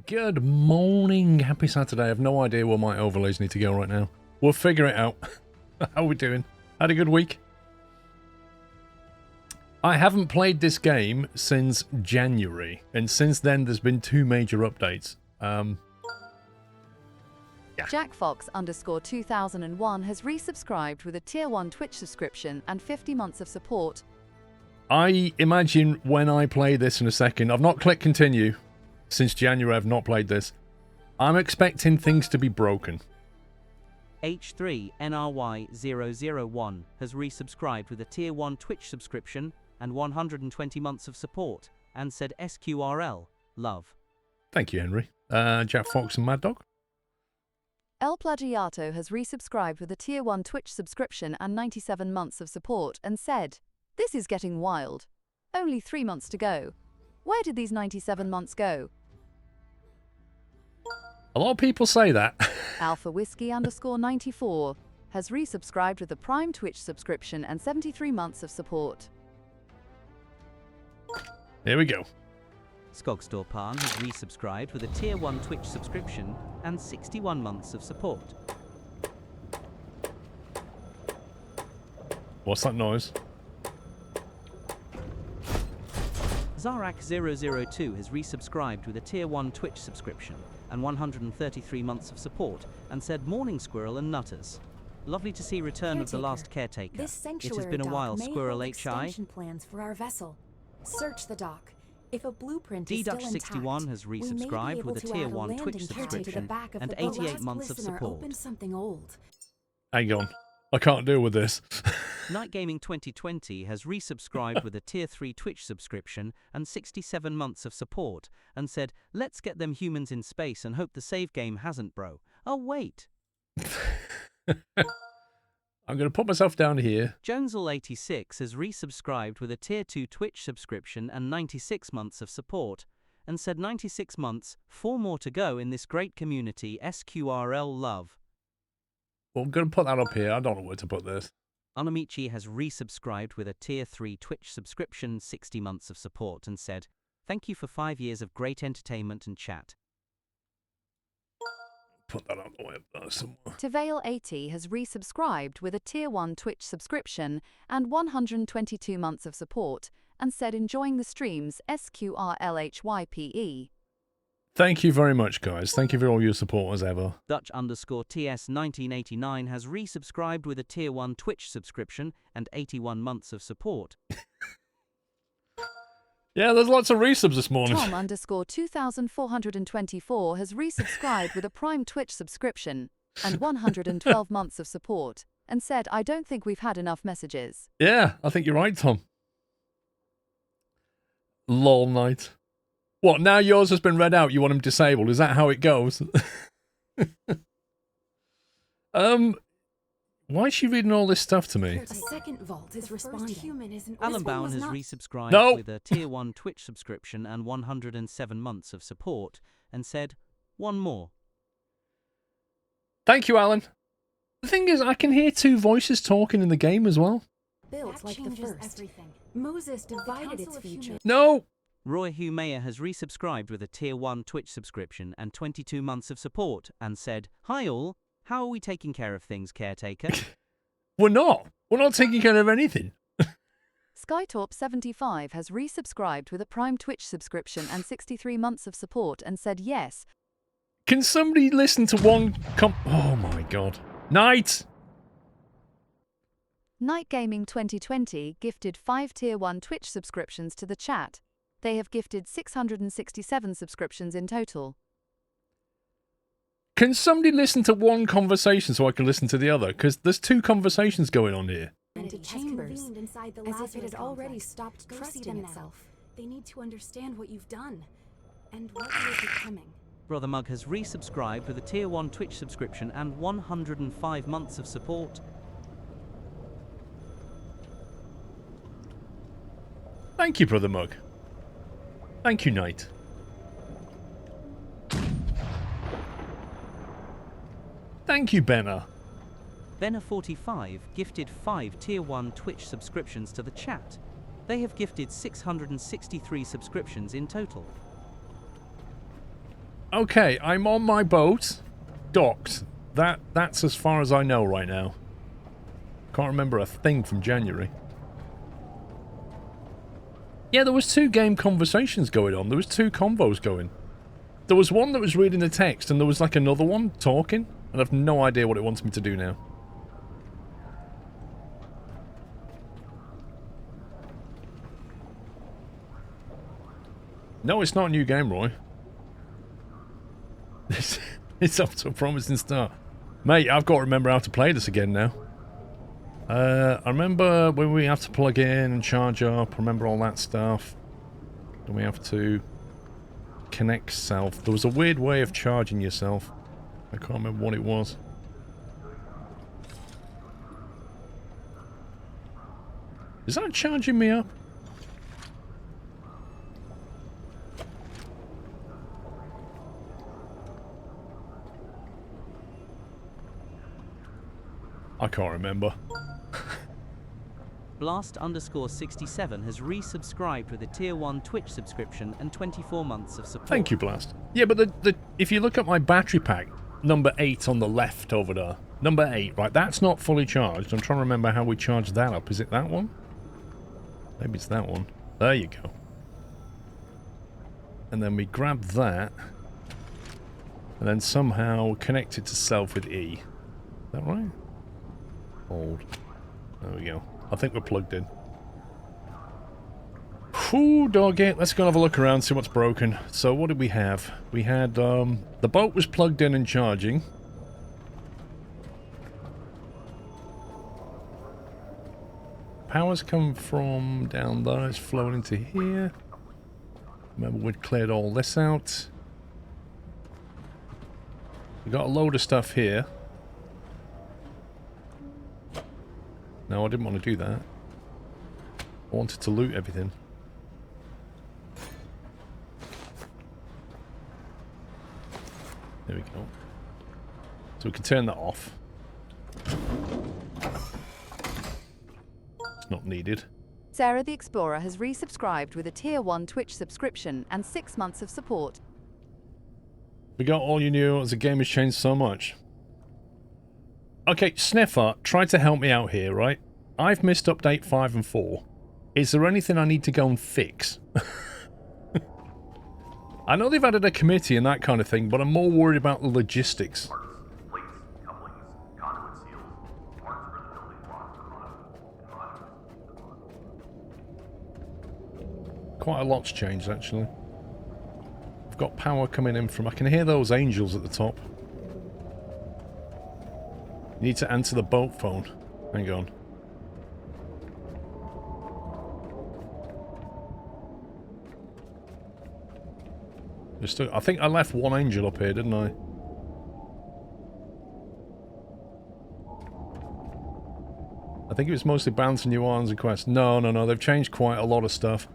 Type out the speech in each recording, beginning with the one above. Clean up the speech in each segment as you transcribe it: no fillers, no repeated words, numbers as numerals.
Good morning. Happy Saturday. I have no idea where my overlays need to go right now. We'll figure it out. How are we doing? Had a good week? I haven't played this game since January, and since then there's been 2 major updates. Yeah. JackFox_2001 has resubscribed with a Tier 1 Twitch subscription and 50 months of support. I imagine when I play this in a second, I've not clicked continue since January. I've not played this. I'm expecting things to be broken. H3NRY001 has resubscribed with a Tier 1 Twitch subscription and 120 months of support, and said SQRL, love. Thank you, Henry. Jack Fox and Mad Dog. El Plagiato has resubscribed with a Tier 1 Twitch subscription and 97 months of support and said, "This is getting wild. Only 3 months to go. Where did these 97 months go?" A lot of people say that. Alpha Whiskey_94 has resubscribed with a Prime Twitch subscription and 73 months of support. Here we go. Skogstorpan has resubscribed with a Tier 1 Twitch subscription and 61 months of support. What's that noise? Zarak002 has resubscribed with a Tier 1 Twitch subscription and 133 months of support, and said, "Morning Squirrel and Nutters. Lovely to see return of the last Caretaker. This It has been a while, Squirrel HI." Extension plans for our vessel. Search the dock. If a blueprint is still intact, D-Dutch61 has we may be resubscribed able with a to Tier add 1 Twitch landing gear to the subscription back of and the boat. 88 Last months of listener support. opened something old. Hang on. I can't deal with this. Night Gaming 2020 has resubscribed with a Tier 3 Twitch subscription and 67 months of support, and said, "Let's get them humans in space and hope the save game hasn't, bro." Oh, wait. I'm going to put myself down here. Jonesel86 has resubscribed with a Tier 2 Twitch subscription and 96 months of support, and said 96 months, 4 more to go in this great community, SQRL love. Well, I'm going to put that up here. I don't know where to put this. Onamichi has resubscribed with a Tier 3 Twitch subscription, 60 months of support, and said, "Thank you for 5 years of great entertainment and chat." Put that on the web somewhere. Tavail80 has resubscribed with a Tier 1 Twitch subscription and 122 months of support, and said, "Enjoying the streams, SQRLHYPE." Thank you very much, guys. Thank you for all your support as ever. Dutch_TS1989 has resubscribed with a Tier 1 Twitch subscription and 81 months of support. Yeah, there's lots of resubs this morning. Tom_2424 has resubscribed with a Prime Twitch subscription and 112 months of support, and said, "I don't think we've had enough messages." Yeah, I think you're right, Tom. Lol night. What, now yours has been read out, you want him disabled? Is that how it goes? Why is she reading all this stuff to me? A second vault is responding. Alan Bowen has resubscribed with a Tier 1 Twitch subscription and 107 months of support, and said, "One more." Thank you, Alan. The thing is, I can hear 2 voices talking in the game as well. Built like the first. Moses divided its future. No! Roy Hugh Mayer has resubscribed with a Tier 1 Twitch subscription and 22 months of support, and said, "Hi all, how are we taking care of things, Caretaker?" We're not. We're not taking care of anything. Skytorp75 has resubscribed with a Prime Twitch subscription and 63 months of support, and said, "Yes." Can somebody listen to one oh my god. Night! Night Gaming 2020 gifted 5 Tier 1 Twitch subscriptions to the chat. They have gifted 667 subscriptions in total. Can somebody listen to one conversation so I can listen to the other? Because there's 2 conversations going on here. Into chambers, as if it had already stopped trusting itself. They need to understand what you've done, and what you're becoming. Brother Mug has resubscribed with a Tier 1 Twitch subscription and 105 months of support. Thank you, Brother Mug. Thank you, Knight. Thank you, Benna. Benna45 gifted 5 Tier 1 Twitch subscriptions to the chat. They have gifted 663 subscriptions in total. Okay, I'm on my boat. Docked. That's as far as I know right now. Can't remember a thing from January. Yeah, there was 2 game conversations going on. There was 2 convos going. There was one that was reading the text, and there was like another one talking, and I've no idea what it wants me to do now. No, it's not a new game, Roy. It's up to a promising start. Mate, I've got to remember how to play this again now. I remember when we have to plug in and charge up, remember all that stuff. Then we have to connect self. There was a weird way of charging yourself. I can't remember what it was. Is that charging me up? I can't remember. Blast_67 has resubscribed with a tier 1 Twitch subscription and 24 months of support. Thank you, Blast. Yeah, but if you look at my battery pack, number 8 on the left over there. Number 8, right, that's not fully charged. I'm trying to remember how we charge that up. Is it that one? Maybe it's that one. There you go. And then we grab that. And then somehow connect it to self with E. Is that right? Hold. There we go. I think we're plugged in. Whew, doggy. Let's go have a look around, see what's broken. So what did we have? We had, the boat was plugged in and charging. Power's come from down there. It's flowing into here. Remember, we'd cleared all this out. We got a load of stuff here. No, I didn't want to do that. I wanted to loot everything. There we go. So we can turn that off. It's not needed. Sarah the Explorer has resubscribed with a tier 1 Twitch subscription and 6 months of support. We got all you knew as the game has changed so much. Okay, Sniffer, try to help me out here, right? I've missed update 5 and 4. Is there anything I need to go and fix? I know they've added a committee and that kind of thing, but I'm more worried about the logistics. Quite a lot's changed, actually. I've got power coming in from... I can hear those angels at the top. You need to answer the boat phone. Hang on. I think I left one angel up here, didn't I? I think it was mostly bouncing new islands and quests. No, they've changed quite a lot of stuff.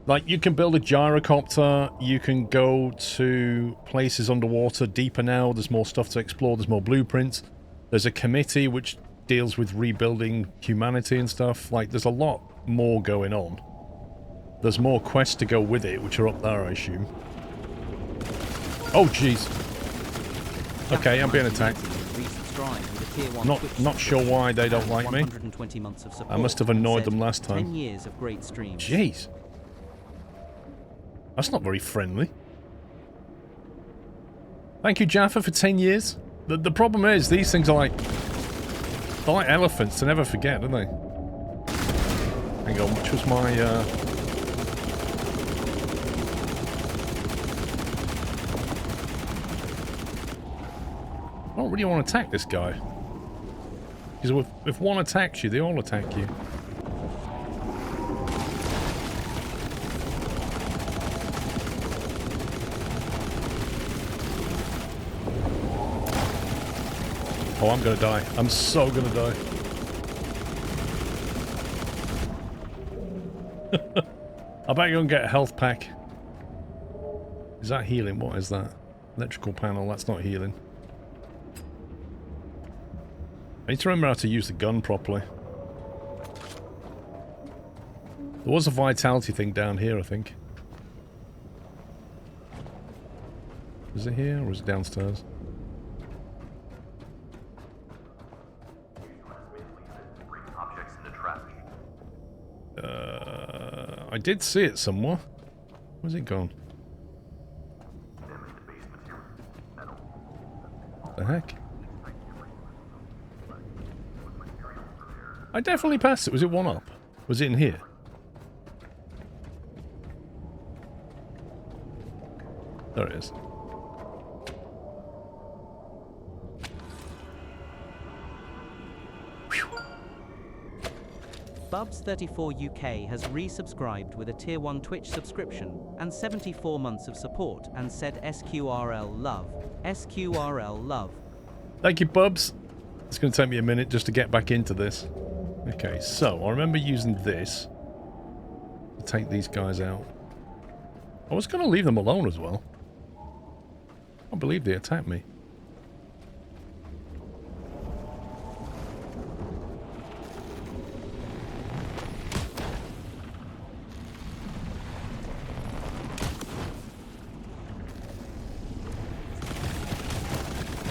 Like, you can build a gyrocopter, you can go to places underwater deeper now, there's more stuff to explore, there's more blueprints. There's a committee which deals with rebuilding humanity and stuff. Like, there's a lot more going on. There's more quests to go with it, which are up there, I assume. Oh, jeez. Okay, I'm being attacked. Not sure why they don't like me. I must have annoyed them last time. 10 years of great streams. Jeez. That's not very friendly. Thank you, Jaffa, for 10 years. The problem is, these things are like... They're like elephants, they never forget, don't they? Hang on, which was my, I don't really want to attack this guy. Because if one attacks you, they all attack you. Oh, I'm gonna die. I'm so gonna die. I bet you're gonna get a health pack. Is that healing? What is that? Electrical panel, that's not healing. I need to remember how to use the gun properly. There was a vitality thing down here, I think. Is it here or is it downstairs? I did see it somewhere. Where's it gone? What the heck? I definitely passed it. Was it one up? Was it in here? There it is. Bubs34UK has resubscribed with a Tier 1 Twitch subscription and 74 months of support and said SQRL love. SQRL love. Thank you, Bubs. It's going to take me a minute just to get back into this. Okay, so I remember using this to take these guys out. I was going to leave them alone as well. I can't believe they attacked me.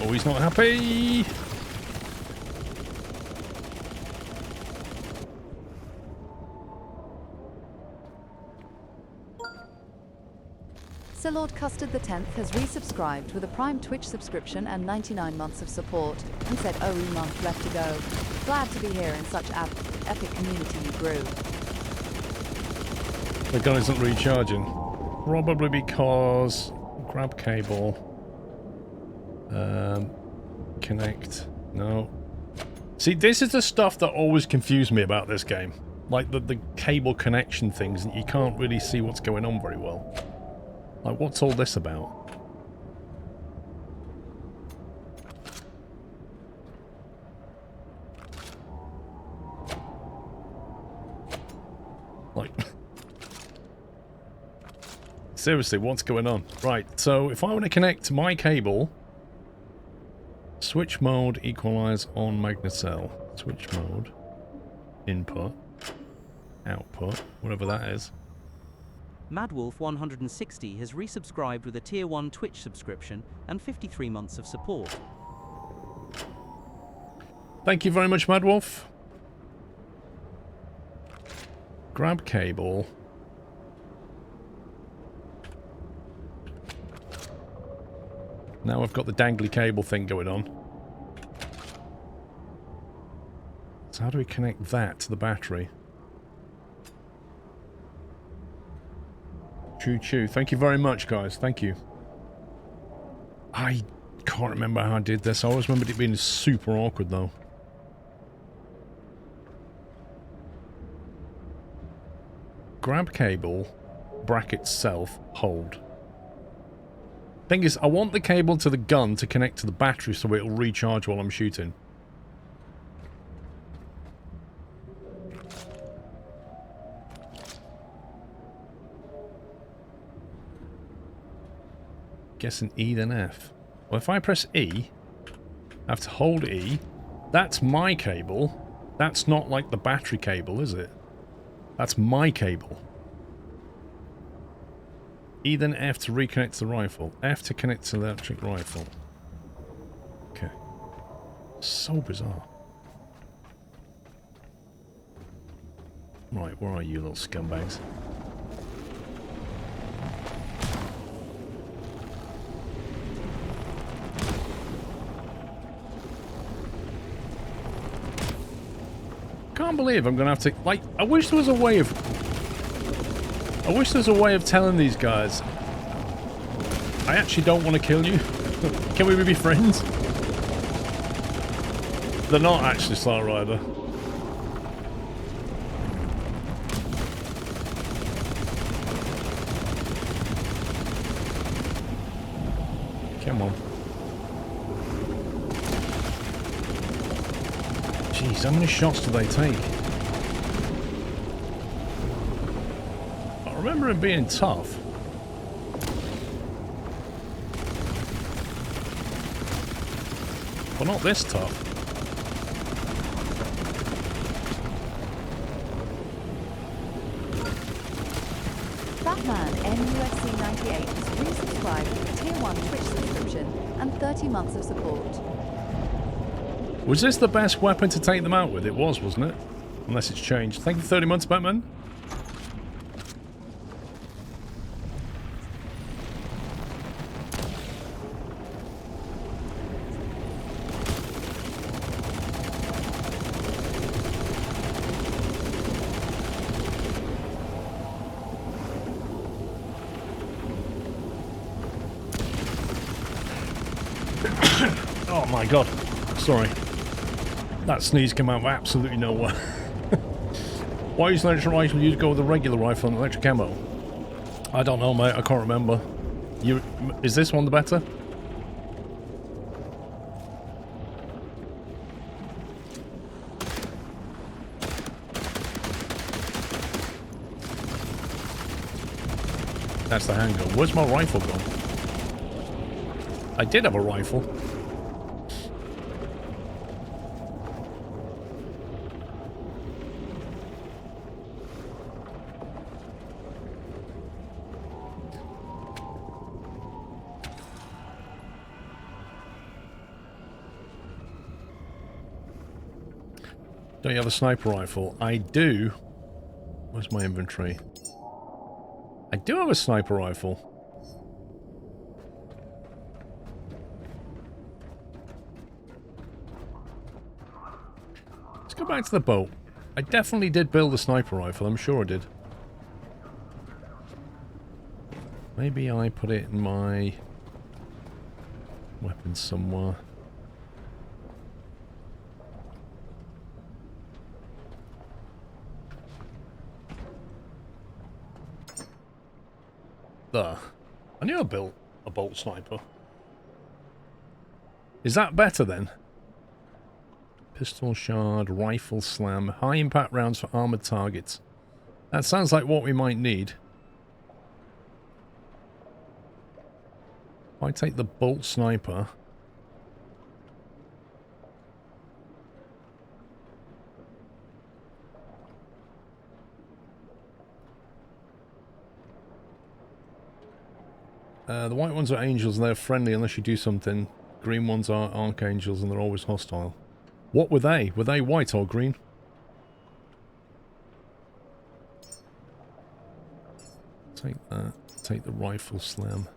Oh, he's not happy! Sir Lord Custard X has resubscribed with a Prime Twitch subscription and 99 months of support, and said, "Oh, month left to go. Glad to be here in such epic community you grew." The gun isn't recharging. Probably because... Grab cable. Connect. No. See, this is the stuff that always confused me about this game. Like the cable connection things, and you can't really see what's going on very well. Like, what's all this about? Like... Seriously, what's going on? Right, so if I want to connect my cable... Switch mode, equalize on magnet cell. Switch mode. Input. Output. Whatever that is. Madwolf160 has resubscribed with a Tier 1 Twitch subscription and 53 months of support. Thank you very much, Madwolf. Grab cable. Now I've got the dangly cable thing going on. So how do we connect that to the battery? Choo-choo. Thank you very much, guys. Thank you. I can't remember how I did this. I always remembered it being super awkward, though. Grab cable, bracket self, hold. Thing is, I want the cable to the gun to connect to the battery so it'll recharge while I'm shooting. Guessing E then F. Well, if I press E, I have to hold E. That's my cable. That's not like the battery cable, is it? That's my cable. E then F to reconnect to the rifle. F to connect to the electric rifle. Okay. So bizarre. Right, where are you little scumbags? Can't believe I'm gonna have to, like, I wish there was a way of telling these guys I actually don't want to kill you. Can we be friends? They're not actually Star Rider. Come on. Jeez, how many shots do they take? I remember him being tough. But not this tough. That Man NUFC98 has resubscribed with a Tier 1 Twitch subscription and 30 months of support. Was this the best weapon to take them out with? It was, wasn't it? Unless it's changed. Thank you for 30 months, Batman. Oh my god. Sorry. That sneeze came out of absolutely nowhere. Why use an electric rifle? You go with a regular rifle and electric ammo? I don't know, mate. I can't remember. Is this one the better? That's the handgun. Where's my rifle gone? I did have a rifle. Don't you have a sniper rifle? I do. Where's my inventory? I do have a sniper rifle. Let's go back to the boat. I definitely did build a sniper rifle. I'm sure I did. Maybe I put it in my weapons somewhere. There. I knew I built a bolt sniper. Is that better then? Pistol shard, rifle slam, high impact rounds for armored targets. That sounds like what we might need. If I take the bolt sniper. The white ones are angels and they're friendly unless you do something. Green ones are archangels and they're always hostile. What were they? Were they white or green? Take that. Take the rifle slam.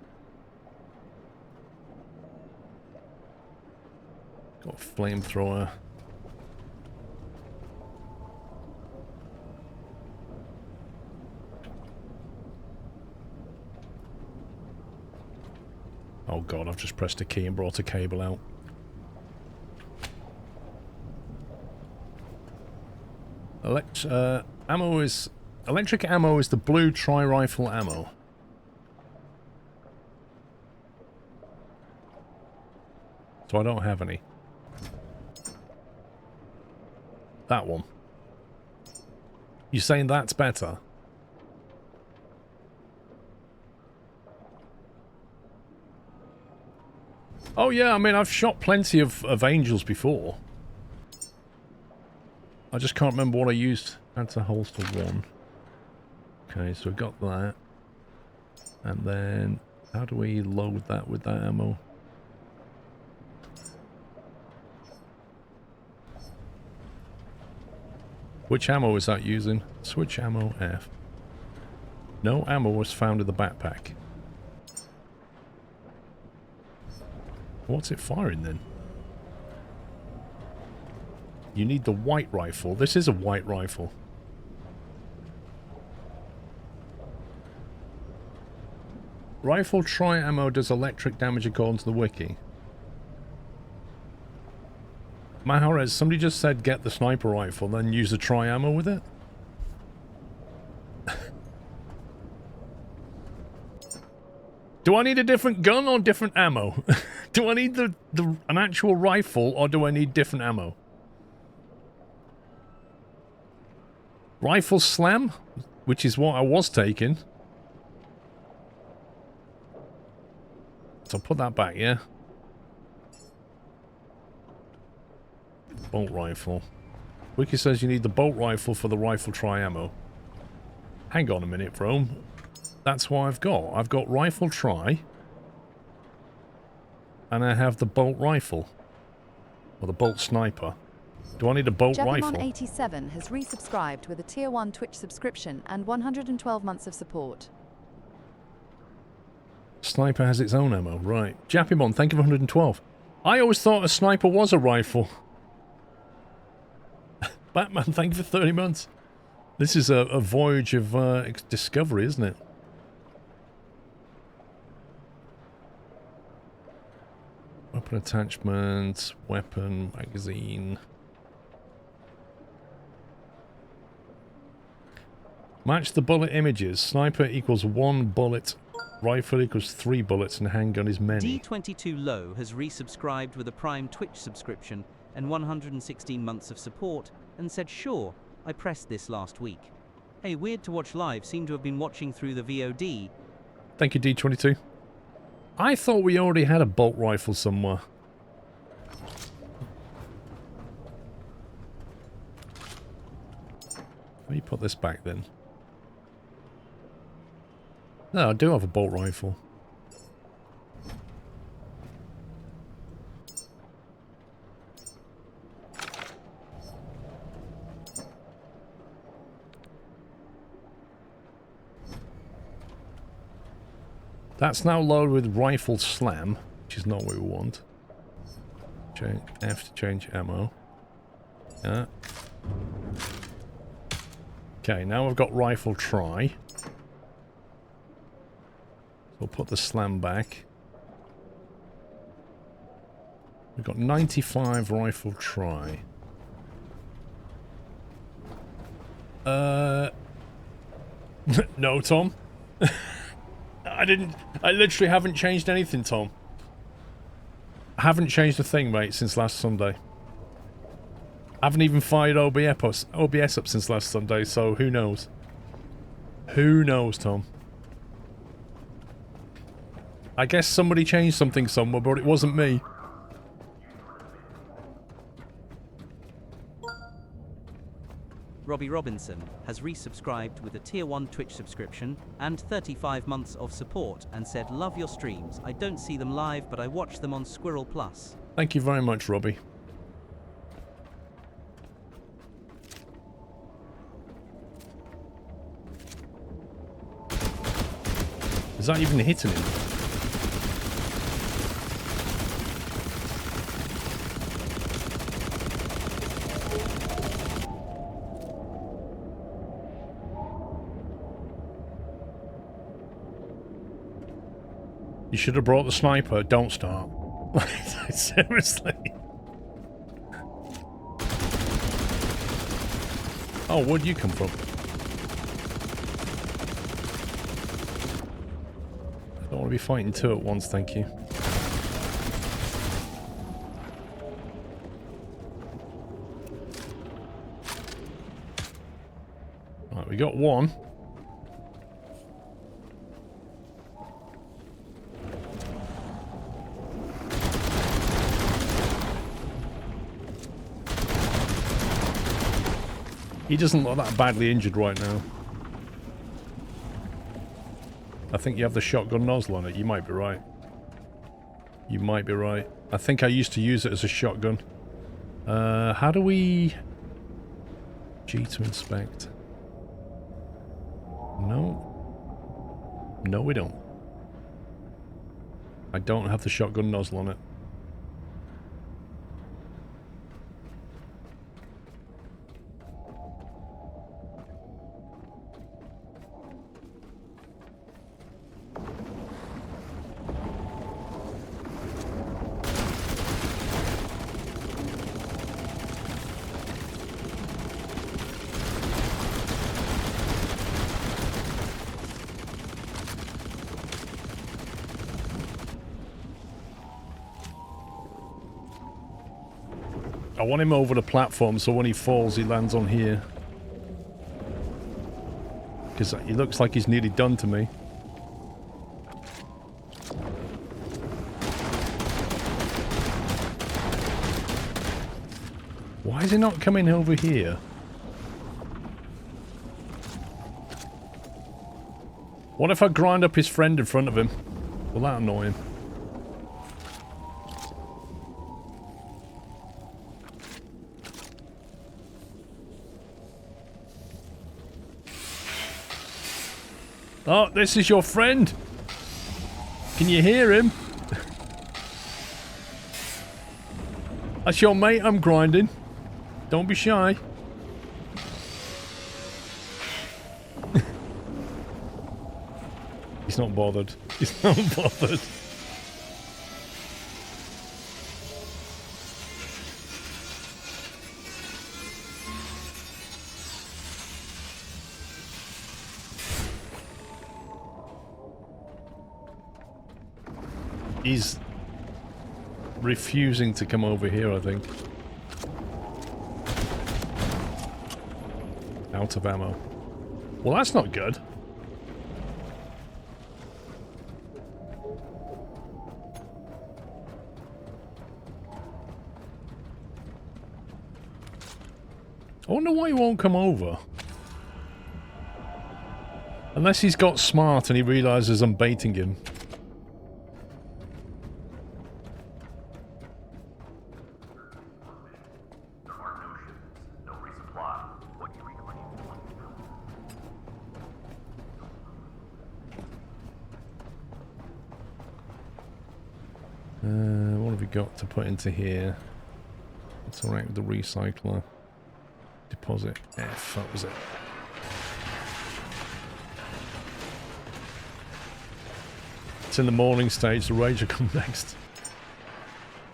Got a flamethrower. Oh god, I've just pressed a key and brought a cable out. Electric ammo is the blue tri-rifle ammo. So I don't have any. That one. You saying that's better? Oh yeah, I mean, I've shot plenty of angels before. I just can't remember what I used. That's a holster one. Okay, so we got that. And then, how do we load that with that ammo? Which ammo is that using? Switch ammo F. No ammo was found in the backpack. What's it firing then? You need the white rifle. This is a white rifle. Rifle tri-ammo does electric damage according to the wiki. Maharez, somebody just said get the sniper rifle, then use the tri-ammo with it? Do I need a different gun or different ammo? Do I need an actual rifle or do I need different ammo? Rifle slam, which is what I was taking. So I'll put that back, yeah? Bolt rifle. Wiki says you need the bolt rifle for the rifle tri-ammo. Hang on a minute, Rome. That's what I've got. I've got rifle try. And I have the bolt rifle. Or the bolt sniper. Do I need a bolt rifle? Jepimon87 has resubscribed with a Tier 1 Twitch subscription and 112 months of support. Sniper has its own ammo, right. Japimon, thank you for 112. I always thought a sniper was a rifle. Batman, thank you for 30 months. This is a voyage of discovery, isn't it? Weapon attachment, weapon, magazine. Match the bullet images. Sniper equals 1 bullet. Rifle equals 3 bullets and handgun is many. D22 Low has resubscribed with a Prime Twitch subscription and 116 months of support and said, sure, I pressed this last week. Hey, weird to watch live, seem to have been watching through the VOD. Thank you, D22. I thought we already had a bolt rifle somewhere. Let me put this back then. No, I do have a bolt rifle. That's now loaded with rifle slam, which is not what we want. Change F to change ammo. Yeah. Okay, now we've got rifle try. We'll put the slam back. We've got 95 rifle try. No, Tom. I literally haven't changed anything, Tom. I haven't changed a thing, mate, since last Sunday. I haven't even fired OBS up since last Sunday, so who knows? Who knows, Tom? I guess somebody changed something somewhere, but it wasn't me. Robbie Robinson has resubscribed with a Tier 1 Twitch subscription and 35 months of support and said, love your streams. I don't see them live, but I watch them on SquirrelPlus. Thank you very much, Robbie. Is that even hitting him? You should have brought the sniper. Don't start. Seriously. Oh, where'd you come from? I don't want to be fighting two at once, thank you. Right, we got one. He doesn't look that badly injured right now. I think you have the shotgun nozzle on it. You might be right. You might be right. I think I used to use it as a shotgun. How do we... G to inspect. No. No, we don't. I don't have the shotgun nozzle on it. I want him over the platform so when he falls he lands on here. Because he looks like he's nearly done to me. Why is he not coming over here? What if I grind up his friend in front of him? Will that annoy him? Oh, this is your friend. Can you hear him? That's your mate I'm grinding. Don't be shy. He's not bothered. He's not bothered. He's refusing to come over here, I think. Out of ammo. Well, that's not good. I wonder why he won't come over. Unless he's got smart and he realizes I'm baiting him. What have we got to put into here? It's alright with the recycler. Deposit F, that was it. It's in the morning stage, the rage will come next.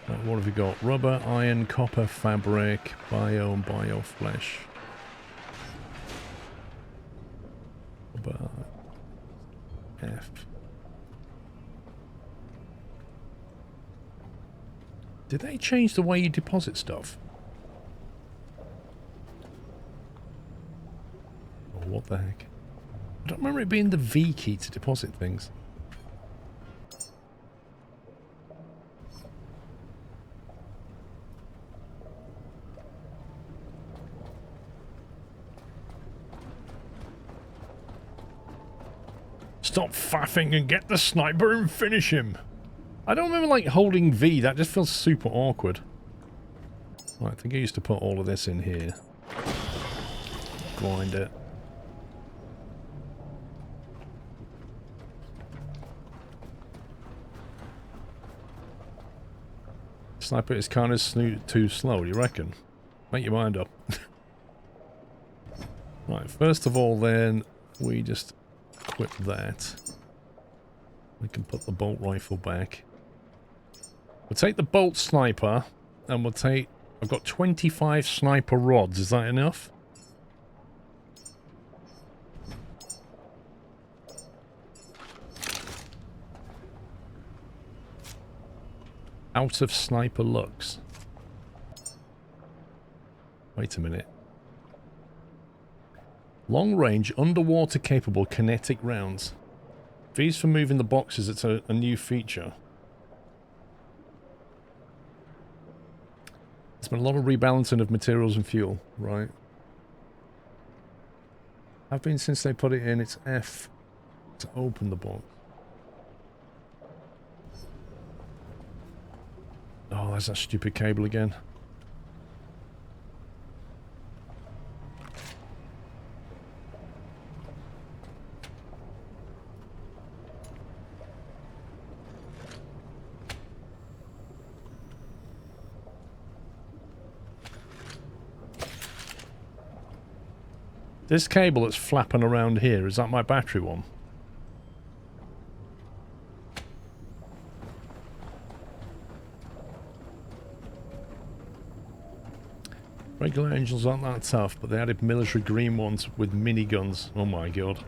What have we got? Rubber, iron, copper, fabric, bio and bioflesh. Rubber F. Did they change the way you deposit stuff? Oh, what the heck? I don't remember it being the V key to deposit things. Stop faffing and get the sniper and finish him. I don't remember, like, holding V. That just feels super awkward. Right, I think I used to put all of this in here. Grind it. Sniper is kind of too slow, do you reckon? Make your mind up. Right, first of all then, we just equip that. We can put the bolt rifle back. We'll take the bolt sniper, and we'll take... I've got 25 sniper rods, is that enough? Out of sniper looks. Wait a minute. Long range, underwater capable kinetic rounds. V's for moving the boxes, it's a new feature. There's been a lot of rebalancing of materials and fuel, right? Have been since they put it in, it's F to open the box. Oh, there's that stupid cable again. This cable that's flapping around here, is that my battery one? Regular engines aren't that tough, but they added military green ones with miniguns. Oh my god.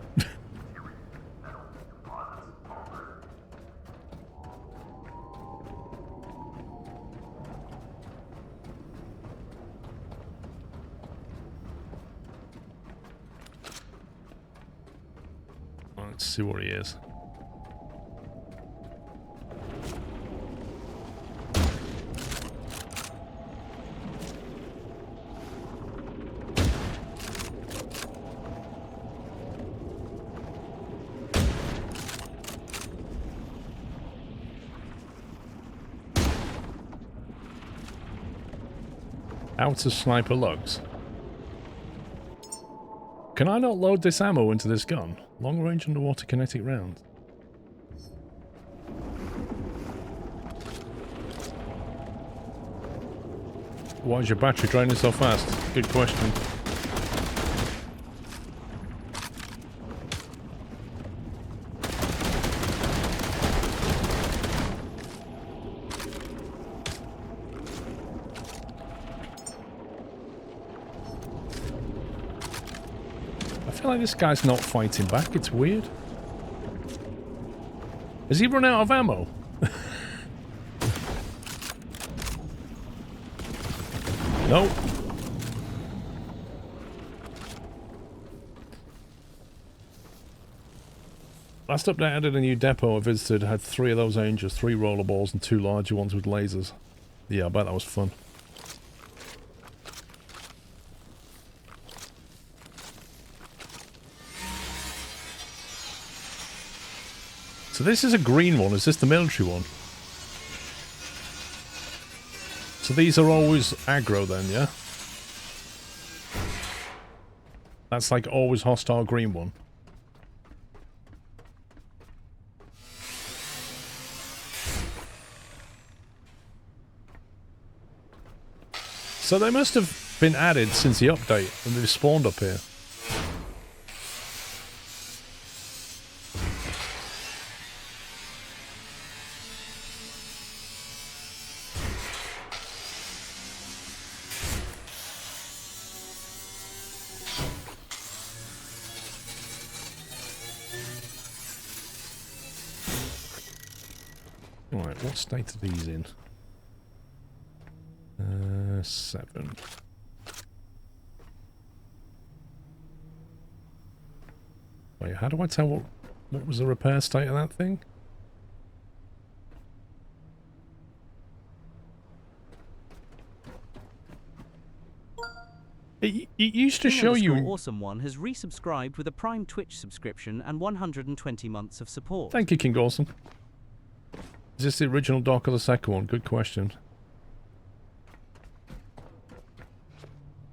Let's see what he is. Outer sniper lugs. Can I not load this ammo into this gun? Long range underwater kinetic round. Why is your battery draining so fast? Good question. I feel like this guy's not fighting back. It's weird. Has he run out of ammo? Nope. Last update added a new depot I visited. Had 3 of those Angels, 3 rollerballs and 2 larger ones with lasers. Yeah, I bet that was fun. So this is a green one. Is this the military one? So these are always aggro then, yeah? That's like always hostile green one. So they must have been added since the update and they've spawned up here. Right, what state are these in? 7. Wait, how do I tell what was the repair state of that thing? It used to show you... Awesome One has resubscribed with a Prime Twitch subscription and 120 months of support. Thank you, King Awesome. Is this the original dock or the second one? Good question.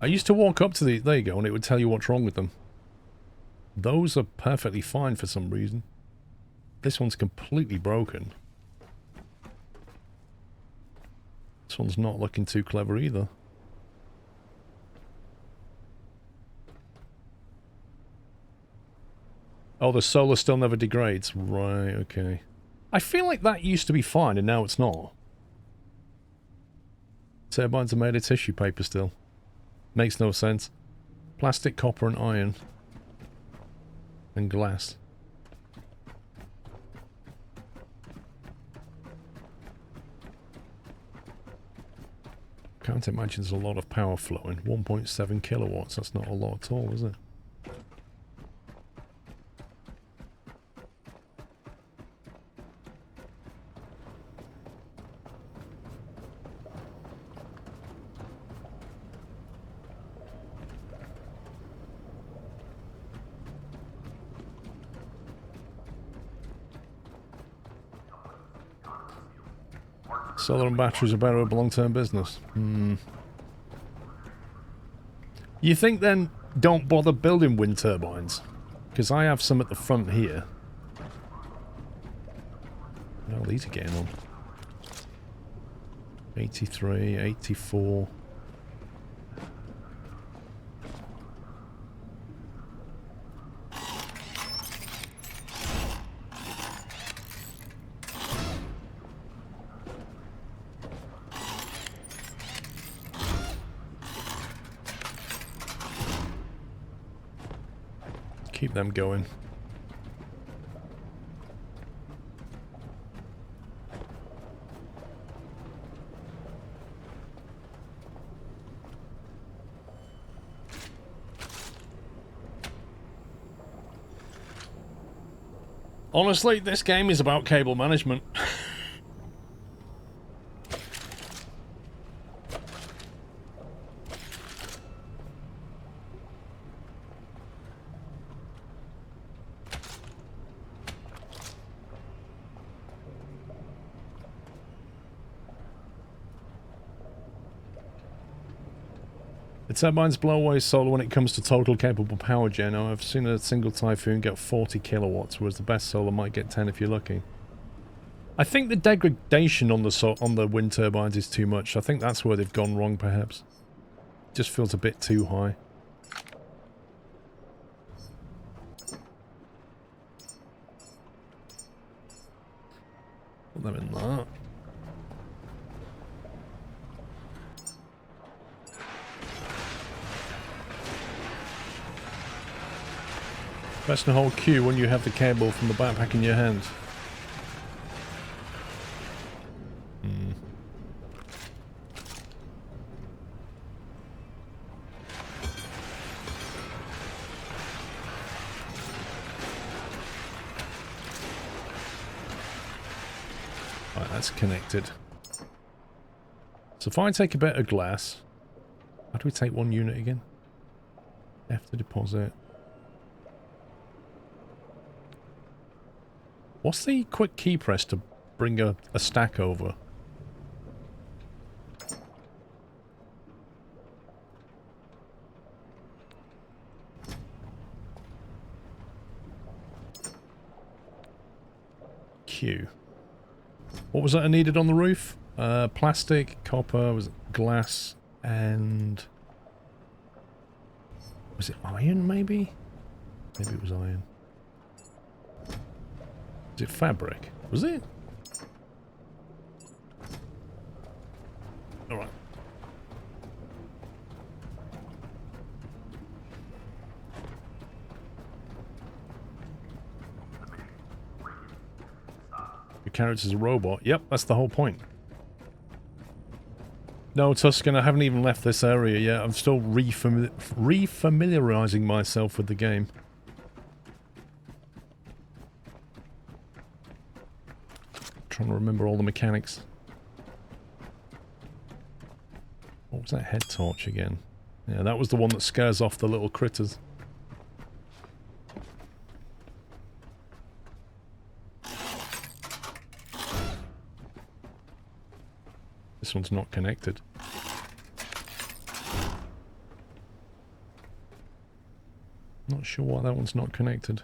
I used to walk up to the... There you go, and it would tell you what's wrong with them. Those are perfectly fine for some reason. This one's completely broken. This one's not looking too clever either. Oh, the solar still never degrades. Right, okay. I feel like that used to be fine, and now it's not. Turbines are made of tissue paper still. Makes no sense. Plastic, copper, and iron. And glass. Can't imagine there's a lot of power flowing. 1.7 kilowatts, that's not a lot at all, is it? Solar and batteries are better at long-term business. You think then don't bother building wind turbines? Because I have some at the front here. Well, these are getting on. 83, 84. Keep them going. Honestly, this game is about cable management. The turbines blow away solar when it comes to total capable power gen. I've seen a single Typhoon get 40 kilowatts, whereas the best solar might get 10 if you're lucky. I think the degradation on the wind turbines is too much. I think that's where they've gone wrong, perhaps. Just feels a bit too high. Put them in that. Press and hold Q when you have the cable from the backpack in your hand. Right, that's connected. So if I take a bit of glass, how do we take one unit again? F to deposit. What's the quick key press to bring a stack over? Q. What was that I needed on the roof? Plastic, copper, was it glass, and... was it iron, maybe? Maybe it was iron. Was it fabric? Was it? Alright. Your character's a robot. Yep, that's the whole point. No, Tuscan, I haven't even left this area yet. I'm still refamiliarizing myself with the game. Trying to remember all the mechanics. What was that head torch again? Yeah, that was the one that scares off the little critters. This one's not connected. Not sure why that one's not connected.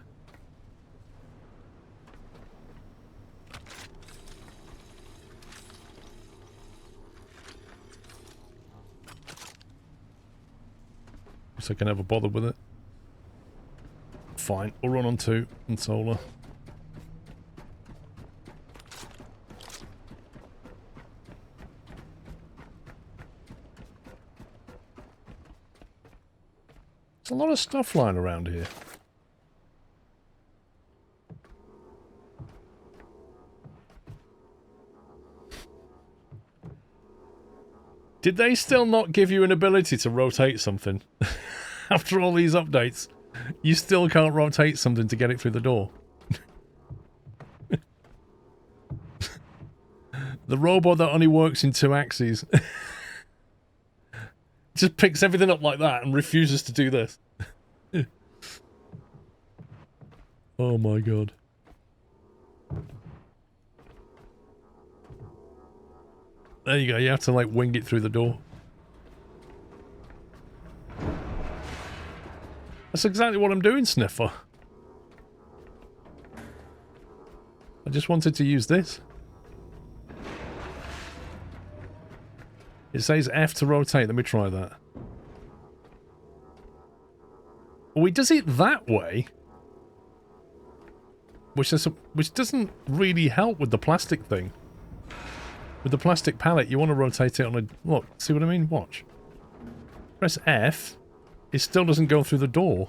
I can never bother with it. Fine, we'll run on 2 and solar. There's a lot of stuff lying around here. Did they still not give you an ability to rotate something? After all these updates, you still can't rotate something to get it through the door. The robot that only works in 2 axes. Just picks everything up like that and refuses to do this. Oh my god. There you go, you have to like wing it through the door. That's exactly what I'm doing, Sniffer. I just wanted to use this. It says F to rotate. Let me try that. Oh, he does it that way. Which doesn't really help with the plastic thing. With the plastic pallet, you want to rotate it on a... Look, see what I mean? Watch. Press F. It still doesn't go through the door.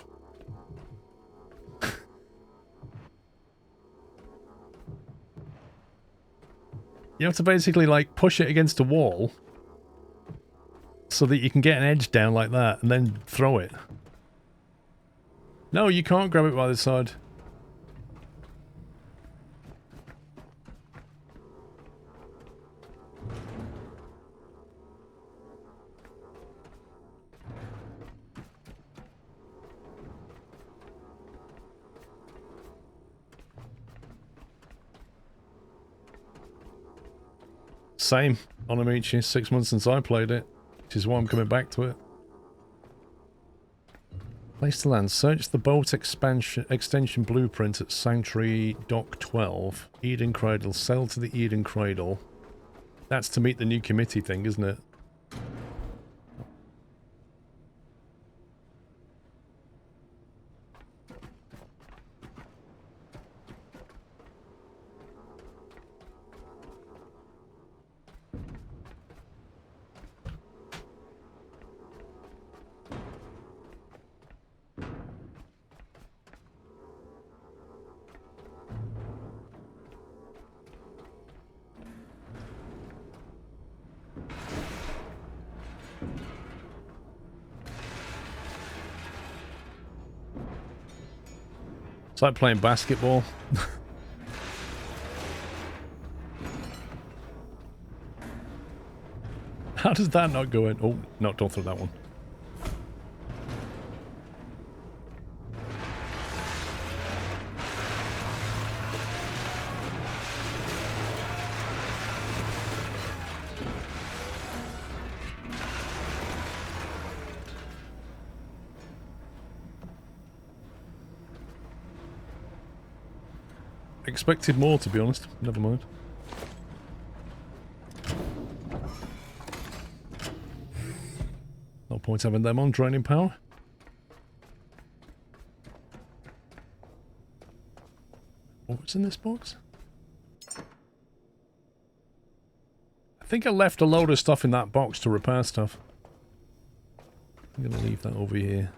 You have to basically, like, push it against a wall so that you can get an edge down like that and then throw it. No, you can't grab it by the side. Same, Onamichi, 6 months since I played it, which is why I'm coming back to it. Place to land. Search the boat extension blueprint at Sanctuary Dock 12. Eden Cradle. Sail to the Eden Cradle. That's to meet the new committee thing, isn't it? It's like playing basketball. How does that not go in? Oh, no, don't throw that one. Expected more, to be honest. Never mind. No point having them on draining power. What's in this box? I think I left a load of stuff in that box to repair stuff. I'm going to leave that over here.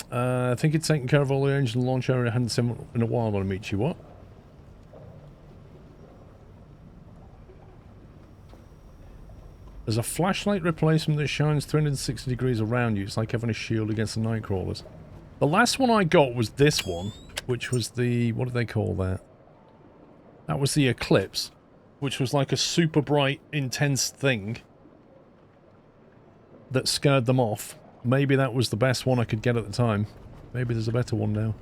I think it's taken care of all the engine launch area. I hadn't seen in a while. I'll meet you. What? There's a flashlight replacement that shines 360 degrees around you. It's like having a shield against the night crawlers. The last one I got was this one, which was the... what do they call that? That was the Eclipse, which was like a super bright, intense thing that scared them off. Maybe that was the best one I could get at the time. Maybe there's a better one now.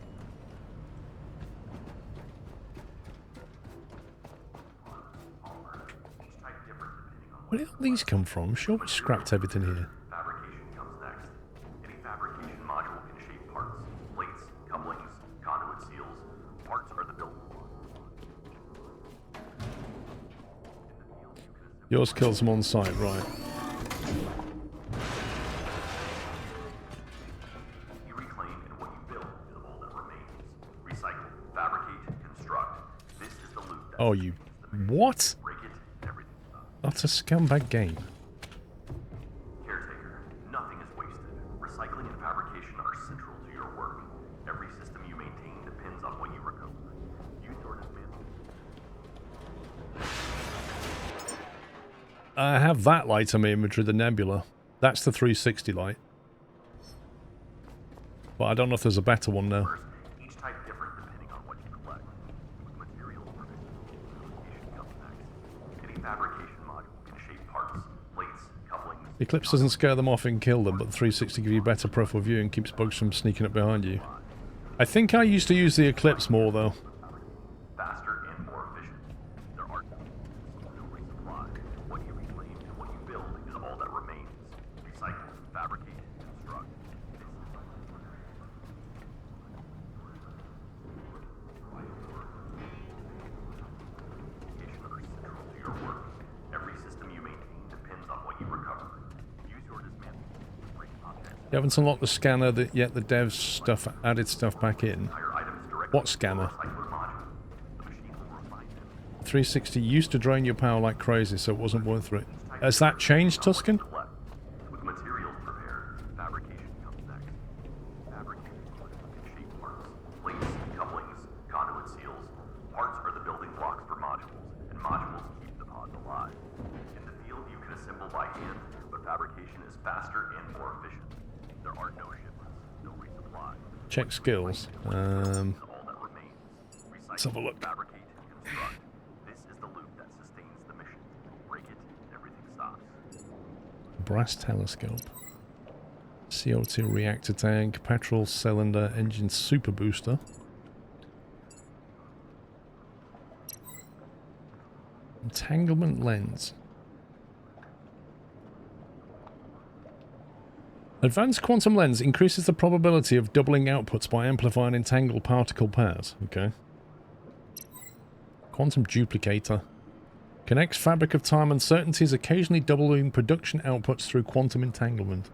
Where did all these come from? I'm sure we scrapped everything here. Fabrication comes next. Any fabrication module can shape parts, plates, couplings, conduit seals. Parts are the building blocks. Yours kills them on site, right. You reclaim and what you build is all that remains. Recycle, fabricate, construct. This is the loop that Oh, you... what? break it, everything stops. That's a scumbag game. Caretaker, nothing is wasted. Recycling and fabrication are central to your work. Every system you maintain depends on what you recover. Use your dismantle. I have that light on my inventory, the Nebula. That's the 360 light. But I don't know if there's a better one now. Each type different depending on what you collect. With materials provision, fabrication comes next. Any fabrication module can shape parts, plates, couplings. Eclipse doesn't scare them off and kill them, but the 360 gives you better peripheral view and keeps bugs from sneaking up behind you. I think I used to use the Eclipse more, though. Faster and more efficient. There are no resupply. What you reclaim and what you build is all that remains. Recycle, fabricate, construct. Are central to your work. Every system you maintain depends on what you recover. Use your dismantle. Break objects. You haven't unlocked the scanner yet. The dev stuff added stuff back in. Hire items directly What scanner? from the recycler module. The machine will refine them. 360 used to drain your power like crazy, so it wasn't worth it. Has that changed, Tuscan? Collect. With materials prepared, fabrication comes next. Fabricated equipment can shape parts, plates, couplings, conduit seals. Parts are the building blocks for modules, and modules keep the pods alive. In the field, you can assemble by hand, but fabrication is faster and more efficient. There are no shipments, no resupply. Check skills. All that remains. Let's have a look. Fabricate, construct. This is the loop that sustains the mission. Break it, everything stops. Brass telescope. CO2 reactor tank. Petrol cylinder. Engine super booster. Entanglement lens. Advanced quantum lens increases the probability of doubling outputs by amplifying entangled particle pairs. Okay. Quantum duplicator. Connects fabric of time uncertainties, occasionally doubling production outputs through quantum entanglement.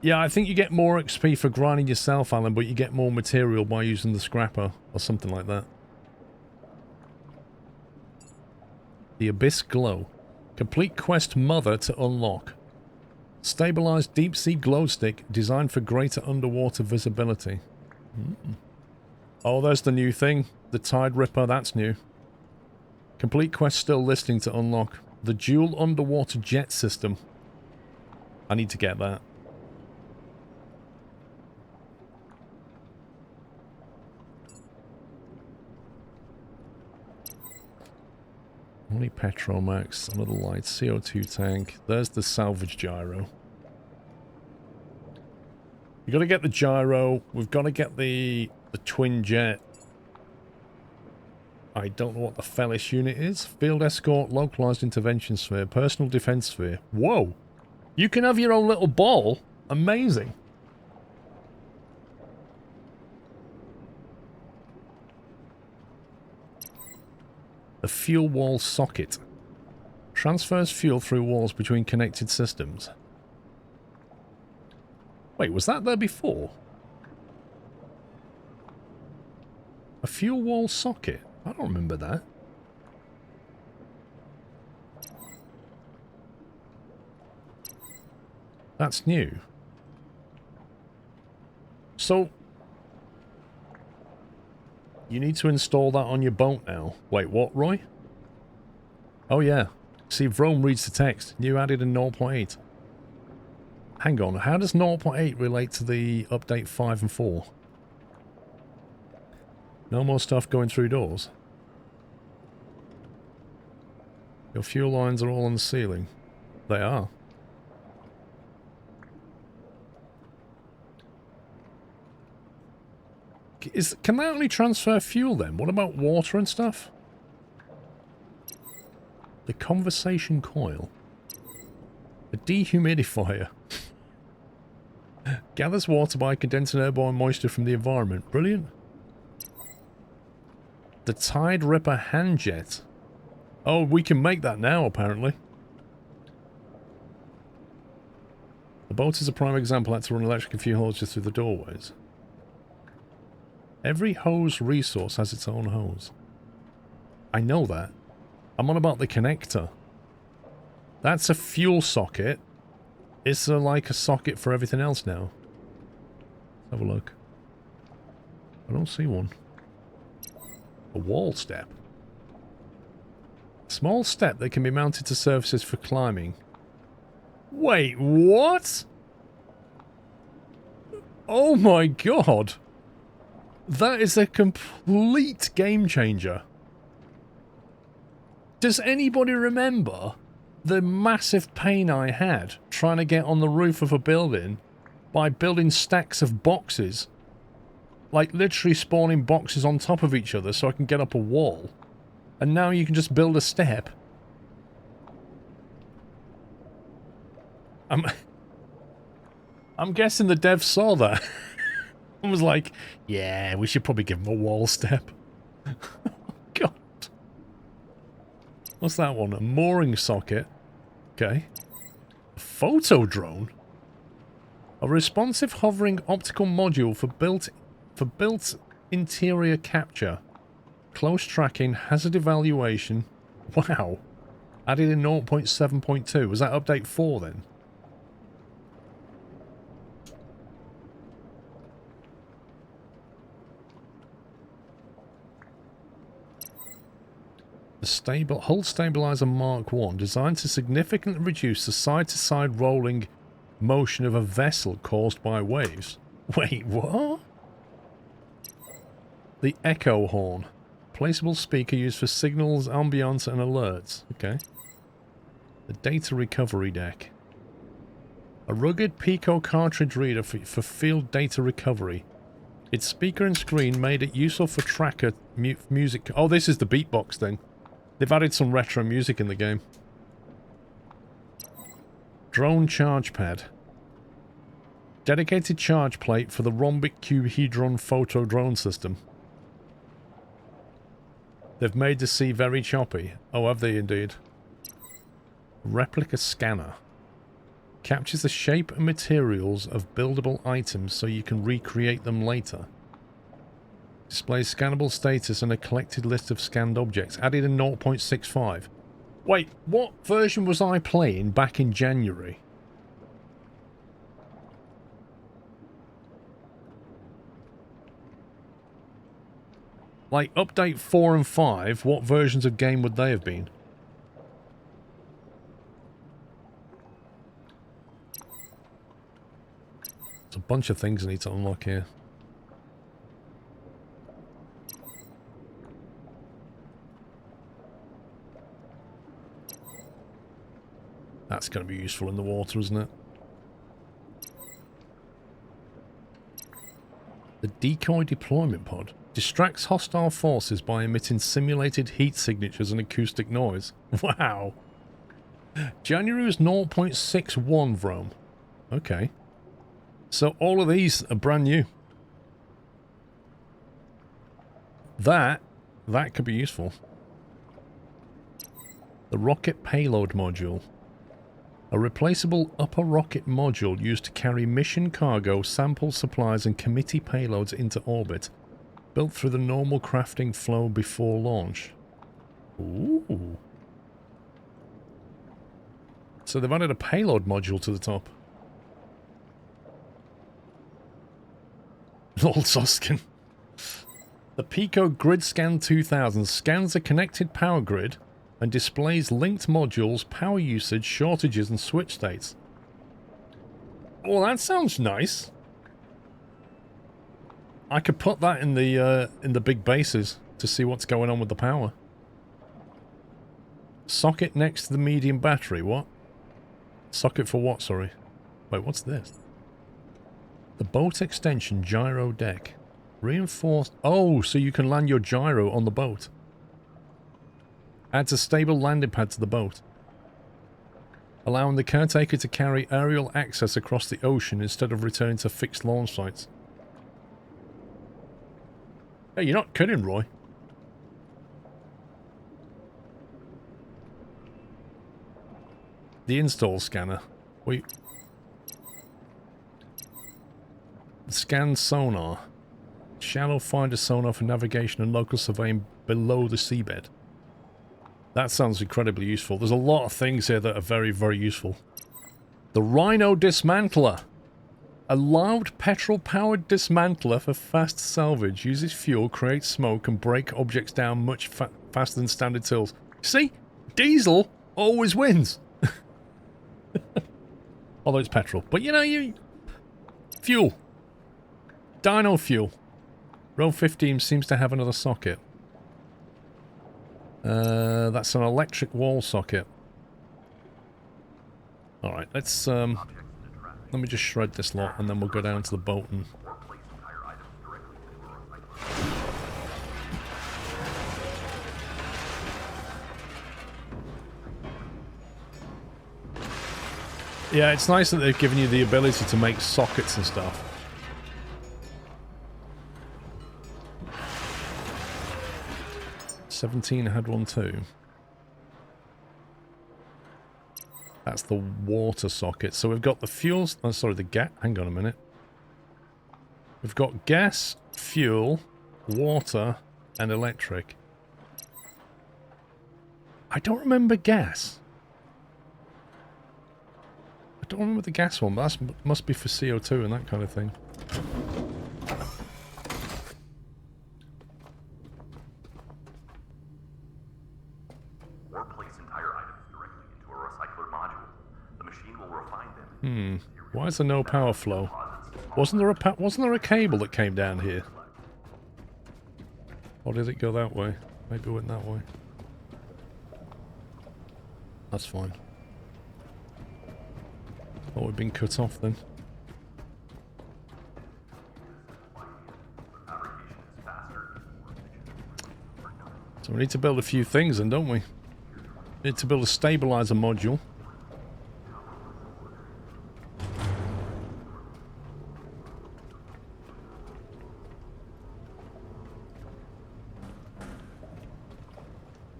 Yeah, I think you get more XP for grinding yourself, Alan, but you get more material by using the scrapper or something like that. The Abyss Glow. Complete quest mother to unlock. Stabilized deep sea glow stick designed for greater underwater visibility. Oh, there's the new thing. The Tide Ripper, that's new. Complete quest still listing to unlock. The dual underwater jet system. I need to get that. Only Petromax, another light CO2 tank. There's the salvage gyro. You got to get the gyro. We've got to get the twin jet. I don't know what the Fellis unit is. Field escort, localized intervention sphere, personal defense sphere. Whoa! You can have your own little ball. Amazing. The fuel wall socket. Transfers fuel through walls between connected systems. Wait, was that there before? A fuel wall socket? I don't remember that. That's new. So, you need to install that on your boat now. Wait, what, Roy? Oh yeah. See, Vrome reads the text. New added in 0.8. Hang on, how does 0.8 relate to the update 5 and 4? No more stuff going through doors. Your fuel lines are all on the ceiling. They are. Can they only transfer fuel then? What about water and stuff? The conversation coil. A dehumidifier. Gathers water by condensing airborne moisture from the environment. Brilliant. The Tide Ripper hand jet. Oh, we can make that now, apparently. The boat is a prime example. Had to run electric and fuel hoses through the doorways. Every hose resource has its own hose. I know that. I'm on about the connector. That's a fuel socket. Is there like a socket for everything else now? Let's have a look. I don't see one. A wall step. Small step that can be mounted to surfaces for climbing. Wait, what? Oh my god. That is a complete game changer. Does anybody remember the massive pain I had trying to get on the roof of a building by building stacks of boxes? Like literally spawning boxes on top of each other so I can get up a wall. And now you can just build a step. I'm guessing the devs saw that. And was like, yeah, we should probably give them a wall step. God. What's that one? A mooring socket. Okay. A photo drone? A responsive hovering optical module for built interior capture. Close tracking, hazard evaluation. Wow. Added in 0.7.2. Was that update 4 then? The hull stabilizer Mark 1, designed to significantly reduce the side-to-side rolling motion of a vessel caused by waves. Wait, what? The Echo Horn. Placeable speaker used for signals, ambience and alerts. Okay. The Data Recovery Deck. A rugged Pico cartridge reader for field data recovery. Its speaker and screen made it useful for tracker music. Oh, this is the beatbox thing. They've added some retro music in the game. Drone charge pad. Dedicated charge plate for the rhombic cubehedron photo drone system. They've made the sea very choppy. Oh, have they indeed? Replica scanner. Captures the shape and materials of buildable items so you can recreate them later. Displays scannable status and a collected list of scanned objects. Added in 0.65. Wait, what version was I playing back in January? Like, update 4 and 5, what versions of game would they have been? There's a bunch of things I need to unlock here. That's going to be useful in the water, isn't it? The decoy deployment pod distracts hostile forces by emitting simulated heat signatures and acoustic noise. Wow. January was 0.61 Vrome. Okay. So all of these are brand new. That could be useful. The rocket payload module. A replaceable upper rocket module used to carry mission cargo, sample supplies and committee payloads into orbit. Built through the normal crafting flow before launch. Ooh. So they've added a payload module to the top. Lol Soskin. The Pico Grid Scan 2000 scans a connected power grid and displays linked modules, power usage, shortages and switch states. Well, that sounds nice. I could put that in the big bases to see what's going on with the power. Socket next to the medium battery. What? Socket for what, sorry? Wait, what's this? The boat extension gyro deck. Reinforced... Oh, so you can land your gyro on the boat. Adds a stable landing pad to the boat. Allowing the Caretaker to carry aerial access across the ocean instead of returning to fixed launch sites. Hey, you're not kidding, Roy. The install scanner. Wait. Scan sonar. Shallow finder sonar for navigation and local surveying below the seabed. That sounds incredibly useful. There's a lot of things here that are very, very useful. The Rhino Dismantler. A loud petrol-powered dismantler for fast salvage. Uses fuel, creates smoke, and break objects down much faster than standard tools. See? Diesel always wins. Although it's petrol. But you know, fuel. Dino fuel. Row 15 seems to have another socket. That's an electric wall socket. Alright, let's, let me just shred this lot and then we'll go down to the boat and... Yeah, it's nice that they've given you the ability to make sockets and stuff. '17 had one too. That's the water socket. So we've got the fuels... Oh, sorry, the gas... Hang on a minute. We've got gas, fuel, water, and electric. I don't remember gas. I don't remember the gas one, but that must be for CO2 and that kind of thing. Or place entire items directly into a recycler module. The machine will refine them. Why is there no power flow? Wasn't there a cable that came down here? Or did it go that way? Maybe it went that way. That's fine. Oh, we've been cut off then. So we need to build a few things then, don't we? Need to build a stabilizer module.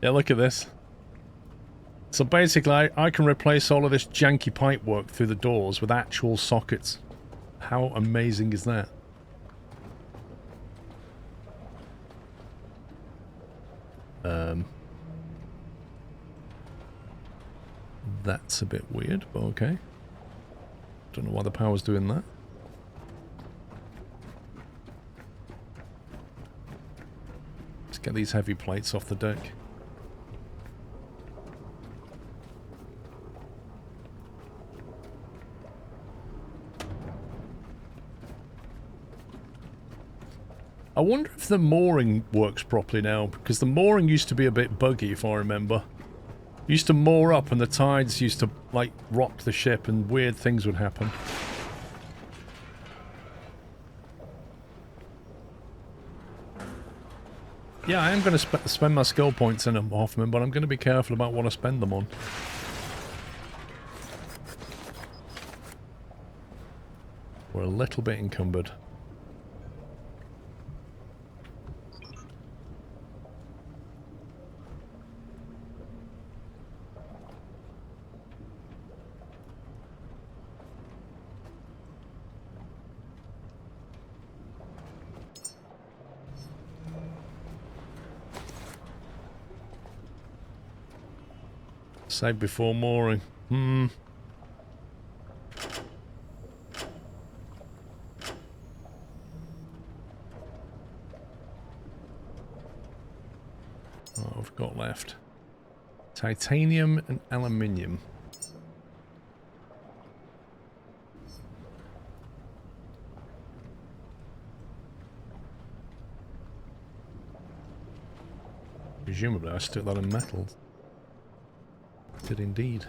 Yeah, look at this. So basically, I can replace all of this janky pipe work through the doors with actual sockets. How amazing is that? That's a bit weird, but okay. Don't know why the power's doing that. Let's get these heavy plates off the deck. I wonder if the mooring works properly now, because the mooring used to be a bit buggy, if I remember. Used to moor up and the tides used to, like, rock the ship and weird things would happen. Yeah, I am going to spend my skill points in them, Hoffman, but I'm going to be careful about what I spend them on. We're a little bit encumbered. Save before mooring. Oh, what have we got left? Titanium and aluminium. Presumably I stuck that in metals. Did indeed.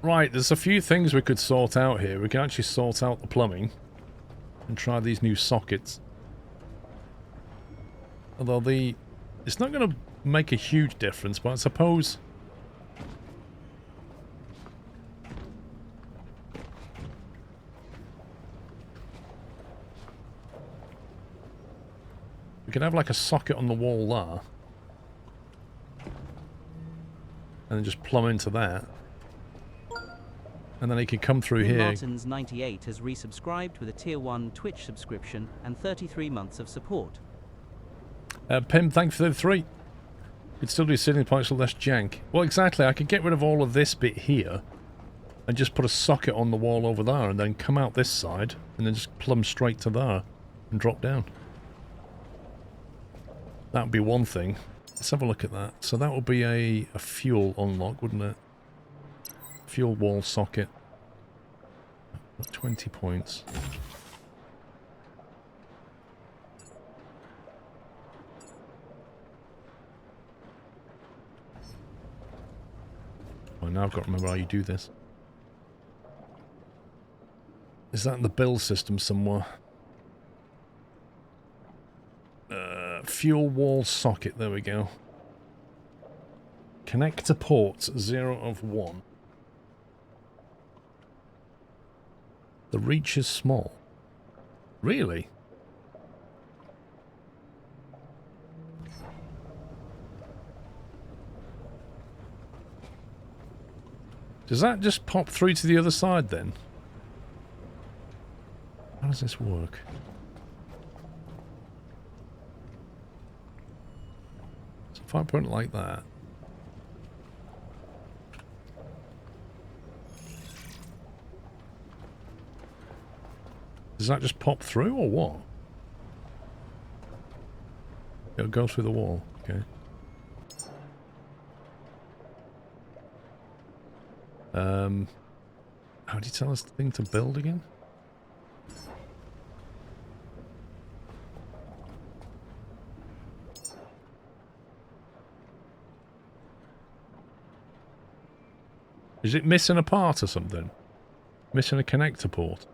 Right, there's a few things we could sort out here. We can actually sort out the plumbing and try these new sockets. Although it's not going to make a huge difference, but I suppose we could have like a socket on the wall there. And then just plumb into that. And then he could come through here. Martins 98 has resubscribed with a tier 1 Twitch subscription and 33 months of support. Pim, thanks for the 3. You'd still do ceiling points with less jank. Well, exactly. I could get rid of all of this bit here and just put a socket on the wall over there and then come out this side and then just plumb straight to there and drop down. That would be one thing. Let's have a look at that. So that would be a fuel unlock, wouldn't it? Fuel wall socket. 20 points. Oh, now I've got to remember how you do this. Is that in the build system somewhere? Fuel wall socket, there we go. Connect to ports 0 of 1. The reach is small. Really? Does that just pop through to the other side then? How does this work? So if I put it like that. Does that just pop through or what? It'll go through the wall. Okay. How do you tell us the thing to build again? Is it missing a part or something? Missing a connector port.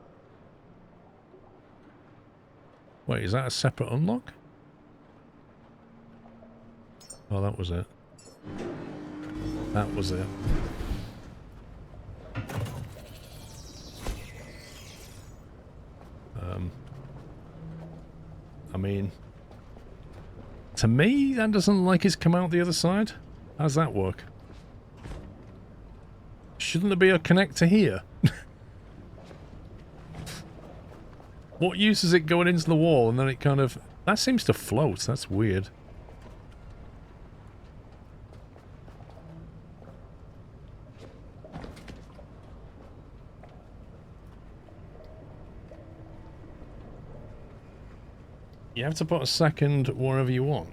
Wait, is that a separate unlock? Oh, that was it. That was it. I mean, to me, that doesn't look like it's come out the other side. How's that work? Shouldn't there be a connector here? What use is it going into the wall and then it kind of... That seems to float. That's weird. You have to put a second wherever you want.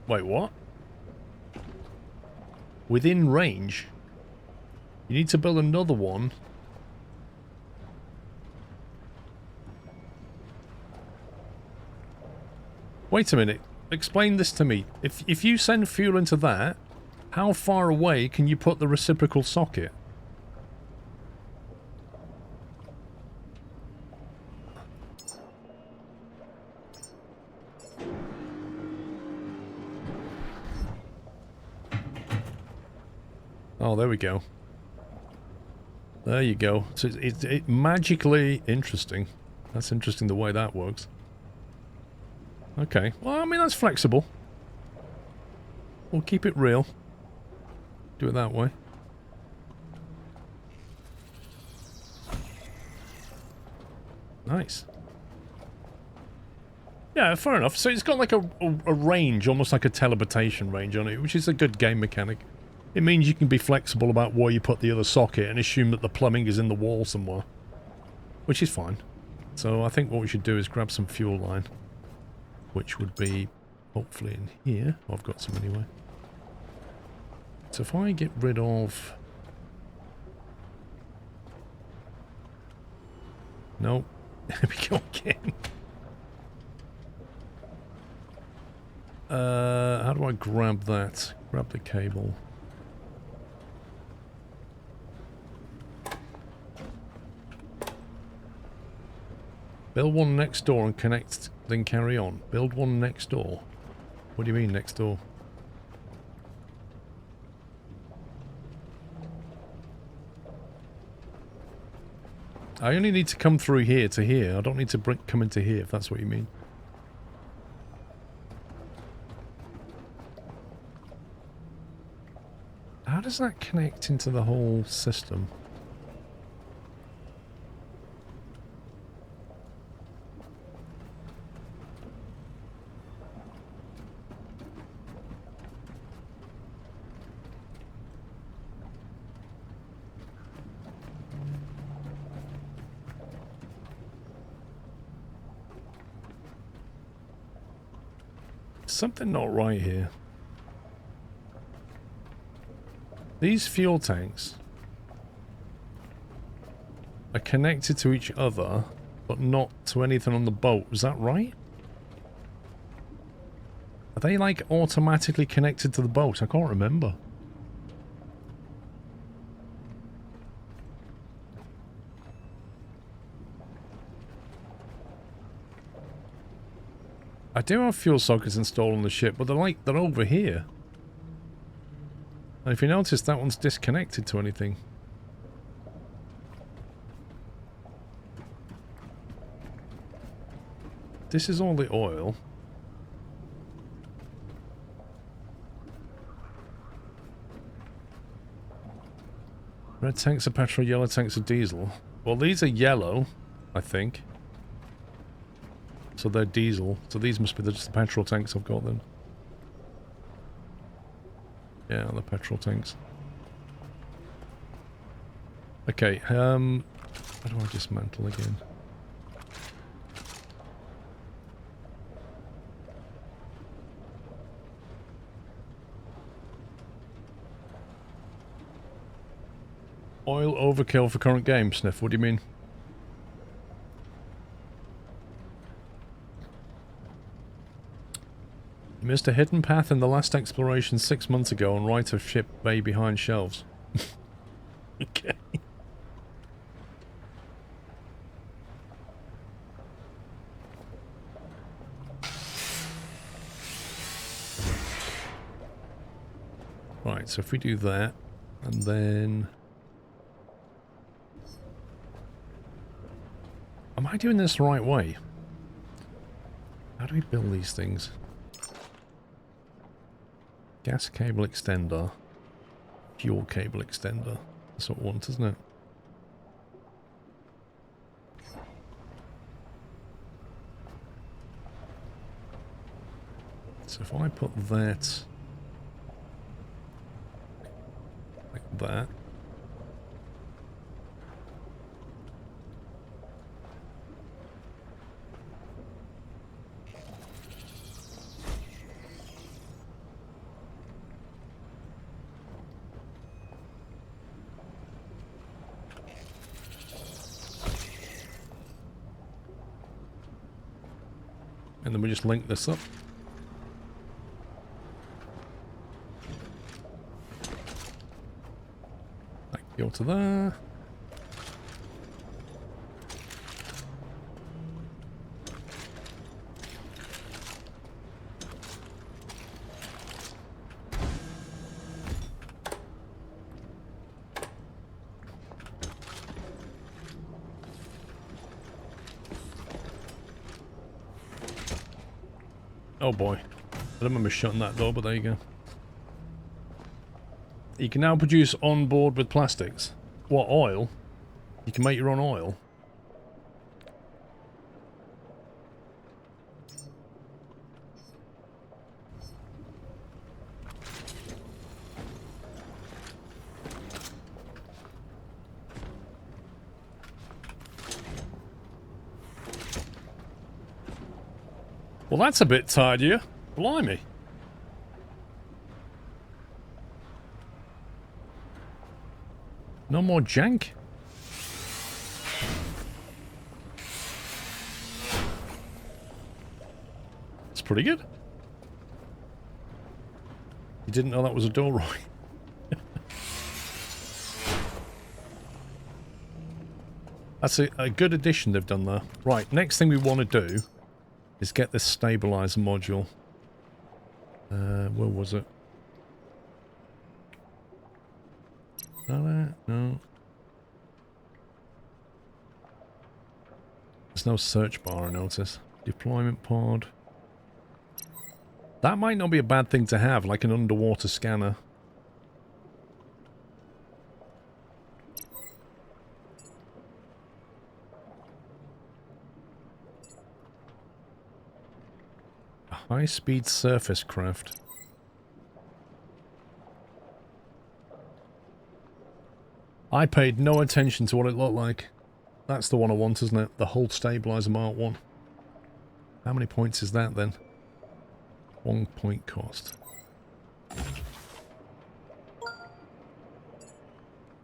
Wait, what? Within range? You need to build another one. Wait a minute. Explain this to me. If you send fuel into that, how far away can you put the reciprocal socket? Oh, there we go. There you go. So it's magically interesting. That's interesting the way that works. Okay. Well, I mean, that's flexible. We'll keep it real. Do it that way. Nice. Yeah, fair enough. So it's got like a range, almost like a teleportation range on it, which is a good game mechanic. It means you can be flexible about where you put the other socket and assume that the plumbing is in the wall somewhere. Which is fine. So I think what we should do is grab some fuel line. Which would be hopefully in here. I've got some anyway. So if I get rid of... Nope. There we go again. How do I grab that? Grab the cable. Build one next door and connect, then carry on. Build one next door. What do you mean next door? I only need to come through here to here. I don't need to come into here, if that's what you mean. How does that connect into the whole system? Something not right here. These fuel tanks are connected to each other, but not to anything on the boat. Is that right? Are they like automatically connected to the boat? I can't remember. I do have fuel sockets installed on the ship, but they're over here. And if you notice, that one's disconnected to anything. This is all the oil. Red tanks are petrol, yellow tanks are diesel. Well, these are yellow, I think. So they're diesel. So these must be just the petrol tanks I've got then. Yeah, the petrol tanks. Okay, how do I dismantle again? Oil overkill for current game, Sniff, what do you mean? Missed a hidden path in the last exploration 6 months ago on right of ship bay behind shelves. Okay. Right, so if we do that, and then... Am I doing this the right way? How do we build these things? Gas cable extender. Fuel cable extender. That's what we want, isn't it? So if I put that like that, and then we just link this up. Go to there. Oh boy. I don't remember shutting that door, but there you go. You can now produce on board with plastics. What, oil? You can make your own oil. Well, that's a bit tidier. Blimey. No more jank? It's pretty good. You didn't know that was a door, Roy? That's a good addition they've done there. Right, next thing we want to do is get this stabilizer module. Where was it? No. There's no search bar, I notice. Deployment pod. That might not be a bad thing to have, like an underwater scanner. A high-speed surface craft. I paid no attention to what it looked like. That's the one I want, isn't it? The hull stabilizer Mark 1. How many points is that then? 1 point cost.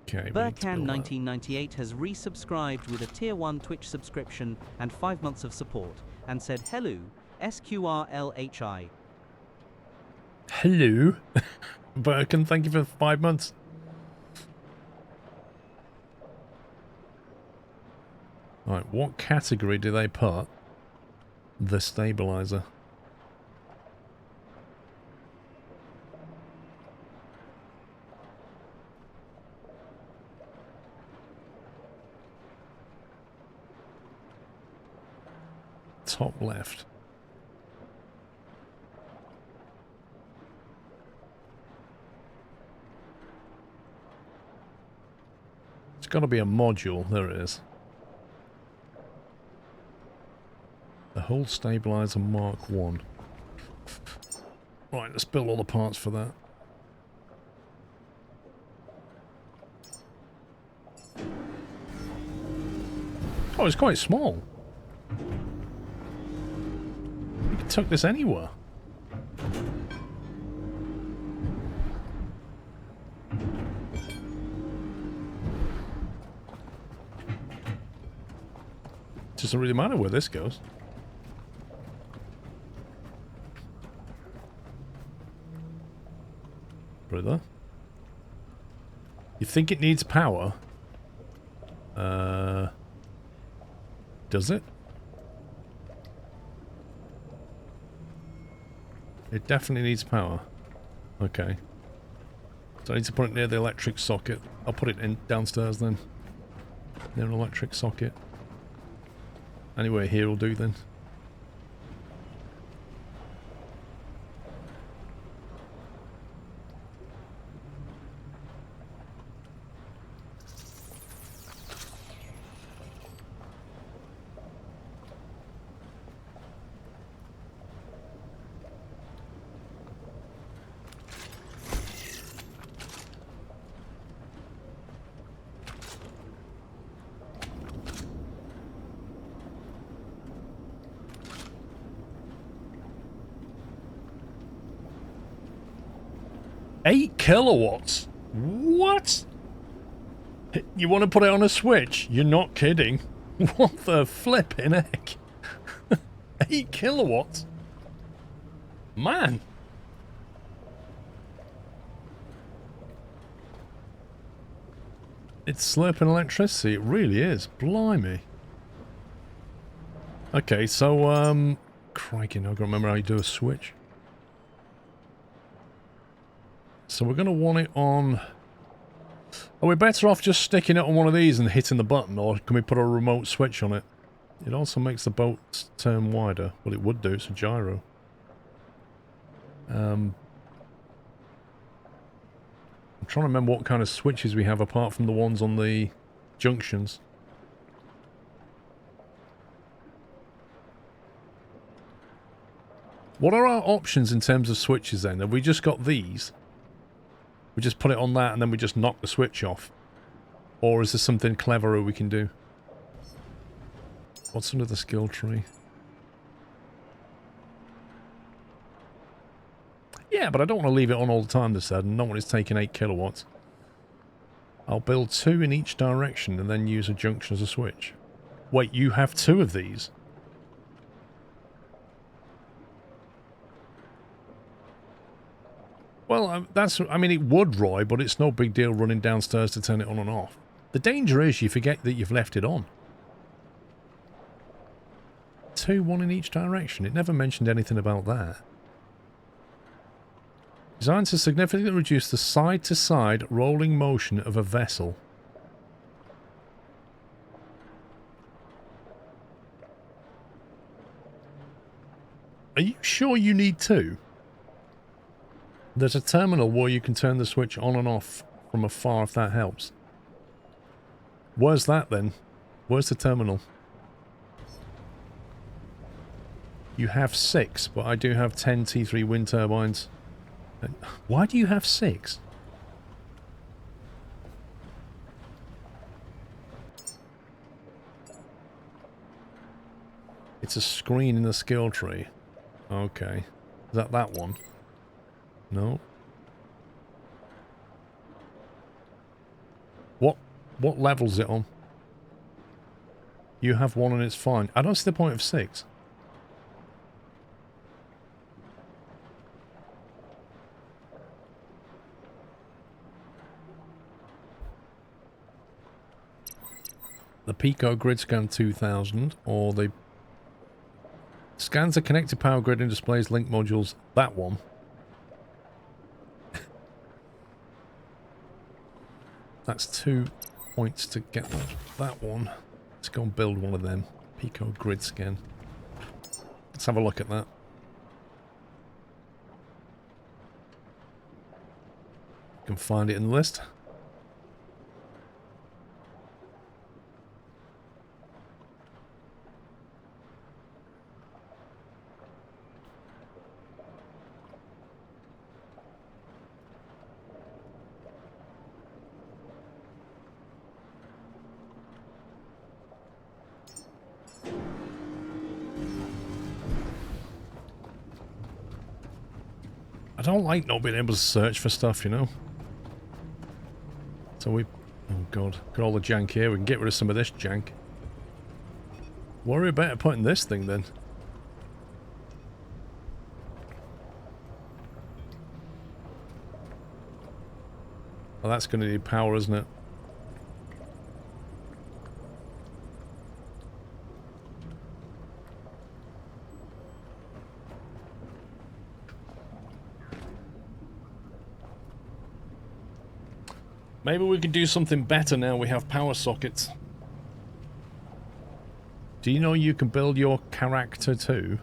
Okay, Burkhan1998 has resubscribed with a Tier 1 Twitch subscription and 5 months of support, and said, hello, SQRLHI. Hello. Burkhan, thank you for 5 months. Right, what category do they put the stabilizer? Top left. It's got to be a module. There it is. The hull stabilizer Mark 1. Right, let's build all the parts for that. Oh, it's quite small. You can tuck this anywhere. It doesn't really matter where this goes. Brother. You think it needs power? Does it? It definitely needs power. Okay. So I need to put it near the electric socket. I'll put it in downstairs then. Near an electric socket. Anyway, here will do then. $8 kilowatts? What? You want to put it on a Switch? You're not kidding. What the flipping heck? 8 kilowatts? Man. It's slurping electricity. It really is. Blimey. Okay, so, crikey, now I've got to remember how you do a Switch. So we're going to want it on... Are we better off just sticking it on one of these and hitting the button, or can we put a remote switch on it? It also makes the boat turn wider. Well, it would do. It's a gyro. I'm trying to remember what kind of switches we have apart from the ones on the junctions. What are our options in terms of switches then? Have we just got these? We just put it on that and then we just knock the switch off? Or is there something cleverer we can do? What's under the skill tree? Yeah, but I don't want to leave it on all the time, this said, and not when it's taking 8 kilowatts. I'll build 2 in each direction and then use a junction as a switch. Wait, you have 2 of these? Well, I mean, it would, Roy, but it's no big deal running downstairs to turn it on and off. The danger is you forget that you've left it on. 2, 1 in each direction. It never mentioned anything about that. Designed to significantly reduce the side-to-side rolling motion of a vessel. Are you sure you need 2? There's a terminal where you can turn the switch on and off from afar if that helps. Where's that then? Where's the terminal? You have 6, but I do have 10 T3 wind turbines. Why do you have 6? It's a screen in the skill tree. Okay. Is that one? No. What level's it on? You have 1 and it's fine. I don't see the point of 6. The Pico grid scan 2000, or the scans a connected power grid and displays link modules. That one. That's 2 points to get that one. Let's go and build one of them. Pico grid scan. Let's have a look at that. You can find it in the list. I don't like not being able to search for stuff, you know. So we... Oh god. Got all the jank here. We can get rid of some of this jank. Worry about putting this thing then. Well, that's going to need power, isn't it? Maybe we could do something better now we have power sockets. Do you know you can build your character too?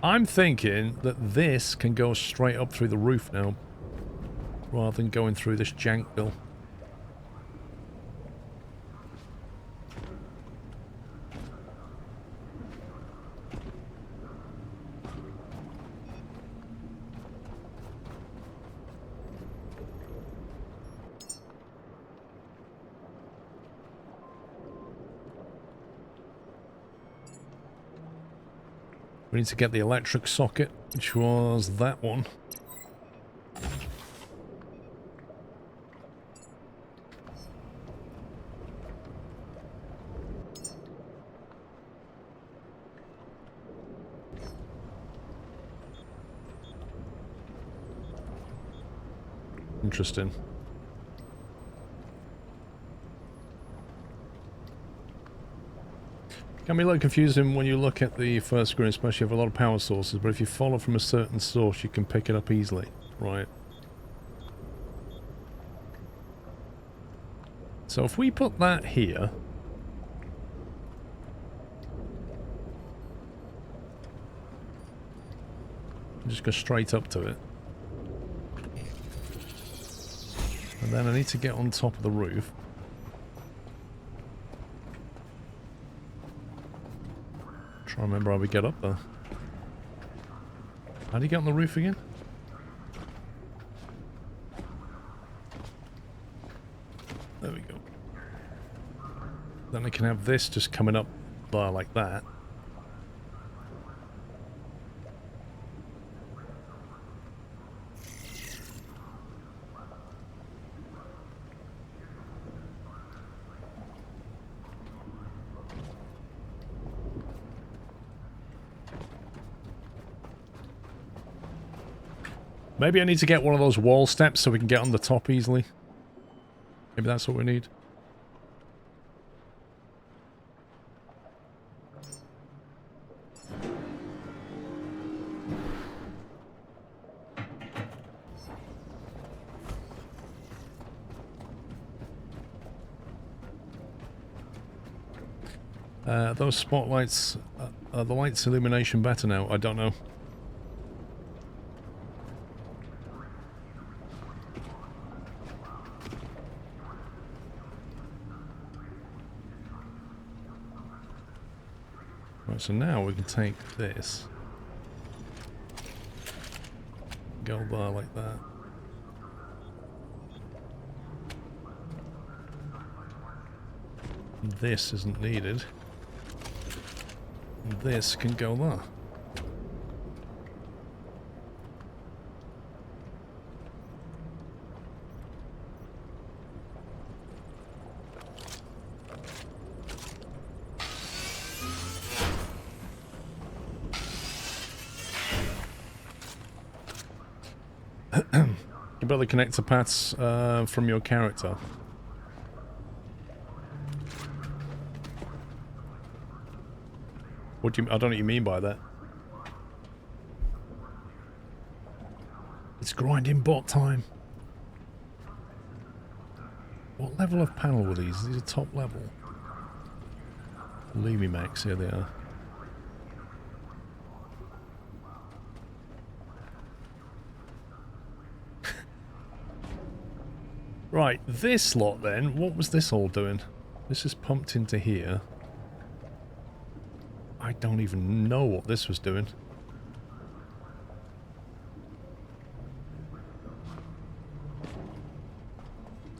I'm thinking that this can go straight up through the roof now, rather than going through this jank bill. We need to get the electric socket, which was that one. Interesting. Can be a little confusing when you look at the first screen, especially if you have a lot of power sources, but if you follow from a certain source, you can pick it up easily. Right. So if we put that here... just go straight up to it. And then I need to get on top of the roof. Try and remember how we get up there. How do you get on the roof again? There we go. Then I can have this just coming up there like that. Maybe I need to get one of those wall steps so we can get on the top easily. Maybe that's what we need. Those spotlights, are the lights illumination better now? I don't know. Right, so now we can take this, go there like that. This isn't needed. And this can go there. You better connect to paths from your character. What do you? I don't know what you mean by that. It's grinding bot time. What level of panel were these? These are top level. Lumi Max, here they are. Right, this lot then, what was this all doing? This is pumped into here. I don't even know what this was doing.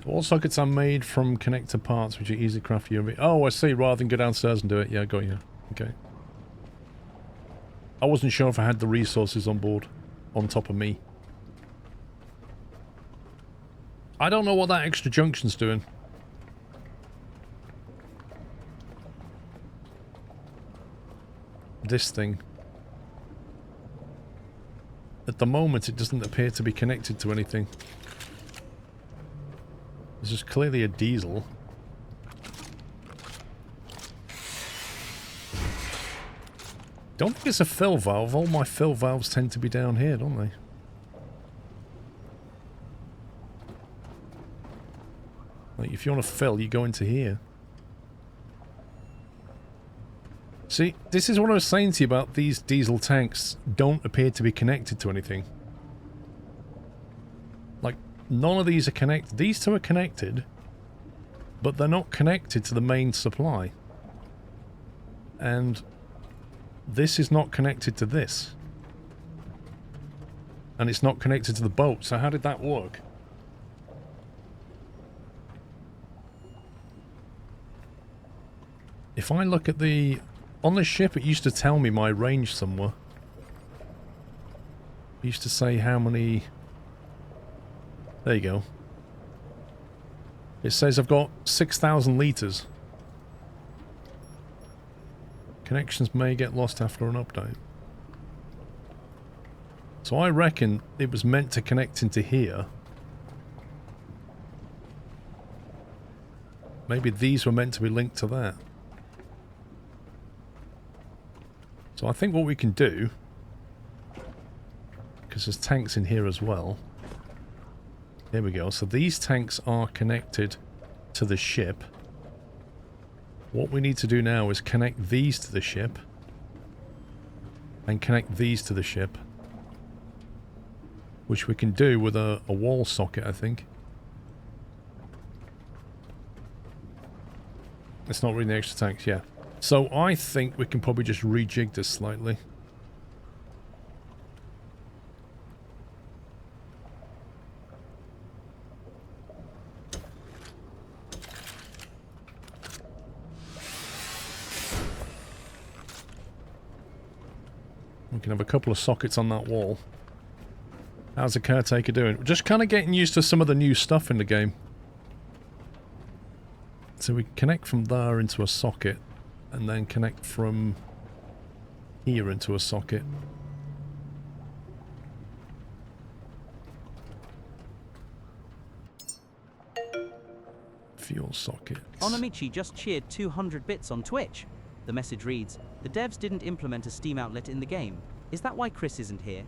All sockets are made from connector parts which are easy craft UV. Oh, I see, rather than go downstairs and do it. Yeah, got you. Okay. I wasn't sure if I had the resources on board, on top of me. I don't know what that extra junction's doing. This thing. At the moment, it doesn't appear to be connected to anything. This is clearly a diesel. Don't think it's a fill valve. All my fill valves tend to be down here, don't they? if you want to fill, you go into here. See, this is what I was saying to you about these diesel tanks don't appear to be connected to anything. Like, none of these are connected. These two are connected, but they're not connected to the main supply. And this is not connected to this. And it's not connected to the boat, so how did that work? If I look at the... On the ship, it used to tell me my range somewhere. It used to say how many... There you go. It says I've got 6,000 litres. Connections may get lost after an update. So I reckon it was meant to connect into here. Maybe these were meant to be linked to that. So I think what we can do, because there's tanks in here as well. There we go. So these tanks are connected to the ship. What we need to do now is connect these to the ship. And connect these to the ship. Which we can do with a wall socket, I think. It's not really the extra tanks, yeah. So I think we can probably just rejig this slightly. We can have a couple of sockets on that wall. How's the Caretaker doing? We're just kind of getting used to some of the new stuff in the game. So we connect from there into a socket. And then connect from here into a socket. Fuel socket. Onamichi just cheered 200 bits on Twitch. The message reads, the devs didn't implement a Steam outlet in the game. Is that why Chris isn't here?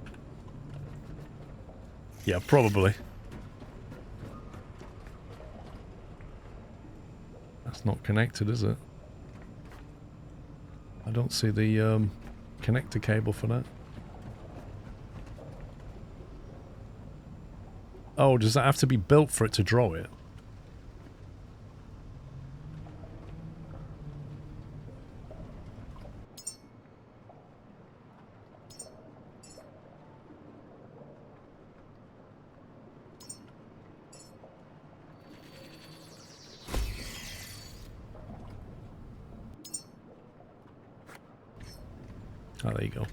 Yeah, probably. That's not connected, is it? I don't see the connector cable for that. Oh, does that have to be built for it to draw it? Oh, there you go.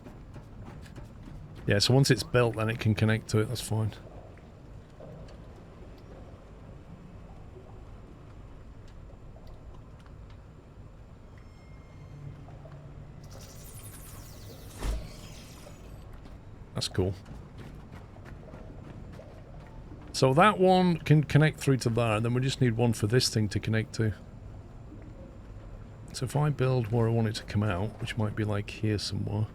Yeah, so once it's built, then it can connect to it. That's fine. That's cool. So that one can connect through to there, and then we just need one for this thing to connect to. So if I build where I want it to come out, which might be like here somewhere.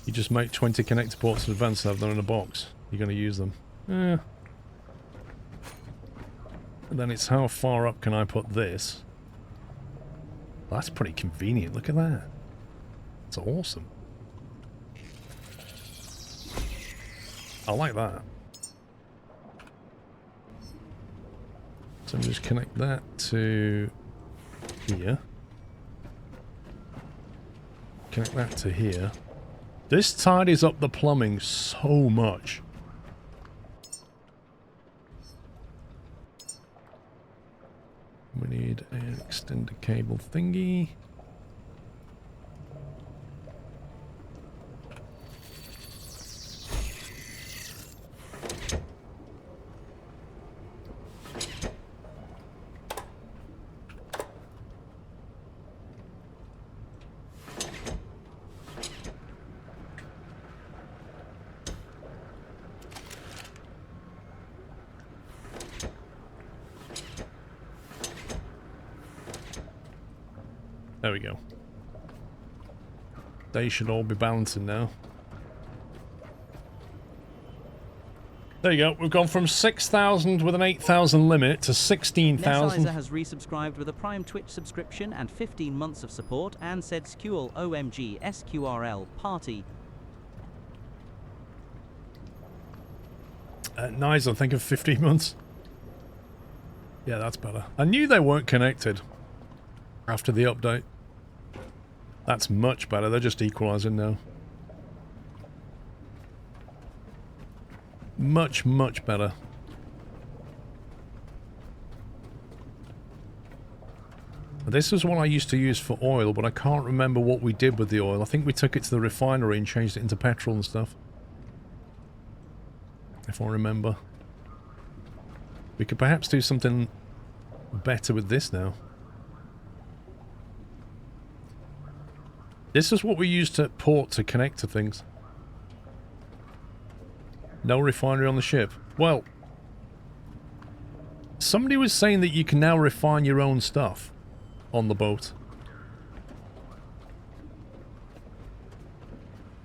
You just make 20 connector ports in advance and have them in a box. You're going to use them. Yeah. And then it's how far up can I put this? That's pretty convenient. Look at that. It's awesome. I like that. So just connect that to here. Connect that to here. This tidies up the plumbing so much. We need an extender cable thingy. There we go. They should all be balancing now. There you go. We've gone from 6,000 with an 8,000 limit to 16,000. Nessizer has resubscribed with a Prime Twitch subscription and 15 months of support and said SQL OMG SQRL party. Nice, I think of 15 months. Yeah, that's better. I knew they weren't connected after the update. That's much better. They're just equalizing now. Much, much better. This is what I used to use for oil, but I can't remember what we did with the oil. I think we took it to the refinery and changed it into petrol and stuff. If I remember. We could perhaps do something better with this now. This is what we used at port to connect to things. No refinery on the ship. Well, somebody was saying that you can now refine your own stuff on the boat.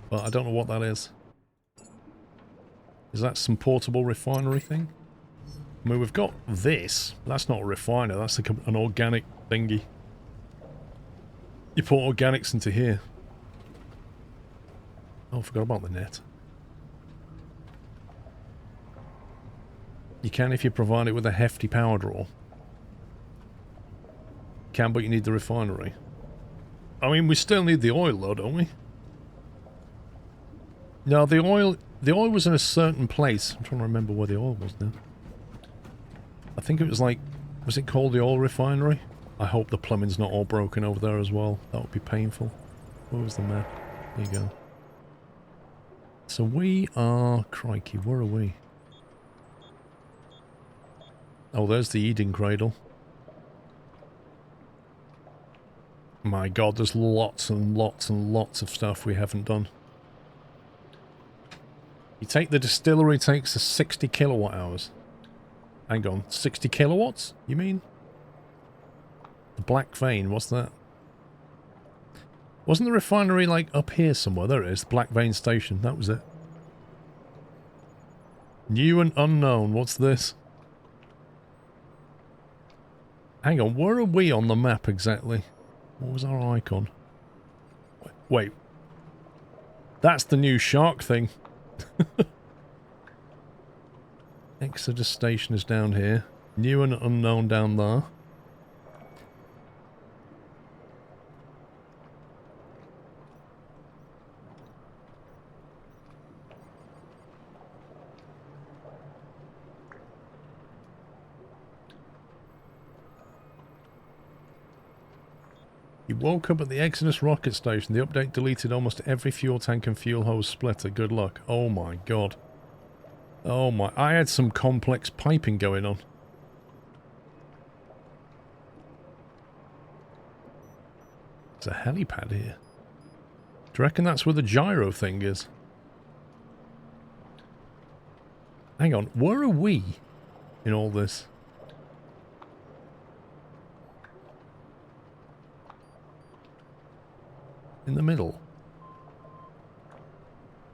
But I don't know what that is. Is that some portable refinery thing? I mean, we've got this. That's not a refiner. That's like an organic thingy. You put organics into here. Oh, I forgot about the net. You can if you provide it with a hefty power draw. Can, but you need the refinery. I mean, we still need the oil though, don't we? No, the oil was in a certain place. I'm trying to remember where the oil was now. I think it was like, was it called the oil refinery? I hope the plumbing's not all broken over there as well. That would be painful. Where was the map? There you go. So we are... Crikey, where are we? Oh, there's the Eden Cradle. My god, there's lots and lots and lots of stuff we haven't done. You take the distillery, takes us 60 kilowatt hours. Hang on, 60 kilowatts? You mean? The Black Vein, what's that? Wasn't the refinery like up here somewhere? There it is, the Black Vein Station, that was it. New and unknown, what's this? Hang on, where are we on the map exactly? What was our icon? Wait. That's the new shark thing. Exodus Station is down here. New and unknown down there. You woke up at the Exodus rocket station. The update deleted almost every fuel tank and fuel hose splitter. Good luck. Oh my god. Oh my... I had some complex piping going on. There's a helipad here. Do you reckon that's where the gyro thing is? Hang on. Where are we in all this? In the middle.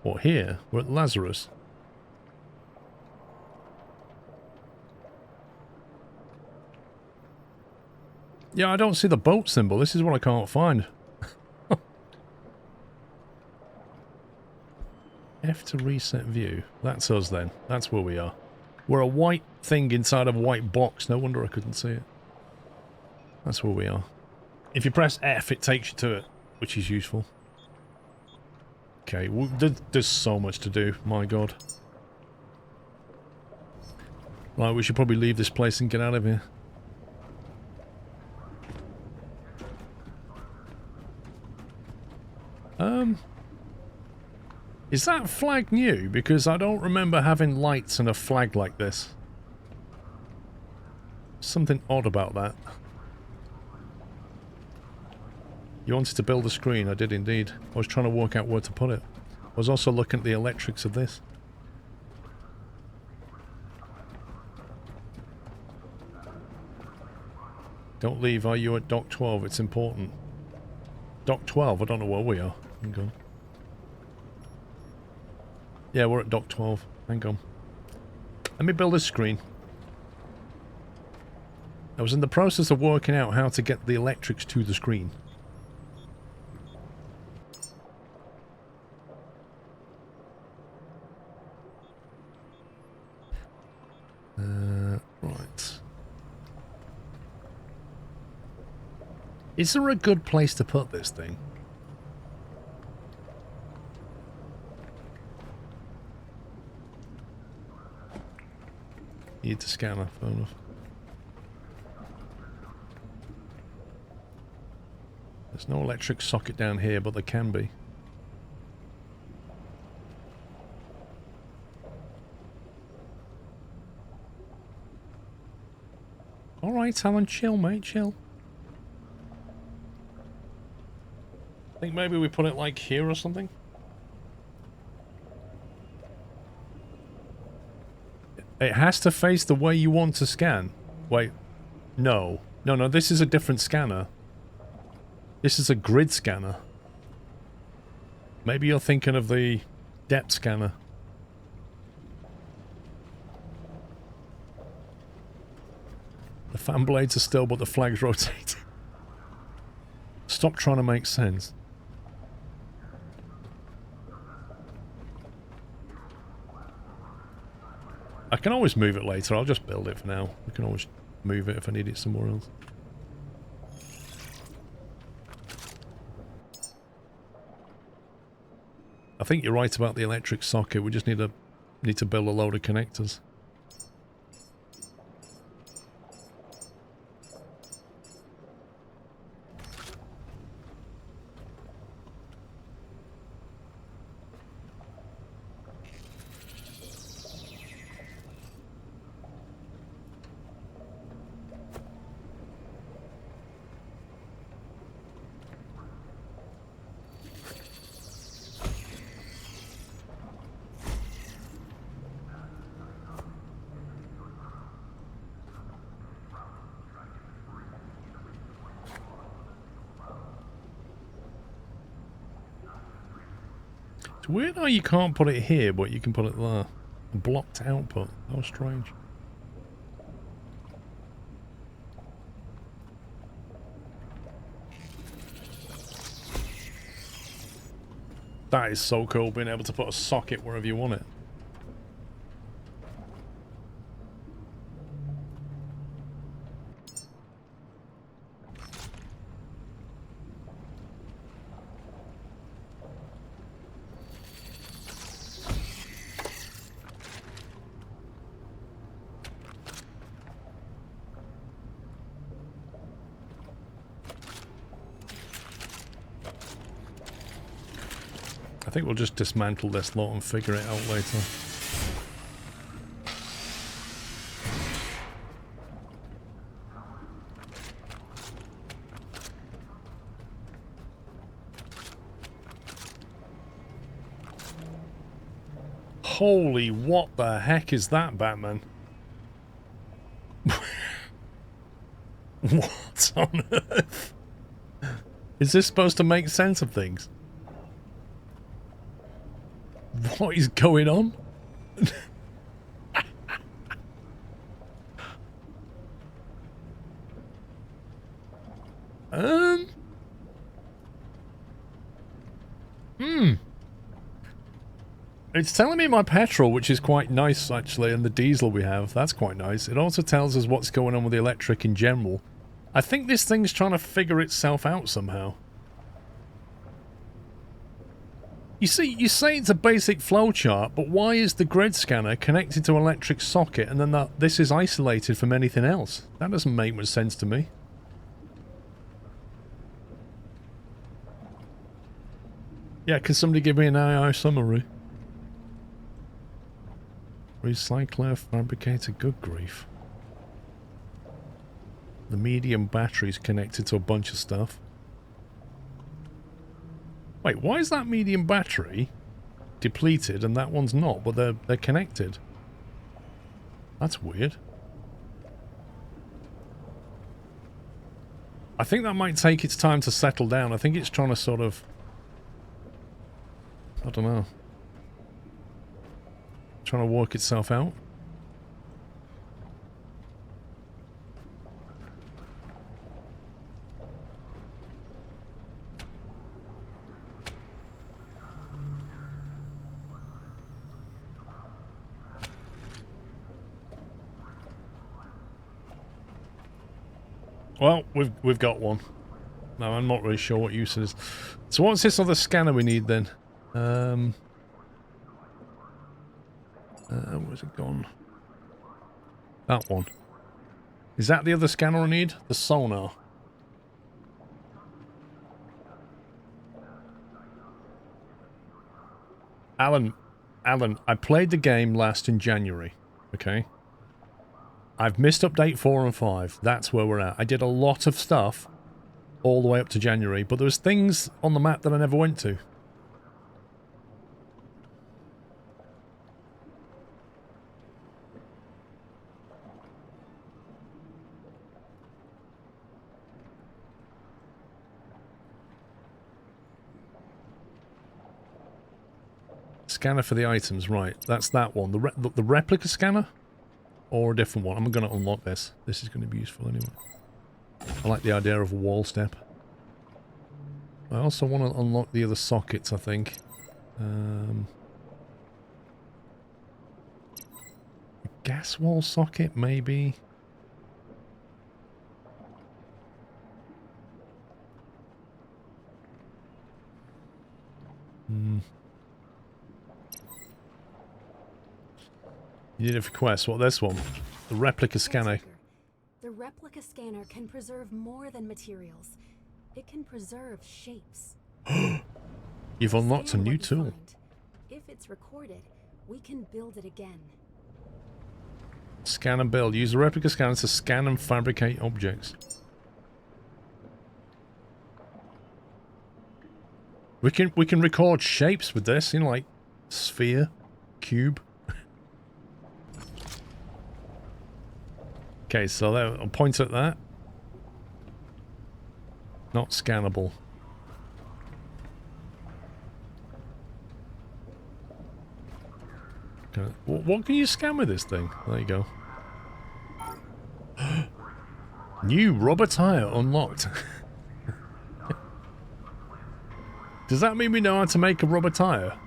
What, here? We're at Lazarus. Yeah, I don't see the boat symbol. This is what I can't find. F to reset view. That's us then. That's where we are. We're a white thing inside of a white box. No wonder I couldn't see it. That's where we are. If you press F, it takes you to it, which is useful. Okay, there's so much to do. My god. Right, we should probably leave this place and get out of here. Is that flag new? Because I don't remember having lights and a flag like this. Something odd about that. You wanted to build a screen? I did indeed. I was trying to work out where to put it. I was also looking at the electrics of this. Don't leave, are you at Dock 12? It's important. Dock 12? I don't know where we are. Hang on. Yeah, we're at dock 12. Hang on. Let me build a screen. I was in the process of working out how to get the electrics to the screen. Right. Is there a good place to put this thing? Need to scanner, fair enough. There's no electric socket down here, but there can be. Alright, Alan, chill, mate, chill. I think maybe we put it like here or something. It has to face the way you want to scan. Wait, no. No, this is a different scanner. This is a grid scanner. Maybe you're thinking of the depth scanner. The fan blades are still, but the flag's rotating. Stop trying to make sense. I can always move it later. I'll just build it for now. I can always move it if I need it somewhere else. I think you're right about the electric socket. We just need to build a load of connectors. It's weird how you can't put it here, but you can put it there. Blocked output. How strange. That is so cool, being able to put a socket wherever you want it. I think we'll just dismantle this lot and figure it out later. Holy, what the heck is that, Batman? What on earth? Is this supposed to make sense of things? What is going on? It's telling me my petrol, which is quite nice actually, and the diesel we have, that's quite nice. It also tells us what's going on with the electric in general. I think this thing's trying to figure itself out somehow. You see, you say it's a basic flowchart, but why is the grid scanner connected to an electric socket and then this is isolated from anything else? That doesn't make much sense to me. Yeah, can somebody give me an AI summary? Recycler, fabricator, good grief. The medium battery's connected to a bunch of stuff. Wait, why is that medium battery depleted and that one's not, but they're connected? That's weird. I think that might take its time to settle down. I think it's trying to sort of I don't know. Trying to work itself out. Well, we've got one. No, I'm not really sure what use it is. So what's this other scanner we need then? Where's it gone? That one. Is that the other scanner I need? The sonar. Alan, I played the game last in January, okay? I've missed update 4 and 5. That's where we're at. I did a lot of stuff all the way up to January, but there was things on the map that I never went to. Scanner for the items, right. That's that one. The replica scanner? Or a different one? I'm going to unlock this. This is going to be useful anyway. I like the idea of a wall step. I also want to unlock the other sockets, I think. Gas wall socket, maybe? You need it for quests. What, this one? The replica scanner. Caretaker. The replica scanner can preserve more than materials. It can preserve shapes. You've unlocked a Scan new what you tool. find. If it's recorded, we can build it again. Scan and build. Use the replica scanner to scan and fabricate objects. We can record shapes with this, you know, like sphere, cube. Okay, so there, I'll point at that. Not scannable. Okay. What can you scan with this thing? There you go. New rubber tire unlocked. Does that mean we know how to make a rubber tire?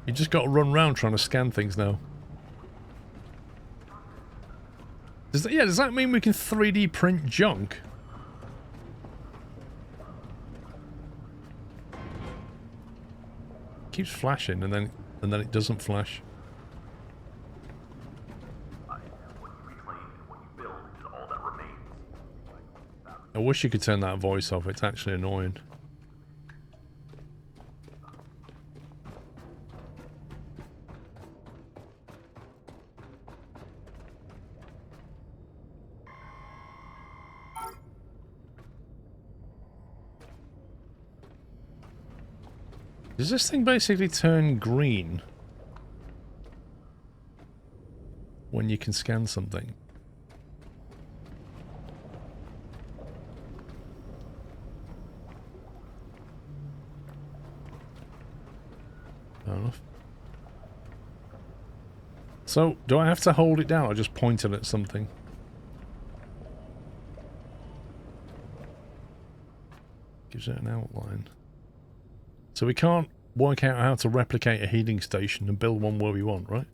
You just got to run around trying to scan things now. Does that mean we can 3D print junk? It keeps flashing and then it doesn't flash. I wish you could turn that voice off. It's actually annoying. Does this thing basically turn green when you can scan something? Fair enough. So, do I have to hold it down or just point it at something? Gives it an outline. So we can't work out how to replicate a heating station and build one where we want, right?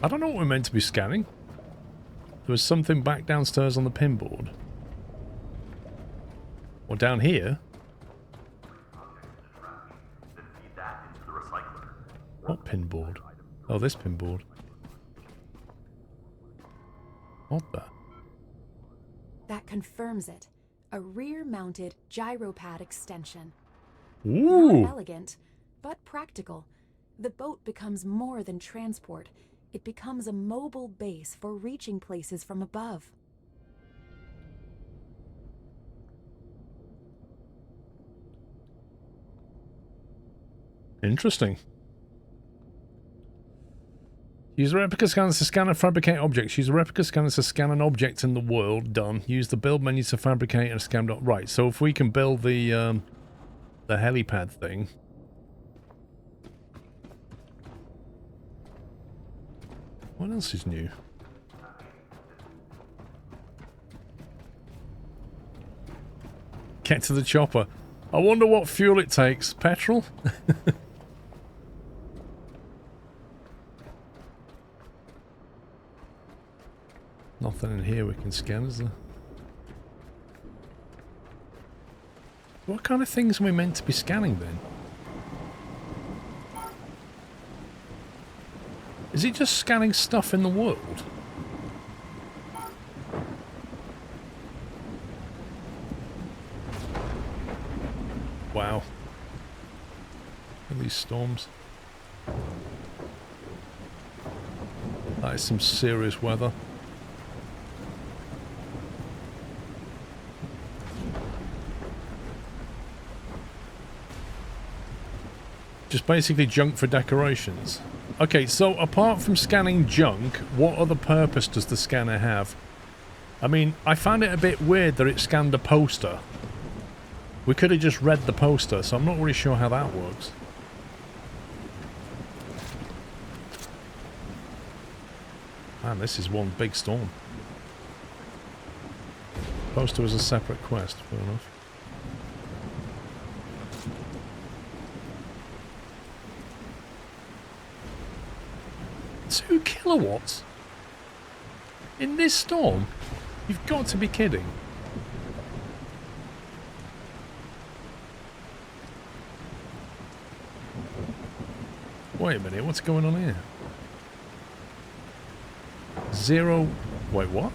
I don't know what we're meant to be scanning. There was something back downstairs on the pinboard. Or down here. What pinboard? Oh, this pinboard. What the? That confirms it. A rear-mounted gyropad extension. Ooh! Not elegant, but practical. The boat becomes more than transport. It becomes a mobile base for reaching places from above. Interesting. Use a replica scanner to scan and fabricate objects. Use a replica scanner to scan an object in the world. Done. Use the build menu to fabricate and scan. Right, so if we can build the helipad thing. What else is new? Get to the chopper. I wonder what fuel it takes. Petrol? Nothing in here we can scan, is there? What kind of things are we meant to be scanning then? Is it just scanning stuff in the world? Wow. Look at these storms. That is some serious weather. Just basically junk for decorations. Okay, so apart from scanning junk, what other purpose does the scanner have? I mean, I found it a bit weird that it scanned a poster. We could have just read the poster, so I'm not really sure how that works. Man, this is one big storm. Poster was a separate quest, fair enough. $2 kilowatts? In this storm? You've got to be kidding. Wait a minute, what's going on here? Zero... Wait, what?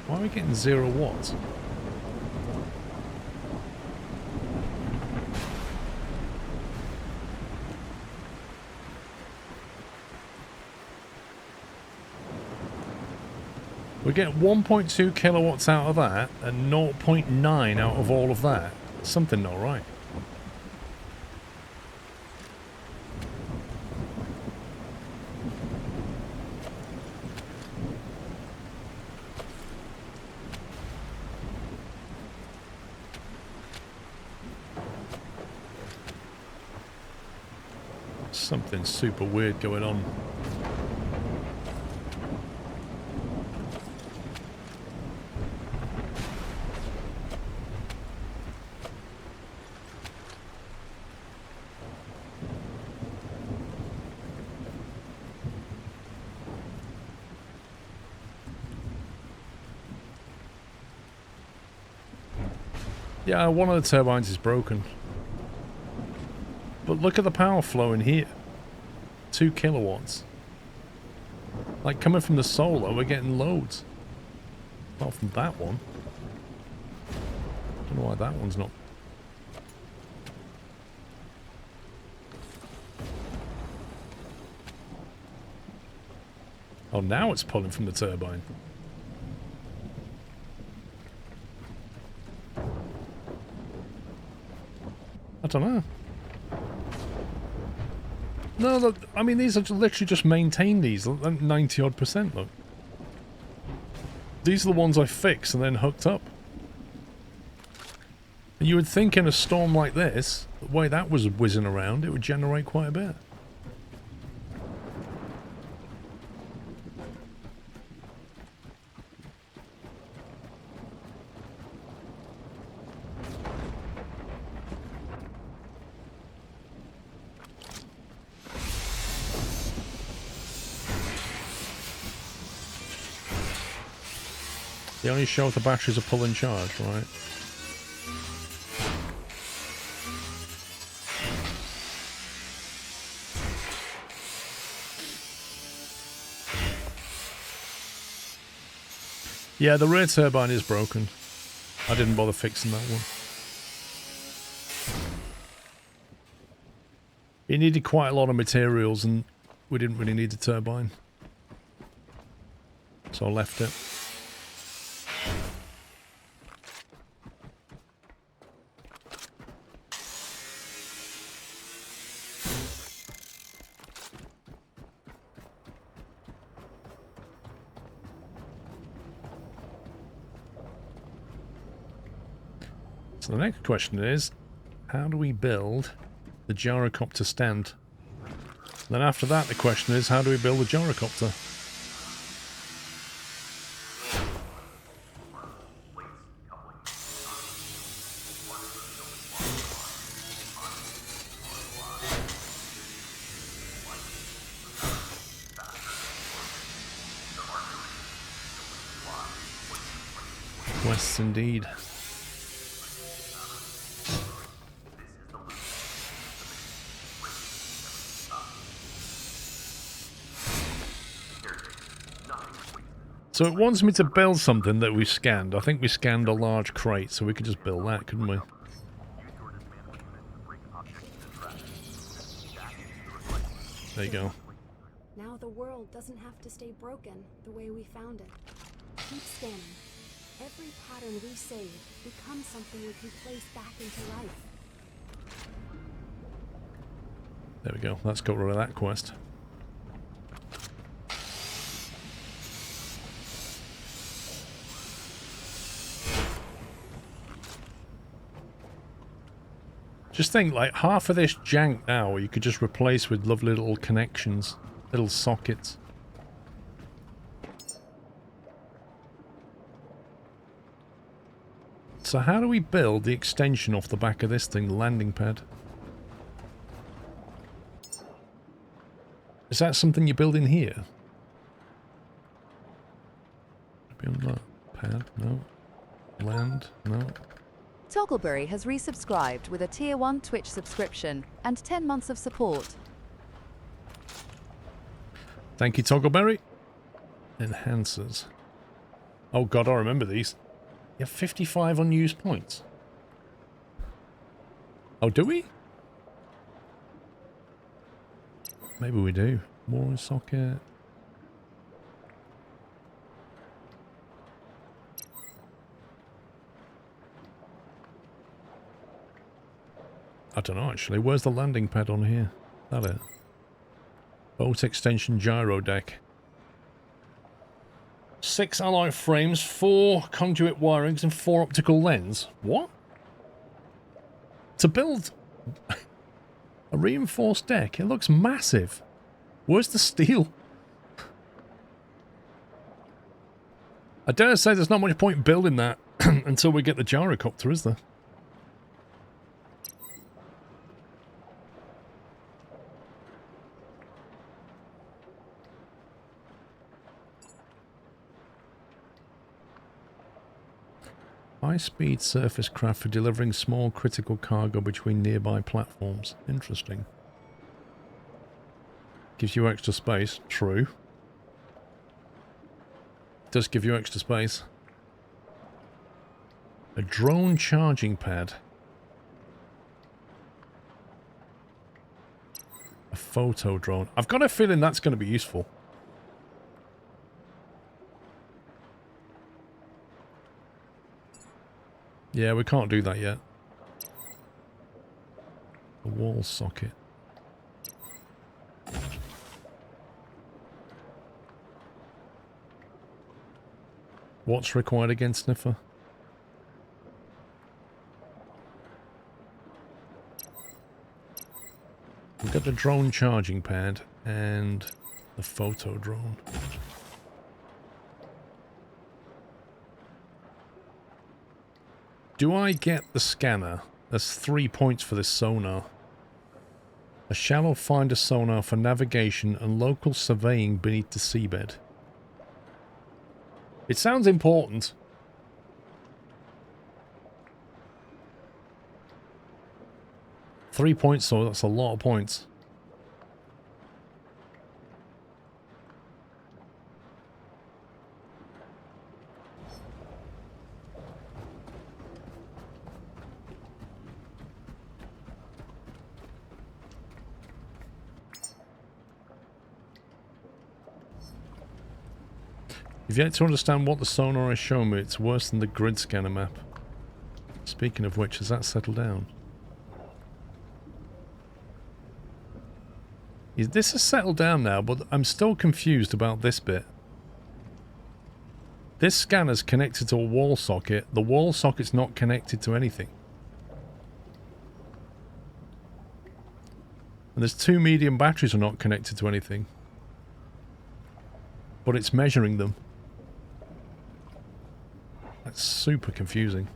Why are we getting 0 watts? We get 1.2 kilowatts out of that and 0.9 out of all of that. Something not right. Something super weird going on. Yeah, one of the turbines is broken. But look at the power flow in here. 2 kilowatts. Like, coming from the solar, we're getting loads. Apart from that one. Don't know why that one's not. Oh, now it's pulling from the turbine. I don't know. No, look, I mean, these are literally just maintain these. 90 odd %, look. These are the ones I fixed and then hooked up. And you would think in a storm like this, the way that was whizzing around, it would generate quite a bit. They only show if the batteries are full and charged, right? Yeah, the rear turbine is broken. I didn't bother fixing that one. It needed quite a lot of materials and we didn't really need the turbine. So I left it. So the next question is, how do we build the gyrocopter stand? Then after that, the question is, how do we build a gyrocopter? Quests indeed. So it wants me to build something that we scanned. I think we scanned a large crate, so we could just build that, couldn't we? There you go. Now the world doesn't have to stay broken the way we found it. Keep scanning. Every pattern we save becomes something we can place back into life. There we go. Let's get rid of that quest. Just think, like, half of this jank now you could just replace with lovely little connections, little sockets. So how do we build the extension off the back of this thing, the landing pad? Is that something you build in here? Beyond that pad? No. Land? No. Toggleberry has resubscribed with a Tier 1 Twitch subscription and 10 months of support. Thank you, Toggleberry. Enhancers. Oh god, I remember these. You have 55 unused points. Oh, do we? Maybe we do. More socket. I don't know, actually. Where's the landing pad on here? Is that it? Boat extension gyro deck. 6 alloy frames, 4 conduit wirings, and 4 optical lens. What? To build a reinforced deck? It looks massive. Where's the steel? I dare say there's not much point building that until we get the gyrocopter, is there? High-speed surface craft for delivering small critical cargo between nearby platforms. Interesting. Gives you extra space. True. Does give you extra space. A drone charging pad. A photo drone. I've got a feeling that's going to be useful. Yeah, we can't do that yet. A wall socket. What's required again, Sniffer? We've got the drone charging pad and the photo drone. Do I get the scanner? There's 3 points for this sonar. A shallow finder sonar for navigation and local surveying beneath the seabed. It sounds important. £3 though, that's a lot of points. If you yet to understand what the sonar has shown me, it's worse than the grid scanner map. Speaking of which, has that settled down? This has settled down now, but I'm still confused about this bit. This scanner's connected to a wall socket. The wall socket's not connected to anything. And there's 2 medium batteries are not connected to anything. But it's measuring them. That's super confusing.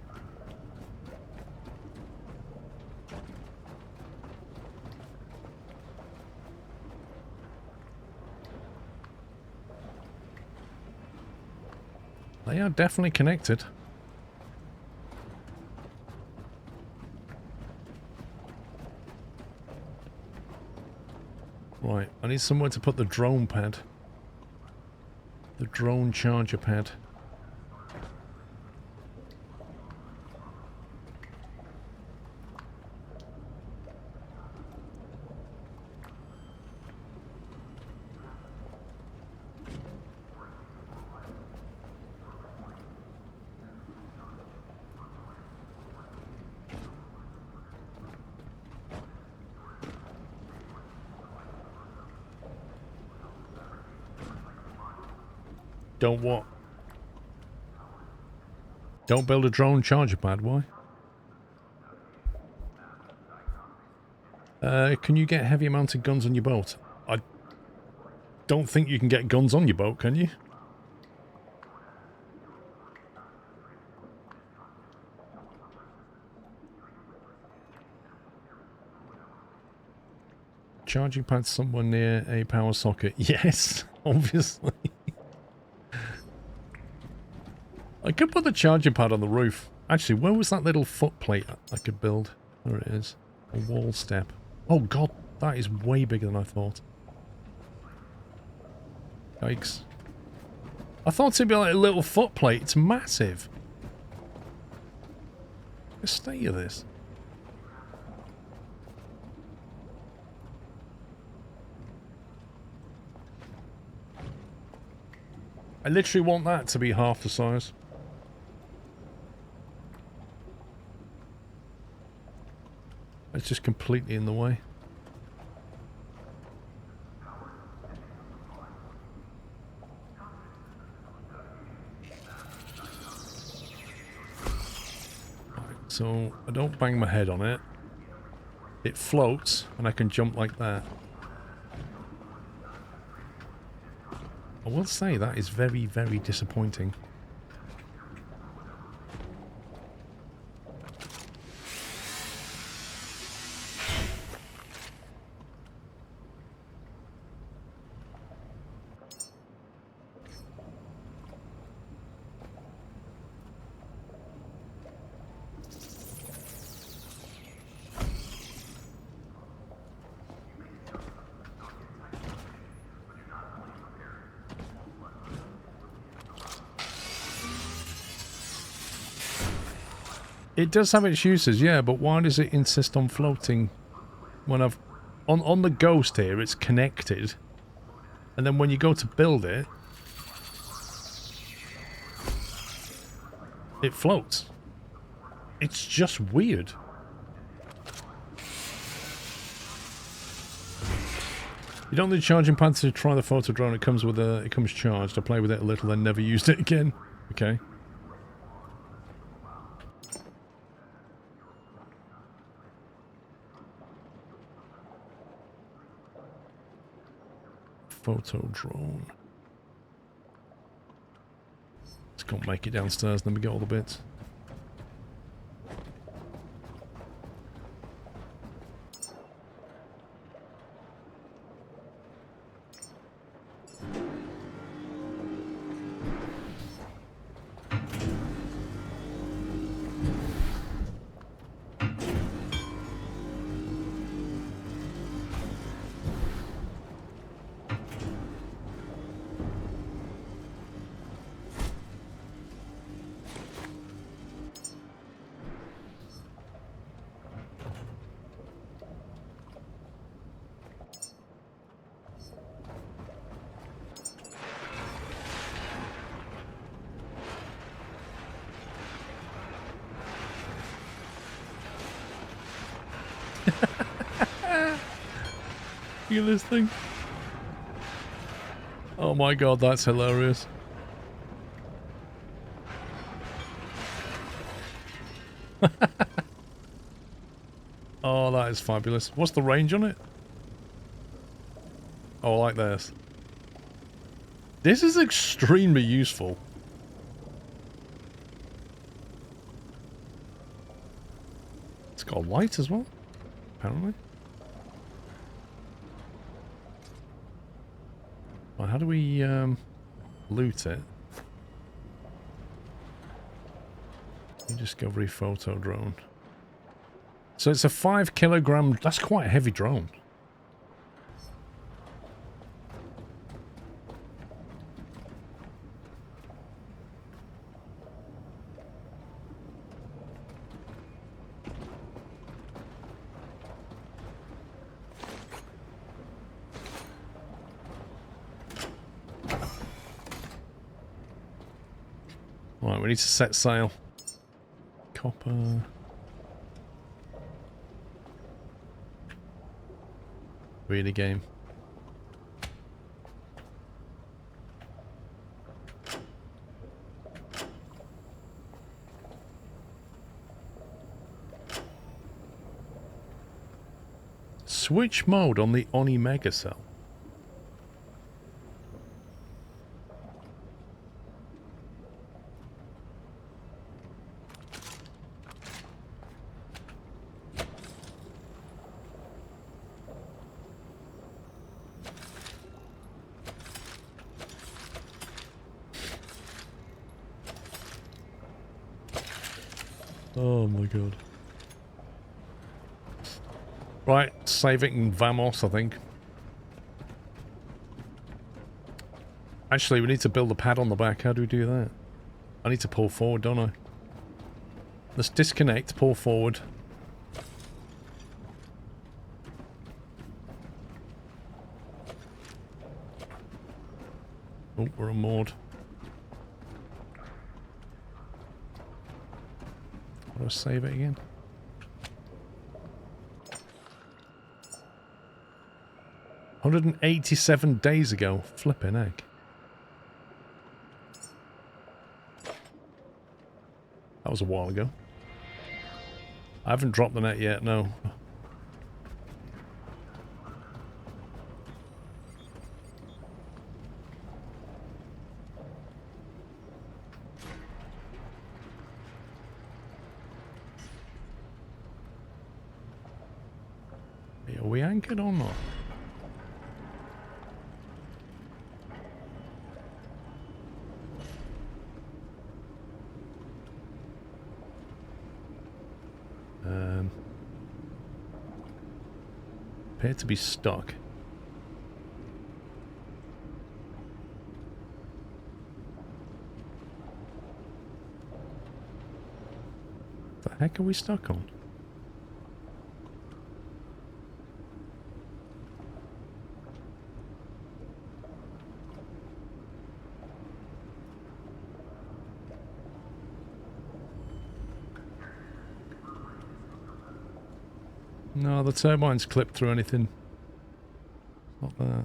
They are definitely connected. Right, I need somewhere to put the drone pad. The drone charger pad. Don't what? Don't build a drone charger pad, why? Can you get heavy mounted guns on your boat? I don't think you can get guns on your boat, can you? Charging pad somewhere near a power socket. Yes, obviously. I could put the charging pad on the roof. Actually, where was that little foot plate I could build? There it is. A wall step. Oh god, that is way bigger than I thought. Yikes. I thought it'd be like a little foot plate. It's massive. The state of this. I literally want that to be half the size. It's just completely in the way. Right, so I don't bang my head on it. It floats and I can jump like that. I will say that is very, very disappointing. It does have its uses, yeah, but why does it insist on floating when I've... On the Ghost here, it's connected. And then when you go to build it... it floats. It's just weird. You don't need a charging pad to try the photo drone. It comes with a... it comes charged. I played with it a little, then never used it again. Okay. Photo drone. Just can't make it downstairs, then we get all the bits. Look at this thing. Oh my god, that's hilarious. Oh, that is fabulous. What's the range on it? Oh, I like this. This is extremely useful. It's got a light as well, apparently. Well, how do we loot it? Discovery photo drone. So it's a 5 kilogram. That's quite a heavy drone. Right, we need to set sail. Copper. Read a game. Switch mode on the Oni Mega Cell. Oh my god. Right, save it in Vamos, I think. Actually, we need to build a pad on the back. How do we do that? I need to pull forward, don't I? Let's disconnect, pull forward. Oh, we're on moored. How do I save it again? $187 days ago. Flipping heck. That was a while ago. I haven't dropped the net yet, no. Are we anchored or not? Appear to be stuck. The heck are we stuck on? No, the turbine's clipped through anything. Not that.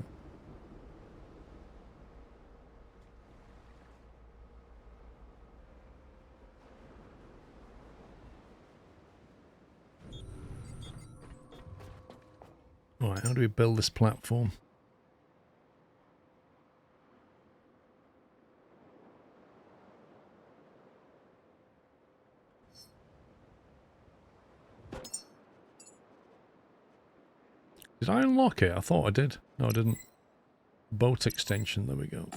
Right, how do we build this platform? Did I unlock it? I thought I did. No, I didn't. Boat extension, there we go.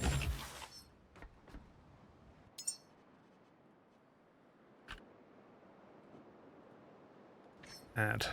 Add.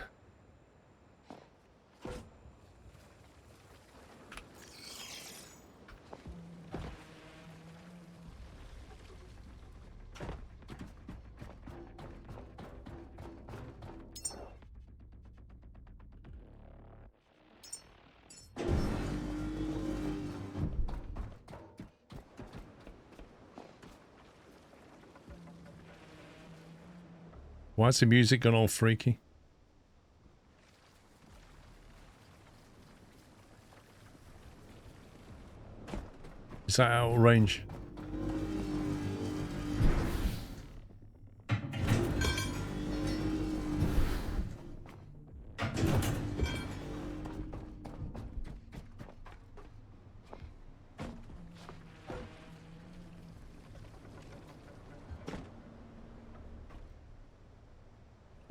Why's the music gone all freaky? Is that out of range?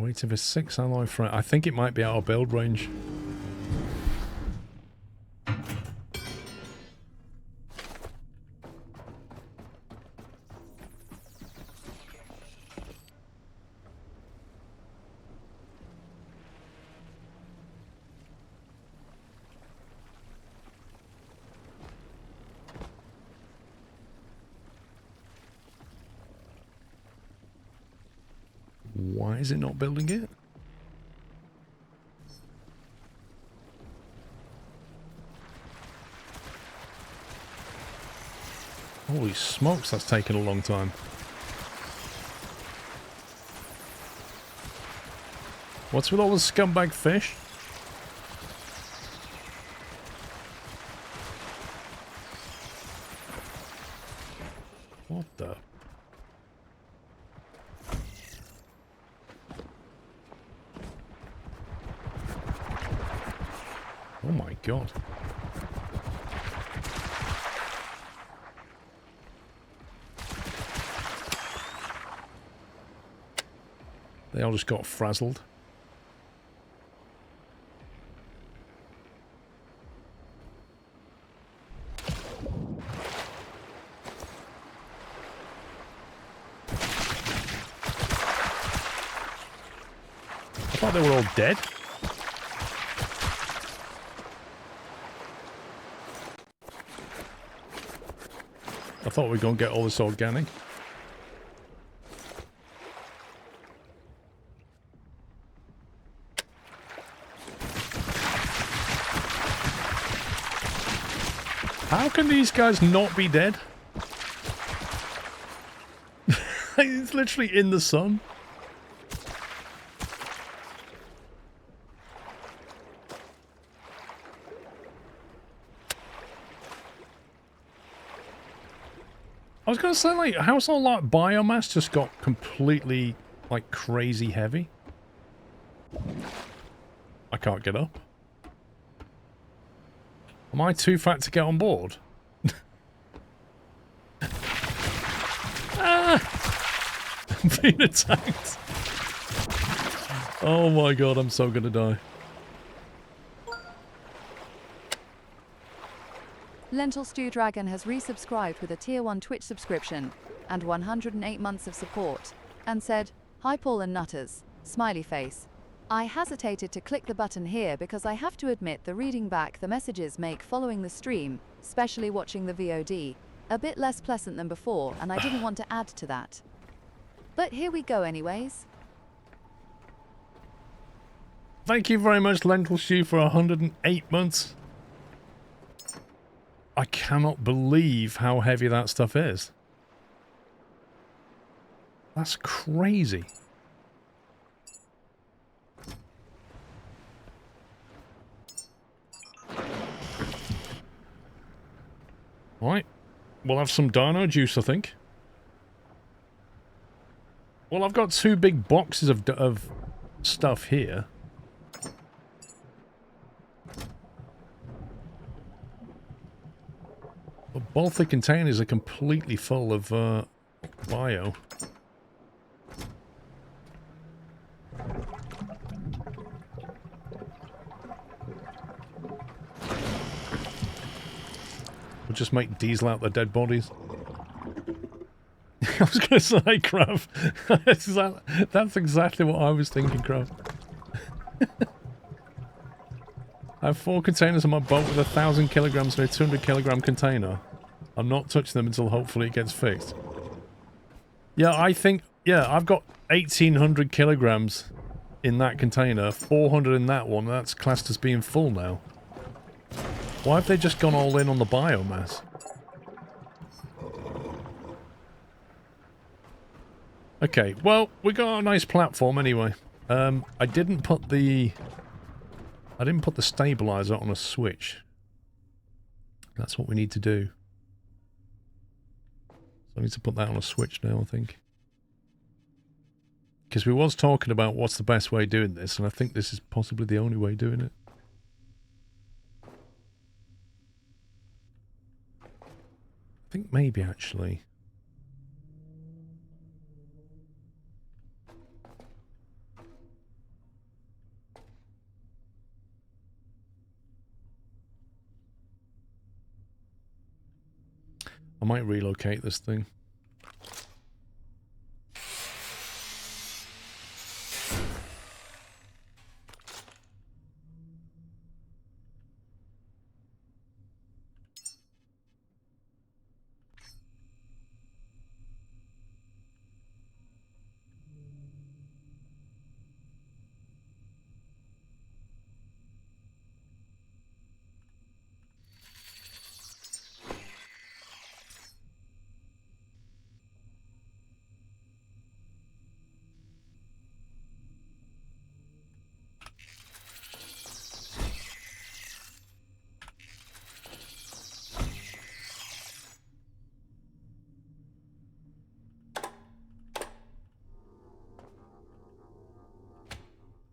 Waiting for 6 alloy frame. I think it might be out of build range. Why is it not building it? Holy smokes, that's taken a long time. What's with all the scumbag fish? What the? Oh my god. They all just got frazzled. I thought they were all dead. I thought we were going to get all this organic. How can these guys not be dead? It's literally in the sun. I was going to say, like, how's all that biomass just got completely, like, crazy heavy? I can't get up. Am I too fat to get on board? Ah! I'm being attacked. Oh my god, I'm so gonna die. Lentil Stew Dragon has resubscribed with a Tier 1 Twitch subscription and 108 months of support, and said, "Hi Paul and Nutters, smiley face. I hesitated to click the button here because I have to admit the reading back the messages make following the stream, especially watching the VOD, a bit less pleasant than before, and I didn't want to add to that. But here we go anyways." Thank you very much, Lentil Stew, for 108 months. I cannot believe how heavy that stuff is. That's crazy. Right. We'll have some dino juice, I think. Well, I've got 2 big boxes of stuff here. But both the containers are completely full of bio. We'll just make diesel out the dead bodies. I was going to say, Krav. That's exactly what I was thinking, Krav. I have 4 containers on my boat with 1,000 kilograms in a 200 kilogram container. I'm not touching them until hopefully it gets fixed. Yeah, I think... Yeah, I've got 1,800 kilograms in that container, 400 in that one. That's classed as being full now. Why have they just gone all in on the biomass? Okay, well, we got a nice platform anyway. I didn't put the stabilizer on a switch. That's what we need to do. So I need to put that on a switch now, I think. Because we was talking about what's the best way of doing this, and I think this is possibly the only way of doing it. I think maybe, actually. I might relocate this thing.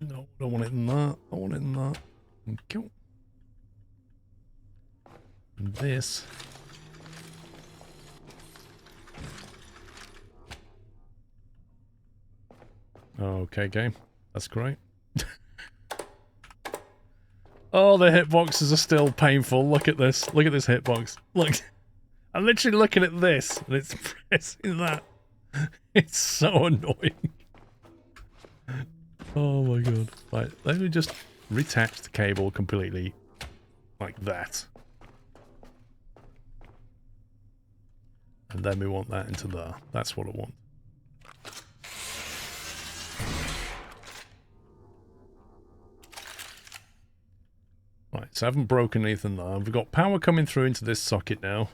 No, I don't want it in that. I want it in that. Thank you. And this. Okay, game. That's great. Oh, the hitboxes are still painful. Look at this. Look at this hitbox. Look. I'm literally looking at this, and it's pressing that. It's so annoying. Oh my god. Right, let me just reattach the cable completely. Like that. And then we want that into there. That's what I want. Right, so I haven't broken anything there. We've got power coming through into this socket now.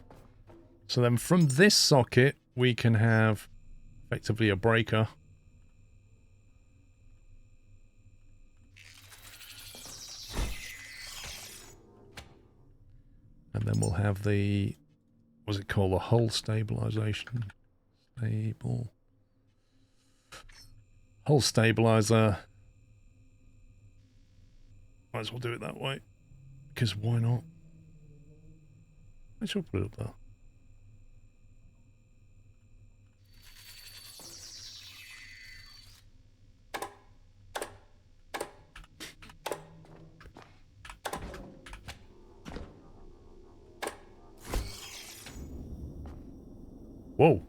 So then from this socket, we can have effectively a breaker. And then we'll have the, what's it called, the hull stabilization. Hull stabilizer. Might as well do it that way. Because why not? I shall put it up there. Whoa.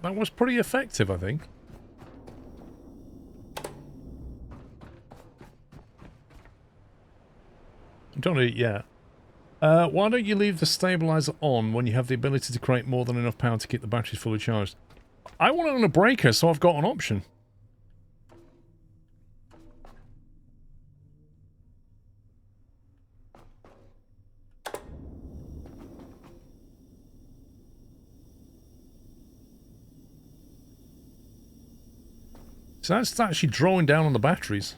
That was pretty effective, I think. Don't eat yet. Why don't you leave the stabilizer on when you have the ability to create more than enough power to keep the batteries fully charged? I want it on a breaker, so I've got an option. So that's actually drawing down on the batteries.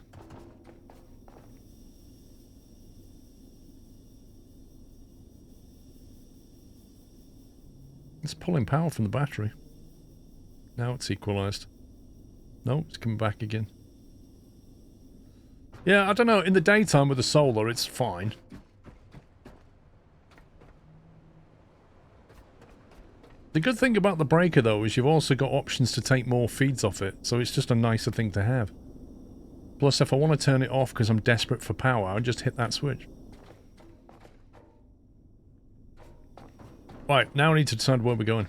It's pulling power from the battery. Now it's equalized. No, it's coming back again. Yeah, I don't know. In the daytime with the solar, it's fine. The good thing about the breaker, though, is you've also got options to take more feeds off it, so it's just a nicer thing to have. Plus, if I want to turn it off because I'm desperate for power, I'll just hit that switch. Right, now I need to decide where we're going.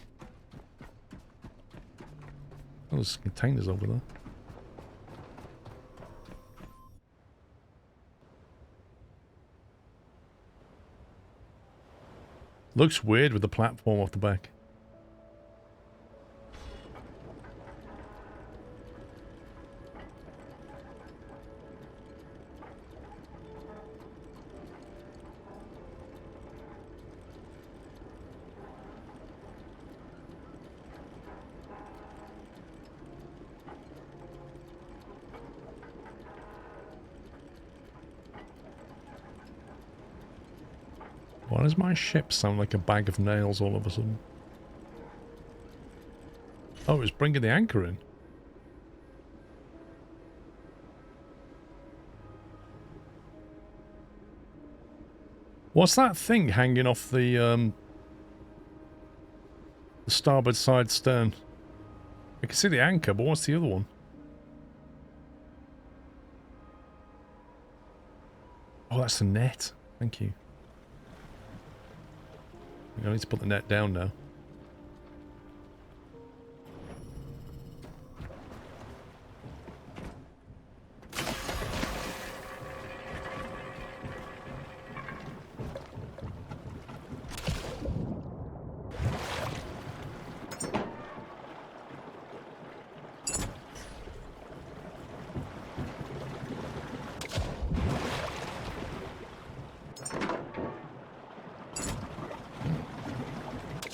Oh, there's containers over there. Looks weird with the platform off the back. Why does my ship sound like a bag of nails all of a sudden? Oh, it was bringing the anchor in. What's that thing hanging off the starboard side stern? I can see the anchor, but what's the other one? Oh, that's the net. Thank you. I need to put the net down now.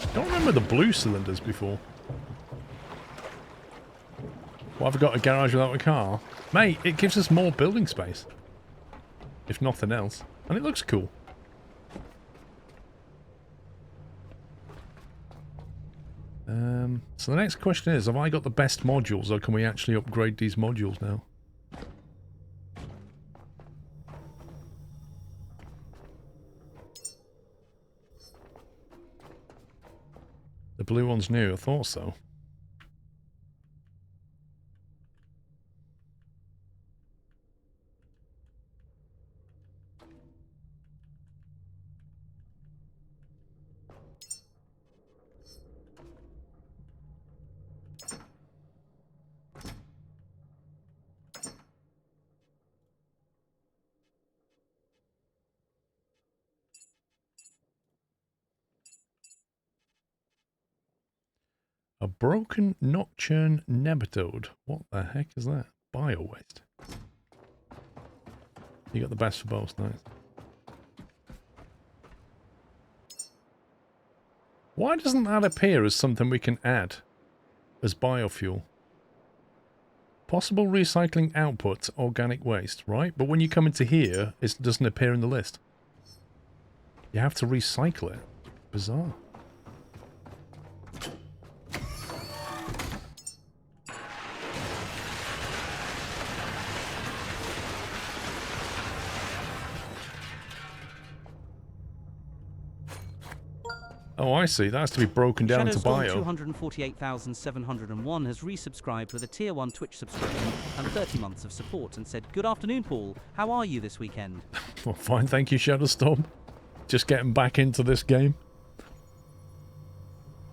I don't remember the blue cylinders before. What, have I got a garage without a car? Mate, it gives us more building space. If nothing else. And it looks cool. So the next question is, have I got the best modules, or can we actually upgrade these modules now? The blue one's new, I thought so. A broken nocturne nematode. What the heck is that? Bio waste. You got the best for both, nice. Why doesn't that appear as something we can add as biofuel? Possible recycling output, organic waste, right? But when you come into here, it doesn't appear in the list. You have to recycle it. Bizarre. Oh, I see. That has to be broken down into Shadowstorm bio. 248,701 has resubscribed with a Tier 1 Twitch subscription and 30 months of support and said, "Good afternoon, Paul. How are you this weekend?" Well, fine, thank you, Shadowstorm. Just getting back into this game.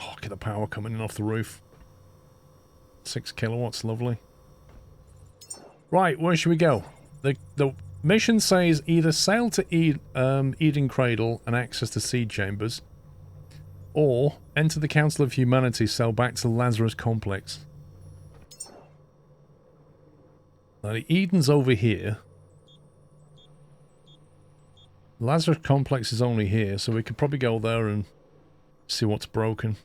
Oh, look at the power coming in off the roof. 6 kilowatts, lovely. Right, where should we go? The mission says either sail to Eden Cradle and access the seed chambers, or enter the Council of Humanity, sail back to the Lazarus Complex. Now, the Eden's over here. Lazarus Complex is only here, so we could probably go there and see what's broken.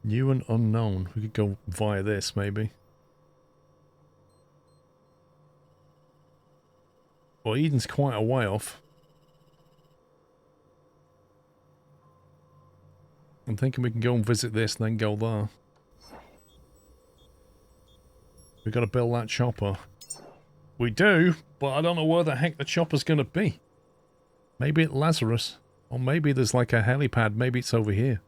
New and unknown. We could go via this, maybe. Well, Eden's quite a way off. I'm thinking we can go and visit this and then go there. We've got to build that chopper. We do, but I don't know where the heck the chopper's going to be. Maybe at Lazarus. Or maybe there's like a helipad. Maybe it's over here.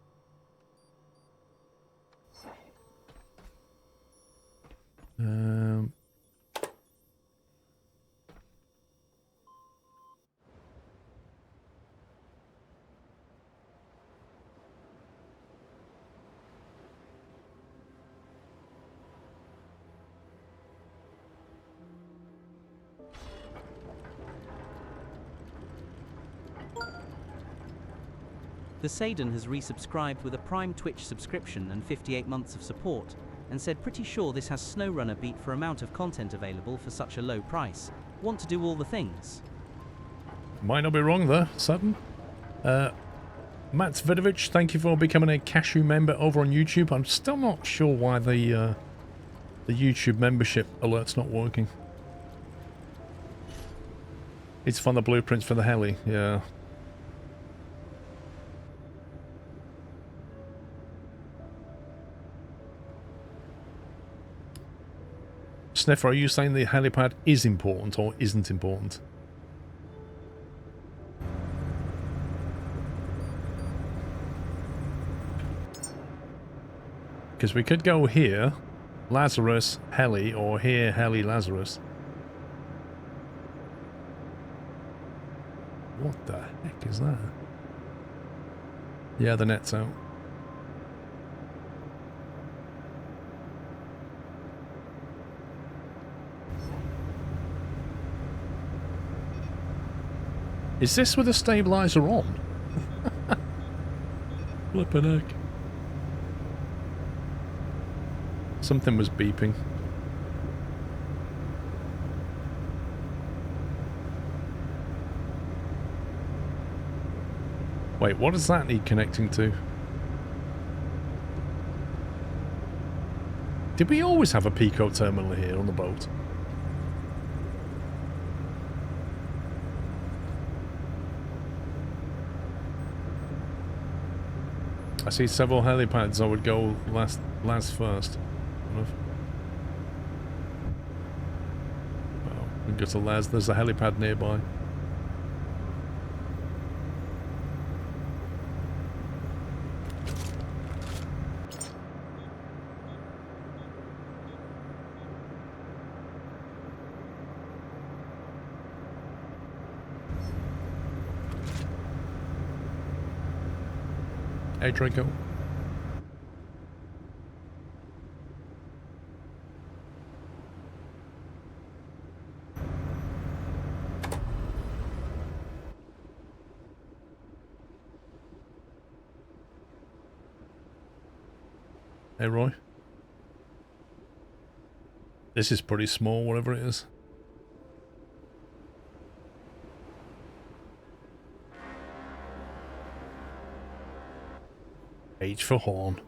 The Saden has resubscribed with a Prime Twitch subscription and 58 months of support, and said, "Pretty sure this has SnowRunner beat for amount of content available for such a low price. Want to do all the things." Might not be wrong there, Sutton. Matt Vidovich, thank you for becoming a Cashew member over on YouTube. I'm still not sure why the YouTube membership alert's not working. It's from the blueprints for the heli, yeah. Sniffer, are you saying the helipad is important or isn't important? Because we could go here, Lazarus, Heli, or here, Heli, Lazarus. What the heck is that? Yeah, the net's out. Is this with a stabilizer on? Flippin' heck. Something was beeping. Wait, what does that need connecting to? Did we always have a Pico terminal here on the boat? I see several helipads. I would go last first. Oh, we can go to Laz. There's a helipad nearby. Hey, Draco. Hey, Roy. This is pretty small, whatever it is. H for horn.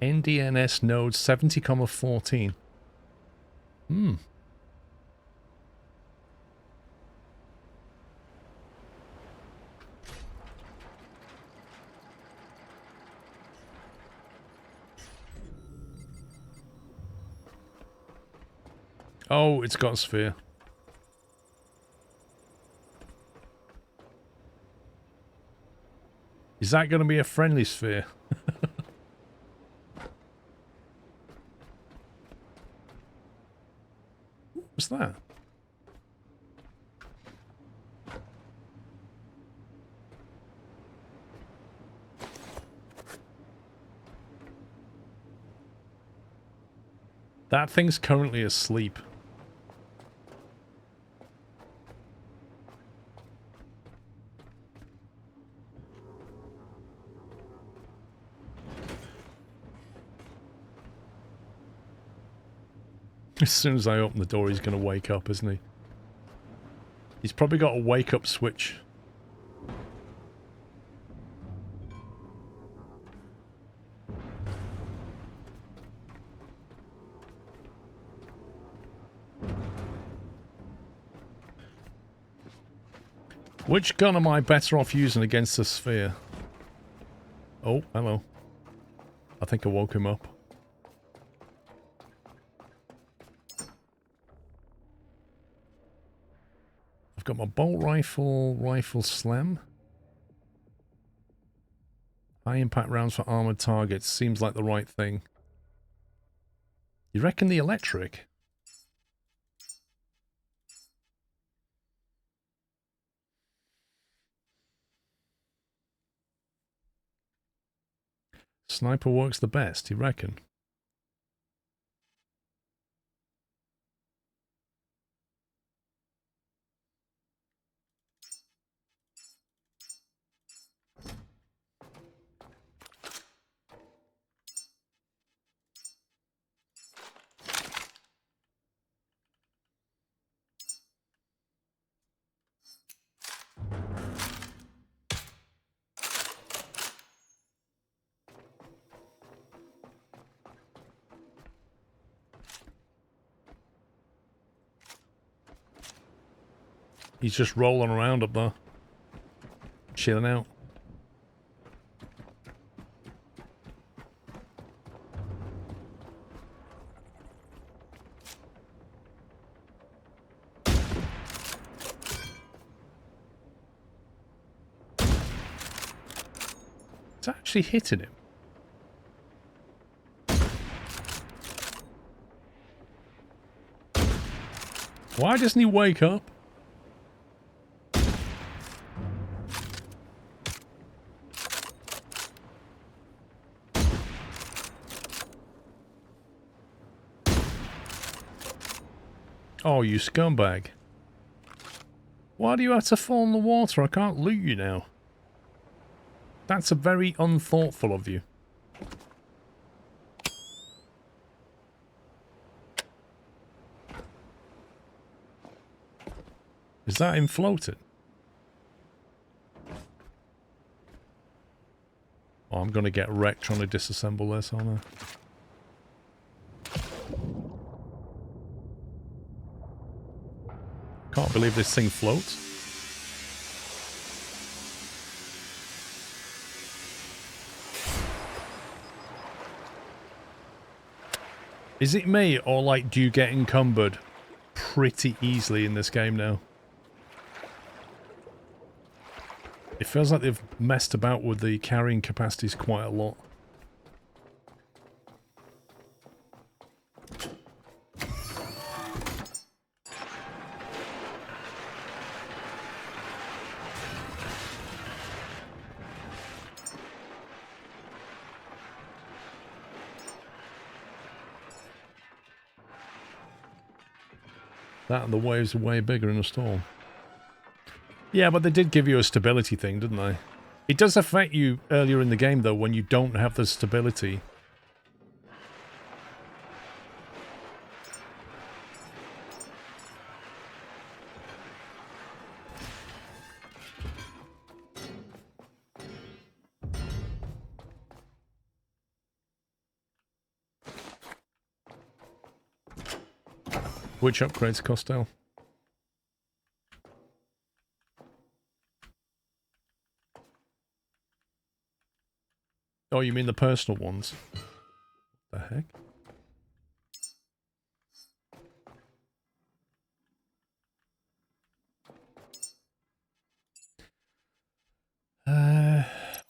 NDNS node 70,14. Hmm. Oh, it's got a sphere. Is that going to be a friendly sphere? What's that? That thing's currently asleep. As soon as I open the door, he's going to wake up, isn't he? He's probably got a wake-up switch. Which gun am I better off using against the sphere? Oh, hello. I think I woke him up. I've got my bolt rifle, rifle slam. High impact rounds for armored targets. Seems like the right thing. You reckon the electric? Sniper works the best, you reckon? He's just rolling around up there. Chilling out. It's actually hitting him. Why doesn't he wake up? Oh, you scumbag. Why do you have to fall in the water? I can't loot you now. That's a very unthoughtful of you. Is that him floating? Oh, I'm going to get wrecked trying to disassemble this, aren't I? Can't believe this thing floats. Is it me, or like do you get encumbered pretty easily in this game now? It feels like they've messed about with the carrying capacities quite a lot. That and the waves are way bigger in a storm. Yeah, but they did give you a stability thing, didn't they? It does affect you earlier in the game, though, when you don't have the stability. Which upgrades, Costello? Oh, you mean the personal ones? What the heck?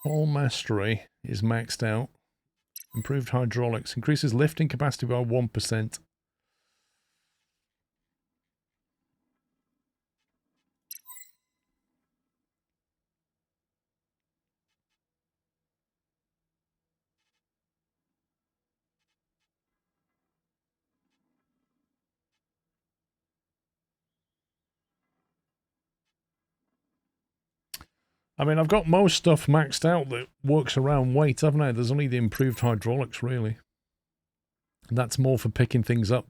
All mastery is maxed out. Improved hydraulics. Increases lifting capacity by 1%. I mean, I've got most stuff maxed out that works around weight, haven't I? There's only the improved hydraulics, really. And that's more for picking things up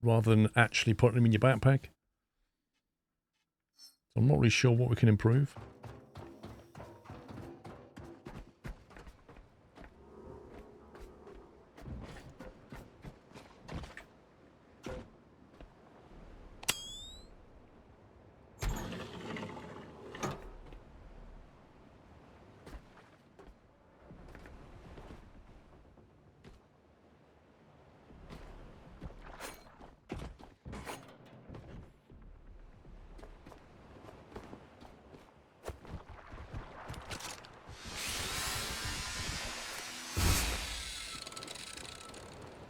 rather than actually putting them in your backpack. So I'm not really sure what we can improve.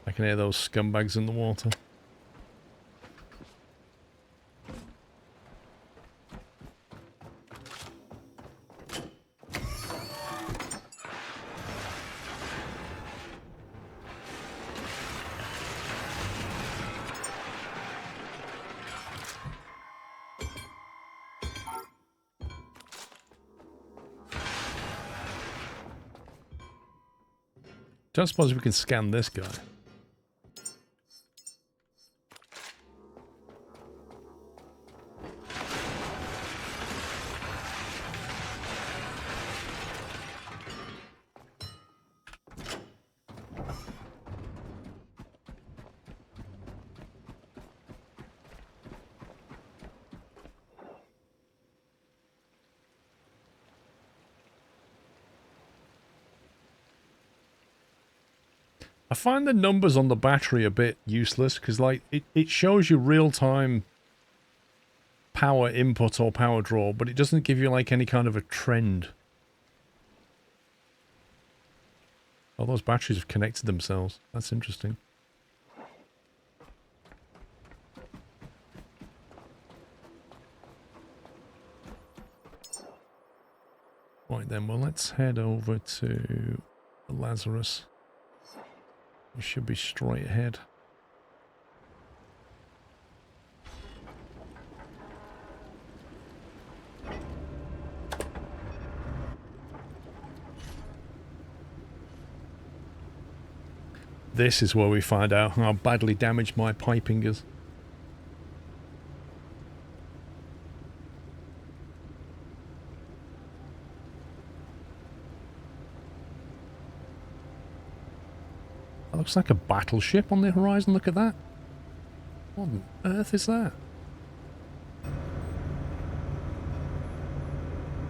I can hear those scumbags in the water. Don't suppose we can scan this guy. I find the numbers on the battery a bit useless because, like, it shows you real-time power input or power draw, but it doesn't give you, like, any kind of a trend. Oh, those batteries have connected themselves. That's interesting. Right then, well, let's head over to Lazarus. We should be straight ahead. This is where we find out how badly damaged my piping is. That looks like a battleship on the horizon. Look at that. What on earth is that?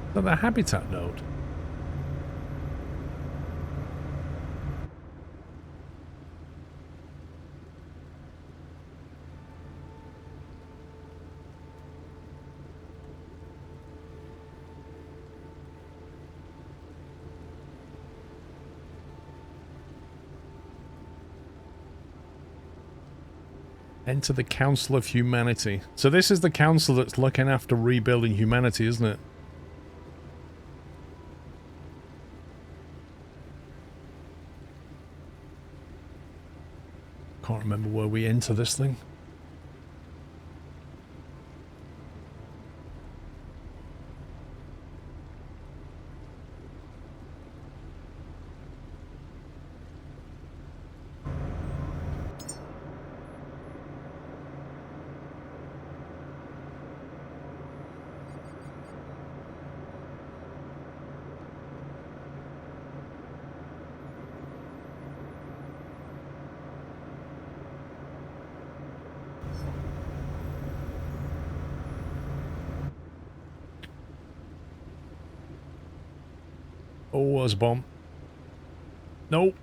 Is that the habitat node? Enter the Council of Humanity. So this is the council that's looking after rebuilding humanity, isn't it? Can't remember where we enter this thing. Oh, there's a bomb. Nope.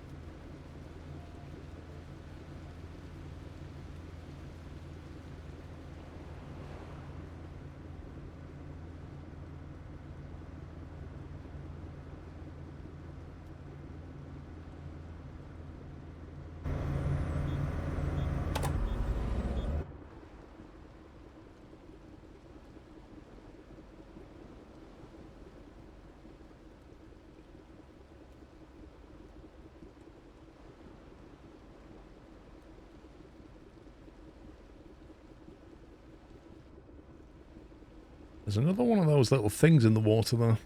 There's another one of those little things in the water there.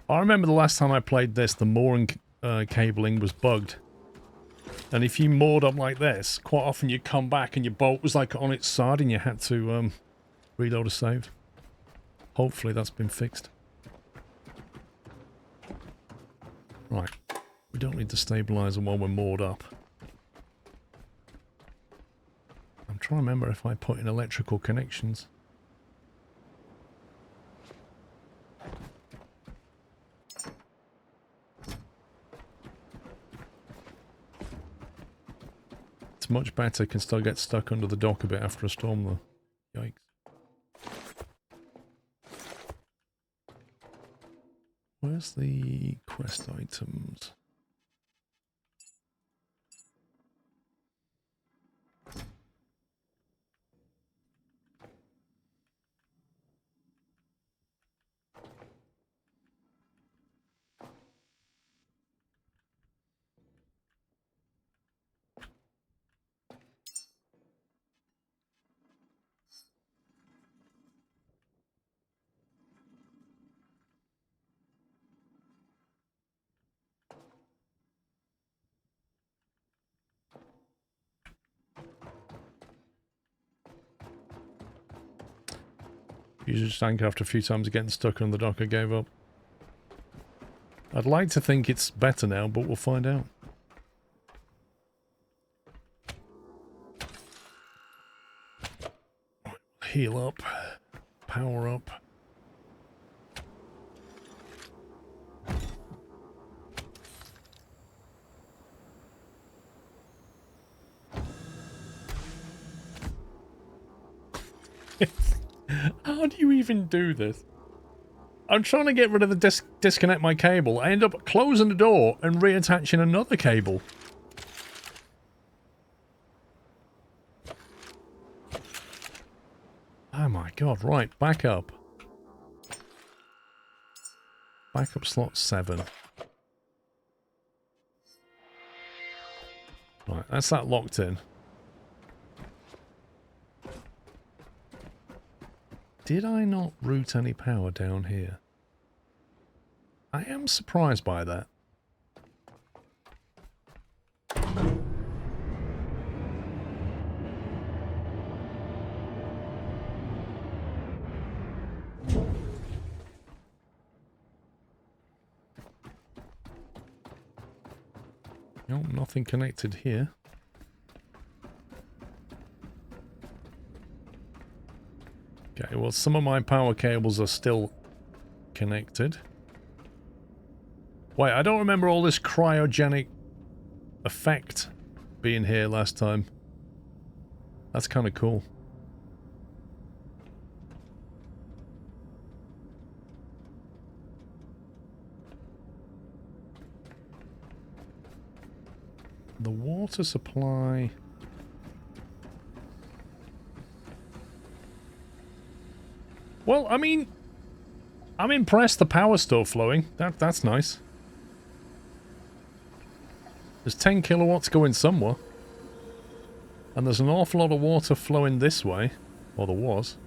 I remember the last time I played this, the mooring cabling was bugged. And if you moored up like this, quite often you'd come back and your boat was like on its side and you had to reload a save. Hopefully that's been fixed. Right. We don't need the stabilizer while we're moored up. I'm trying to remember if I put in electrical connections. It's much better, can still get stuck under the dock a bit after a storm though. Yikes. Where's the quest items? Used the tank after a few times getting stuck on the dock. I gave up. I'd like to think it's better now, but we'll find out. Heal up. Power up. How do you even do this? I'm trying to get rid of the disconnect my cable. I end up closing the door and reattaching another cable. Oh my god, right, back up. Backup slot 7. Right, that's that locked in. Did I not route any power down here? I am surprised by that. Nope, nothing connected here. Okay, well, some of my power cables are still connected. Wait, I don't remember all this cryogenic effect being here last time. That's kind of cool. The water supply... Well, I mean, I'm impressed the power's still flowing. That's nice. There's 10 kilowatts going somewhere. And there's an awful lot of water flowing this way. Or there was.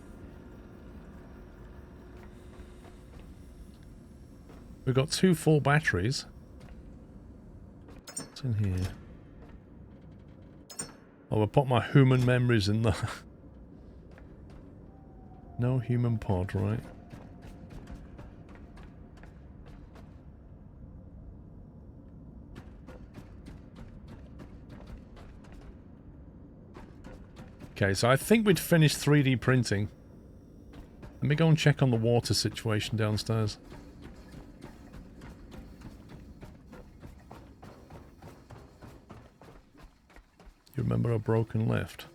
We've got 2 full batteries. What's in here? Oh, I'll put my human memories in there. No human pod, right? Okay, so I think we'd finished 3D printing. Let me go and check on the water situation downstairs. You remember a broken lift?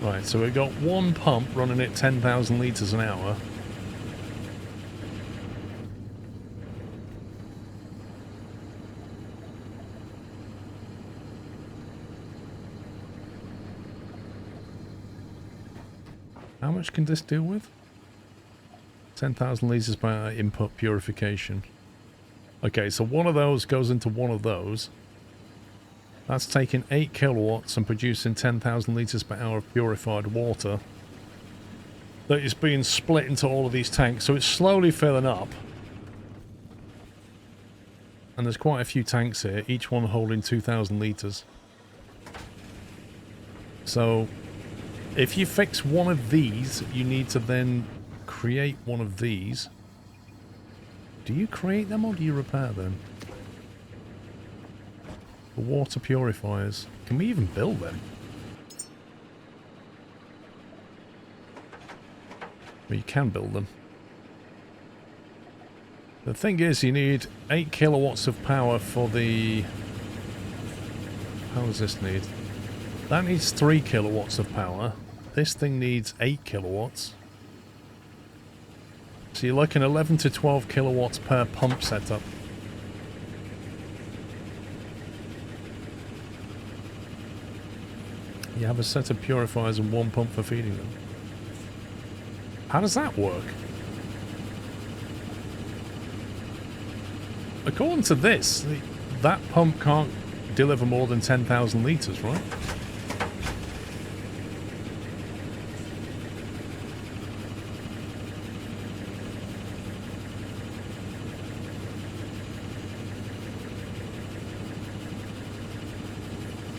Right, so we've got one pump running at 10,000 litres an hour. How much can this deal with? 10,000 litres per hour input purification. Okay, so one of those goes into one of those. That's taking 8 kilowatts and producing 10,000 litres per hour of purified water. That is being split into all of these tanks, so it's slowly filling up. And there's quite a few tanks here, each one holding 2,000 litres. So, if you fix one of these, you need to then create one of these. Do you create them or do you repair them? The water purifiers. Can we even build them? Well, you can build them. The thing is, you need 8 kilowatts of power for the... How does this need? That needs 3 kilowatts of power. This thing needs 8 kilowatts. So you're looking 11 to 12 kilowatts per pump setup. You have a set of purifiers and one pump for feeding them. How does that work? According to this, that pump can't deliver more than 10,000 litres, right?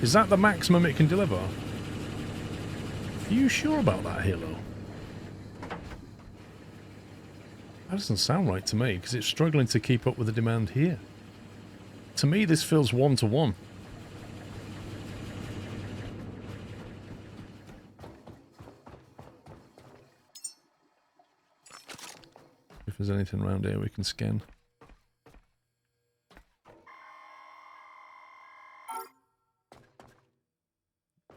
Is that the maximum it can deliver? Are you sure about that, Halo? That doesn't sound right to me, because it's struggling to keep up with the demand here. To me, this feels 1-to-1. If there's anything around here we can scan.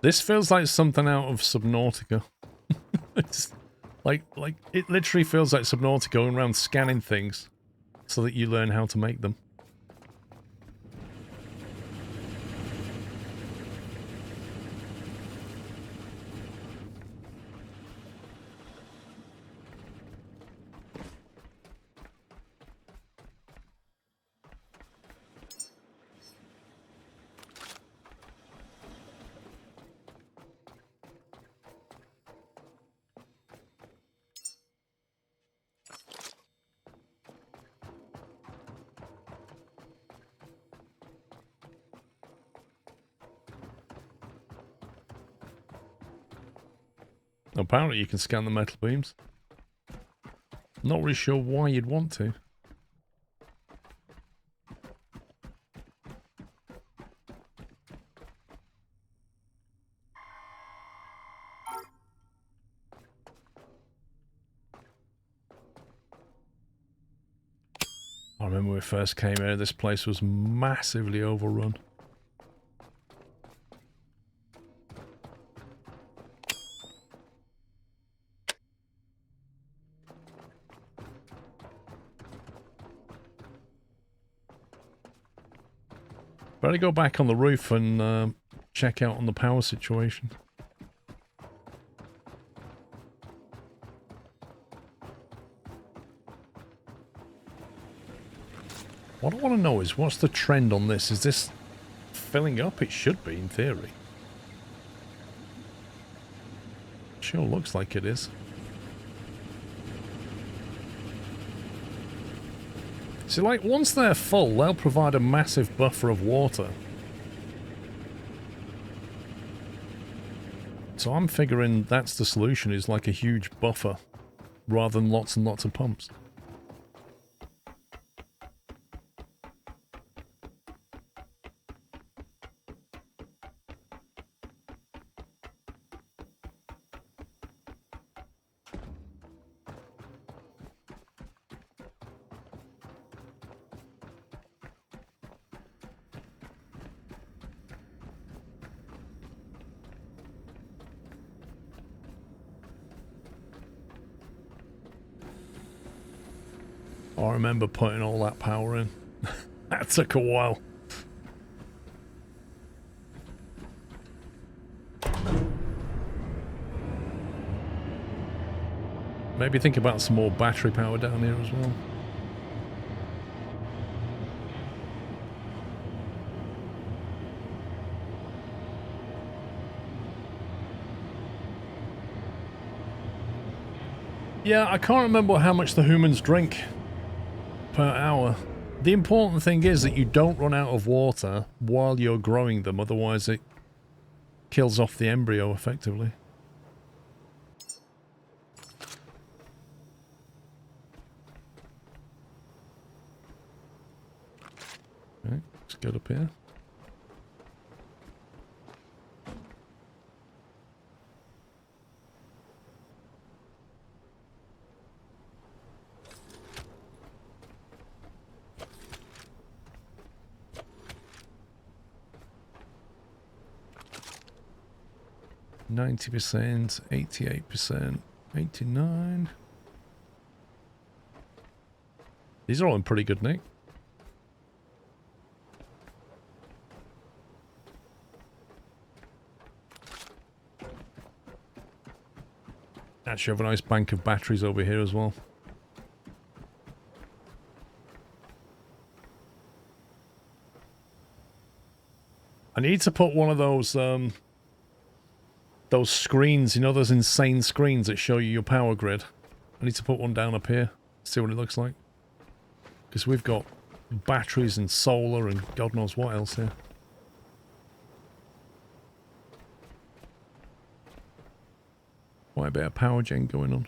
This feels like something out of Subnautica. It's like it literally feels like Subnautica going around scanning things so that you learn how to make them. Apparently you can scan the metal beams. Not really sure why you'd want to. I remember when we first came here, this place was massively overrun. Better go back on the roof and check out on the power situation. What I want to know is, what's the trend on this? Is this filling up? It should be, in theory. Sure looks like it is. See, like, once they're full, they'll provide a massive buffer of water. So I'm figuring that's the solution, is like a huge buffer, rather than lots and lots of pumps. I remember putting all that power in. That took a while. Maybe think about some more battery power down here as well. Yeah, I can't remember how much the humans drink per hour. The important thing is that you don't run out of water while you're growing them, otherwise it kills off the embryo effectively. Okay, let's get up here. %, 88%, 89%. These are all in pretty good nick. Actually, have a nice bank of batteries over here as well. I need to put one of those screens, you know, those insane screens that show you your power grid. I need to put one down up here, see what it looks like. Because we've got batteries and solar and God knows what else here. Quite a bit of power gen going on.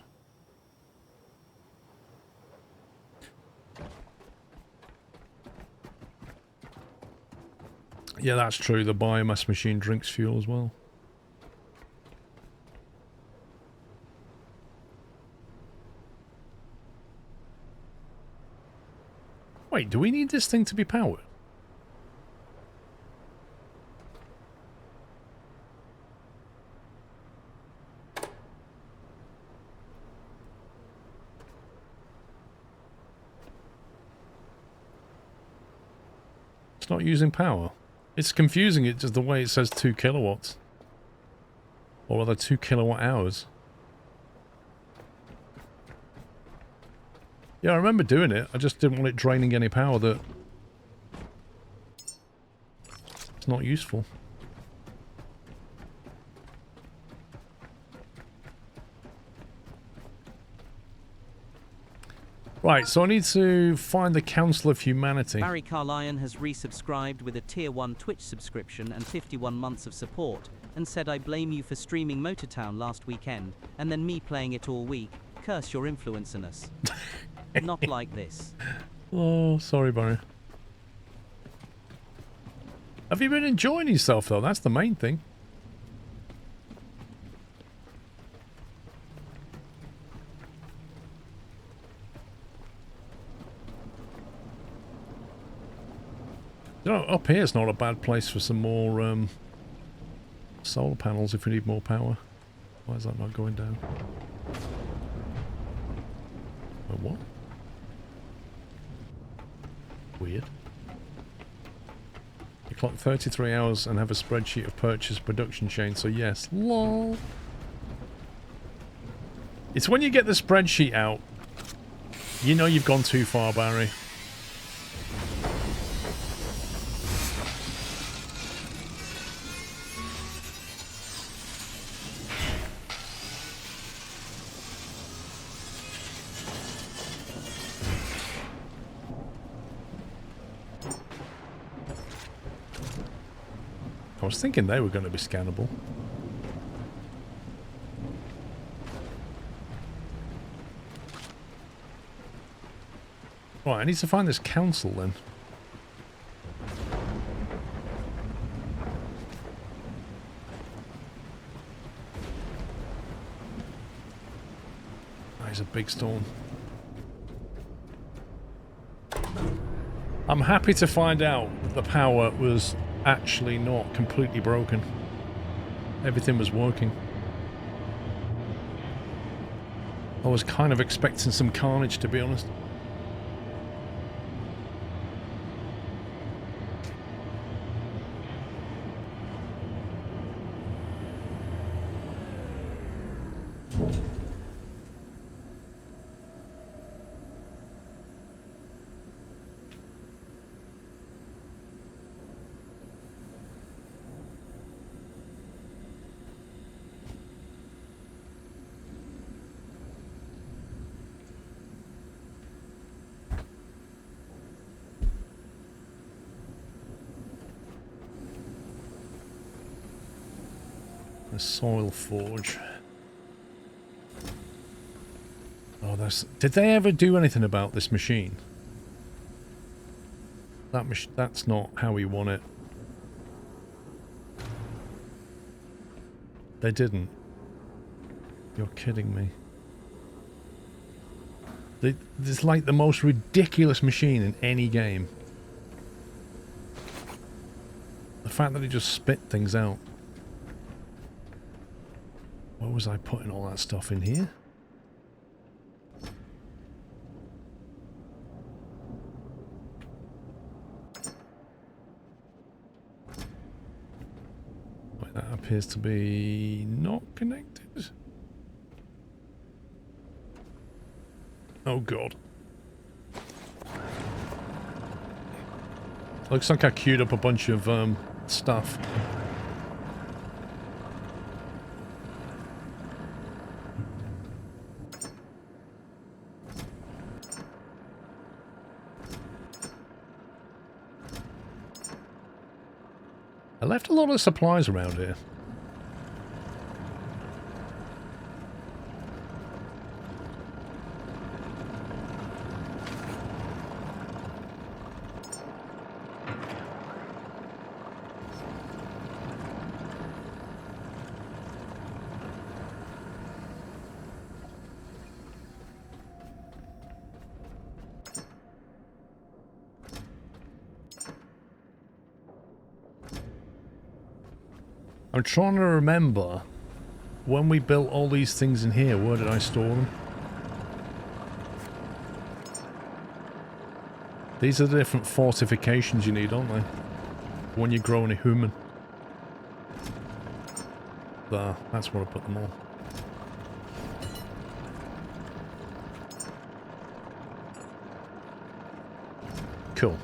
Yeah, that's true. The biomass machine drinks fuel as well. Wait, do we need this thing to be powered? It's not using power. It's confusing, it just the way it says 2 kilowatts. Or rather 2 kilowatt hours. Yeah, I remember doing it. I just didn't want it draining any power that... it's not useful. Right, so I need to find the Council of Humanity. Barry Carlion has resubscribed with a Tier 1 Twitch subscription and 51 months of support, and said, I blame you for streaming Motortown last weekend, and then me playing it all week. Curse your influencerness. Not like this. Oh, sorry, Barry. Have you been enjoying yourself, though? That's the main thing. You know, up here is not a bad place for some more solar panels if we need more power. Why is that not going down? Oh, what? Weird. You clock 33 hours and have a spreadsheet of purchase production chain, so yes. LOL. It's when you get the spreadsheet out, you know you've gone too far, Barry. I was thinking they were going to be scannable. Right, I need to find this council then. That is a big storm. I'm happy to find out that the power was actually not completely broken. Everything was working. I was kind of expecting some carnage, to be honest. The soil forge. Oh, did they ever do anything about this machine? That's not how we want it. They didn't. You're kidding me. It's like the most ridiculous machine in any game. The fact that it just spit things out. What was I putting all that stuff in here? Wait, that appears to be not connected. Oh god. Looks like I queued up a bunch of stuff. I left a lot of supplies around here. I'm trying to remember when we built all these things in here, where did I store them? These are the different fortifications you need, aren't they? When you're growing a human. There, that's where I put them all. Cool.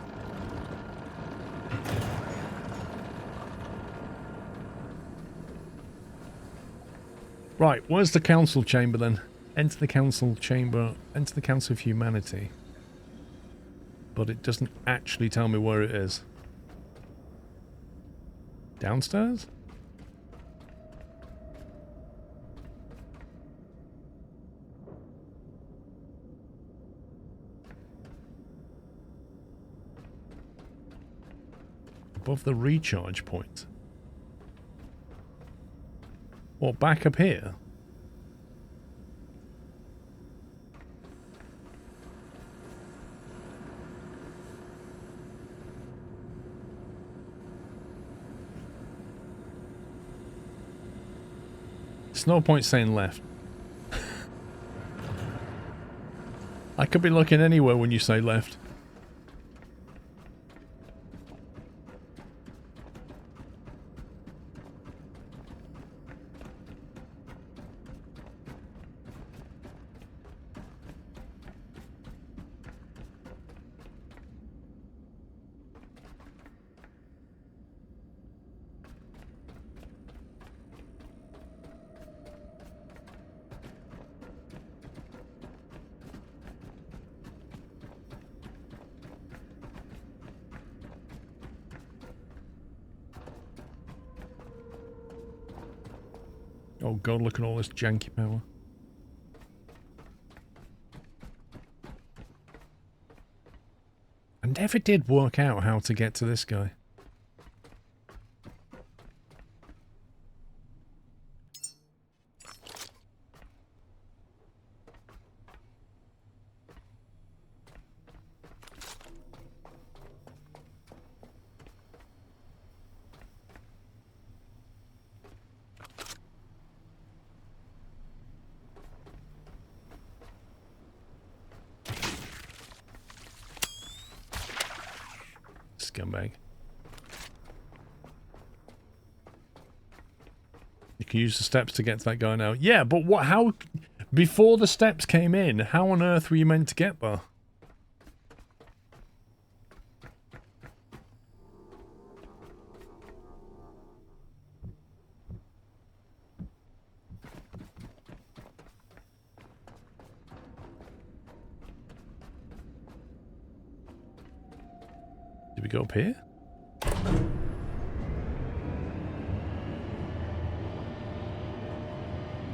Right, where's the council chamber then? Enter the council chamber, enter the Council of Humanity. But it doesn't actually tell me where it is. Downstairs? Above the recharge point. What, back up here? There's no point saying left. I could be looking anywhere when you say left. Oh god, look at all this janky power. I never did work out how to get to this guy. Scumbag. You can use the steps to get to that guy now. Yeah, but what? How? Before the steps came in, how on earth were you meant to get there? Did we go up here?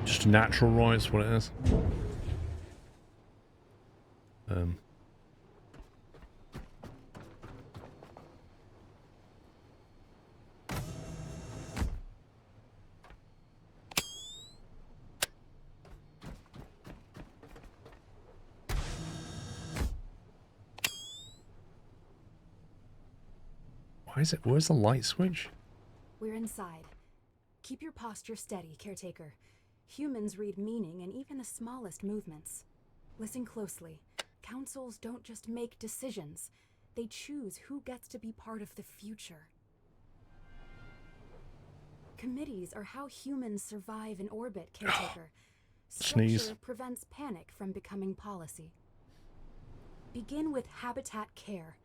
Just a natural right, is what it is. Why is it? Where's the light switch? We're inside. Keep your posture steady, Caretaker. Humans read meaning in even the smallest movements. Listen closely. Councils don't just make decisions. They choose who gets to be part of the future. Committees are how humans survive in orbit, Caretaker. Sneeze. Structure prevents panic from becoming policy. Begin with habitat care.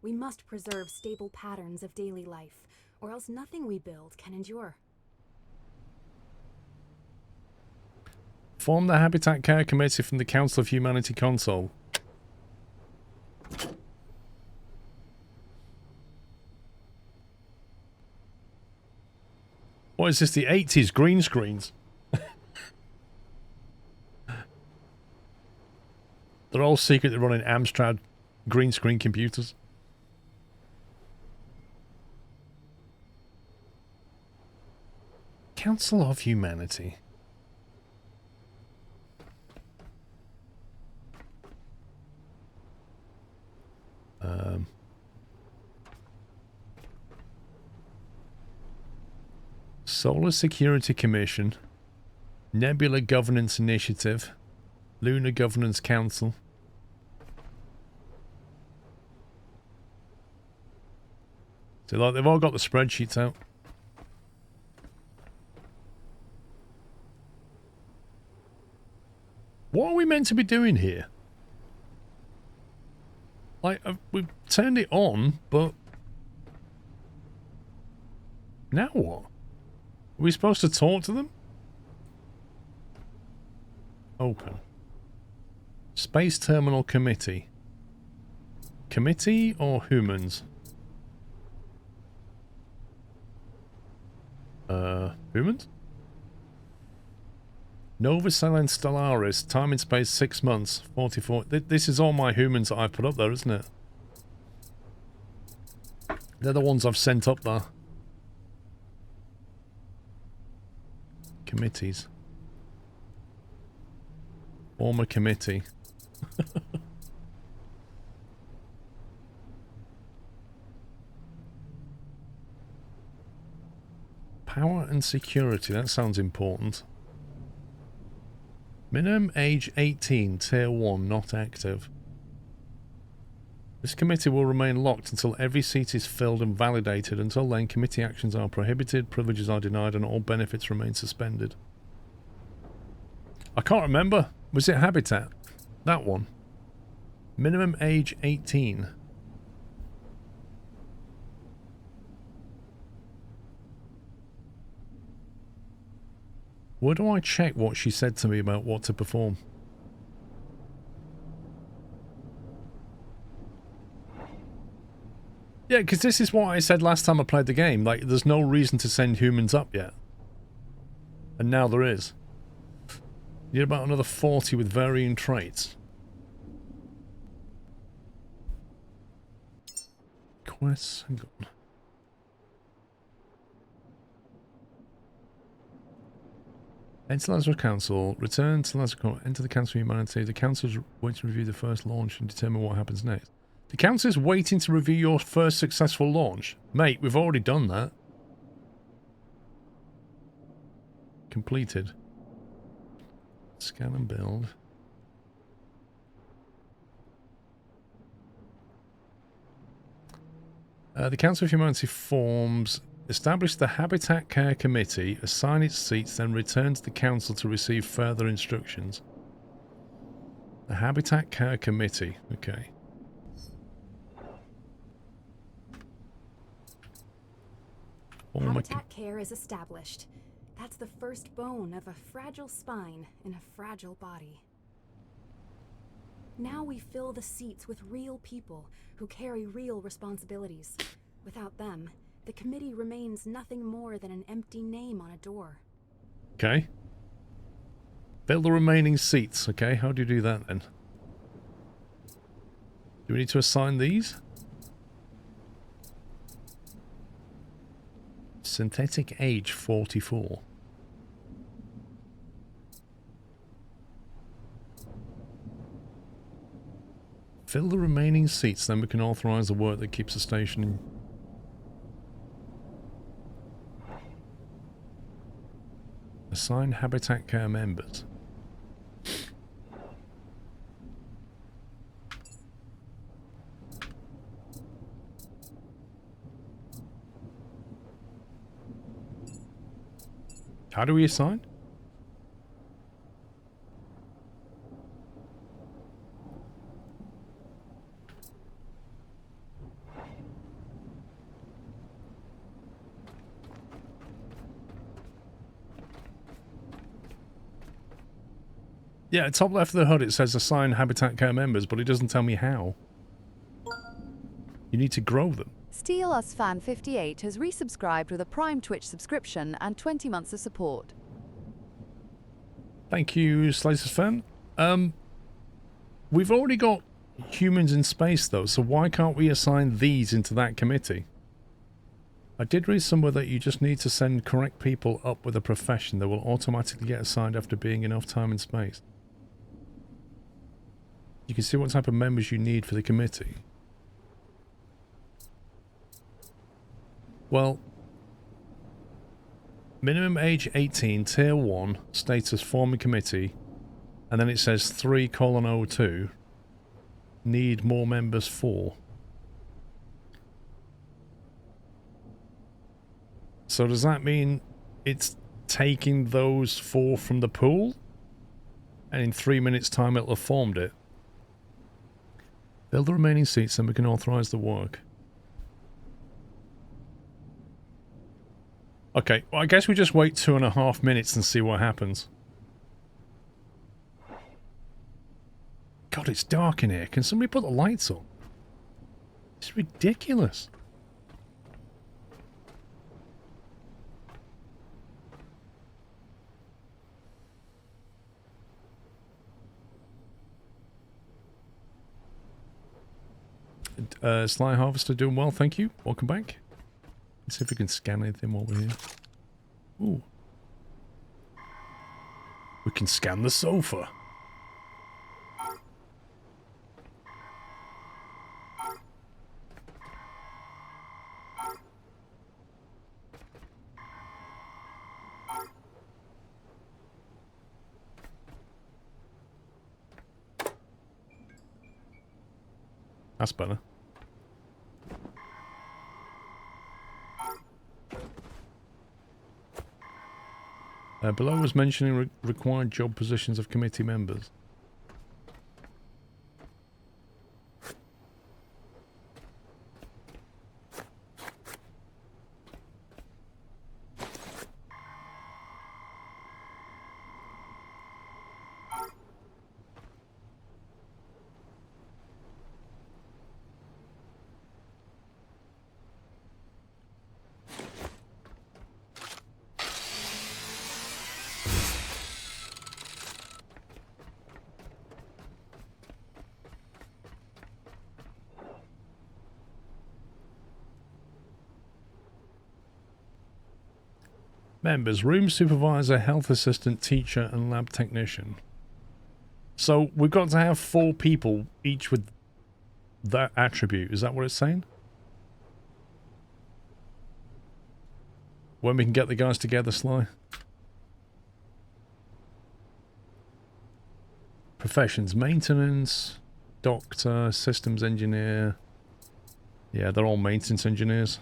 We must preserve stable patterns of daily life, or else nothing we build can endure. Form the Habitat Care Committee from the Council of Humanity console. What is this, the 80s green screens? They're all secretly running Amstrad green screen computers. Council of Humanity. Solar Security Commission, Nebula Governance Initiative, Lunar Governance Council. So like they've all got the spreadsheets out. What are we meant to be doing here? Like, we've turned it on, but... Now what? Are we supposed to talk to them? Open. Space Terminal Committee. Committee or humans? Humans? Nova Cellen Stellaris, time and space 6 months, 44. This is all my humans that I've put up there, isn't it? They're the ones I've sent up there. Committees. Former committee. Power and security, that sounds important. Minimum age 18, tier 1, not active. This committee will remain locked until every seat is filled and validated. Until then, committee actions are prohibited, privileges are denied, and all benefits remain suspended. I can't remember. Was it Habitat? That one. Minimum age 18. Where do I check what she said to me about what to perform? Yeah, because this is what I said last time I played the game. Like, there's no reason to send humans up yet. And now there is. Need about another 40 with varying traits. Quests, hang on. Enter Lazarus Council. Return to Lazarus. Enter the Council of Humanity. The Council is waiting to review the first launch and determine what happens next. The Council is waiting to review your first successful launch. Mate, we've already done that. Completed. Scan and build. The Council of Humanity forms... Establish the Habitat Care Committee, assign its seats, then return to the Council to receive further instructions. The Habitat Care Committee. Okay. Habitat Care is established. That's the first bone of a fragile spine in a fragile body. Now we fill the seats with real people who carry real responsibilities. Without them, the committee remains nothing more than an empty name on a door. Okay. Fill the remaining seats. Okay, how do you do that then? Do we need to assign these? Synthetic age 44. Fill the remaining seats, then we can authorize the work that keeps the station in. Assign Habitat Care members. How do we assign? Yeah, at top left of the HUD it says assign Habitat Care members, but it doesn't tell me how. You need to grow them. Steel Us Fan 58 has resubscribed with a Prime Twitch subscription and 20 months of support. Thank you, Slices Fan. We've already got humans in space though, so why can't we assign these into that committee? I did read somewhere that you just need to send correct people up with a profession that will automatically get assigned after being enough time in space. You can see what type of members you need for the committee. Well, Minimum age 18, tier 1, status forming committee, and then it says 3:02. Need more members 4. So does that mean it's taking those 4 from the pool? And in 3 minutes' time it'll have formed it. Fill the remaining seats and we can authorize the work. Okay, well I guess we just wait 2.5 minutes and see what happens. God, it's dark in here. Can somebody put the lights on? It's ridiculous. Sly Harvester doing well, thank you. Welcome back. Let's see if we can scan anything while we're here. Ooh. We can scan the sofa. That's better. Below was mentioning required job positions of committee members. Members, room supervisor, health assistant, teacher, and lab technician. So we've got to have 4 people, each with that attribute. Is that what it's saying? When we can get the guys together, Sly? Professions, maintenance, doctor, systems engineer. Yeah, they're all maintenance engineers.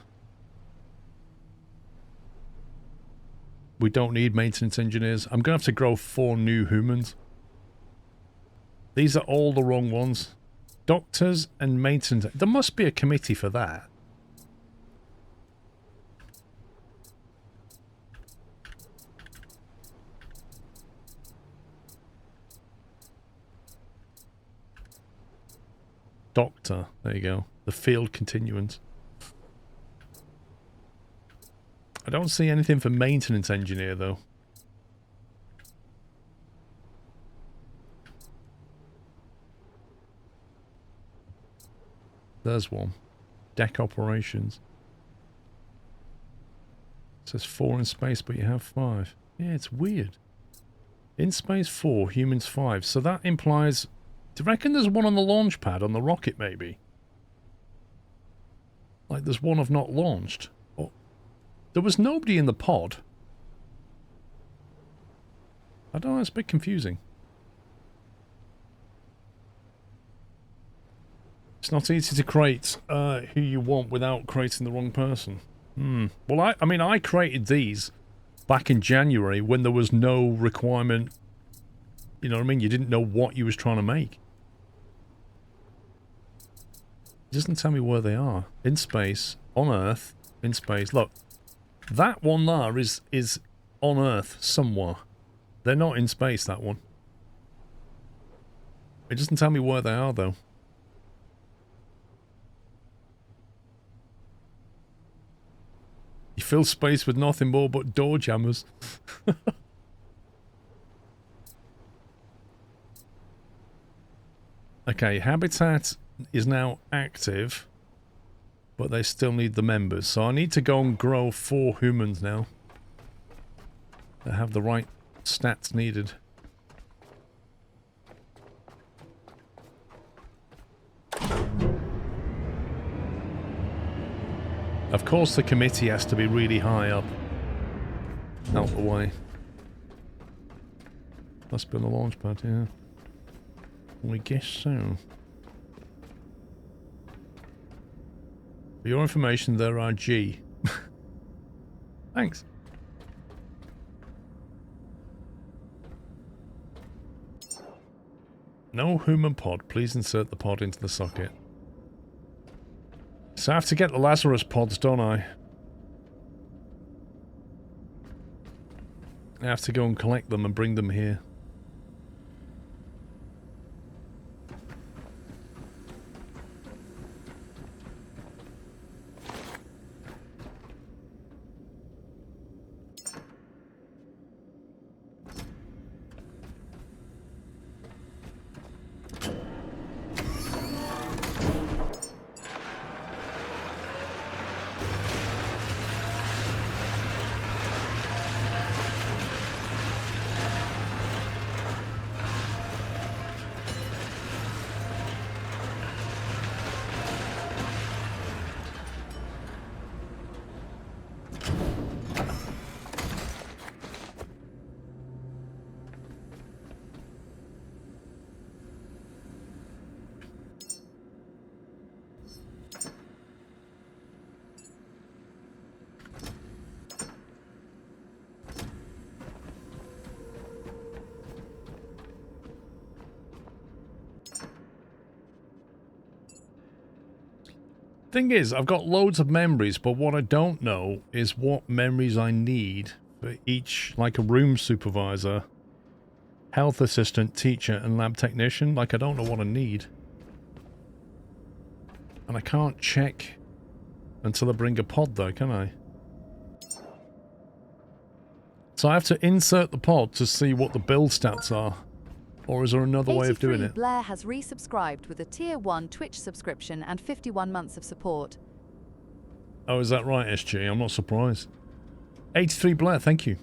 We don't need maintenance engineers. I'm going to have to grow 4 new humans. These are all the wrong ones. Doctors and maintenance. There must be a committee for that. Doctor. There you go. The field continuance. I don't see anything for maintenance engineer, though. There's one. Deck operations. It says 4 in space, but you have 5. Yeah, it's weird. In space 4, humans 5. So that implies... Do you reckon there's one on the launch pad on the rocket, maybe? Like there's one I've not launched. There was nobody in the pod. I don't know, it's a bit confusing. It's not easy to create who you want without creating the wrong person. Well, I mean, I created these back in January when there was no requirement. You know what I mean? You didn't know what you was trying to make. It doesn't tell me where they are. In space, on Earth, in space. Look. That one there is on Earth somewhere. They're not in space, that one. It doesn't tell me where they are, though. You fill space with nothing more but door jammers. Okay, Habitat is now active. But they still need the members. So I need to go and grow 4 humans now. That have the right stats needed. Of course the committee has to be really high up. out the way. Must be the launch pad, yeah. We guess so. For your information, there are G. Thanks. No human pod. Please insert the pod into the socket. So I have to get the Lazarus pods, don't I? I have to go and collect them and bring them here. Thing is, I've got loads of memories, but what I don't know is what memories I need for each, like a room supervisor, health assistant, teacher, and lab technician. Like, I don't know what I need. And I can't check until I bring a pod there, can I? So I have to insert the pod to see what the build stats are. Or is there another way of doing it? Blair has resubscribed with a Tier 1 Twitch subscription and 51 months of support. Oh, is that right, SG? I'm not surprised. 83 Blair, thank you.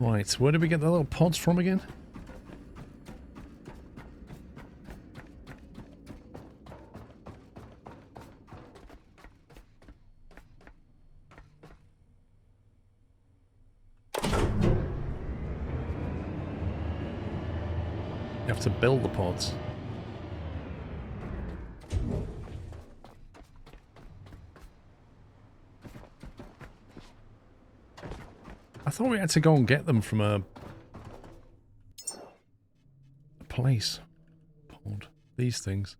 Right, where did we get the little pods from again? You have to build the pods. I thought we had to go and get them from a place. Pod. These things.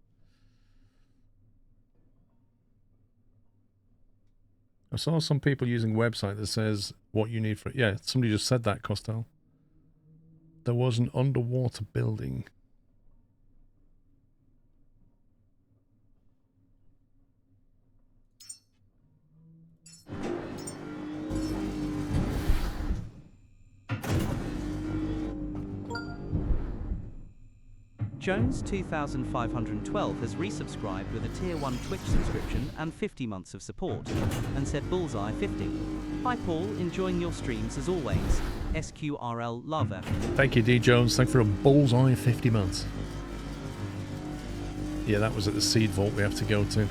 I saw some people using a website that says what you need for it. Yeah, somebody just said that, Costello. There was an underwater building. Jones 2512 has resubscribed with a Tier 1 Twitch subscription and 50 months of support, and said Bullseye 50. Hi Paul, enjoying your streams as always. SQRL Love F. Thank you, D. Jones. Thanks for a Bullseye 50 months. Yeah, that was at the seed vault we have to go to.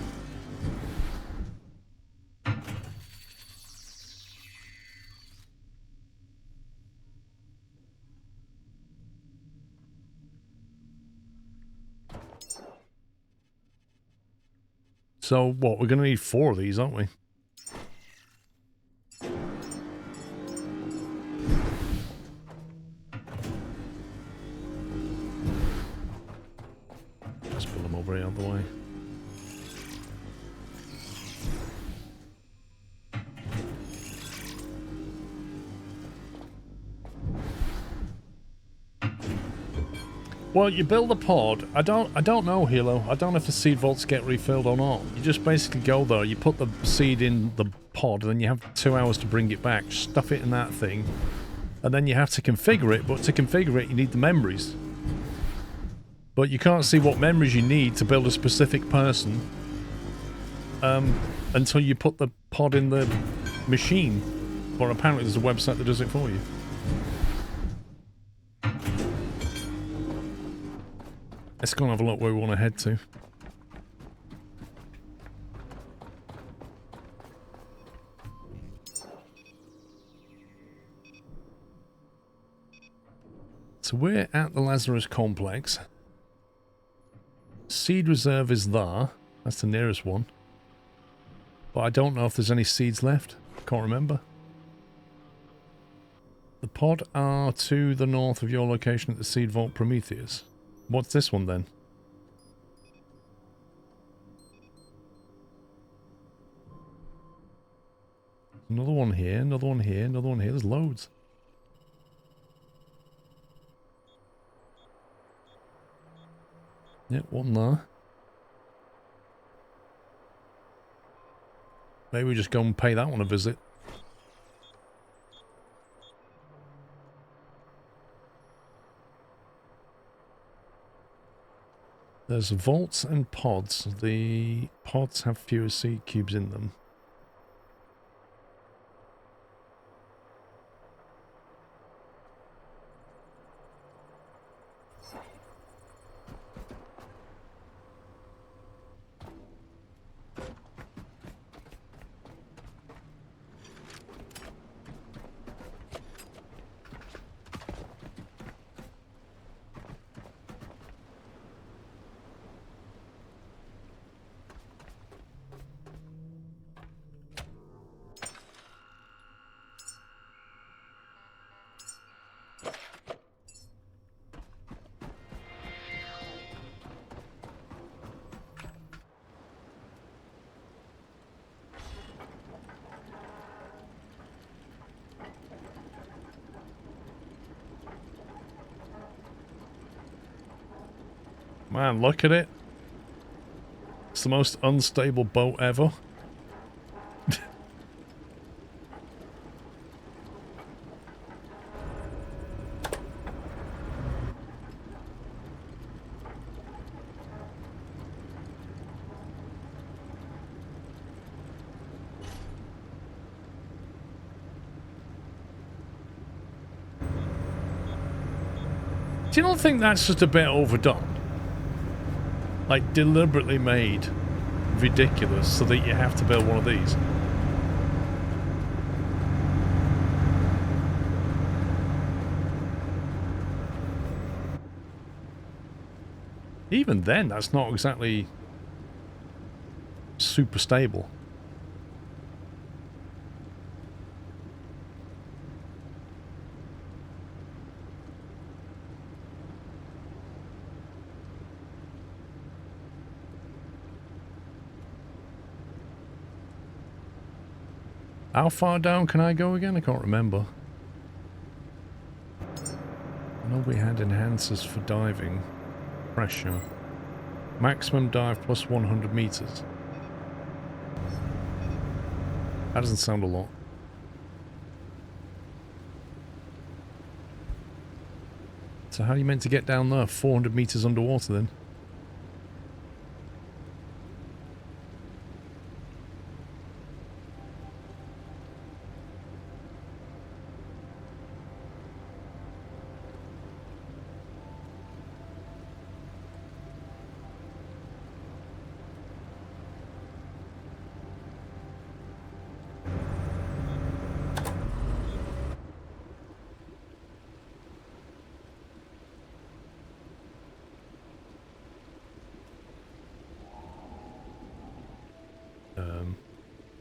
So, what? We're going to need 4 of these, aren't we? Let's pull them over here out of the way. Well, you build a pod. I don't know, Hilo. I don't know if the seed vaults get refilled or not. You just basically go there, you put the seed in the pod, and then you have 2 hours to bring it back, stuff it in that thing, and then you have to configure it, but to configure it you need the memories. But you can't see what memories you need to build a specific person until you put the pod in the machine. Or apparently there's a website that does it for you. Let's go and have a look where we want to head to. So we're at the Lazarus complex. Seed reserve is there. That's the nearest one. But I don't know if there's any seeds left. Can't remember. The pod are to the north of your location at the Seed Vault Prometheus. What's this one then? Another one here, another one here, another one here. There's loads. Yep, one there. Maybe we just go and pay that one a visit. There's vaults and pods. The pods have fewer seed cubes in them. Man, look at it. It's the most unstable boat ever. Do you not think that's just a bit overdone? Like, deliberately made ridiculous so that you have to build one of these. Even then, that's not exactly super stable. How far down can I go again? I can't remember. I know we had enhancers for diving. Pressure. Maximum dive plus 100 meters. That doesn't sound a lot. So how are you meant to get down there? 400 meters underwater then?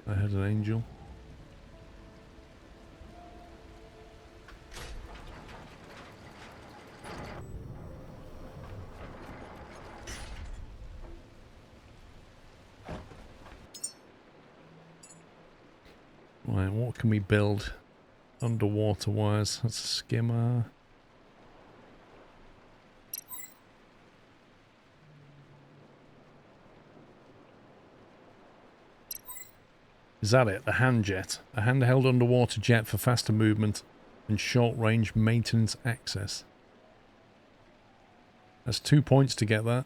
I had an angel. Right, what can we build underwater wise? That's a skimmer. Is that it? The hand jet. A handheld underwater jet for faster movement and short-range maintenance access. That's 2 points to get that.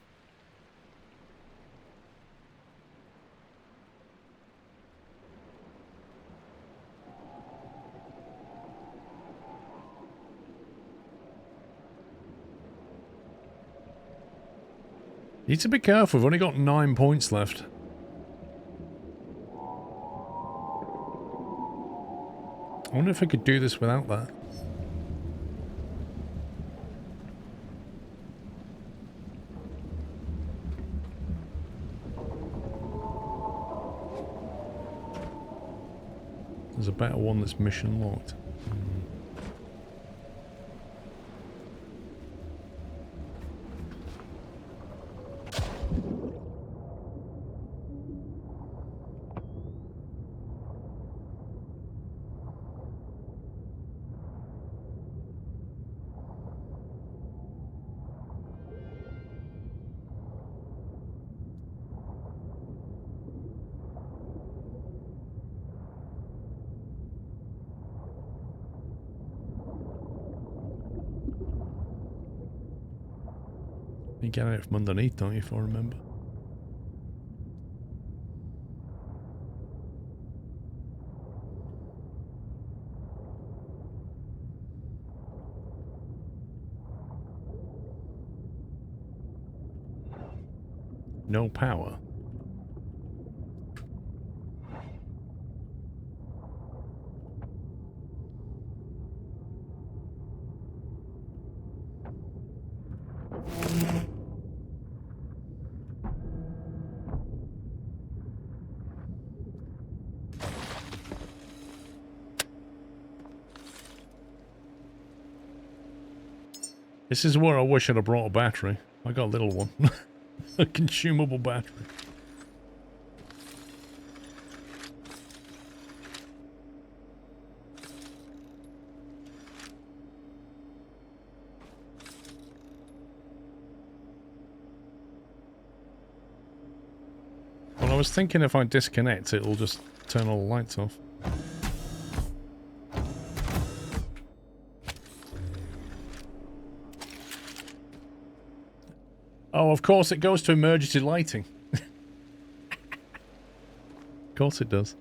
Need to be careful, we've only got 9 points left. I wonder if I could do this without that. There's a better one that's mission locked. You get it from underneath, don't you, if I remember? No power. This is where I wish I'd have brought a battery. I got a little one. A consumable battery. Well, I was thinking if I disconnect, it'll just turn all the lights off. Oh, of course it goes to emergency lighting. Of course it does.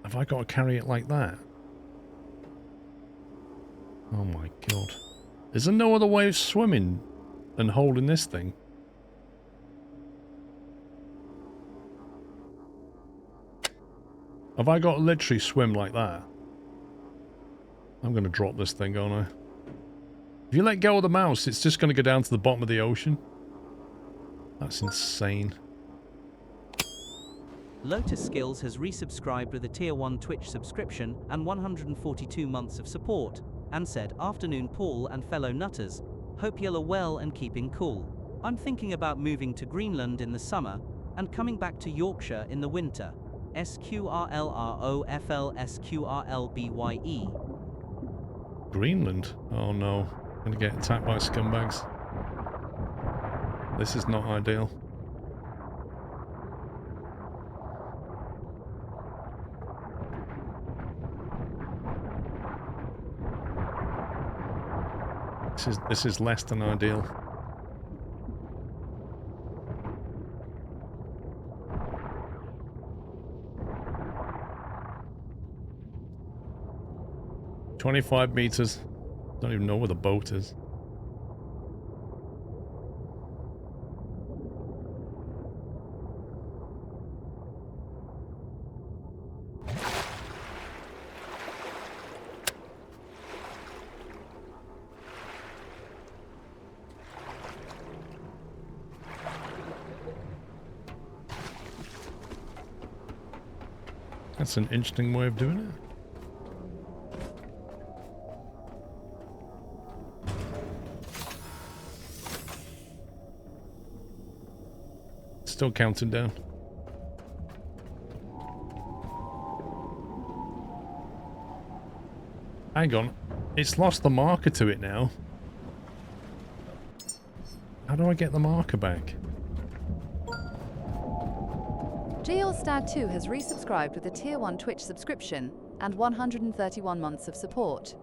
Have I got to carry it like that? Oh my god. Is there no other way of swimming and holding this thing? Have I got to literally swim like that? I'm going to drop this thing, aren't I? If you let go of the mouse, it's just going to go down to the bottom of the ocean. That's insane. Lotus Skills has resubscribed with a Tier 1 Twitch subscription and 142 months of support, and said, "Afternoon Paul and fellow nutters, hope y'all are well and keeping cool. I'm thinking about moving to Greenland in the summer, and coming back to Yorkshire in the winter. SQRLROFLSQRLBYE. Greenland? Oh no. I'm going to get attacked by scumbags. This is not ideal. This is less than ideal. "25 meters. Don't even know where the boat is. That's an interesting way of doing it. Still counting down. Hang on. It's lost the marker to it now. How do I get the marker back? JLStad2 has resubscribed with a Tier 1 Twitch subscription and 131 months of support.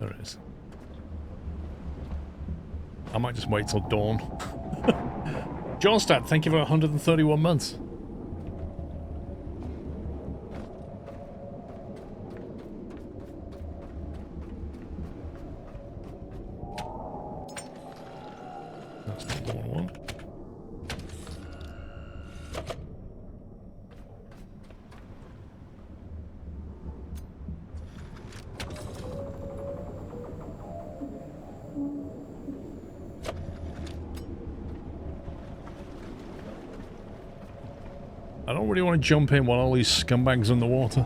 There it is. I might just wait till dawn. Johnstad, thank you for 131 months. That's not the one I want. I don't really want to jump in while all these scumbags are in the water.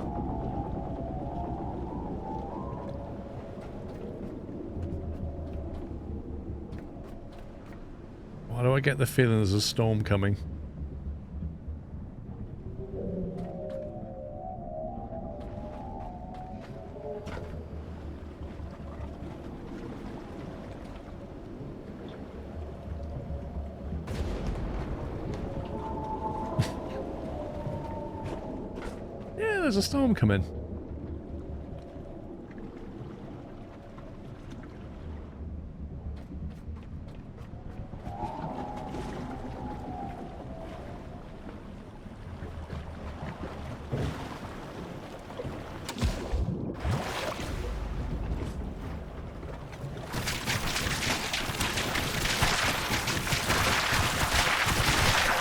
Why do I get the feeling there's a storm coming? There's a storm coming.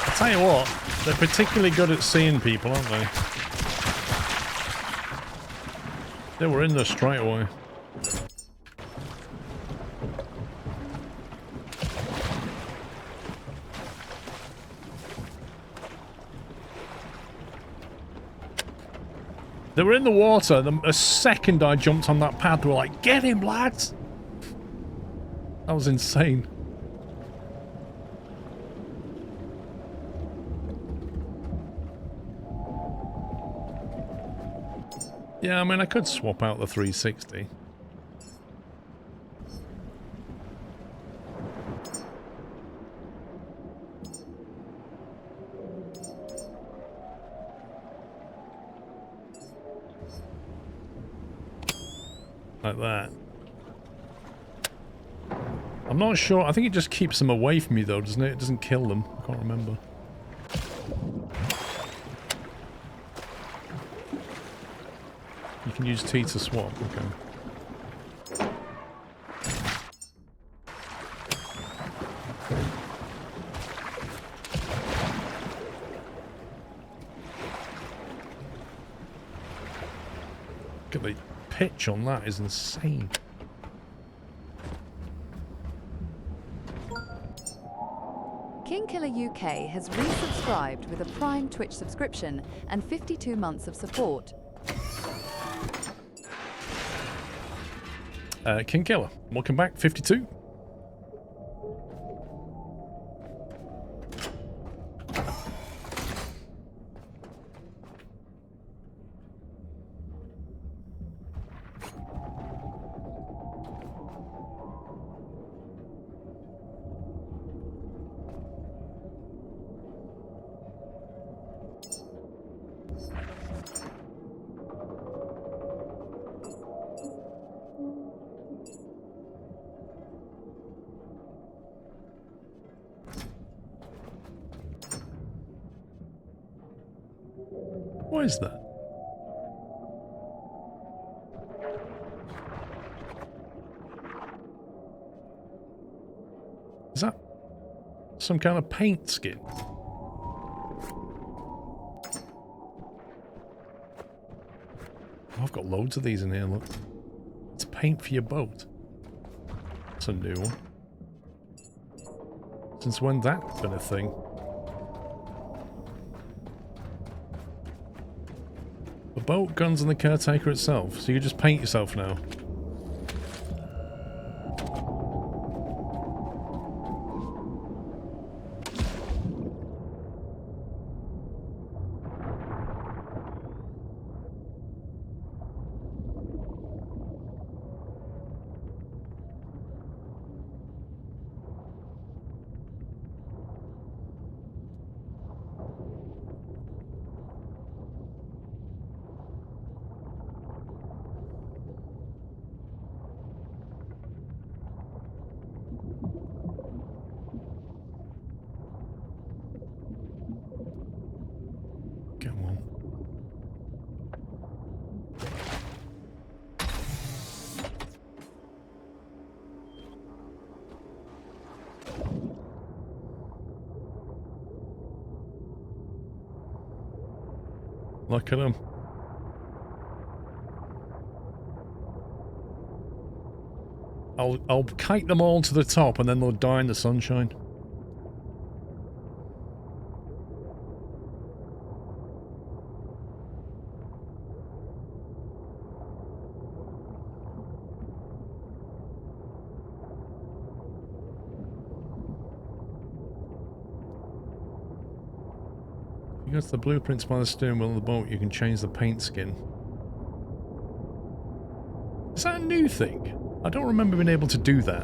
I'll tell you what, they're particularly good at seeing people, aren't they? They were in there straight away. They were in the water. A second I jumped on that pad, they were like, "Get him, lads!" That was insane. Yeah, I mean, I could swap out the 360. Like that. I'm not sure. I think it just keeps them away from you, though, doesn't it? It doesn't kill them. I can't remember. You can use T to swap, okay. Look at the pitch on that is insane. Kingkiller UK has resubscribed with a Prime Twitch subscription and 52 months of support. Kingkiller, welcome back, 52. What is that? Is that some kind of paint skin? Oh, I've got loads of these in here, look. It's paint for your boat. That's a new one. Since when that's been a thing? The boat, guns, and the Caretaker itself. So you just paint yourself now. Come on. Look at them. I'll kite them all to the top and then they'll die in the sunshine. If you go to the blueprints by the steering wheel of the boat, you can change the paint skin. Is that a new thing? I don't remember being able to do that.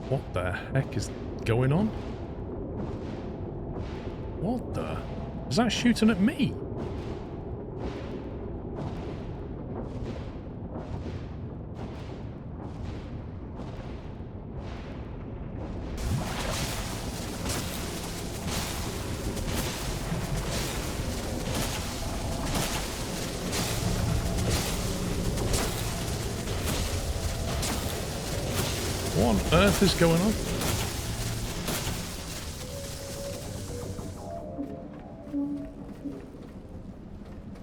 What the heck is going on? What the? Is that shooting at me? What on earth is going on?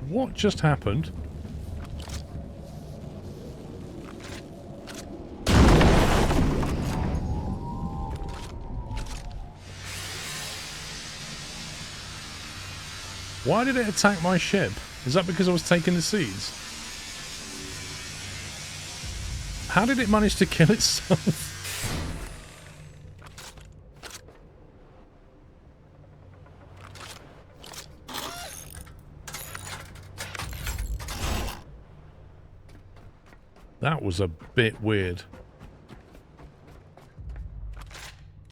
What just happened? Why did it attack my ship? Is that because I was taking the seeds? How did it manage to kill itself? That was a bit weird.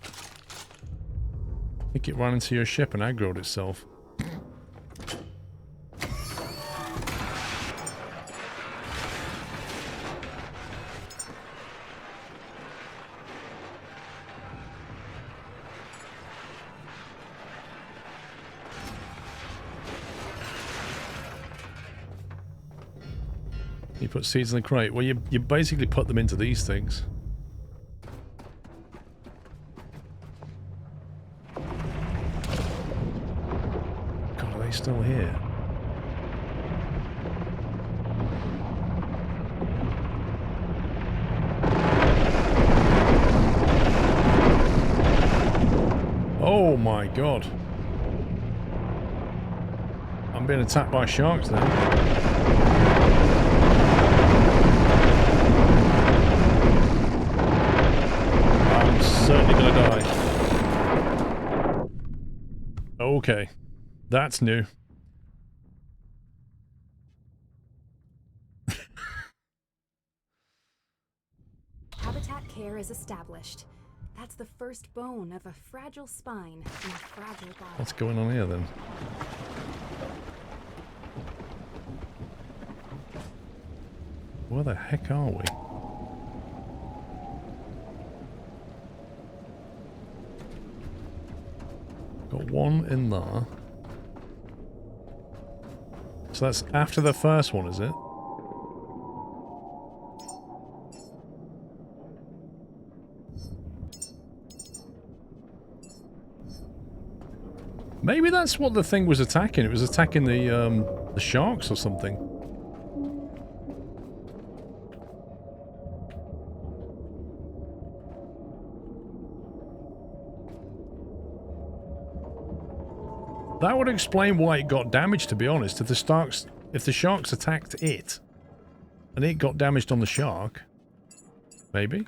I think it ran into your ship and aggroed itself. You put seeds in the crate. Well, you basically put them into these things. God, are they still here? Oh my God. I'm being attacked by sharks then. Certainly gonna die. Okay. That's new. Habitat care is established. That's the first bone of a fragile spine in a fragile body. What's going on here then? Where the heck are we? Got one in there. So that's after the first one, is it? Maybe that's what the thing was attacking. It was attacking the sharks or something. That would explain why it got damaged, to be honest. If the sharks attacked it, and it got damaged on the shark, maybe?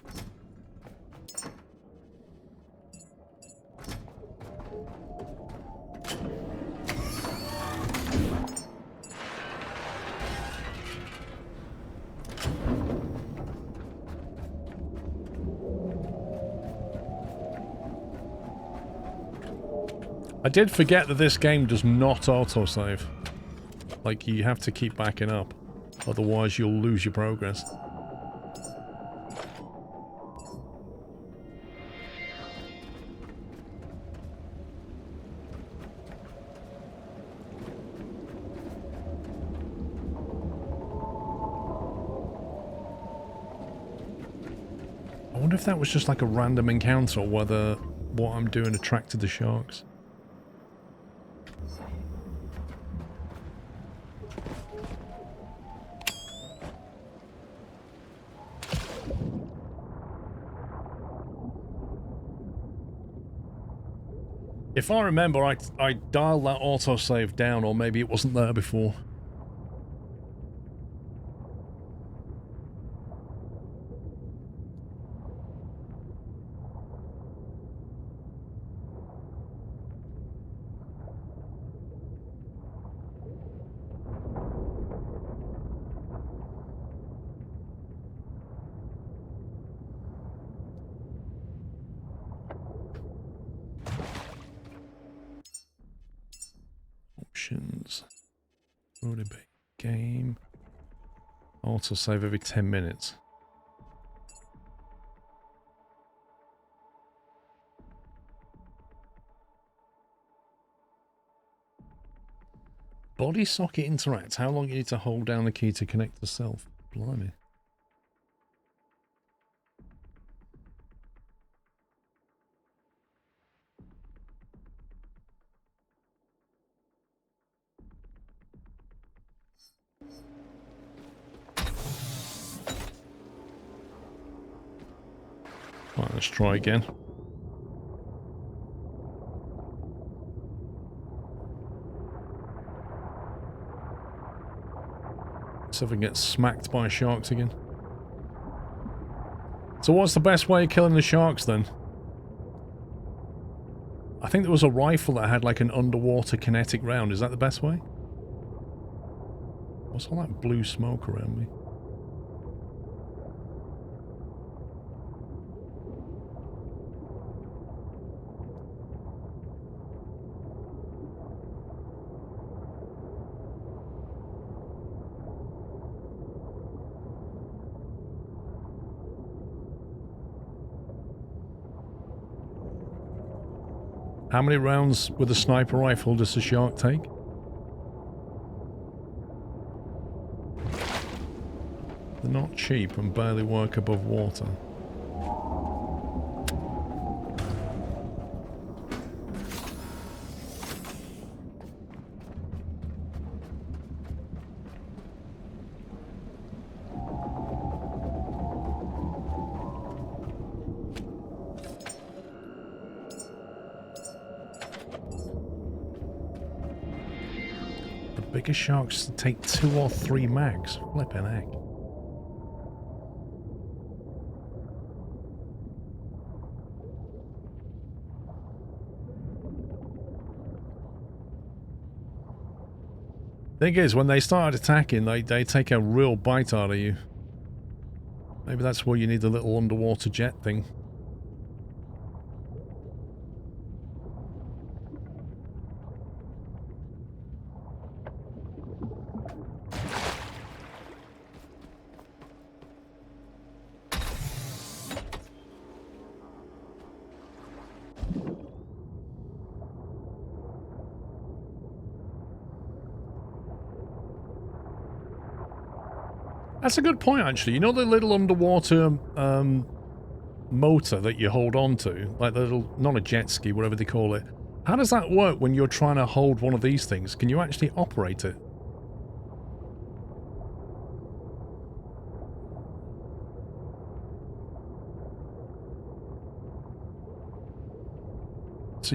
I did forget that this game does not autosave. Like, you have to keep backing up. Otherwise, you'll lose your progress. wonder if that was just like a random encounter, or whether what I'm doing attracted the sharks. If I remember, I dialed that autosave down, or maybe it wasn't there before. Options. Would it be game? Autosave every 10 minutes. Body socket interact. How long you need to hold down the key to connect to self? Blimey. Right, let's try again. See if we can get smacked by sharks again. So what's the best way of killing the sharks then? I think there was a rifle that had like an underwater kinetic round. Is that the best way? What's all that blue smoke around me? How many rounds with a sniper rifle does a shark take? They're not cheap and barely work above water. Bigger sharks take 2 or 3 mags. Flippin' heck. Thing is, when they start attacking, they take a real bite out of you. Maybe that's where you need the little underwater jet thing. That's a good point, actually. You know the little underwater motor that you hold on to? Like the little, not a jet ski, whatever they call it. How does that work when you're trying to hold one of these things? Can you actually operate it? So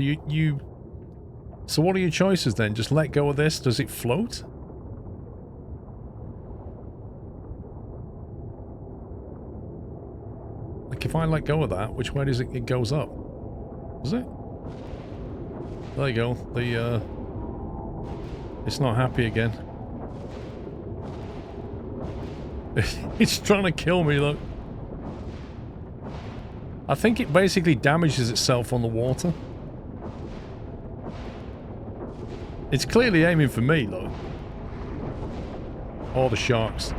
So what are your choices then? Just let go of this? Does it float? If I let go of that, which way does it goes up? Does it? There you go. It's not happy again. It's trying to kill me, look. I think it basically damages itself on the water. It's clearly aiming for me, look. Or the sharks.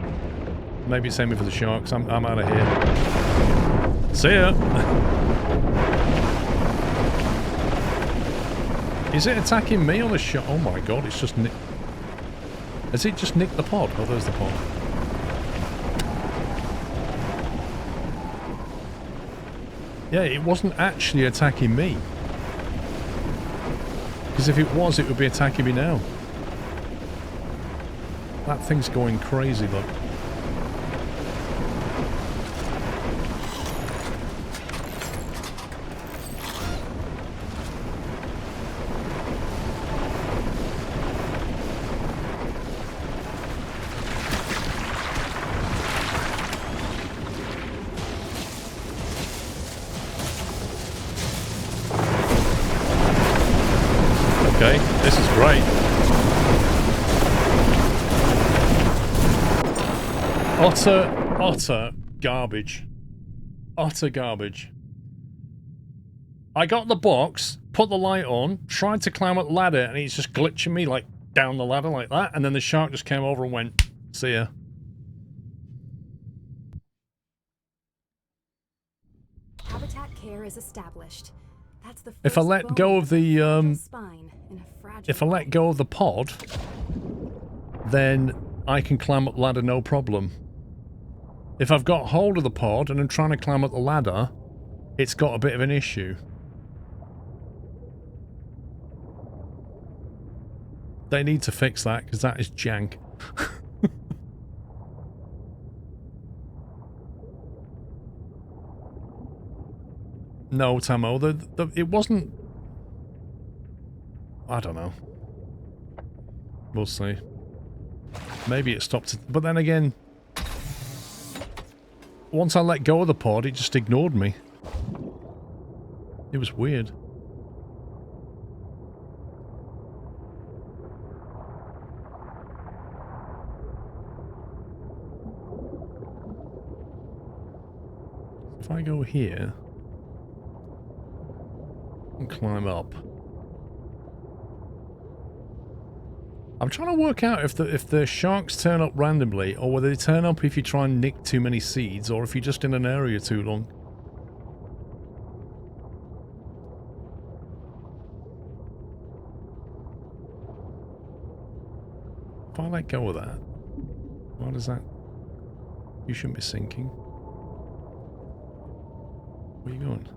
Maybe it's aiming for the sharks. I'm out of here. See ya! Is it attacking me or the shot? Oh my god, it's just nicked. Has it just nicked the pod? Oh, there's the pod. Yeah, it wasn't actually attacking me. Because if it was, it would be attacking me now. That thing's going crazy, look. Okay, this is great. Utter garbage. Utter garbage. I got the box, put the light on, tried to climb up the ladder, and he's just glitching me like down the ladder like that, and then the shark just came over and went, see ya. Habitat care is established. That's the If I first let bone go with of a the fragile spine in a fragile if I let body. go of the pod, then I can climb up the ladder no problem. If I've got hold of the pod and I'm trying to climb up the ladder, it's got a bit of an issue. They need to fix that, because that is jank. No, Tamo, it wasn't... I don't know. We'll see. Maybe it stopped... But then again... Once I let go of the pod, it just ignored me. It was weird. If I go here and climb up, I'm trying to work out if the sharks turn up randomly, or whether they turn up if you try and nick too many seeds, or if you're just in an area too long. If I let go of that, why does that... You shouldn't be sinking. Where are you going?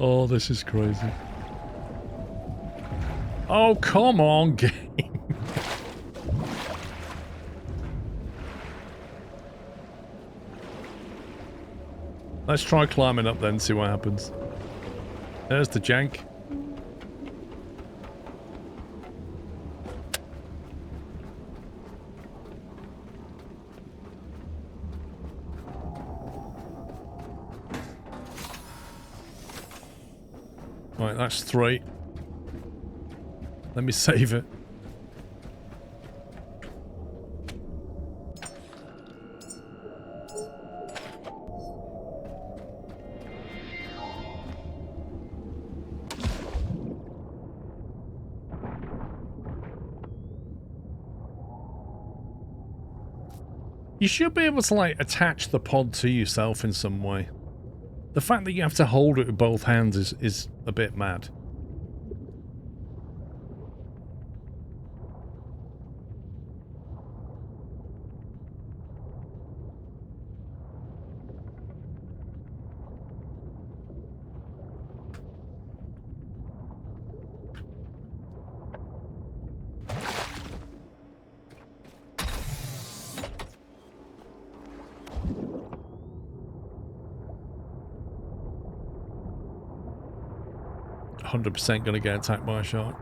Oh, this is crazy. Oh, come on, game. Let's try climbing up then, see what happens. There's the jank. Right, that's 3. Let me save it. You should be able to, like, attach the pod to yourself in some way. The fact that you have to hold it with both hands is a bit mad. %, gonna get attacked by a shark.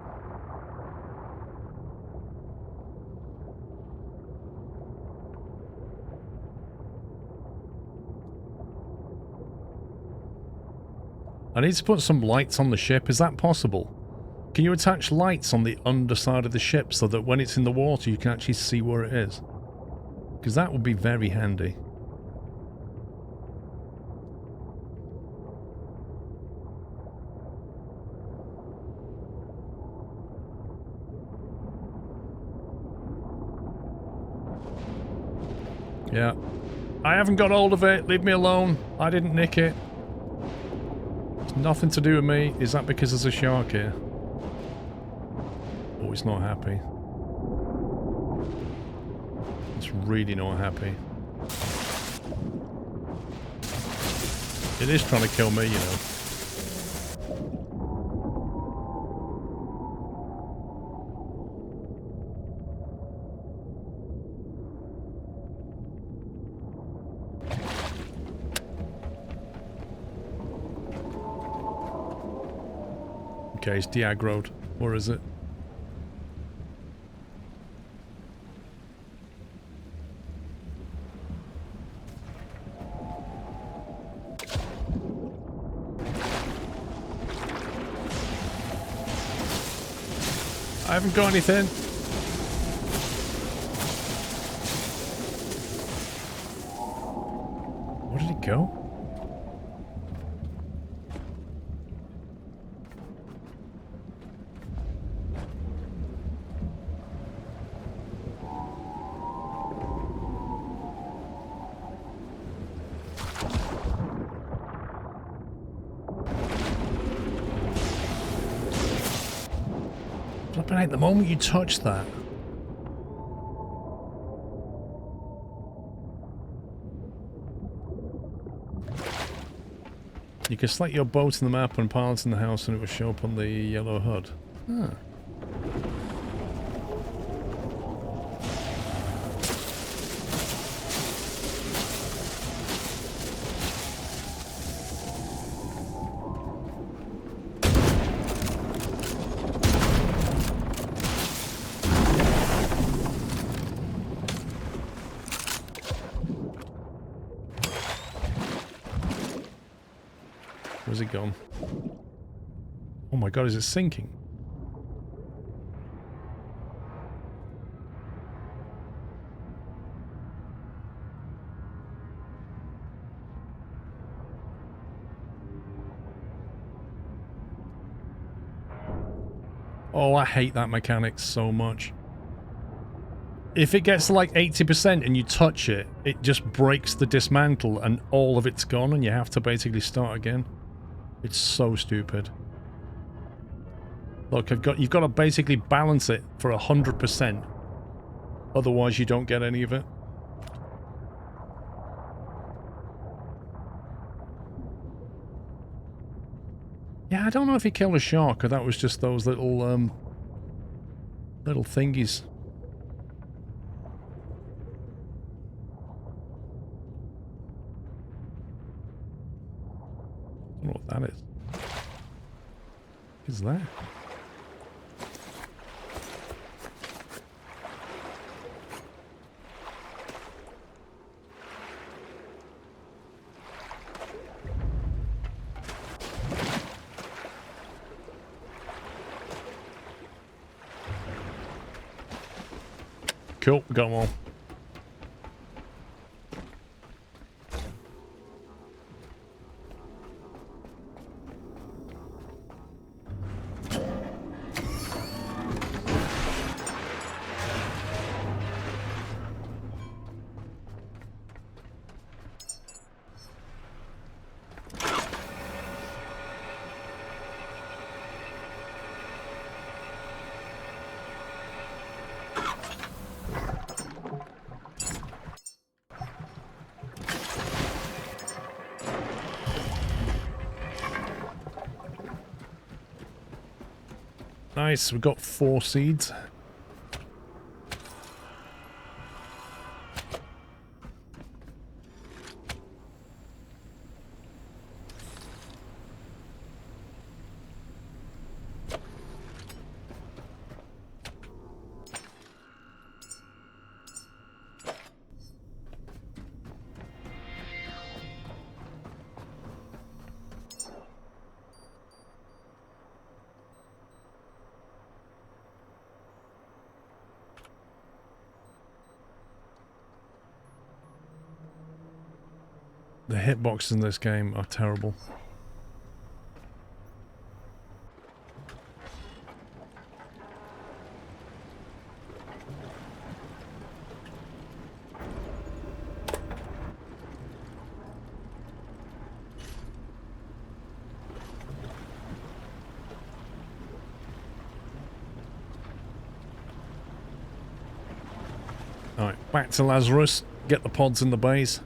I need to put some lights on the ship. Is that possible? Can you attach lights on the underside of the ship so that when it's in the water you can actually see where it is? Because that would be very handy. Yeah, I haven't got hold of it. Leave me alone. I didn't nick it. It's nothing to do with me. Is that because there's a shark here? Oh, he's not happy. It's really not happy. It is trying to kill me, you know. Okay, it's de-aggroed. Or is it? I haven't got anything. Where did it go? Flipping out, the moment you touch that. You can select your boat in the map and pilots in the house and it will show up on the yellow HUD. Huh. Where's it gone? Oh my god, is it sinking? Oh, I hate that mechanic so much. If it gets to like 80% and you touch it, it just breaks the dismantle and all of it's gone and you have to basically start again. It's so stupid. Look, you've got to basically balance it for 100%. Otherwise you don't get any of it. Yeah, I don't know if he killed a shark or that was just those little, little thingies. I don't know what that is. What is that? Cool, got them all. Nice, we've got 4 seeds. The hitboxes in this game are terrible. back to Lazarus, get the pods in the base,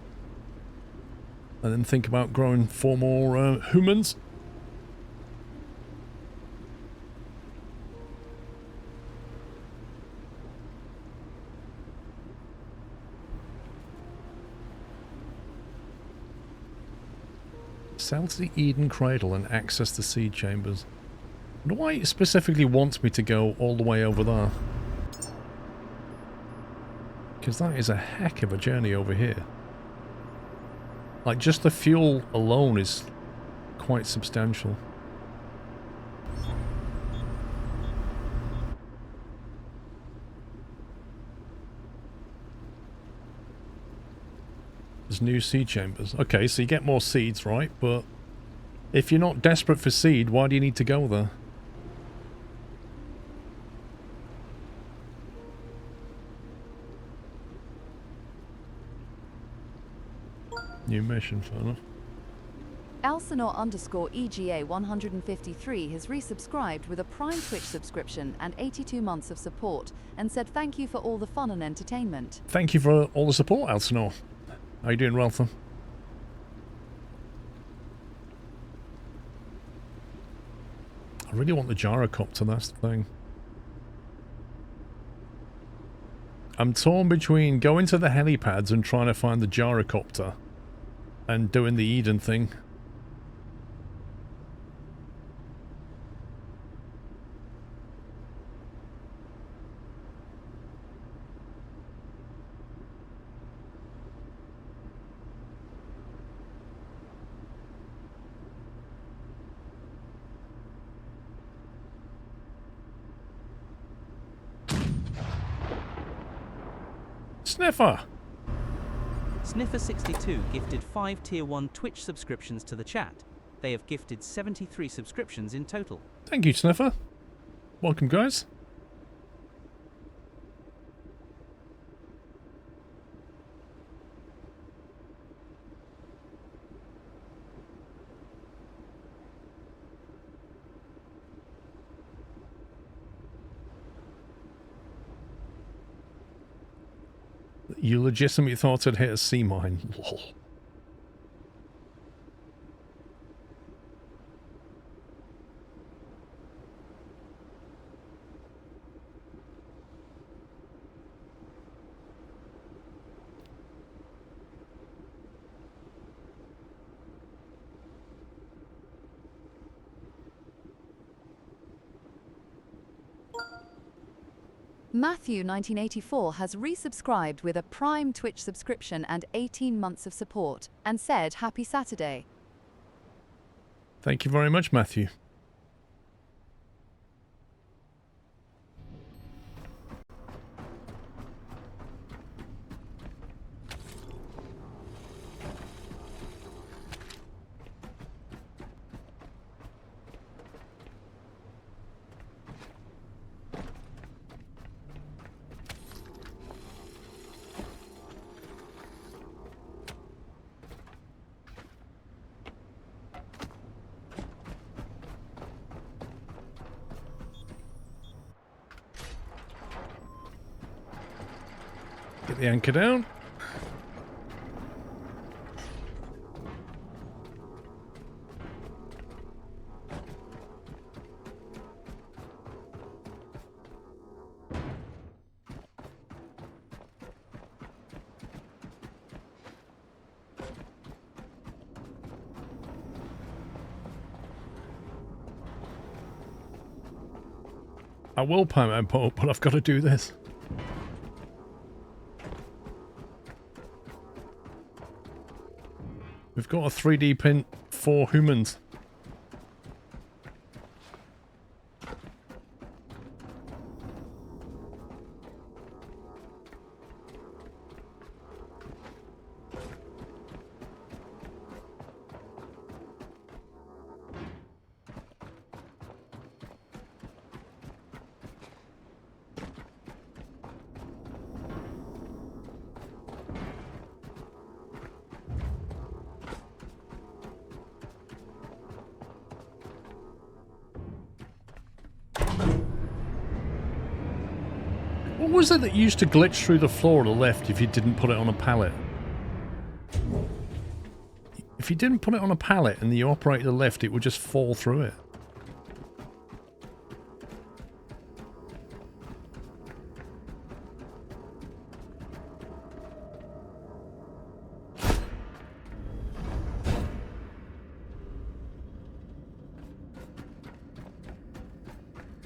and then think about growing 4 more humans. Sell to the Eden Cradle and access the seed chambers. I wonder why it specifically wants me to go all the way over there. Because that is a heck of a journey over here. Like, just the fuel alone is quite substantial. There's new seed chambers. Okay, so you get more seeds, right? But if you're not desperate for seed, why do you need to go there? New mission, fair enough. Elsinore_EGA 153 has resubscribed with a Prime Twitch subscription and 82 months of support and said thank you for all the fun and entertainment. Thank you for all the support, Elsinore. How you doing, Ralph? I really want the gyrocopter, that's the thing. I'm torn between going to the helipads and trying to find the gyrocopter and doing the Eden thing. Sniffer! Sniffer62 gifted 5 Tier 1 Twitch subscriptions to the chat. They have gifted 73 subscriptions in total. Thank you, Sniffer. Welcome, guys. You legitimately thought I'd hit a sea mine. Lol. Matthew 1984 has resubscribed with a Prime Twitch subscription and 18 months of support and said happy Saturday. Thank you very much, Matthew. Get the anchor down. I will pay my boat, but I've got to do this. We've got a 3D print for humans. was it that used to glitch through the floor of the lift if you didn't put it on a pallet? If you didn't put it on a pallet and you operated the lift, it would just fall through it.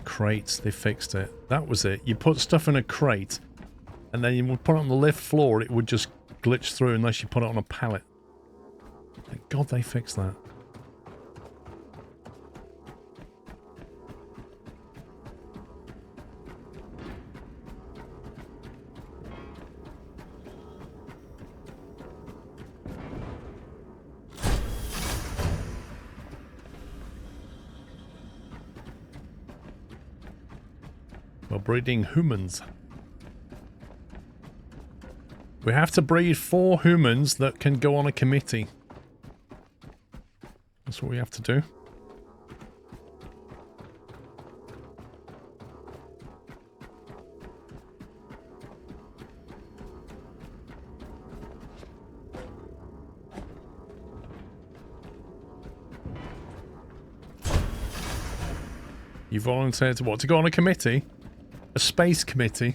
Crates, they fixed it. That was it. You put stuff in a crate, and then you would put it on the lift floor, it would just glitch through unless you put it on a pallet. Thank God they fixed that. We're breeding humans. We have to breed 4 humans that can go on a committee. That's what we have to do. You volunteered to what? To go on a committee? A space committee?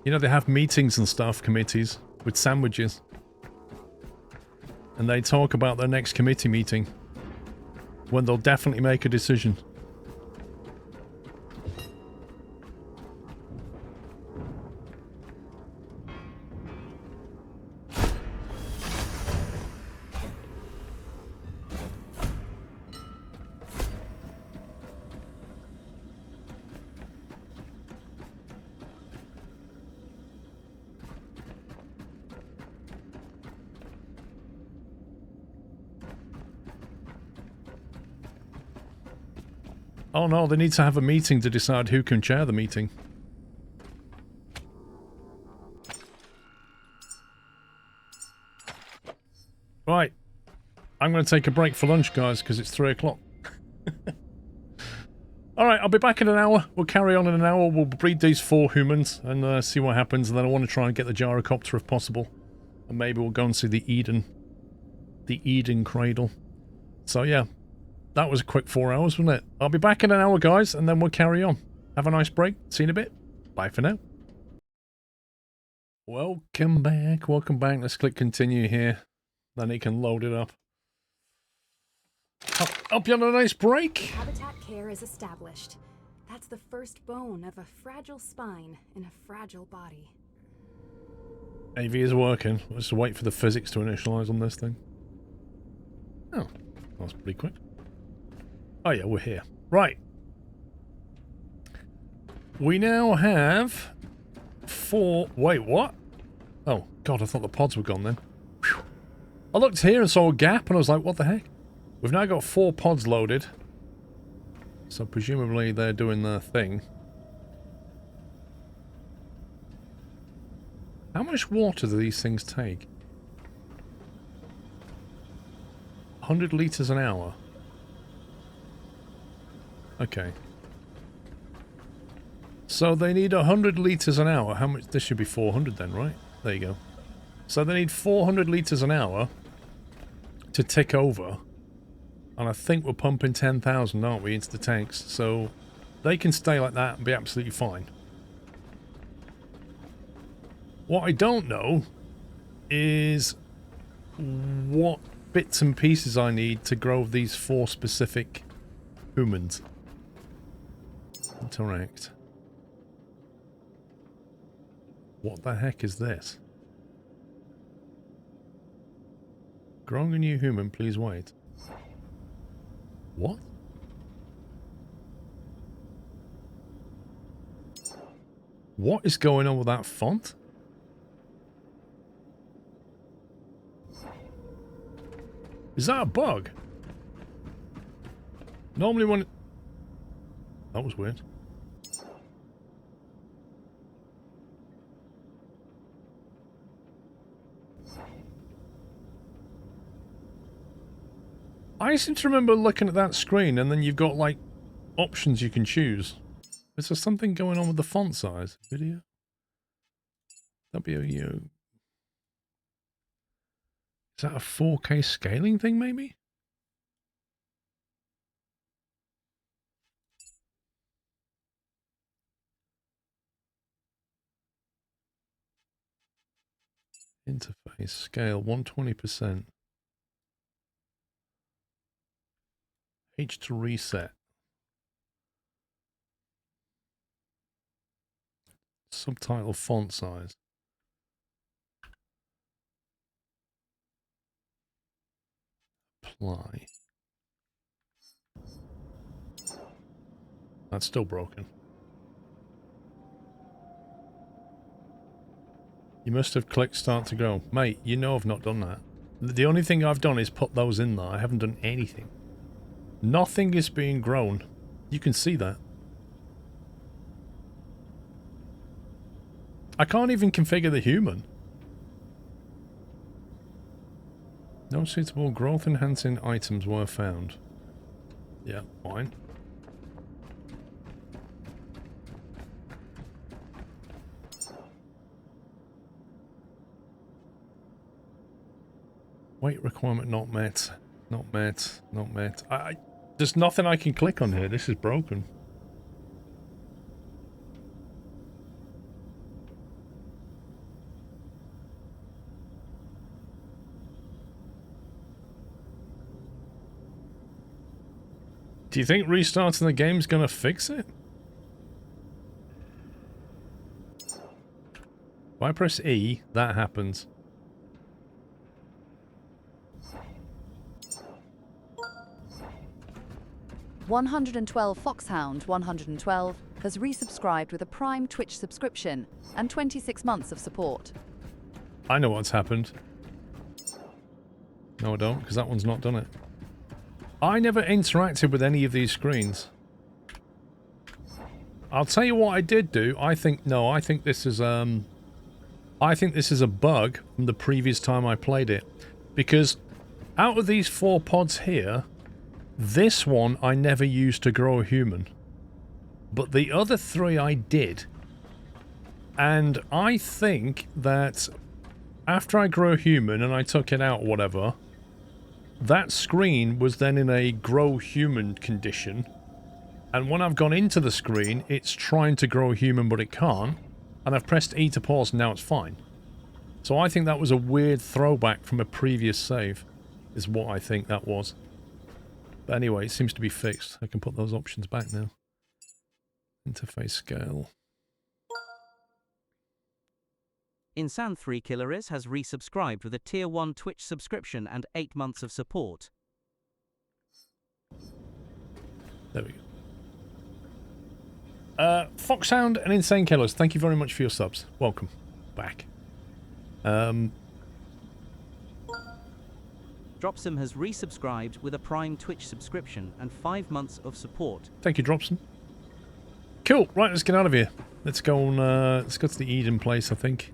You know, they have meetings and stuff, committees, with sandwiches. And they talk about their next committee meeting. When they'll definitely make a decision. Oh no, they need to have a meeting to decide who can chair the meeting. Right. I'm going to take a break for lunch, guys, because it's 3 o'clock. Alright, I'll be back in an hour. We'll carry on in an hour. We'll breed these 4 humans and see what happens. And then I want to try and get the gyrocopter if possible. And maybe we'll go and see the Eden cradle. So yeah. That was a quick 4 hours, wasn't it? I'll be back in an hour, guys, and then we'll carry on. Have a nice break. See you in a bit. Bye for now. Welcome back. Welcome back. Let's click continue here. Then it can load it up. Hope you had a nice break. Habitat care is established. That's the first bone of a fragile spine in a fragile body. AV is working. Let's wait for the physics to initialize on this thing. Oh, that was pretty quick. Oh yeah, we're here. Right. We now have 4... Wait, what? Oh, God, I thought the pods were gone then. Whew. I looked here and saw a gap and I was like, what the heck? We've now got 4 pods loaded. So presumably they're doing their thing. How much water do these things take? 100 litres an hour. Okay. So they need 100 litres an hour. How much? This should be 400 then, right? There you go. So they need 400 litres an hour to tick over. And I think we're pumping 10,000, aren't we, into the tanks. So they can stay like that and be absolutely fine. What I don't know is what bits and pieces I need to grow these 4 specific humans. Interact. What the heck is this? Growing a new human, please wait. What? What is going on with that font? Is that a bug? Normally when... That was weird. I seem to remember looking at that screen and then you've got like options you can choose. Is there something going on with the font size? Video? That'd be a, is that a 4K scaling thing maybe? Interface scale 120%. H to reset. Subtitle font size. Apply. That's still broken. You must have clicked start to go. Mate, you know I've not done that. The only thing I've done is put those in there. I haven't done anything. Nothing is being grown. You can see that. I can't even configure the human. No suitable growth enhancing items were found. Yeah, fine. Weight requirement not met. Not met. Not met. There's nothing I can click on here. This is broken. Do you think restarting the game's gonna fix it? If I press E, that happens. $112 Foxhound 112 has resubscribed with a Prime Twitch subscription and 26 months of support. I know what's happened. No, I don't, because that one's not done it. I never interacted with any of these screens. I'll tell you what I did do. I think this is a bug from the previous time I played it. Because out of these 4 pods here, this one I never used to grow a human. But the other 3 I did. And I think that after I grew a human and I took it out or whatever, that screen was then in a grow human condition. And when I've gone into the screen, it's trying to grow a human but it can't. And I've pressed E to pause and now it's fine. So I think that was a weird throwback from a previous save, is what I think that was. But anyway, it seems to be fixed. I can put those options back now. Interface scale. Insan 3 Killeris has resubscribed with a Tier 1 Twitch subscription and 8 months of support. There we go. Foxhound and Insane Killers, thank you very much for your subs. Welcome back. Dropsum has resubscribed with a Prime Twitch subscription and 5 months of support. Thank you, Dropson. Cool. Right, let's get out of here. Let's go on. Let's go to the Eden place, I think.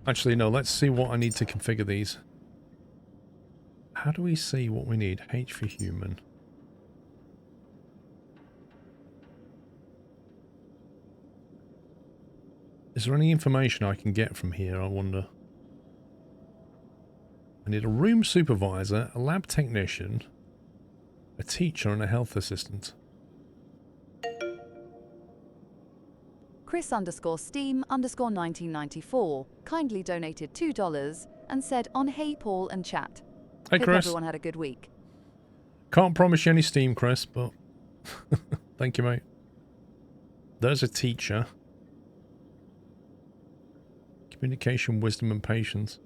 Actually, no. Let's see what I need to configure these. How do we see what we need? H for human. Is there any information I can get from here, I wonder? I need a room supervisor, a lab technician, a teacher, and a health assistant. Chris_Steam_1994 kindly donated $2 and said on Hey Paul and chat. Hey Hope Chris. everyone had a good week. Can't promise you any Steam, Chris, but thank you, mate. There's a teacher. Communication, wisdom, and patience.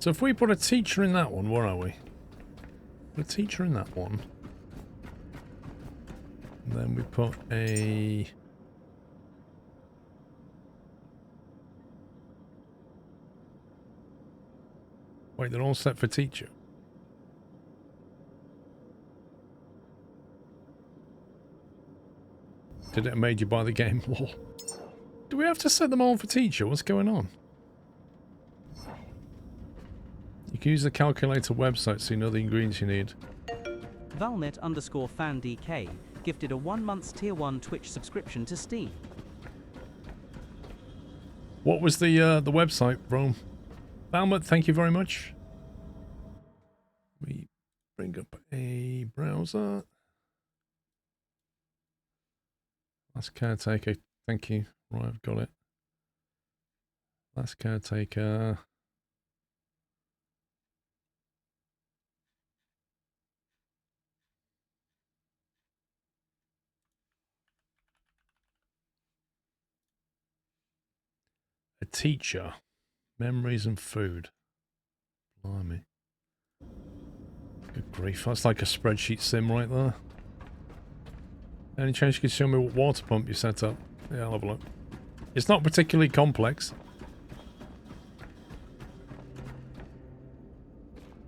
So if we put a teacher in that one, where are we? Put a teacher in that one. And then we put a... Wait, they're all set for teacher. did it and made you buy the game. Lol. Do we have to set them all for teacher? What's going on? You can use the calculator website so you know the ingredients you need. Valnet_FanDK gifted a 1 month's Tier 1 Twitch subscription to Steam. What was the website, Rome? Valmet, thank you very much. We bring up a browser. That's Caretaker. Thank you. Right, I've got it. That's Caretaker. A teacher. Memories and food. Blimey. Good grief. That's like a spreadsheet sim right there. Any chance you can show me what water pump you set up? Yeah, I'll have a look. It's not particularly complex.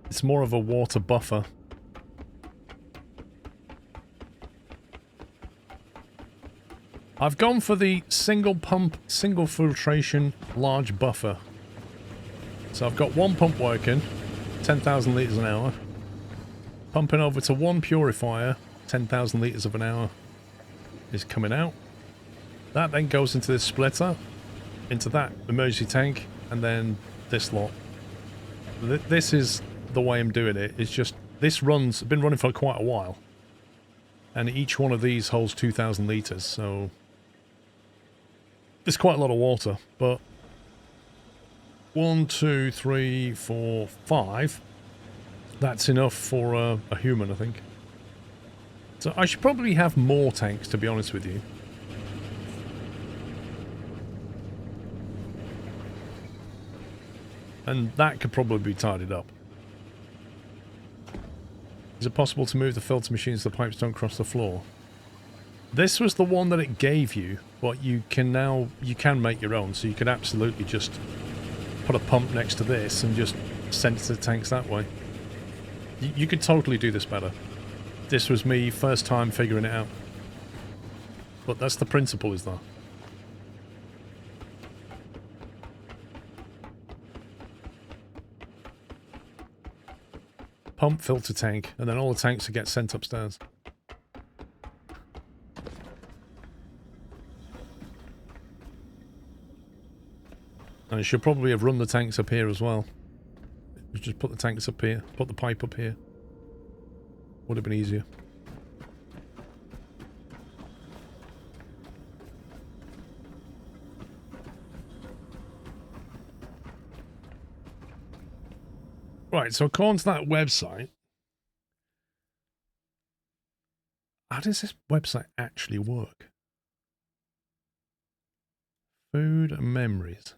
It's more of a water buffer. I've gone for the single pump, single filtration, large buffer. So I've got one pump working, 10,000 litres an hour. Pumping over to one purifier, 10,000 litres of an hour is coming out. That then goes into this splitter, into that emergency tank, and then this lot. This is the way I'm doing it. It's just, this runs, been running for quite a while. And each one of these holds 2,000 litres, so there's quite a lot of water, but 1, 2, 3, 4, 5. That's enough for a human, I think. So I should probably have more tanks, to be honest with you. And that could probably be tidied up. Is it possible to move the filter machines so the pipes don't cross the floor? This was the one that it gave you, but you can now, you can make your own, so you could absolutely just put a pump next to this and just send it to the tanks that way. You could totally do this better. This was me first time figuring it out. But that's the principle, is there? Pump, filter tank, and then all the tanks will get sent upstairs. And I should probably have run the tanks up here as well. Just put the tanks up here, put the pipe up here. Would have been easier. Right, so according to that website, how does this website actually work? Food and memories.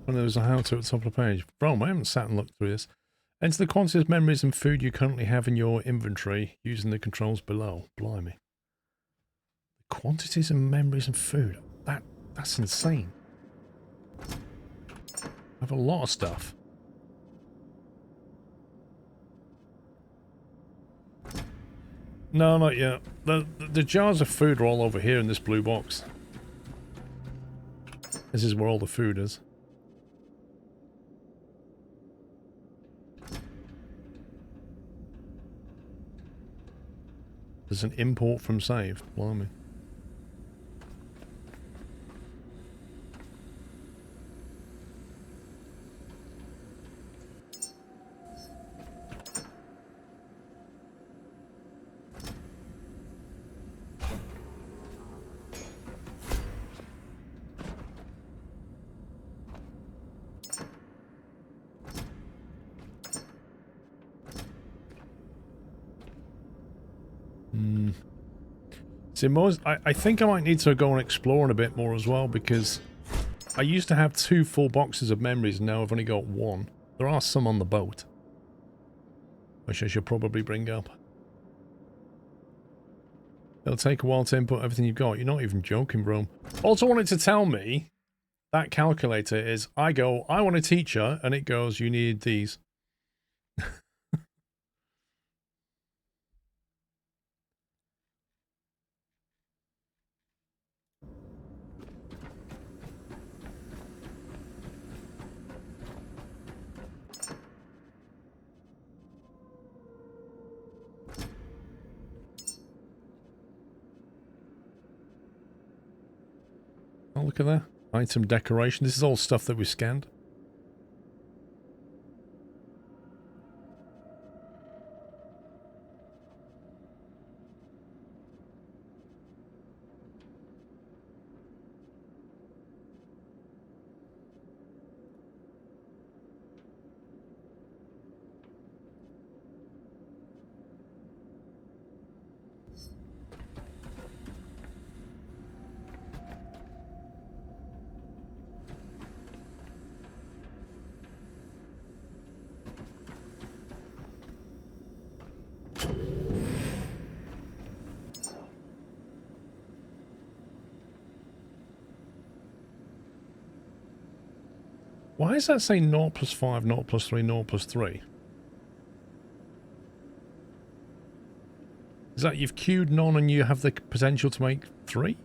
And there was a how-to at the top of the page. Bro, I haven't sat and looked through this. Enter the quantities of memories and food you currently have in your inventory using the controls below. Blimey. Quantities of memories and food. That's insane. I have a lot of stuff. No, not yet. The jars of food are all over here in this blue box. This is where all the food is. There's an import from save. Blimey. See, I think I might need to go and explore a bit more as well, because I used to have 2 full boxes of memories and now I've only got 1. There are some on the boat, which I should probably bring up. It'll take a while to input everything you've got. You're not even joking, bro. Also wanted to tell me that calculator is, I go, I want a teacher, and it goes, you need these. Oh, look at that. Item decoration. This is all stuff that we scanned. Why does that say 0 plus 5, 0 plus 3, 0 plus 3? Is that you've queued none and you have the potential to make 3?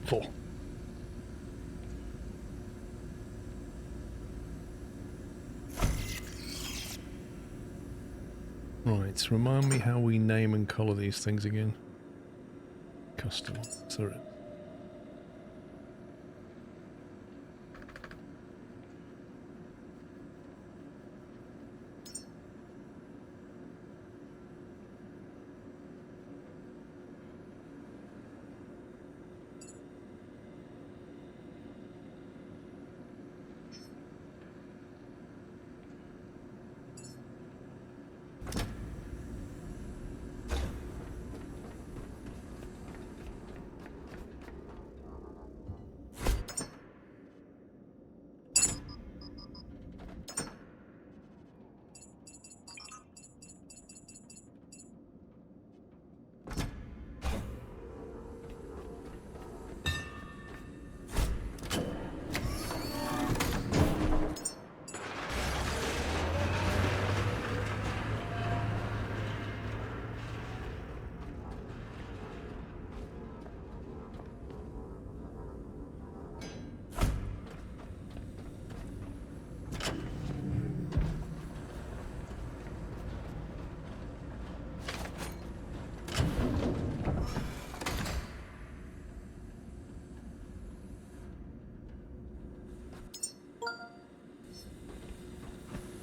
Four. Right, remind me how we name and colour these things again. Custom. Sorry.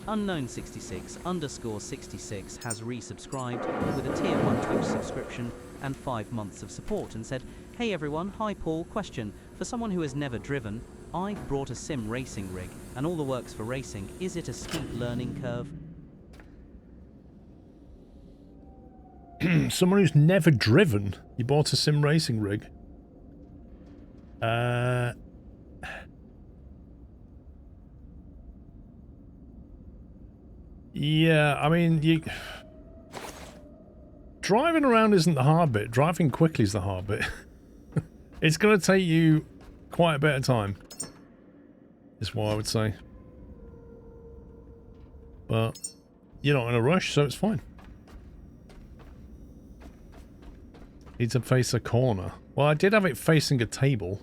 Unknown66_66 has resubscribed with a tier 1 Twitch subscription and 5 months of support and said, "Hey everyone, hi Paul, question. For someone who has never driven, I brought a sim racing rig and all the works for racing. Is it a steep learning curve?" Someone who's never driven. You bought a sim racing rig. Yeah, I mean, driving around isn't the hard bit. Driving quickly is the hard bit. It's going to take you quite a bit of time, is what I would say. But you're not in a rush, so it's fine. Need to face a corner. Well, I did have it facing a table.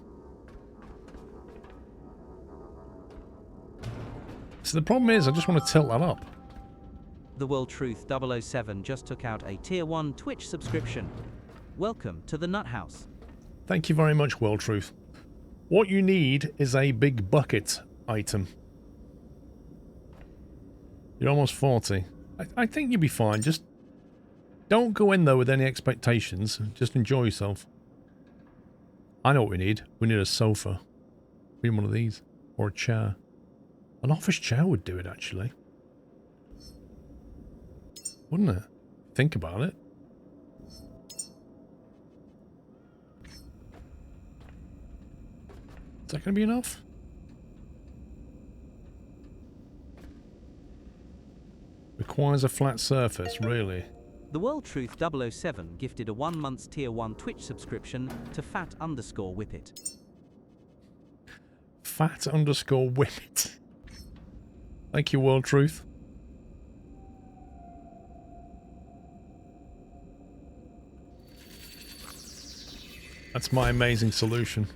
So the problem is, I just want to tilt that up. The World Truth 007 just took out a tier 1 Twitch subscription. Welcome to the Nut House. Thank you very much, World Truth. What you need is a big bucket item. You're almost 40. I think you'll be fine. Just don't go in there with any expectations. Just enjoy yourself. I know what we need. We need a sofa. We need one of these. Or a chair. An office chair would do it, actually. Wouldn't it? Think about it. Is that going to be enough? Requires a flat surface, really. The World Truth 007 gifted a 1 month's Tier 1 Twitch subscription to Fat_Whippet. Fat_Whippet. Thank you, World Truth. That's my amazing solution.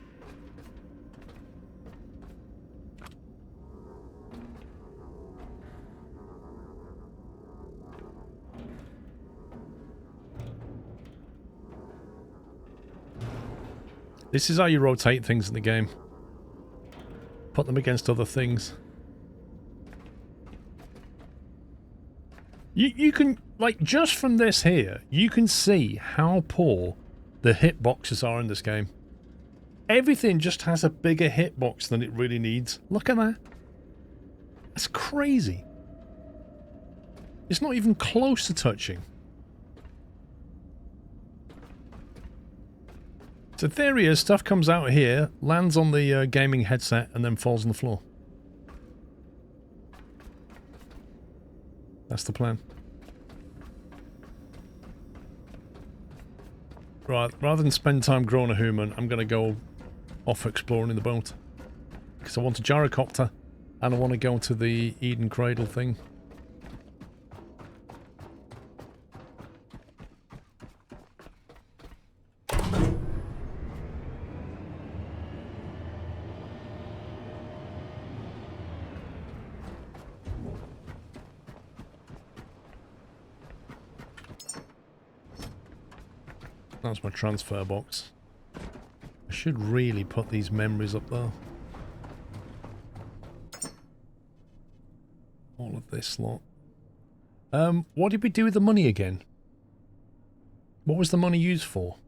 This is how you rotate things in the game. Put them against other things. You can, like, just from this here, you can see how poor the hitboxes are in this game. Everything just has a bigger hitbox than it really needs. Look at that. That's crazy. It's not even close to touching. So theory is stuff comes out here, lands on the gaming headset, and then falls on the floor. That's the plan. Right, rather than spend time growing a human, I'm going to go off exploring in the boat. Because I want a gyrocopter, and I want to go to the Eden Cradle thing. That's my transfer box. I should really put these memories up there. All of this lot. What did we do with the money again? What was the money used for?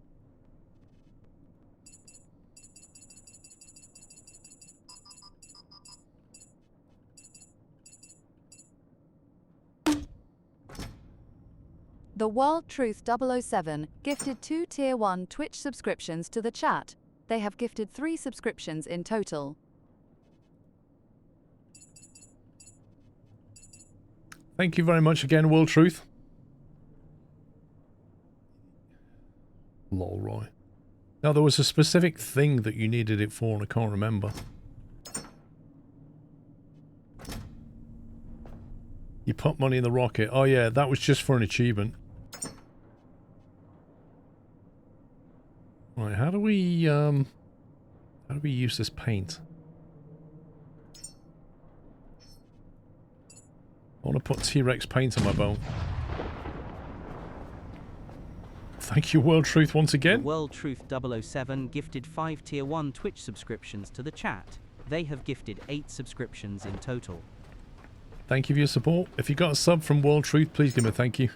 The World Truth 007 gifted 2 Tier 1 Twitch subscriptions to the chat. They have gifted 3 subscriptions in total. Thank you very much again, World Truth. Lol, Roy. Now, there was a specific thing that you needed it for, and I can't remember. You put money in the rocket. Oh yeah, that was just for an achievement. Right, how do we use this paint? I want to put T-Rex paint on my boat. Thank you, World Truth, once again. The World Truth 007 gifted 5 Tier 1 Twitch subscriptions to the chat. They have gifted 8 subscriptions in total. Thank you for your support. If you got a sub from World Truth, please give me a thank you.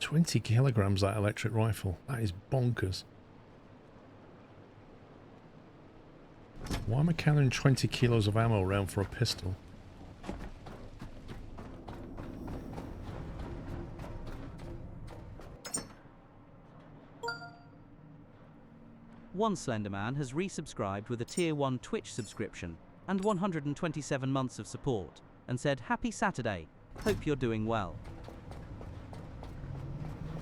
$20 kilograms, that electric rifle. That is bonkers. Why am I carrying 20 kilos of ammo around for a pistol? One Slenderman has resubscribed with a Tier 1 Twitch subscription and 127 months of support, and said, "Happy Saturday. Hope you're doing well."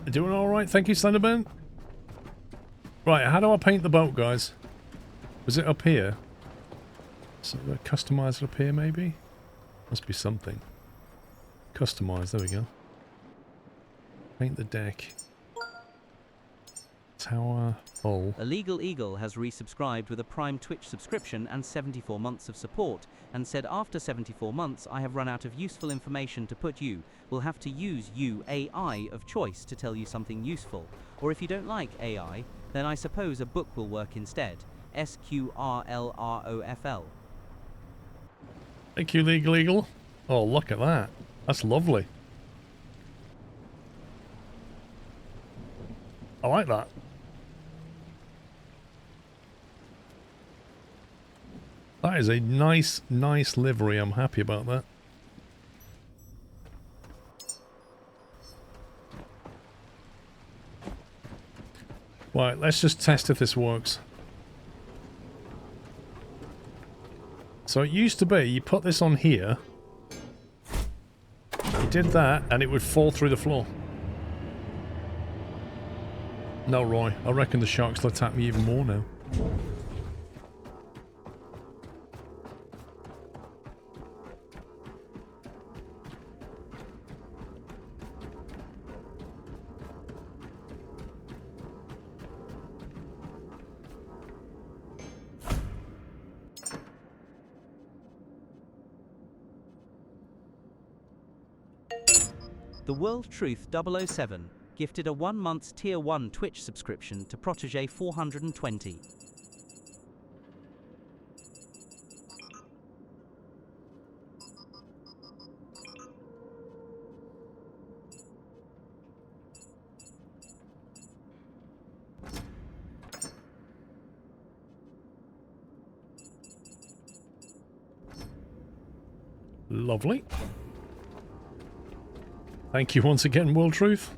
Doing alright, thank you, Slenderman. Right, how do I paint the boat, guys? Was it up here? So customize it up here, maybe? Must be something. Customize, there we go. Paint the deck. Tower full. Illegal Eagle has resubscribed with a Prime Twitch subscription and 74 months of support, and said after 74 months I have run out of useful information to put you. Will have to use you AI of choice to tell you something useful. Or if you don't like AI, then I suppose a book will work instead. SQRLROFL. Thank you, Legal Eagle. Oh, look at that. That's lovely. I like that. That is a nice, nice livery. I'm happy about that. Right, let's just test if this works. So it used to be, you put this on here, you did that, and it would fall through the floor. No, Roy, I reckon the sharks will attack me even more now. The World Truth 007 gifted a 1-month Tier 1 Twitch subscription to Protege 420. Lovely. Thank you once again, World Truth.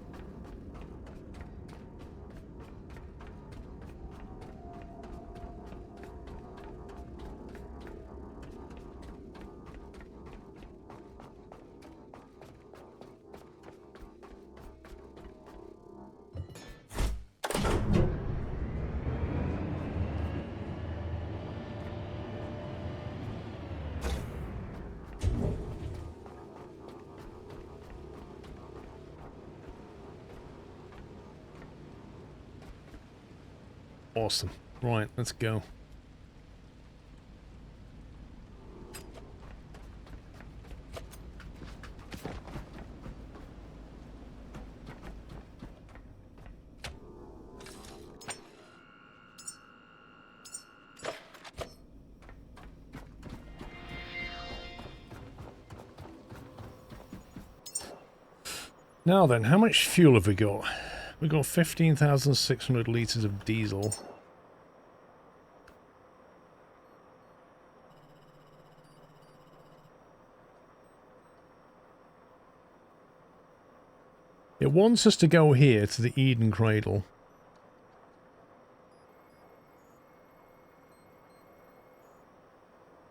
Awesome. Right, let's go. Now then, how much fuel have we got? We've got 15,600 litres of diesel. It wants us to go here to the Eden Cradle.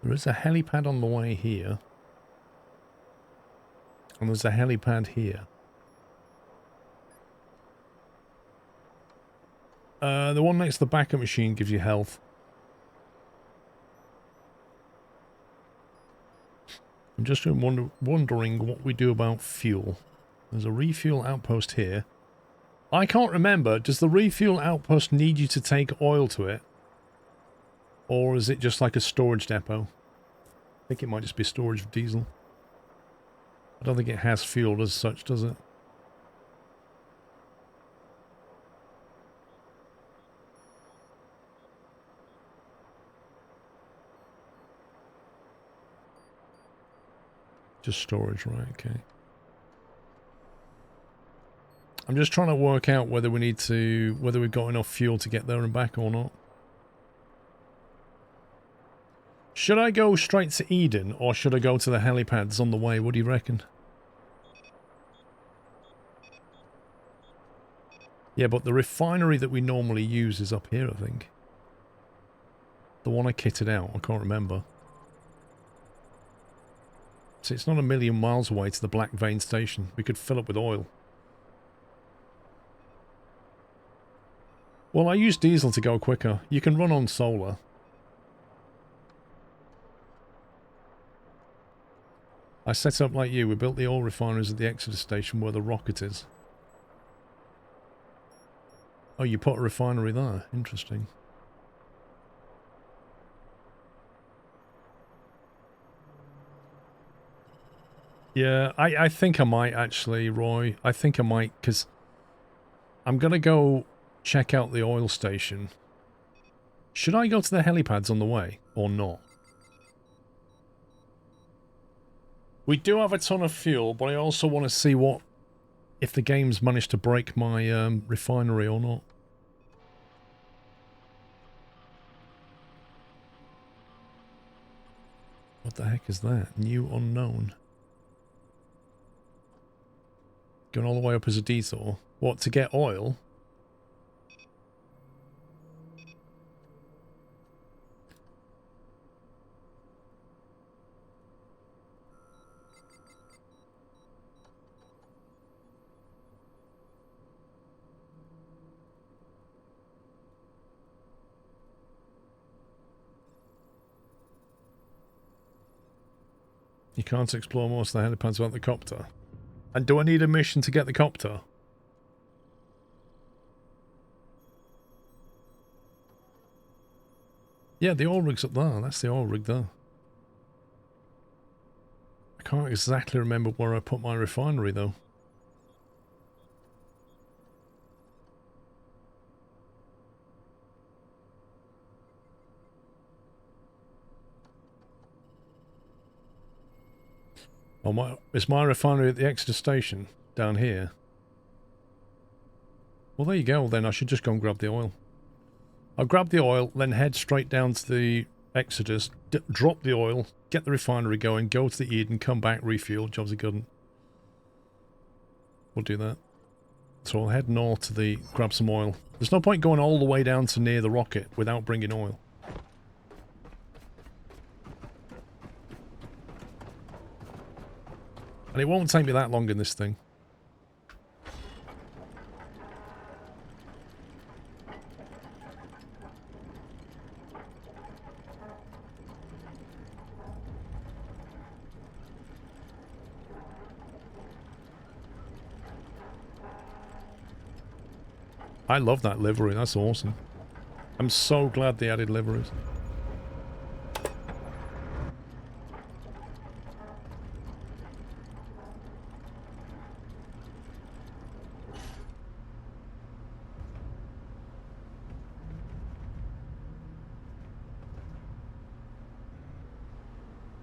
There is a helipad on the way here. And there's a helipad here. The one next to the backup machine gives you health. I'm just wondering what we do about fuel. There's a refuel outpost here. I can't remember, does the refuel outpost need you to take oil to it? Or is it just like a storage depot? I think it might just be storage of diesel. I don't think it has fuel as such, does it? Just storage, right, okay. I'm just trying to work out whether we need to, whether we've got enough fuel to get there and back or not. Should I go straight to Eden or should I go to the helipads on the way? What do you reckon? Yeah, but the refinery that we normally use is up here, I think. The one I kitted out, I can't remember. So it's not a million miles away to the Black Vein station. We could fill up with oil. Well, I use diesel to go quicker. You can run on solar. I set up like you. We built the oil refineries at the Exodus station where the rocket is. Oh, you put a refinery there. Interesting. Yeah, I think I might actually, Roy. I think I might, because I'm going to go check out the oil station. Should I go to the helipads on the way or not? We do have a ton of fuel, but I also want to see what if the game's managed to break my refinery or not. What the heck is that? New unknown. Going all the way up as a detour. What, to get oil? You can't explore most of the helipads without the copter. And do I need a mission to get the copter? Yeah, the oil rig's up there. That's the oil rig there. I can't exactly remember where I put my refinery, though. Oh, is my refinery at the Exeter station? Down here? Well, there you go. Then I should just go and grab the oil. I'll grab the oil, then head straight down to the Exodus, drop the oil, get the refinery going, go to the Eden, come back, refuel. Jobs are good. We'll do that. So I'll head north to the... grab some oil. There's no point going all the way down to near the rocket without bringing oil. And it won't take me that long in this thing. I love that livery, that's awesome. I'm so glad they added liveries.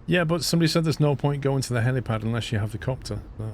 Yeah, but somebody said there's no point going to the helipad unless you have the copter. So.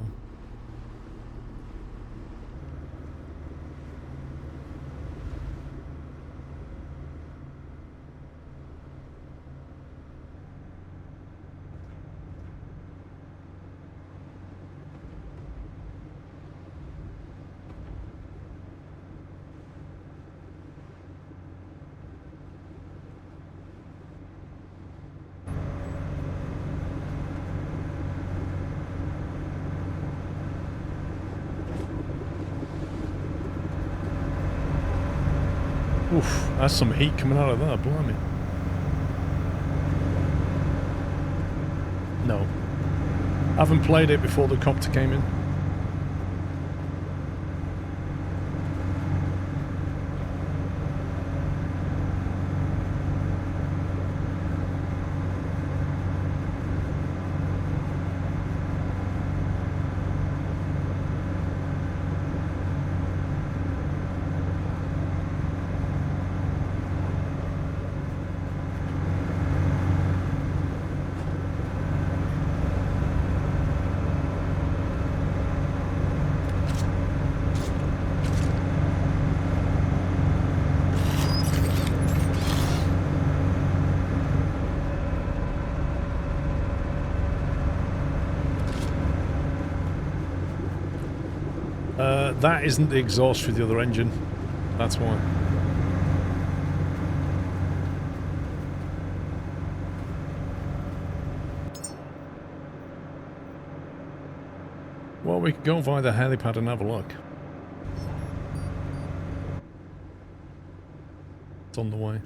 Oof, that's some heat coming out of there, blimey. No. I haven't played it before the copter came in. That isn't the exhaust for the other engine. That's why. Well, we could go via the helipad and have a look. It's on the way.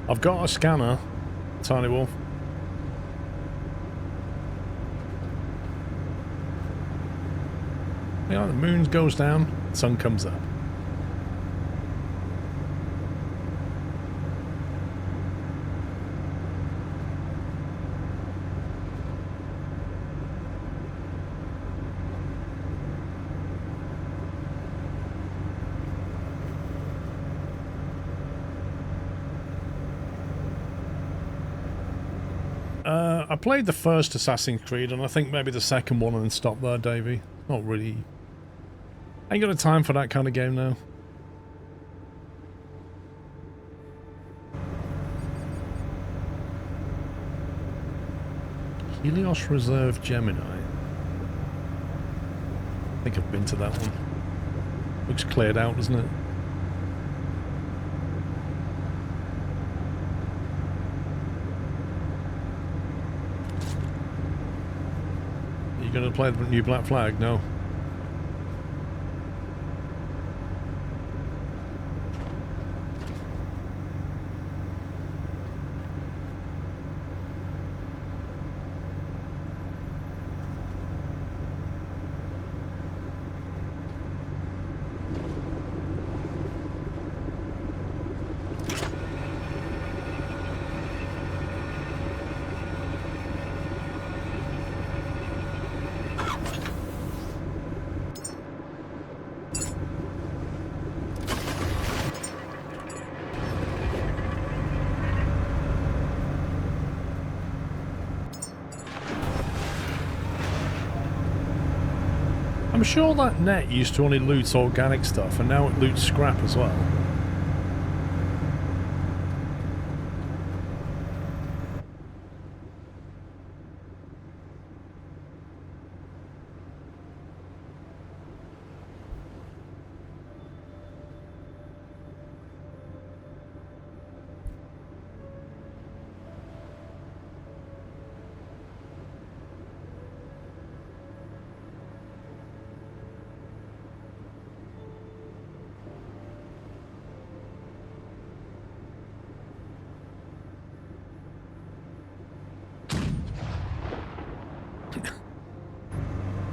I've got a scanner, Tiny Wolf. Yeah, the moon goes down, sun comes up. I played the first Assassin's Creed, and I think maybe the second one, and then stopped there, Davey. Not really. Ain't got a time for that kind of game now. Helios Reserve Gemini. I think I've been to that one. Looks cleared out, doesn't it? You gonna play the new Black Flag? No. I'm sure that net used to only loot organic stuff, and now it loots scrap as well.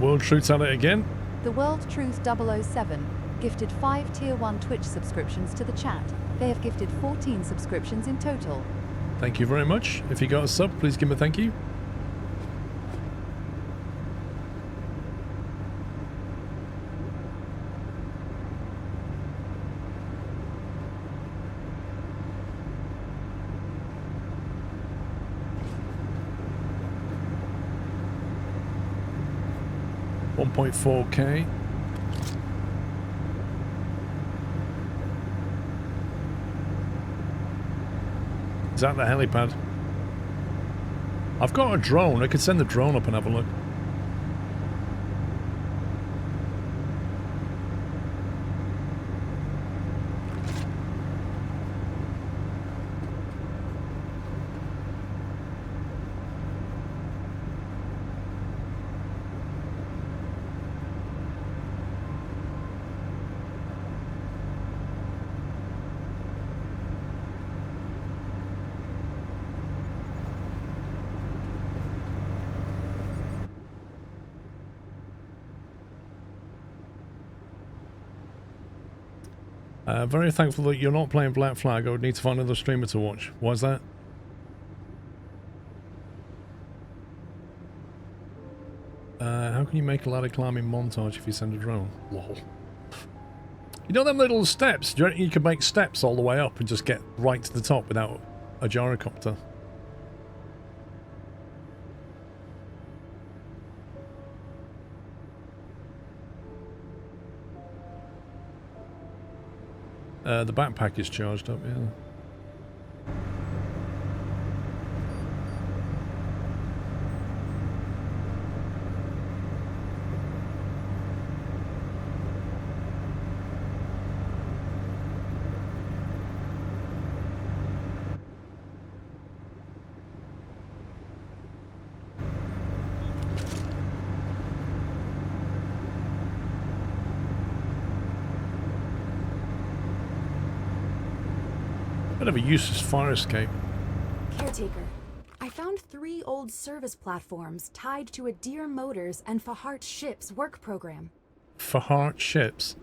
World Truth's at it again. The World Truth 007 gifted 5 Tier 1 Twitch subscriptions to the chat. They have gifted 14 subscriptions in total. Thank you very much. If you got a sub, please give me a thank you. $1.4K. Is that the helipad? I've got a drone. I could send the drone up and have a look. Very thankful that you're not playing Black Flag. I would need to find another streamer to watch. Why is that? How can you make a ladder climbing montage if you send a drone? Lol. You know them little steps? Do you reckon you could make steps all the way up and just get right to the top without a gyrocopter? The backpack is charged up, yeah. Bit of a useless fire escape. Caretaker, I found 3 old service platforms tied to a Deer Motors and Fahart ship's work program. Fahart ships.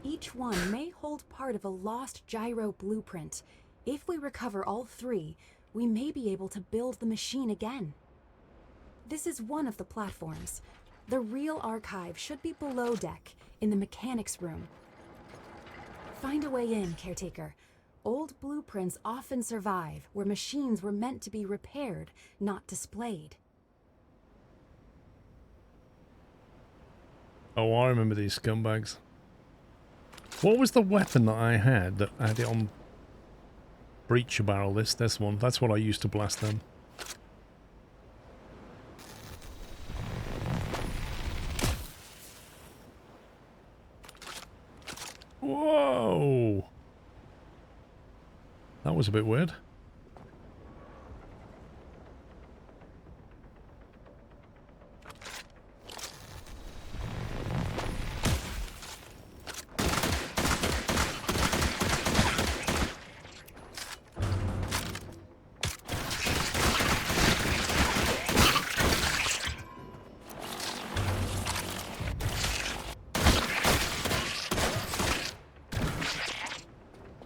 Each one may hold part of a lost gyro blueprint. If we recover all 3, we may be able to build the machine again. This is one of the platforms. The real archive should be below deck, in the mechanics room. Find a way in, Caretaker. Old blueprints often survive where machines were meant to be repaired, not displayed. Oh, I remember these scumbags. What was the weapon that I had it on breacher barrel? This one. That's what I used to blast them. Whoa! That was a bit weird.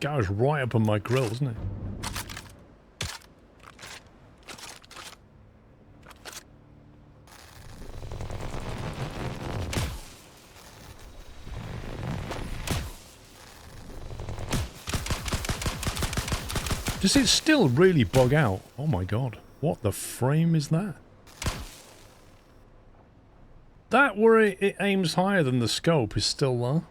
Guy was right up on my grill, wasn't he? Does it still really bug out? Oh my god. What the frame is that? That where it aims higher than the scope is still there.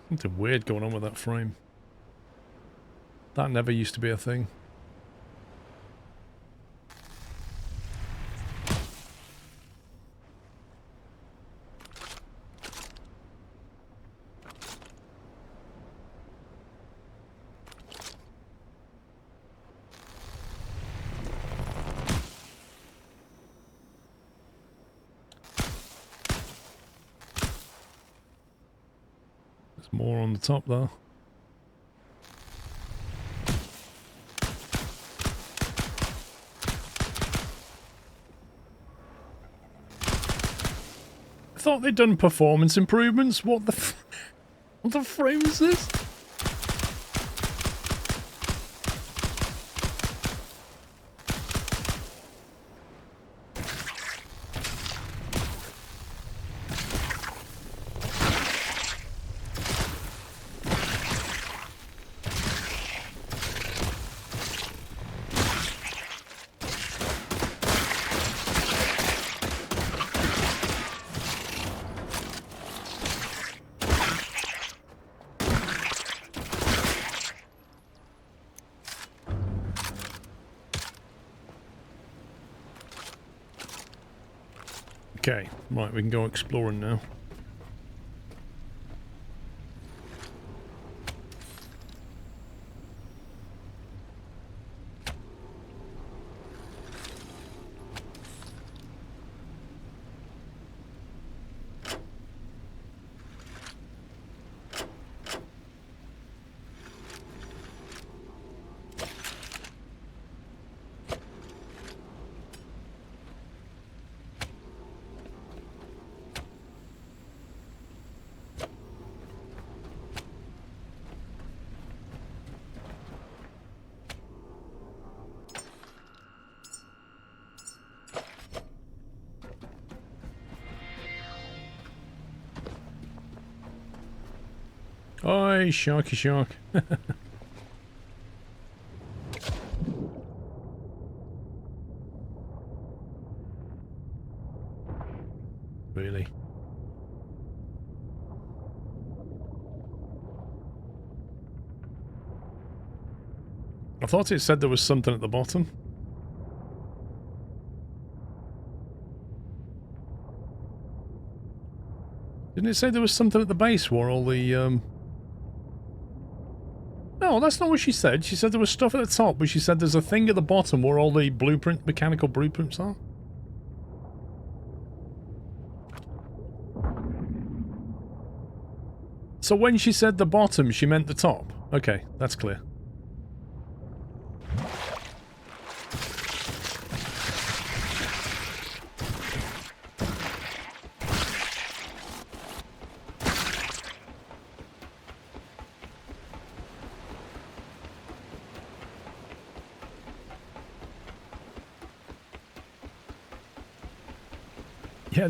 Something weird going on with that frame. That never used to be a thing. More on the top there. I thought they'd done performance improvements. What the frame is this? Okay, right, we can go exploring now. Oi, sharky shark. Really? I thought it said there was something at the bottom. Didn't it say there was something at the base where all the, No, that's not what she said. She said there was stuff at the top, but she said there's a thing at the bottom where all the mechanical blueprints are. So when she said the bottom, she meant the top. Okay, that's clear.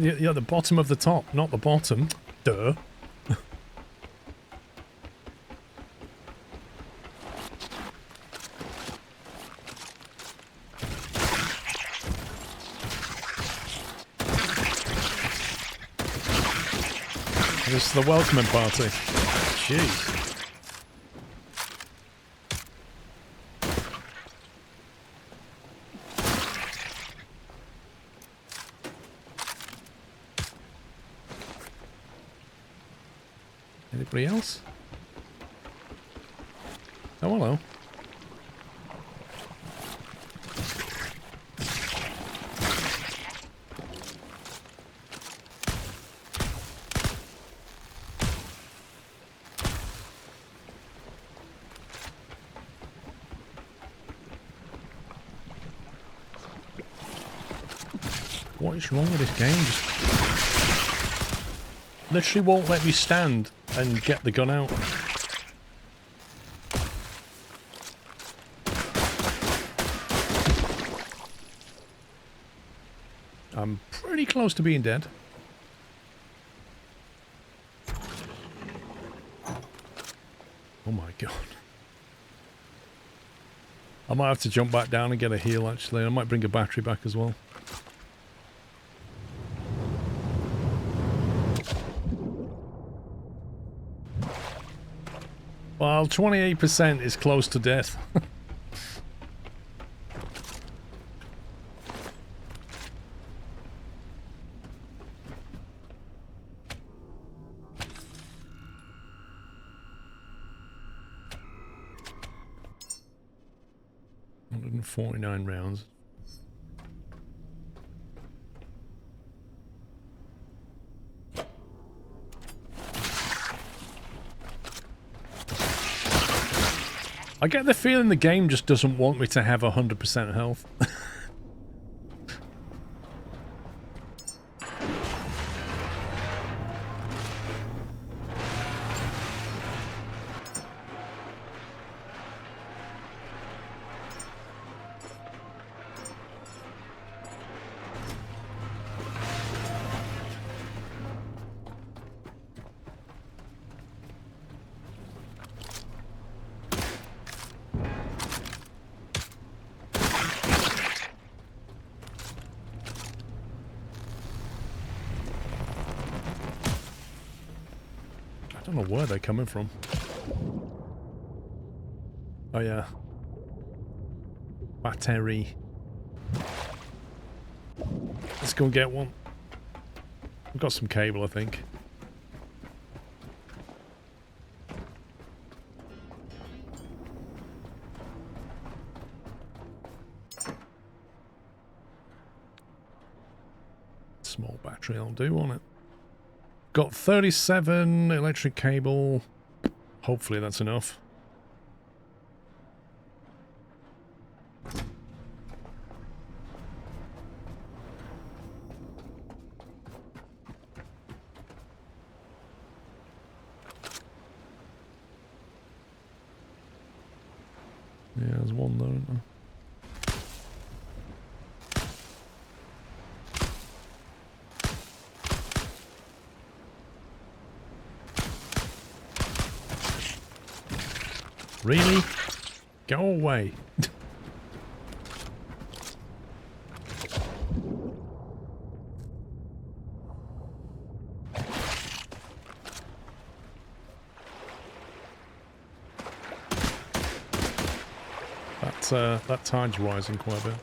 Yeah, the bottom of the top, not the bottom. Duh. This is the welcoming party. Jeez. Anybody else? Oh, hello. What is wrong with this game? Just literally won't let me stand and get the gun out. I'm pretty close to being dead. Oh my god. I might have to jump back down and get a heal actually. I might bring a battery back as well. Well, 28% is close to death. $149 rounds. I get the feeling the game just doesn't want me to have 100% health. I don't know where they're coming from. Oh yeah. Battery. Let's go and get one. I've got some cable, I think. Small battery I'll do on it. Got 37 electric cable. Hopefully that's enough. Yeah, there's one there, isn't there? Really? Go away. That tide's rising quite a bit.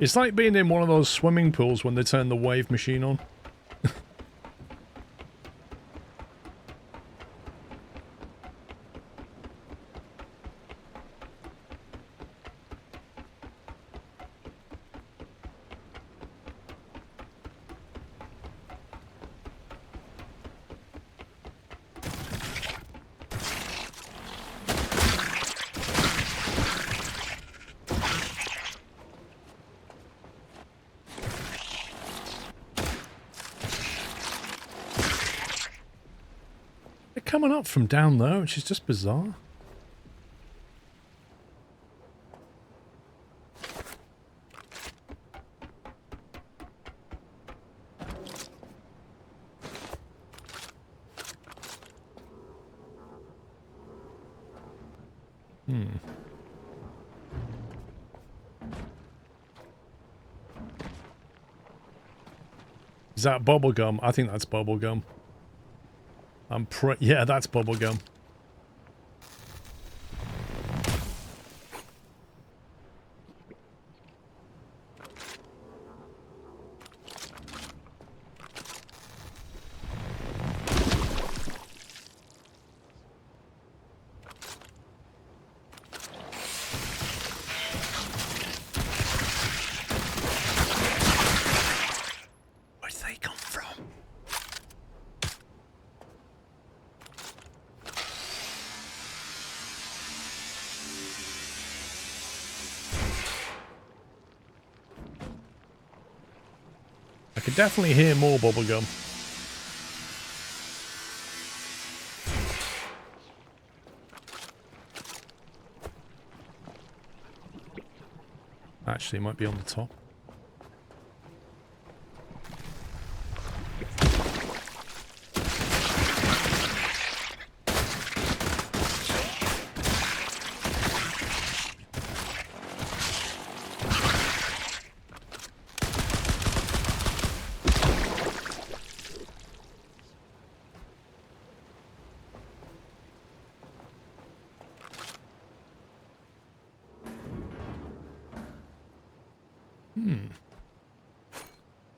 It's like being in one of those swimming pools when they turn the wave machine on. Coming up from down there, which is just bizarre. Is that bubblegum? I think that's bubblegum. Yeah, that's bubblegum. Where'd they come from? I could definitely hear more bubblegum. Actually, it might be on the top.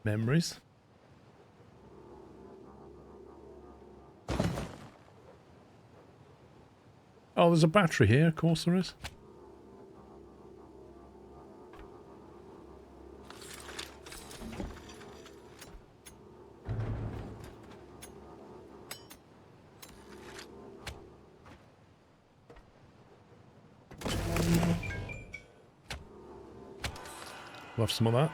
Memories. Oh, there's a battery here. Of course there is. We'll have some of that.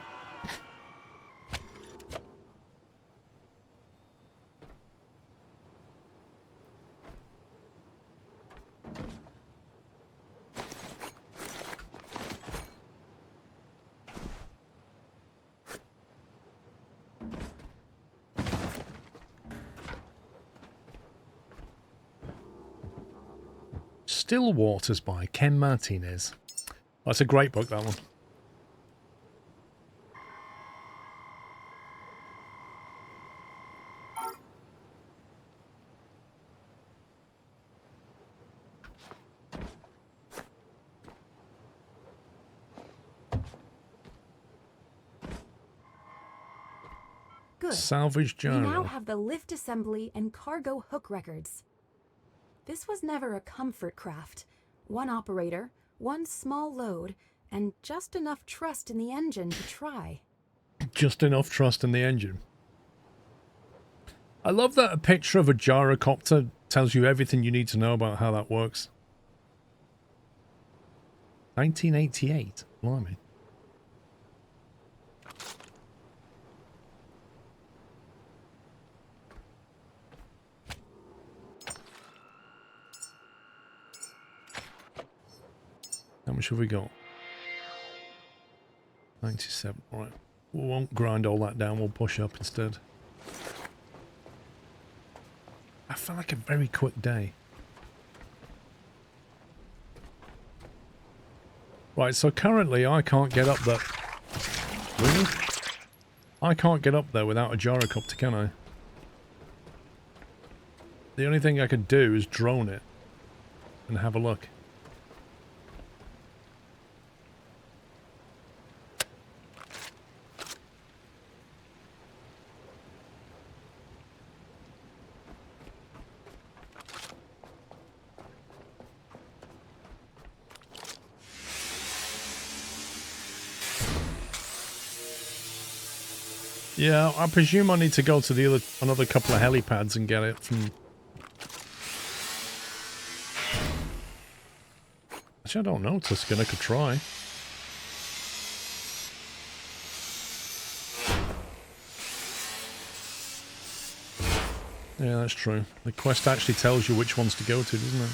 Still Waters by Ken Martinez. That's a great book, that one. Good. Salvage We now journal. have the lift assembly and cargo hook records. This was never a comfort craft. One operator, one small load, and just enough trust in the engine to try. Just enough trust in the engine. I love that a picture of a gyrocopter tells you everything you need to know about how that works. 1988. Blimey. How much have we got? 97. All right. We won't grind all that down. We'll push up instead. I felt like a very quick day. Right, so currently I can't get up there. Really? I can't get up there without a gyrocopter, can I? The only thing I could do is drone it and have a look. Yeah, I presume I need to go to the another couple of helipads and get it from... Actually, I don't know, Tuscan. I could try. Yeah, that's true. The quest actually tells you which ones to go to, doesn't it?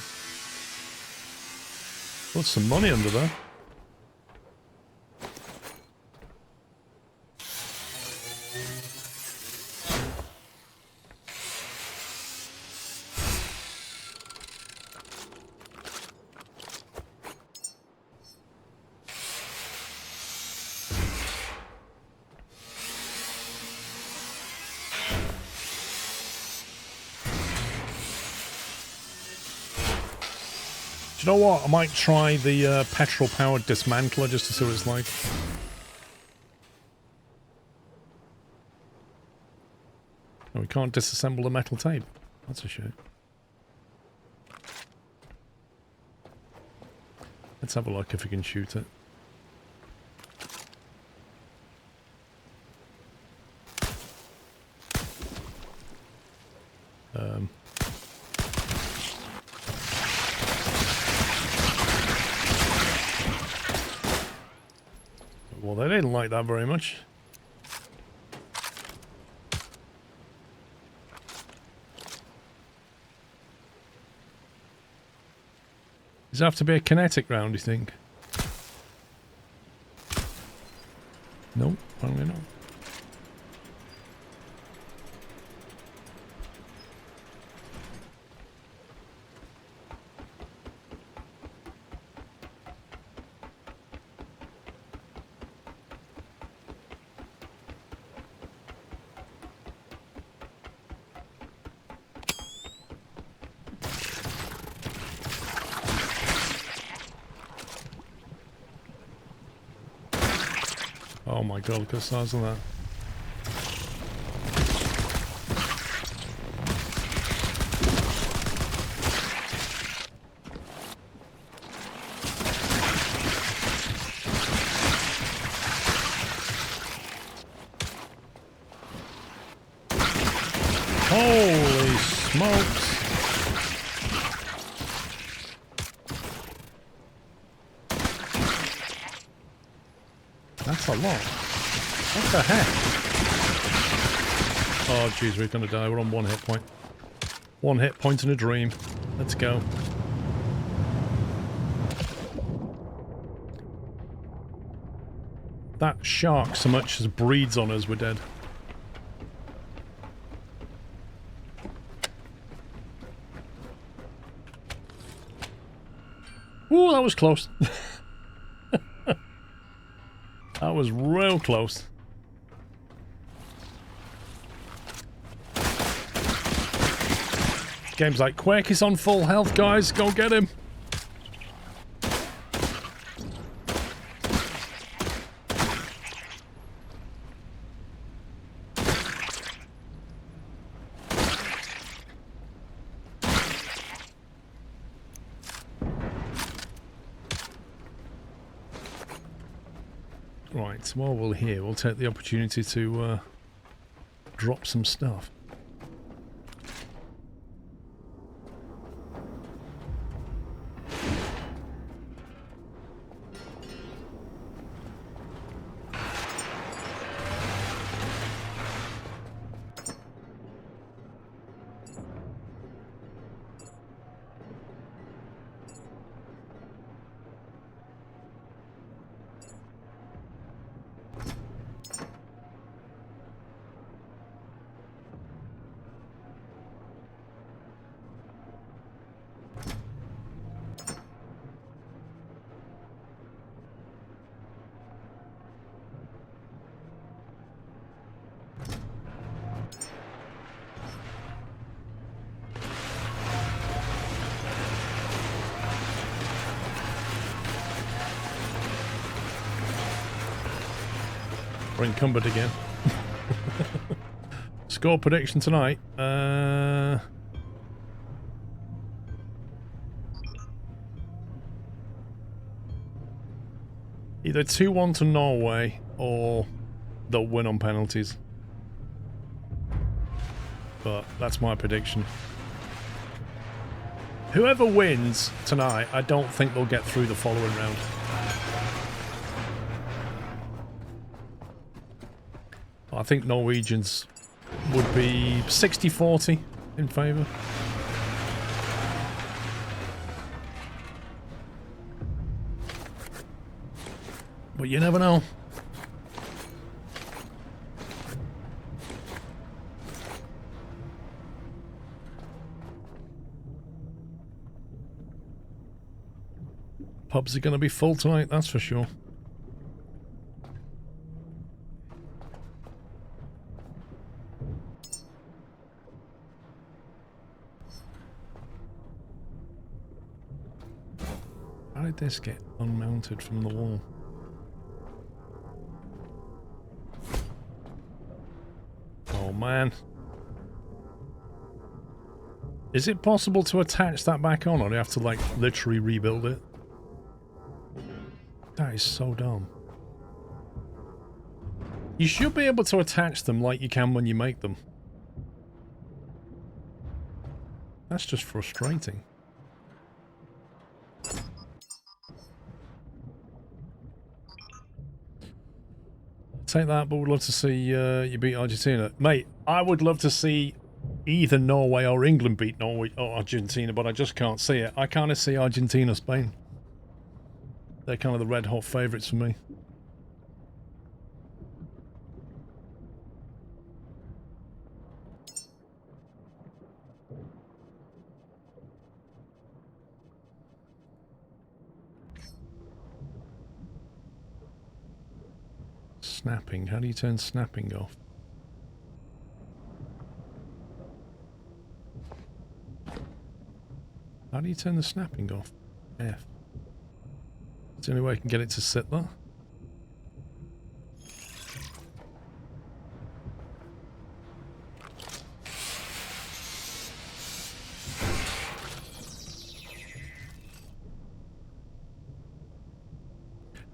What's some money under there? Do you know what? I might try the petrol-powered dismantler just to see what it's like. Oh, we can't disassemble the metal tape. That's a shame. Let's have a look if we can shoot it. Well, they didn't like that very much. Does it have to be a kinetic round, do you think? Nope, apparently not. Oh my god, look at the size of that. Holy smokes! That's a lot. What the heck? Oh jeez, we're gonna die. We're on 1 hit point. 1 hit point in a dream. Let's go. That shark so much as breathes on us, we're dead. Ooh, that was close. That was real close. Game's like, Quake is on full health, guys. Go get him. Right, so while we're here, we'll take the opportunity to drop some stuff. We're encumbered again. Score prediction tonight. Either 2-1 to Norway or they'll win on penalties. but that's my prediction. Whoever wins tonight, I don't think they'll get through the following round. I think Norwegians would be 60-40 in favour. But you never know. Pubs are going to be full tonight, that's for sure. How did this get unmounted from the wall? Oh man. Is it possible to attach that back on, or do you have to like literally rebuild it? That is so dumb. You should be able to attach them like you can when you make them. That's just frustrating. Take that, but would love to see you beat Argentina. Mate, I would love to see either Norway or England beat Norway or Argentina, but I just can't see it. I kind of see Argentina, Spain. They're kind of the red hot favourites for me. Snapping. How do you turn snapping off? How do you turn the snapping off? F. Is there any way I can get it to sit there?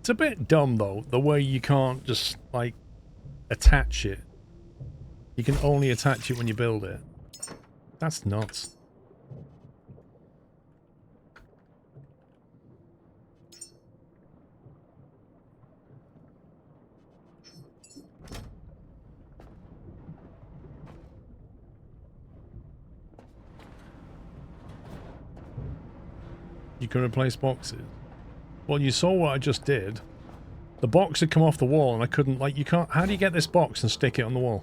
It's a bit dumb though, the way you can't just like attach it. You can only attach it when you build it. That's nuts. You can replace boxes. Well, you saw what I just did. The box had come off the wall and I couldn't, like, you can't... How do you get this box and stick it on the wall?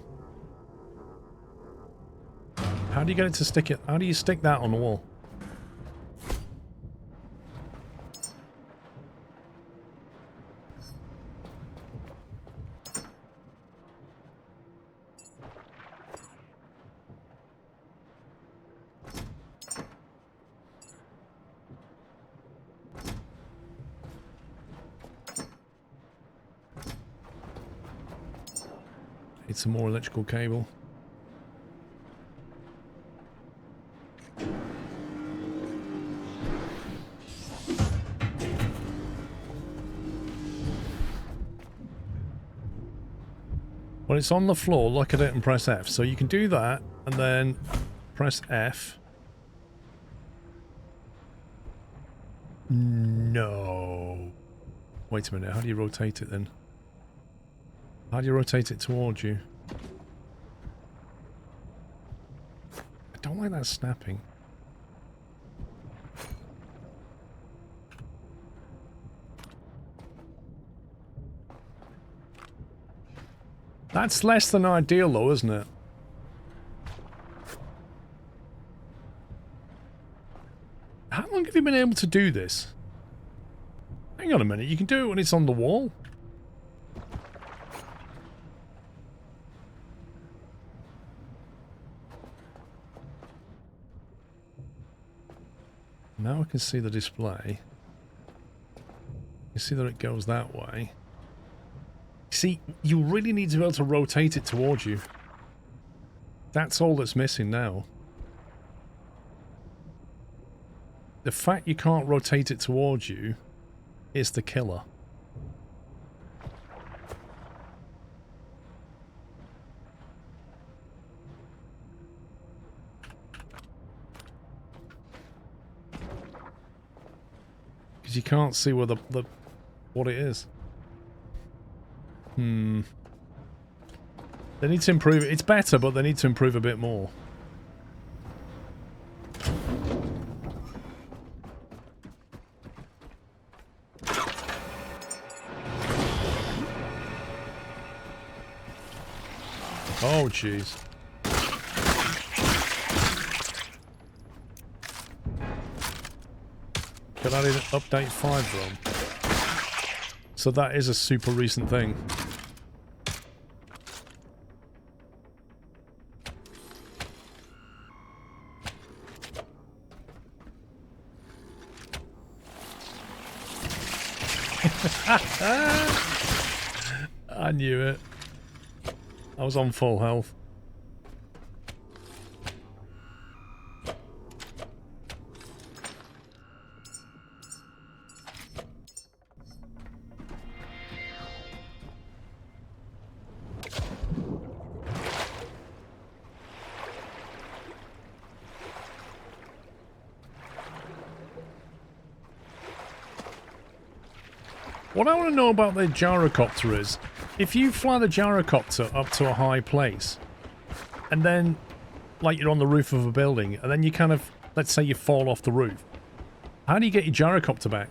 How do you get it to stick it? How do you stick that on the wall? Need some more electrical cable. Well, it's on the floor, look at it and press F. So you can do that and then press F. No. Wait a minute, how do you rotate it then? How do you rotate it towards you? I don't like that snapping. That's less than ideal though, isn't it? How long have you been able to do this? Hang on a minute, you can do it when it's on the wall. Now I can see the display. You see that it goes that way. See, you really need to be able to rotate it towards you. That's all that's missing now. The fact you can't rotate it towards you is the killer. because you can't see where the what it is. They need to improve it. It's better, but they need to improve a bit more. Oh, jeez. But I did update 5 ROM. So that is a super recent thing. I knew it. I was on full health. What I want to know about the gyrocopter is, if you fly the gyrocopter up to a high place, and then, like you're on the roof of a building, and then you kind of, let's say you fall off the roof, how do you get your gyrocopter back?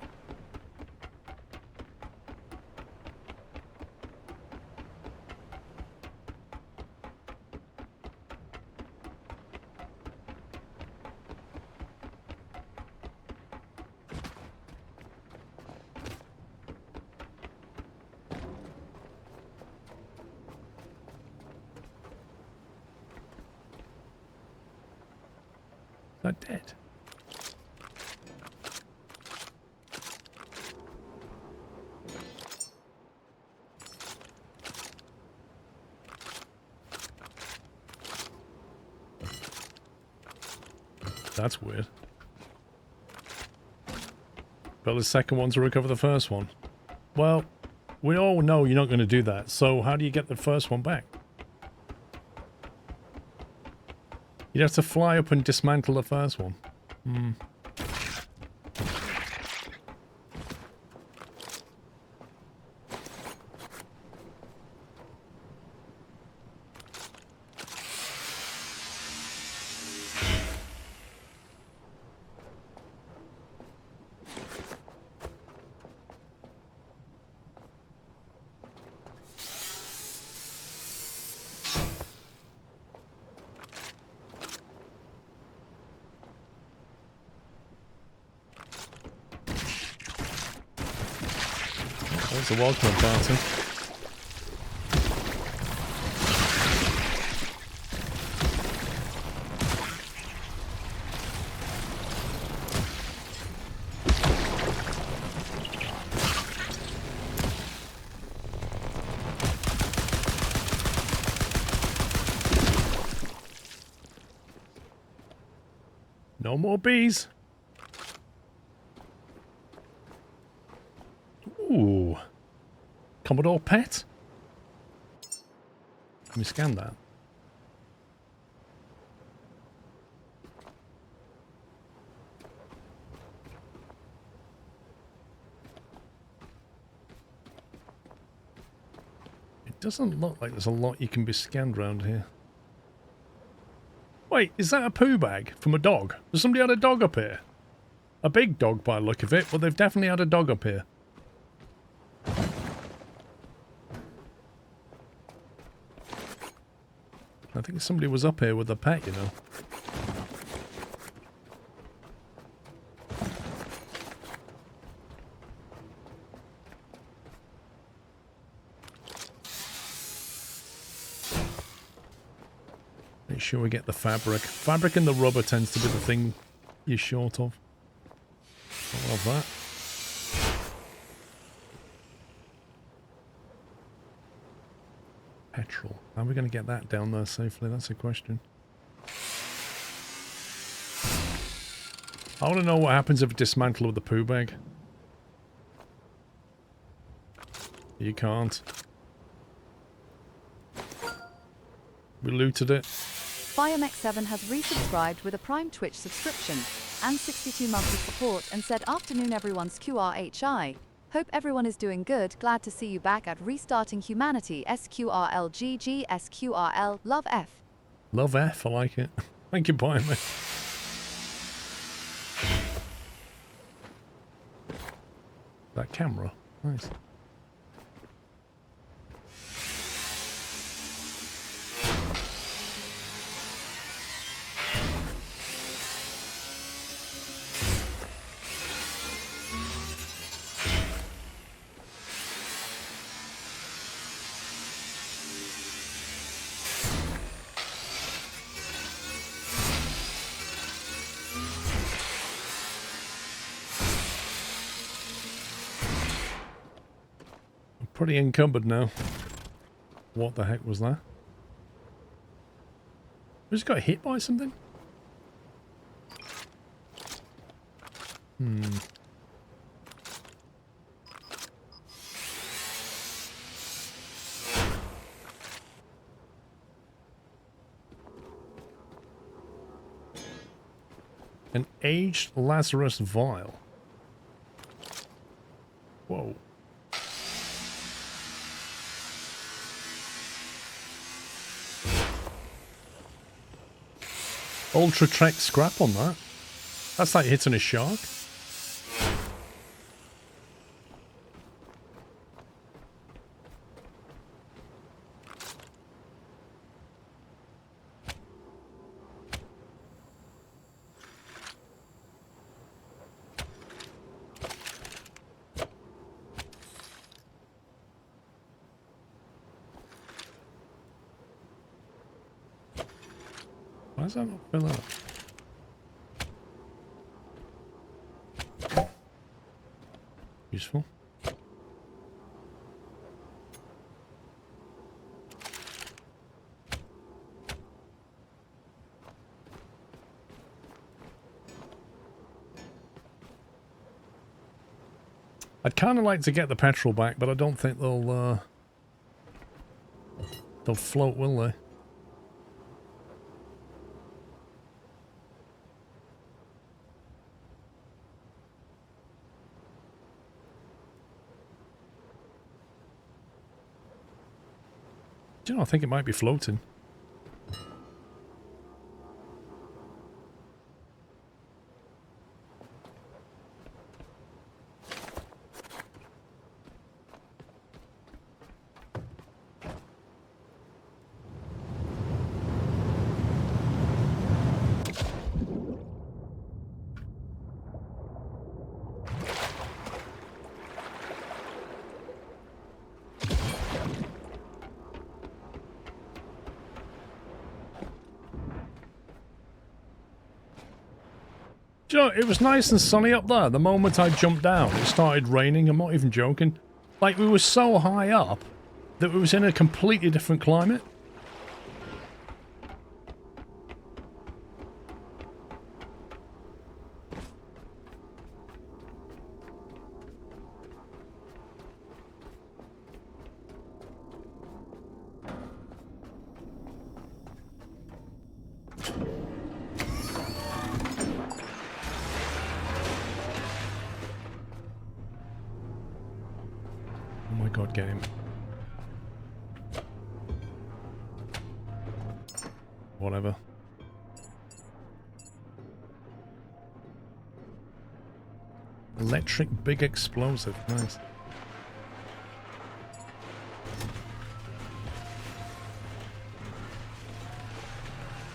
Not dead. That's weird. But the second one to recover the first one. Well, we all know you're not going to do that, so how do you get the first one back? You'd have to fly up and dismantle the first one. That's a welcome party. No more bees. Ooh. Commodore Pet? Let me scan that. It doesn't look like there's a lot you can be scanned around here. Wait, is that a poo bag from a dog? Has somebody had a dog up here? A big dog by the look of it, but they've definitely had a dog up here. I think somebody was up here with a pet, you know. Make sure we get the fabric. Fabric and the rubber tends to be the thing you're short of. I love that. Petrol. How are we going to get that down there safely? That's a question. I want to know what happens if I dismantle with the poo bag. You can't. We looted it. FireMech7 has resubscribed with a Prime Twitch subscription. and 62 months of support and said, "Afternoon everyone's QRHI. Hope everyone is doing good. Glad to see you back at Restarting Humanity. SQRLGG SQRL. Love F." Love F, I like it. Thank you, buying me. That camera. Nice. Pretty encumbered now. What the heck was that? We just got hit by something? An aged Lazarus vial. Whoa. Ultra Trek scrap on that. That's like hitting a shark. Why does that not fill up? Useful. I'd kind of like to get the petrol back, but I don't think they'll float, will they? Do you know, I think it might be floating. Do you know, it was nice and sunny up there. The moment I jumped down, it started raining. I'm not even joking. Like, we were so high up that we was in a completely different climate. Oh my god, game. Whatever. Electric big explosive. Nice.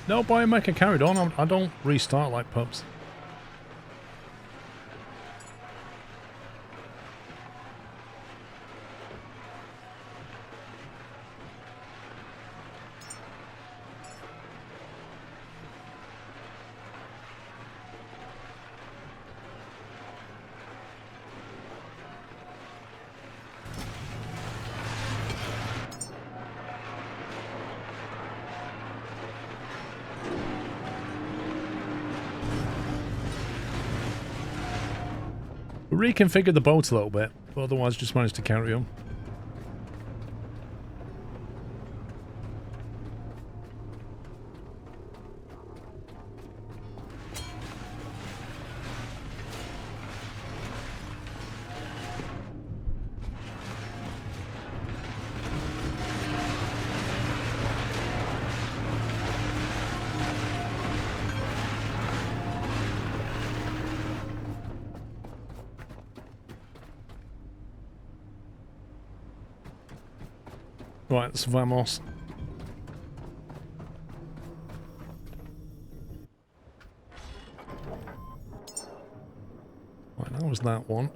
No, Biomecha carried on. I don't restart like pups. Reconfigured the boat a little bit, but otherwise just managed to carry on. Right, let's vamos. Right, that was that one.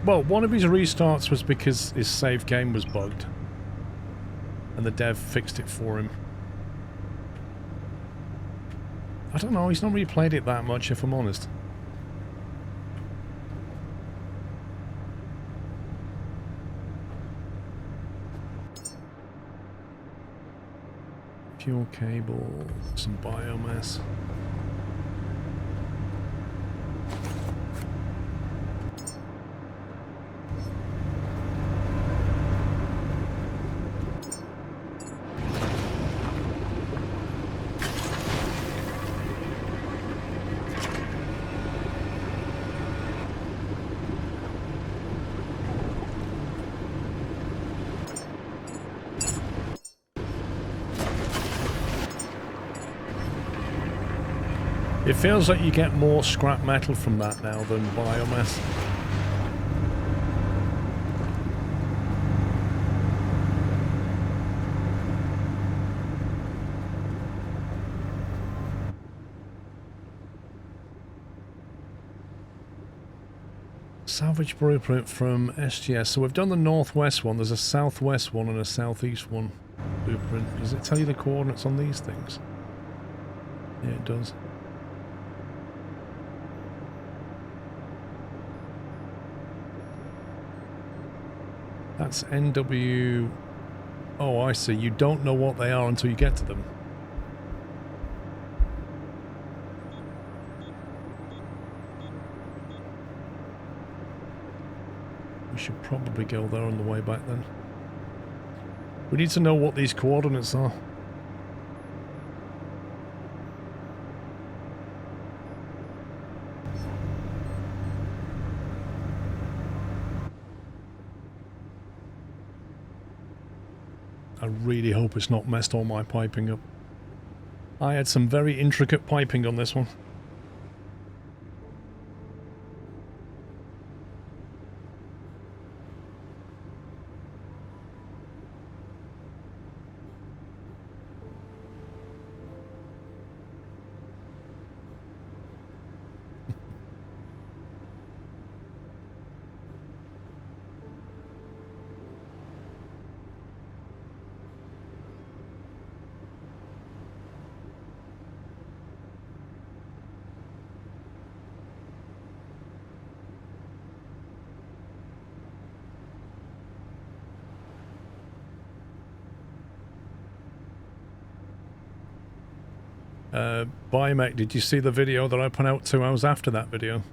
One of his restarts was because his save game was bugged, and the dev fixed it for him. I don't know, he's not really played it that much, if I'm honest. Fuel cable, some biomass. It feels like you get more scrap metal from that now than biomass. Salvage blueprint from SGS. So we've done the northwest one. There's a southwest one and a southeast one blueprint. Does it tell you the coordinates on these things? Yeah, it does. That's NW... Oh, I see. You don't know what they are until you get to them. We should probably go there on the way back then. We need to know what these coordinates are. I really hope it's not messed all my piping up. I had some very intricate piping on this one. Biomac, did you see the video that I put out 2 hours after that video?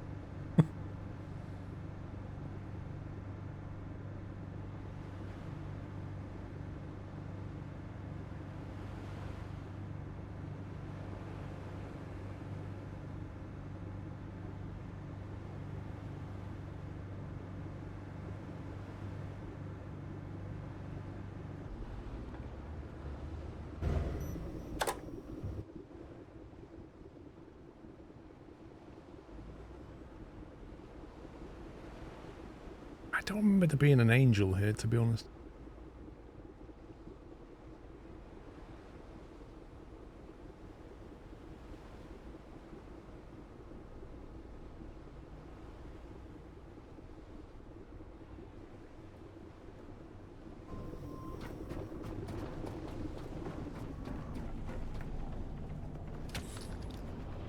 I don't remember there being an angel here, to be honest.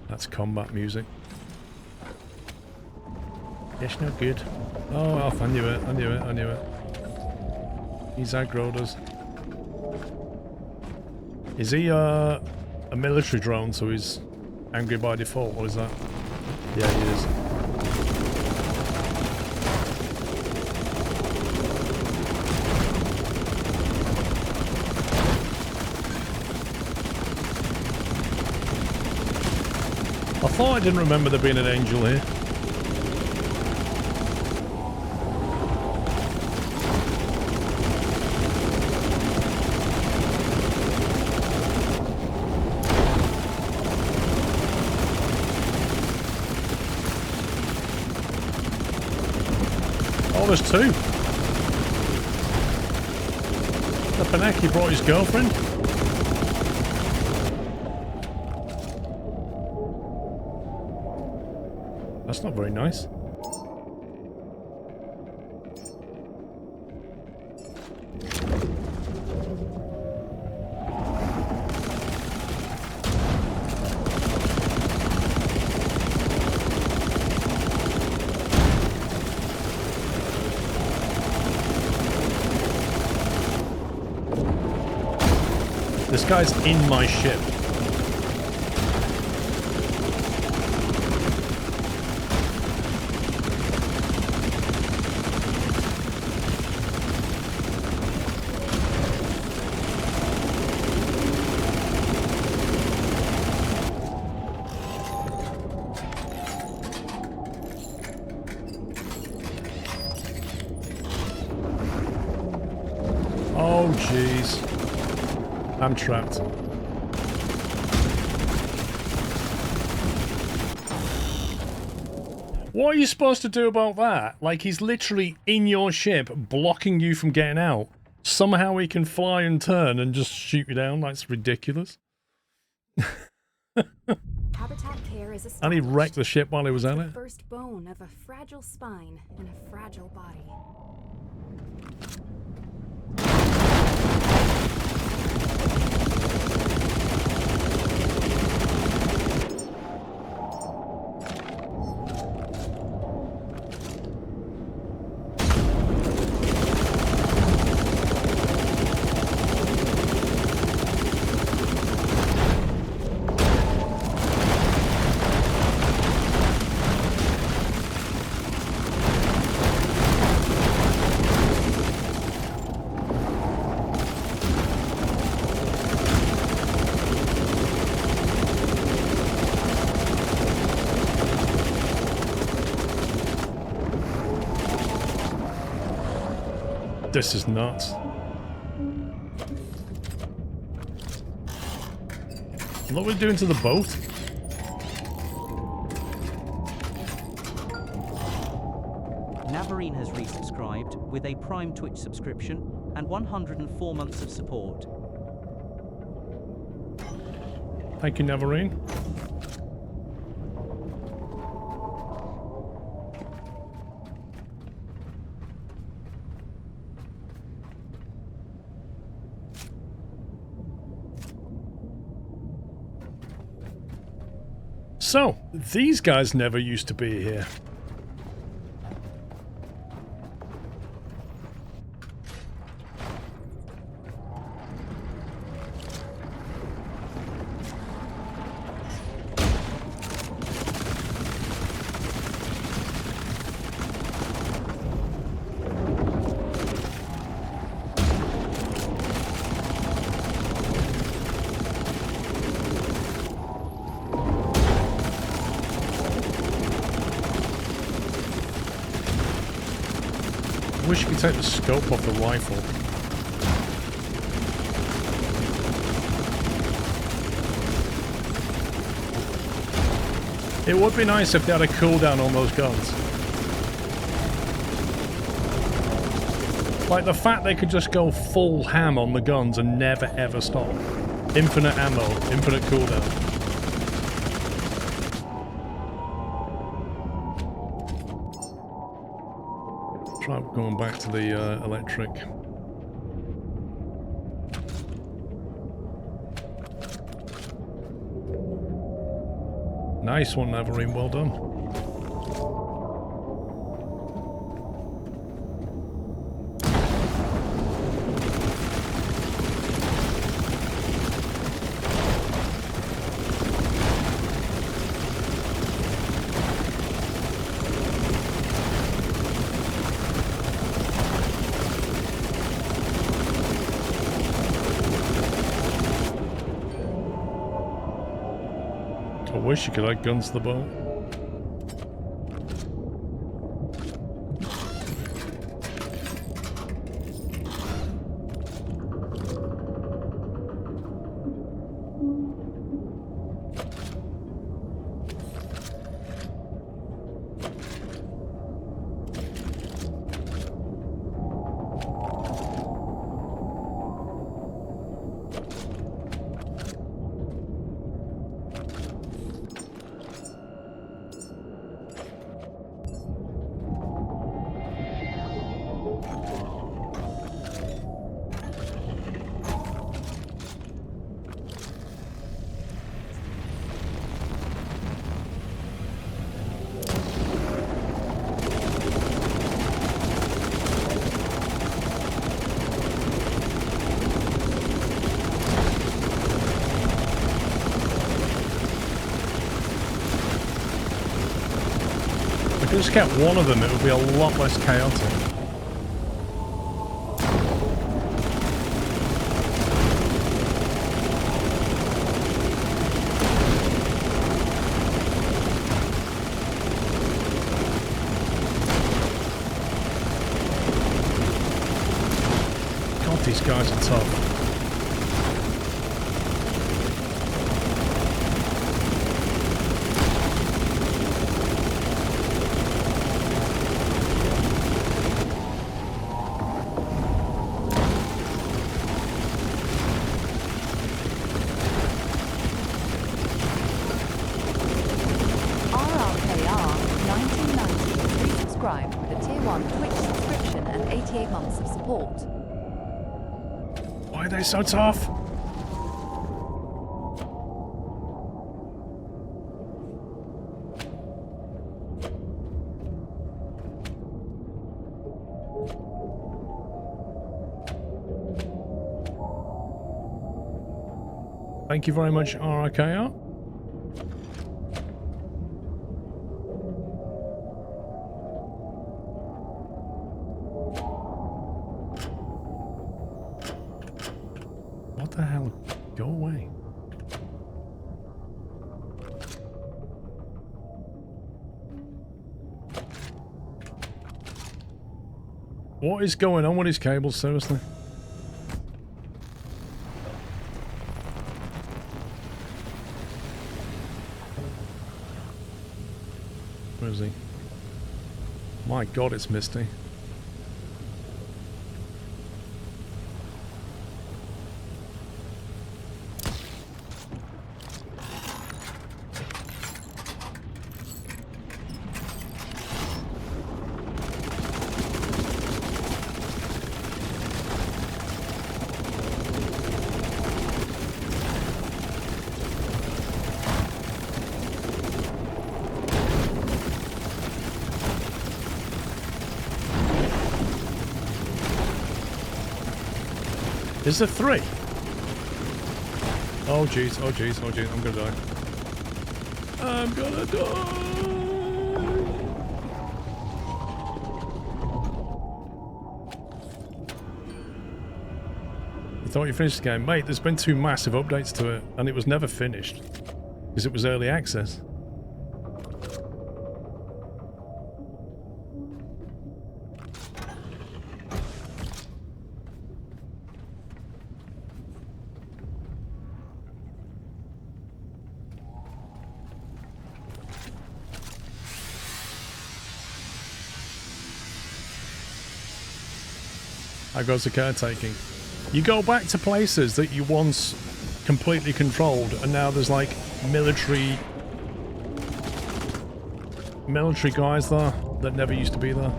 That's combat music. It's no good. Oh, I knew it. I knew it. I knew it. He's aggroed us. Is he a military drone, so he's angry by default, or is that? Yeah, he is. I thought I didn't remember there being an angel here. Oh, there's two. The Panaki brought his girlfriend. That's not very nice. This guy's in my ship. Oh, jeez. I'm trapped. What are you supposed to do about that? Like, he's literally in your ship, blocking you from getting out. Somehow he can fly and turn and just shoot you down. That's ridiculous. Habitat care is And he wrecked the ship while he was at the it. first bone of a fragile spine and a fragile body. This is nuts. What are we doing to the boat? Navarine has resubscribed with a Prime Twitch subscription and 104 months of support. Thank you, Navarine. So, these guys never used to be here. I wish you could take the scope off the rifle. It would be nice if they had a cooldown on those guns. Like the fact they could just go full ham on the guns and never ever stop. Infinite ammo, infinite cooldown. Try going back to the electric. Nice one, Navarine. Well done. wish you could add guns to the boat. If I just kept one of them, it would be a lot less chaotic. God, these guys are tough. With a Tier 1 Twitch subscription and 88 months of support. Why are they so tough? Thank you very much, RIKR. What the hell? Go away. What is going on with his cables, seriously? Where is he? My God, it's misty. Is there 3? Oh jeez, oh jeez, oh jeez, I'm gonna die. I'm gonna die! You thought you finished the game? Mate, there's been 2 massive updates to it, and it was never finished. Because it was early access. How goes the caretaking? You go back to places that you once completely controlled, and now there's like military guys there that never used to be there.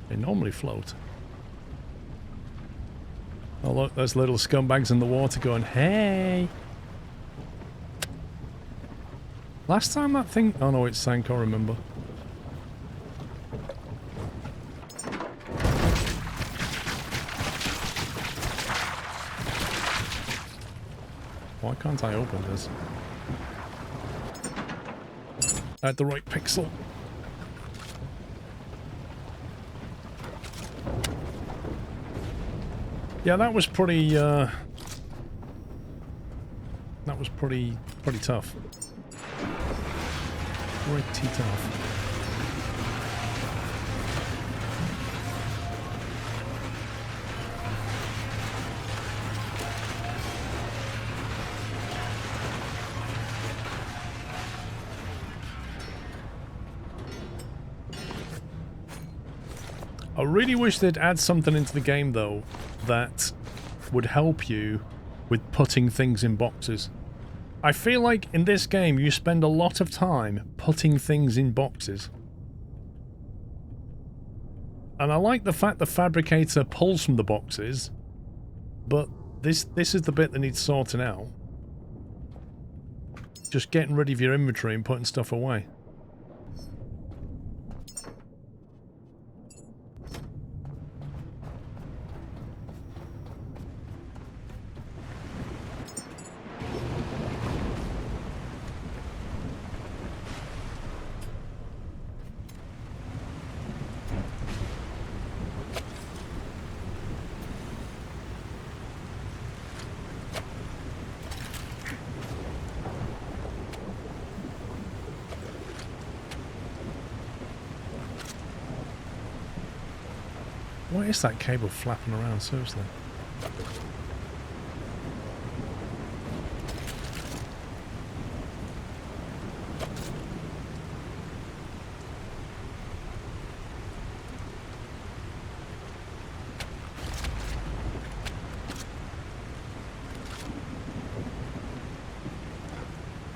They normally float. Oh look, there's little scumbags in the water going, hey! Last time that thing... Oh no, it sank, I remember. can't I open this? At the right pixel. Yeah, that was pretty tough. Pretty tough. I really wish they'd add something into the game, though, that would help you with putting things in boxes. I feel like in this game you spend a lot of time putting things in boxes. And I like the fact the fabricator pulls from the boxes, but this is the bit that needs sorting out. Just getting rid of your inventory and putting stuff away. What is that cable flapping around, seriously?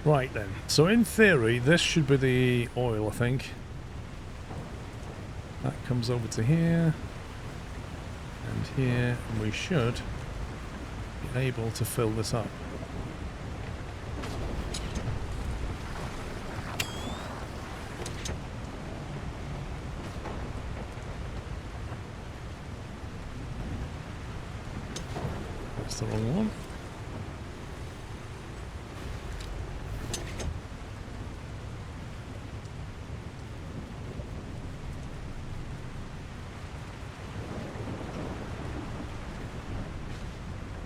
Right then, so in theory this should be the oil, I think. That comes over to here. And here, and we should be able to fill this up. That's the wrong one.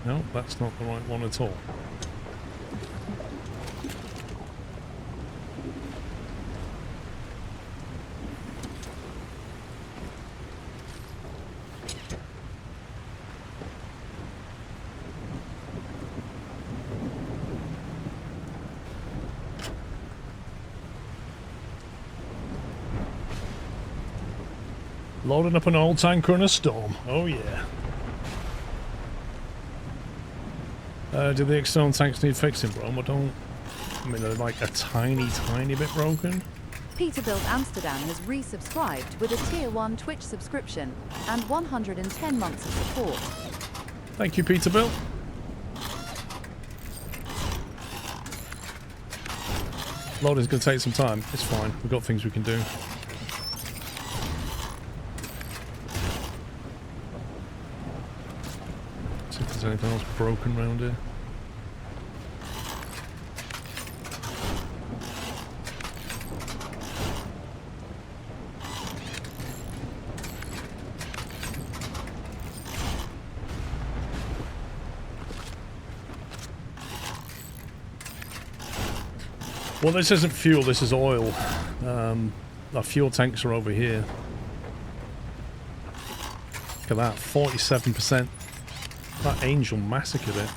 No, that's not the right one at all. Loading up an oil tanker in a storm. Oh yeah. Do the external tanks need fixing, bro? I mean, they're like a tiny, tiny bit broken. Peterbilt Amsterdam has resubscribed with a Tier 1 Twitch subscription and 110 months of support. Thank you, Peterbilt. Loading's going to take some time. It's fine. We've got things we can do. See if there's anything else broken around here. Well, this isn't fuel, this is oil. Our fuel tanks are over here. Look at that, 47%. That angel massacred it.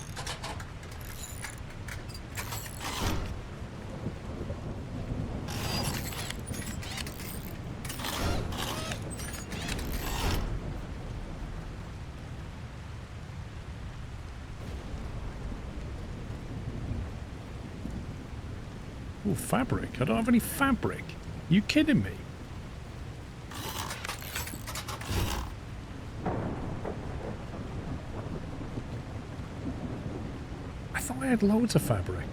Ooh, fabric. I don't have any fabric. You kidding me? I thought I had loads of fabric.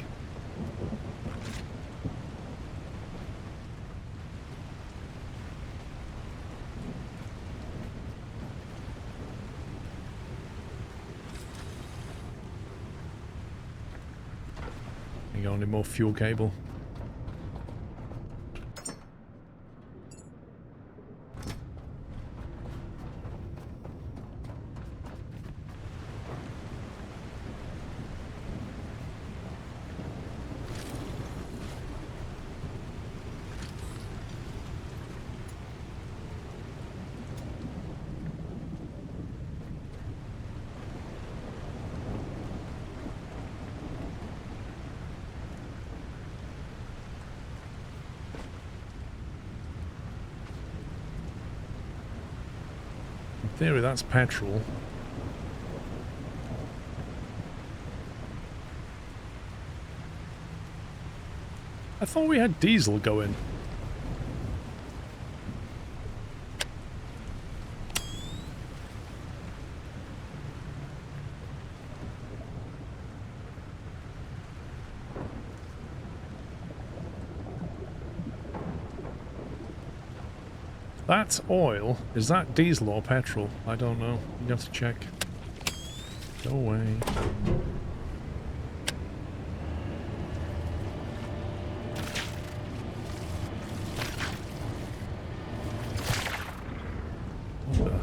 I need more fuel cable. In theory, that's petrol. I thought we had diesel going. That's oil. Is that diesel or petrol? I don't know. You have to check. Go away. What the-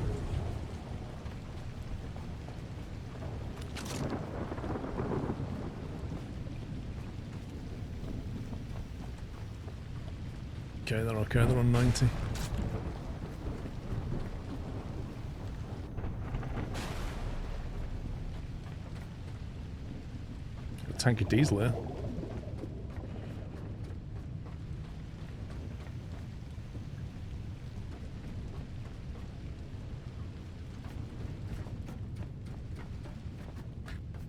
Okay, they're okay. They're on 90. Tank of diesel here.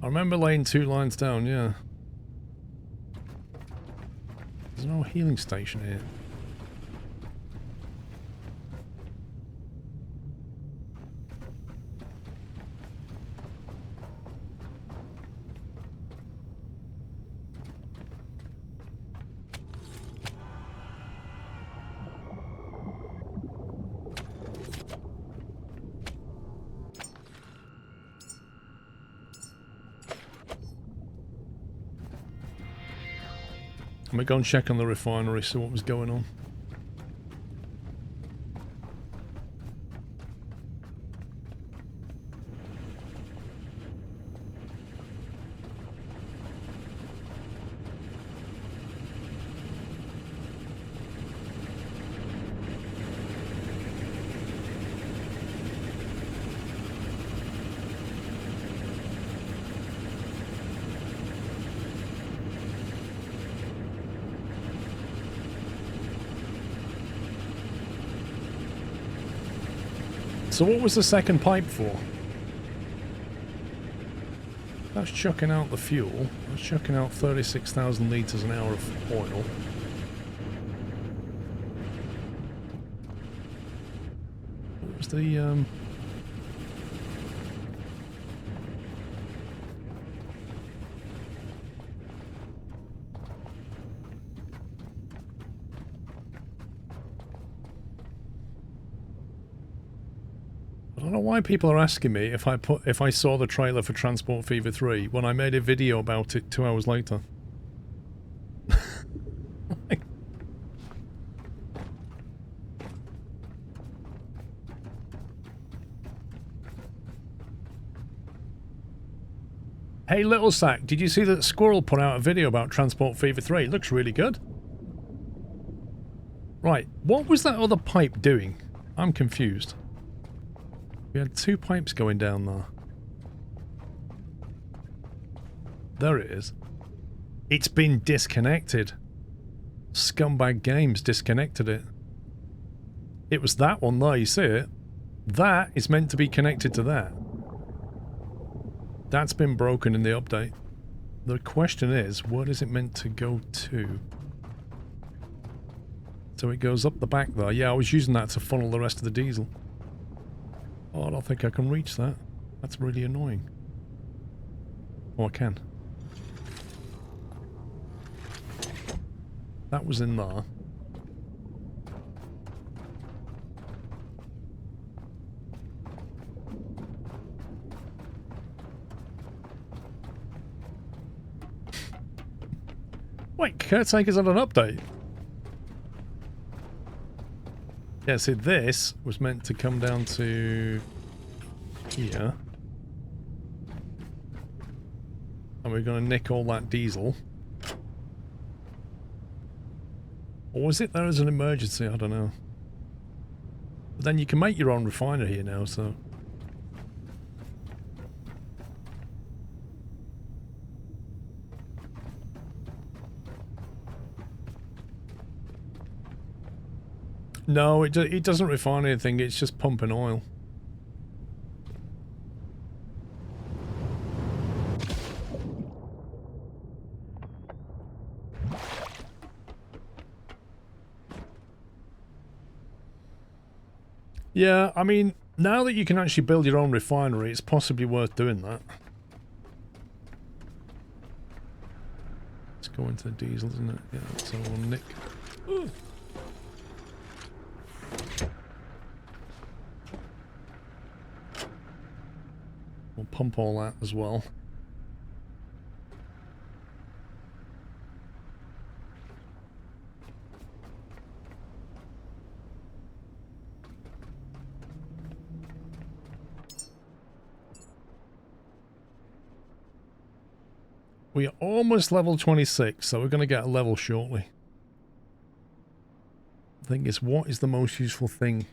I remember laying 2 lines down, yeah. There's no healing station here. I'm gonna go and check on the refinery, see what was going on. So what was the second pipe for? That's chucking out the fuel. That's chucking out 36,000 litres an hour of oil. What was the I don't know why people are asking me if I saw the trailer for Transport Fever 3 when I made a video about it 2 hours later. Hey Little Sack, did you see that Squirrel put out a video about Transport Fever 3? It looks really good. Right, what was that other pipe doing? I'm confused. We had 2 pipes going down there. There it is. It's been disconnected. Scumbag Games disconnected it. It was that one there, you see it? That is meant to be connected to that. That's been broken in the update. The question is, what is it meant to go to? So it goes up the back there. Yeah, I was using that to funnel the rest of the diesel. Oh, I don't think I can reach that. That's really annoying. Oh, I can. That was in there. Wait, Caretaker's had an update? Yeah, see, this was meant to come down to here. And we're going to nick all that diesel. Or was it there as an emergency? I don't know. But then you can make your own refiner here now, so... No, it doesn't refine anything, it's just pumping oil. Yeah, I mean, now that you can actually build your own refinery, it's possibly worth doing that. Let's go into the diesel, isn't it? Yeah, that's all nick. Ooh. We'll pump all that as well. We are almost level 26, so we're going to get a level shortly. The thing is, what is the most useful thing?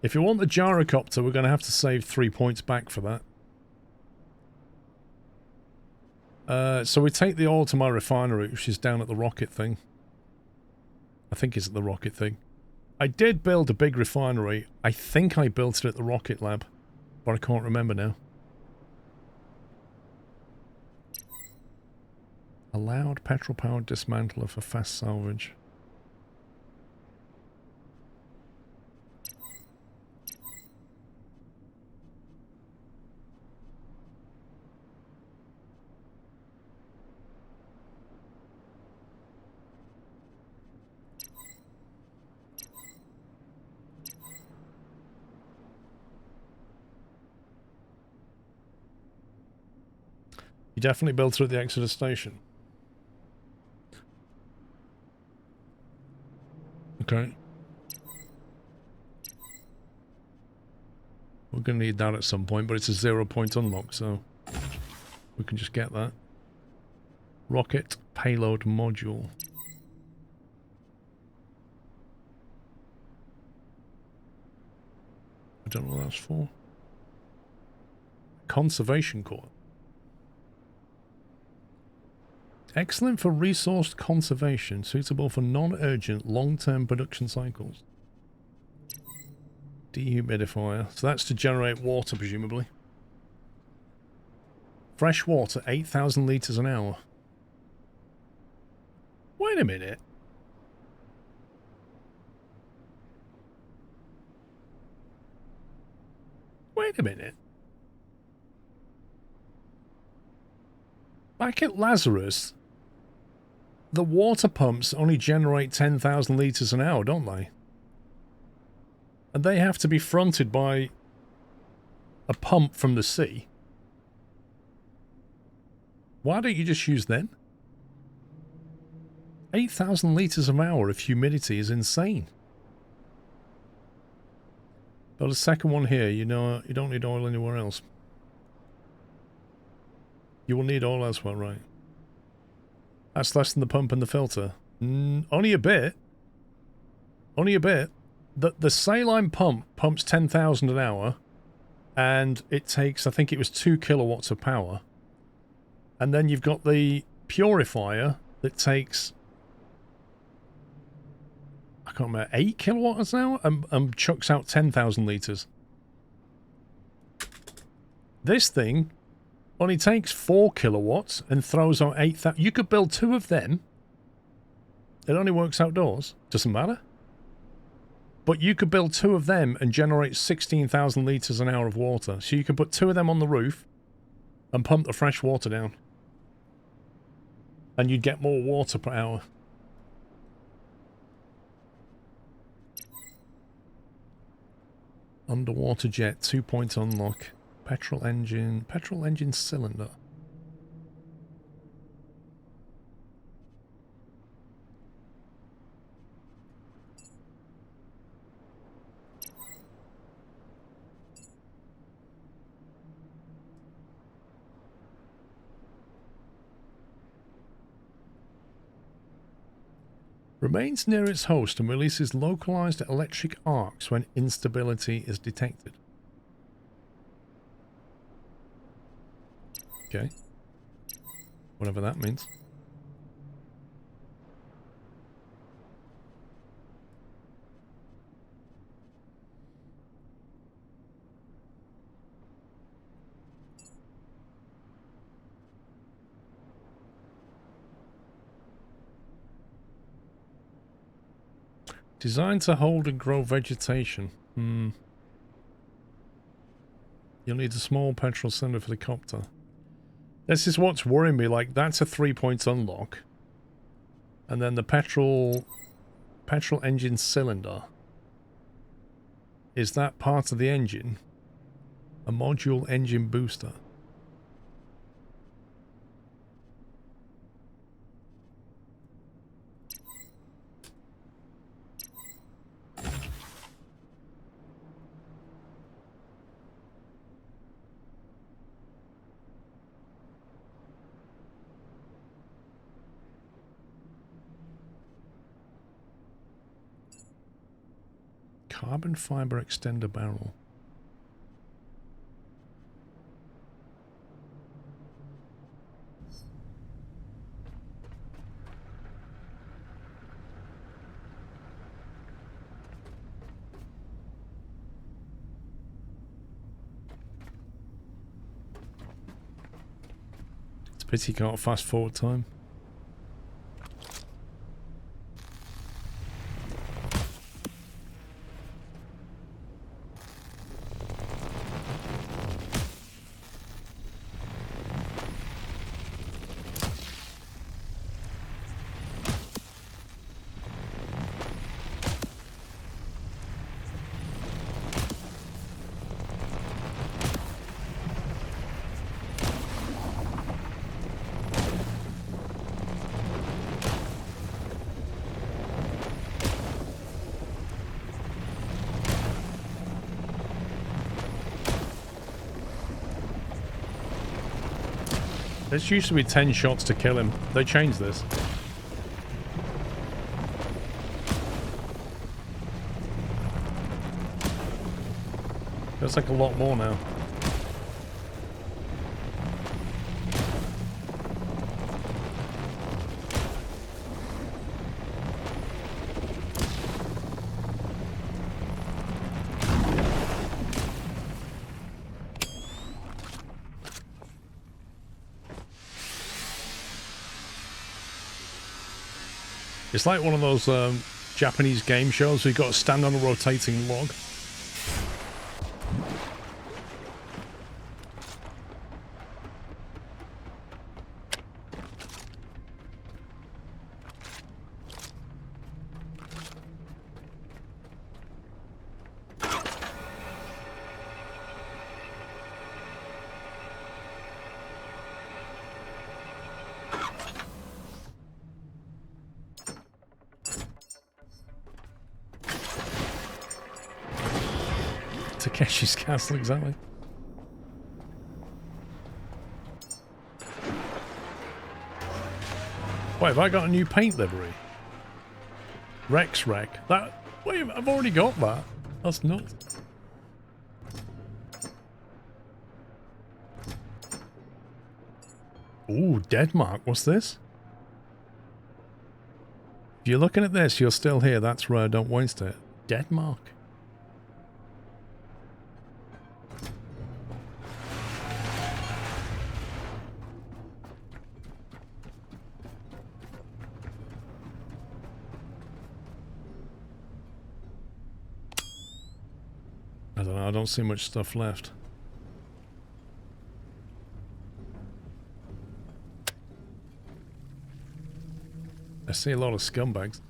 If you want the gyrocopter, we're going to have to save 3 points back for that. So we take the oil to my refinery, which is down at the rocket thing. I think it's at the rocket thing. I did build a big refinery. I think I built it at the rocket lab, but I can't remember now. Allowed petrol-powered dismantler for fast salvage. You definitely built it at the Exodus station. Okay. We're going to need that at some point, but it's a 0-point unlock, so we can just get that. Rocket payload module. I don't know what that's for. Conservation core. Excellent for resource conservation, suitable for non-urgent, long-term production cycles. Dehumidifier. So that's to generate water, presumably. Fresh water, 8,000 litres an hour. Wait a minute. Wait a minute. Back at Lazarus, the water pumps only generate 10,000 litres an hour, don't they? And they have to be fronted by a pump from the sea. Why don't you just use them? 8,000 litres an hour of humidity is insane. But a second one here, you know, you don't need oil anywhere else. You will need oil elsewhere, right? That's less than the pump and the filter. Only a bit. Only a bit. The saline pump pumps 10,000 an hour, and it takes, I think it was 2 kilowatts of power. And then you've got the purifier that takes, I can't remember, 8 kilowatts an hour and chucks out 10,000 litres. This thing only takes 4 kilowatts and throws out 8,000. You could build 2 of them. It only works outdoors. Doesn't matter. But you could build 2 of them and generate 16,000 litres an hour of water. So you could put 2 of them on the roof and pump the fresh water down. And you'd get more water per hour. Underwater jet, 2-point unlock. Petrol engine cylinder. Remains near its host and releases localized electric arcs when instability is detected. Okay. Whatever that means. Designed to hold and grow vegetation. You'll need a small petrol cylinder for the copter. This is what's worrying me. Like, that's a 3-point unlock. And then the petrol engine cylinder. Is that part of the engine? A module engine booster. Carbon fiber extender barrel. It's a pity you can't fast forward time. This used to be 10 shots to kill him. They changed this. Feels like a lot more now. It's like one of those Japanese game shows where you've got to stand on a rotating log. Takeshi's castle, exactly. Wait, have I got a new paint livery? Rex Wreck. That. Wait, I've already got that. That's nuts. Ooh, Deadmark. What's this? If you're looking at this, you're still here. That's rare. Don't waste it. Deadmark. I don't know, I don't see much stuff left. I see a lot of scumbags.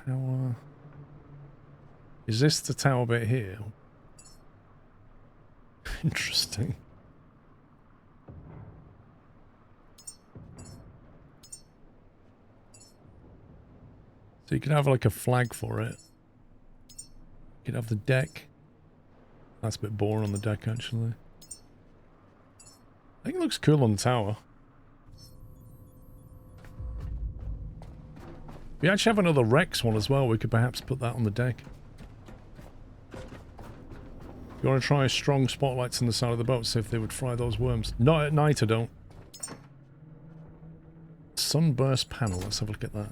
Tower. Is this the tower bit here? Interesting. So you could have like a flag for it. You could have the deck. That's a bit boring on the deck actually. I think it looks cool on the tower. We actually have another Rex one as well. We could perhaps put that on the deck. You want to try strong spotlights on the side of the boat, see if they would fry those worms. Not at night, I don't. Sunburst panel. Let's have a look at that.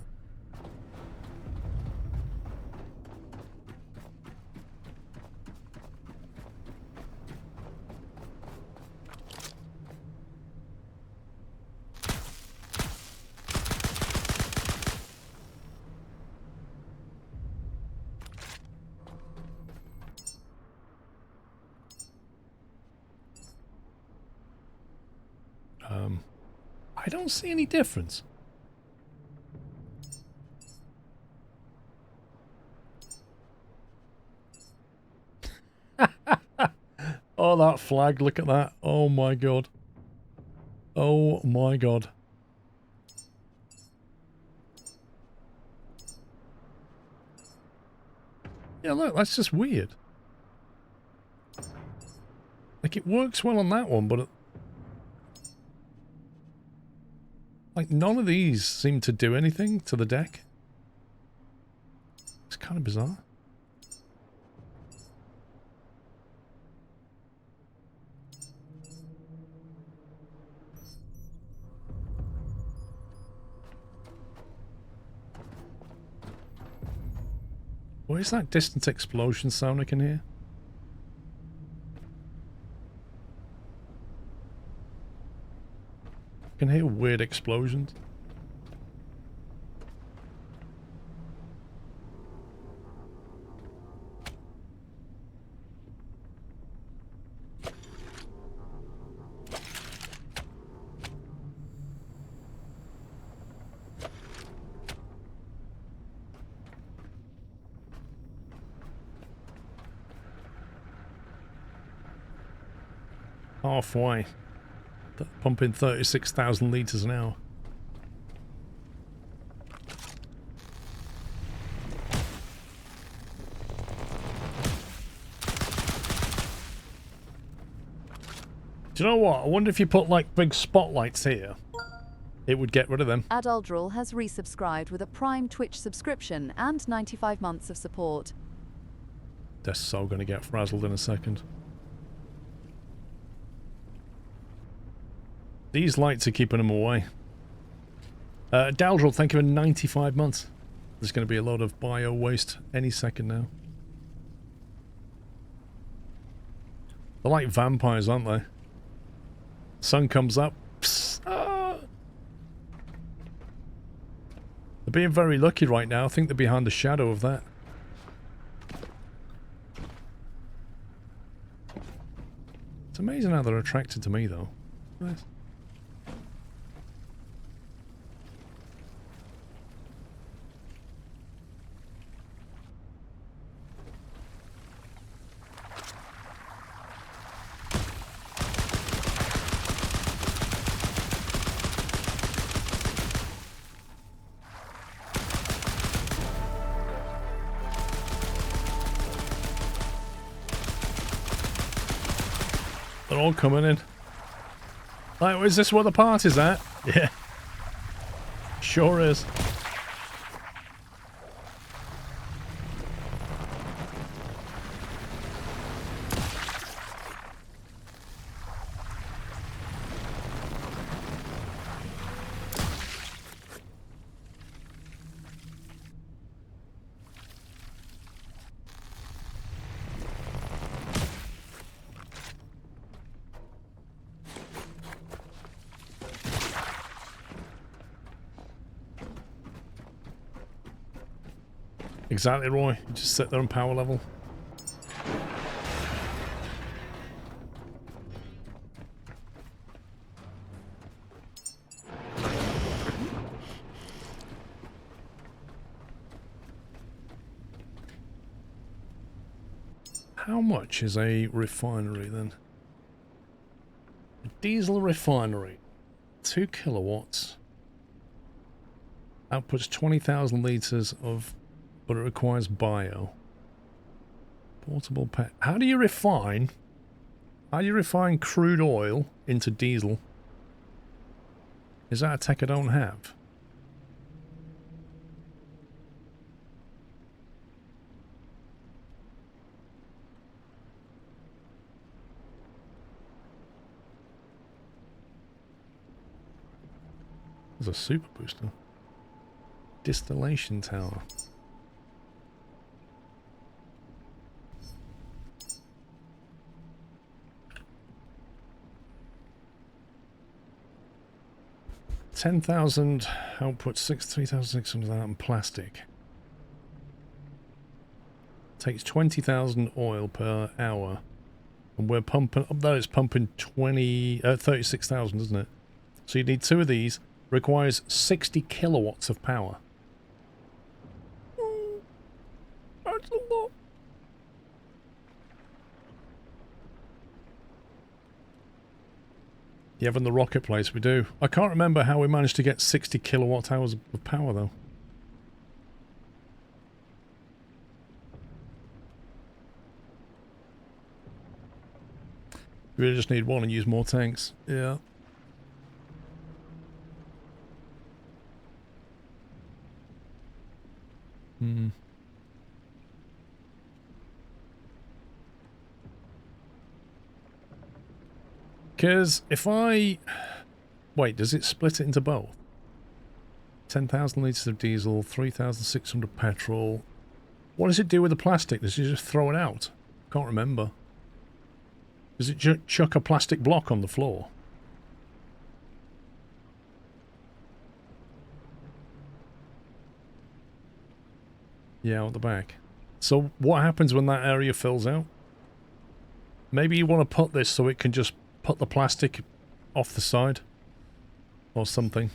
I don't see any difference. Oh, that flag, look at that. Oh my god. Oh my god. Yeah, look, that's just weird. Like, it works well on that one, but... like, none of these seem to do anything to the deck. It's kind of bizarre. Where's that distant explosion sound I can hear? I can hear weird explosions. Halfway. Pumping 36,000 litres an hour. Do you know what? I wonder if you put like big spotlights here, it would get rid of them. Aduldril has resubscribed with a Prime Twitch subscription and 95 months of support. They're so going to get frazzled in a second. These lights are keeping them away. Daldril, thank you for 95 months. There's going to be a lot of bio waste any second now. They're like vampires, aren't they? Sun comes up. Psst, ah. They're being very lucky right now. I think they're behind the shadow of that. It's amazing how they're attracted to me, though. Nice. They're all coming in. Like, is this where the party's at? Yeah. Sure is. Exactly, Roy. You just sit there on power level. How much is a refinery then? A diesel refinery. 2 kilowatts. Outputs 20,000 litres of... but it requires bio. Portable pet. How do you refine... How do you refine crude oil into diesel? Is that a tech I don't have? There's a super booster. Distillation tower. $10,000 output, 3,600 out in plastic. Takes 20,000 oil per hour. And we're pumping, up there it's pumping 36,000, isn't it? So you need 2 of these. Requires 60 kilowatts of power. That's a lot. Yeah, from the rocket place we do. I can't remember how we managed to get 60 kilowatt hours of power though. We really just need one and use more tanks. Yeah. Because if I... Wait, does it split it into both? 10,000 litres of diesel, 3,600 petrol. What does it do with the plastic? Does it just throw it out? Can't remember. Does it chuck a plastic block on the floor? Yeah, out the back. So what happens when that area fills out? Maybe you want to put this so it can just put the plastic off the side. Or something.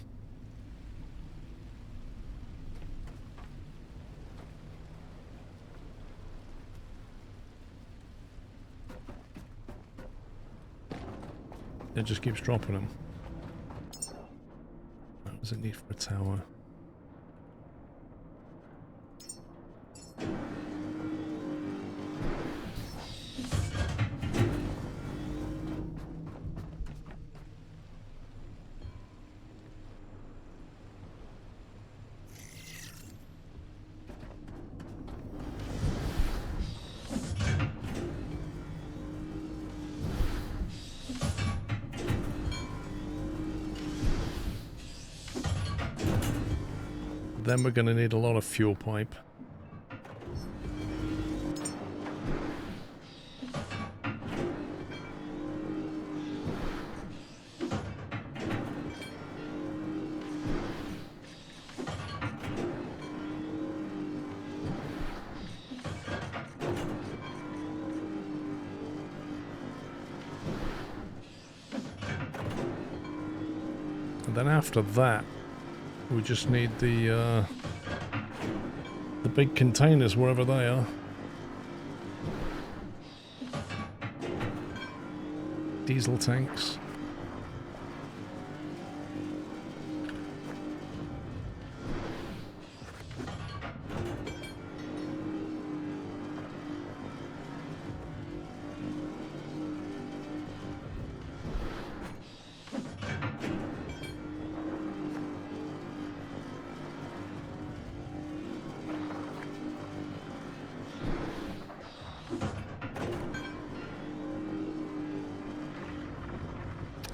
It just keeps dropping them. What does it need for a tower? Then we're going to need a lot of fuel pipe. And then after that, we just need the big containers wherever they are. Diesel tanks.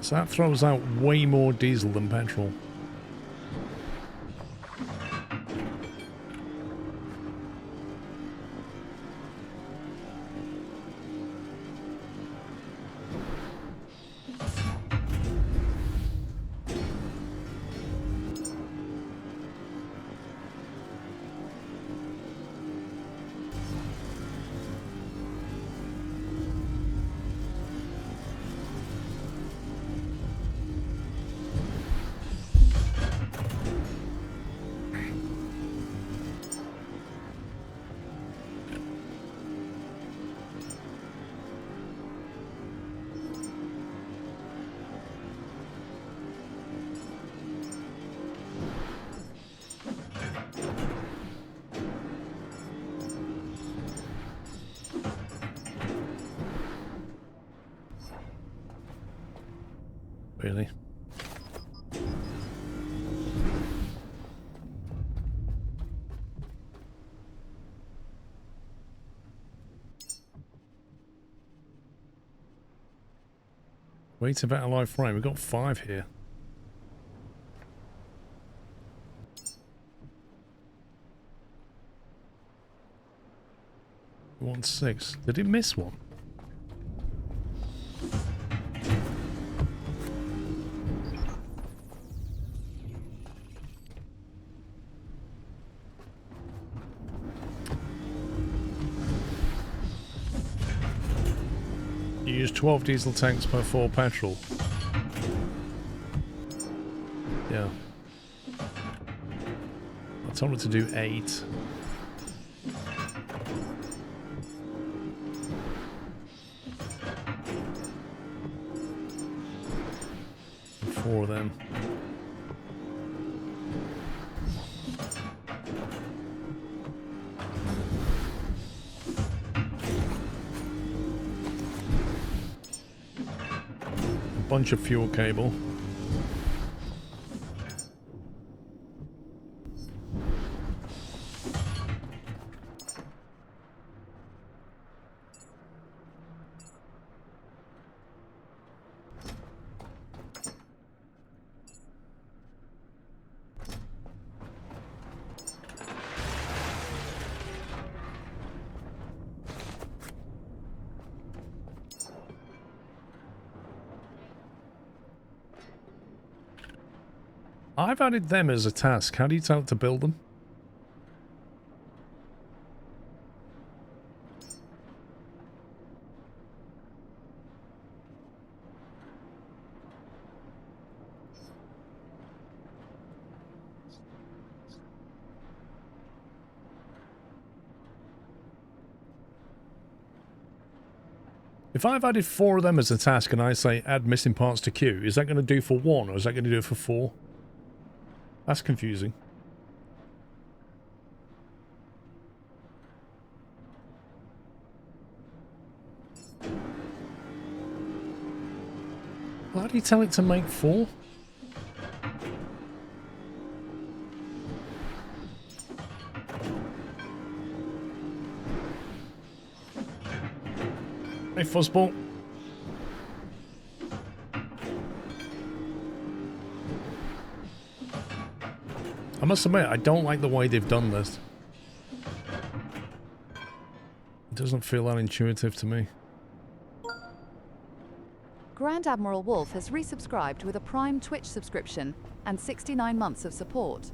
So that throws out way more diesel than petrol. really. Wait a better life frame. We've got 5 here. 1-6. Did it miss one? You use 12 diesel tanks per 4 petrol. Yeah. I told her to do 8. And 4 of them. Bunch of fuel cable. I've added them as a task. How do you tell it to build them? If I've added 4 of them as a task and I say add missing parts to queue, is that going to do for 1 or is that going to do it for 4? That's confusing. Why do you tell it to make 4? Hey, fuzzball. I must admit, I don't like the way they've done this. It doesn't feel that intuitive to me. Grand Admiral Wolf has resubscribed with a Prime Twitch subscription and 69 months of support.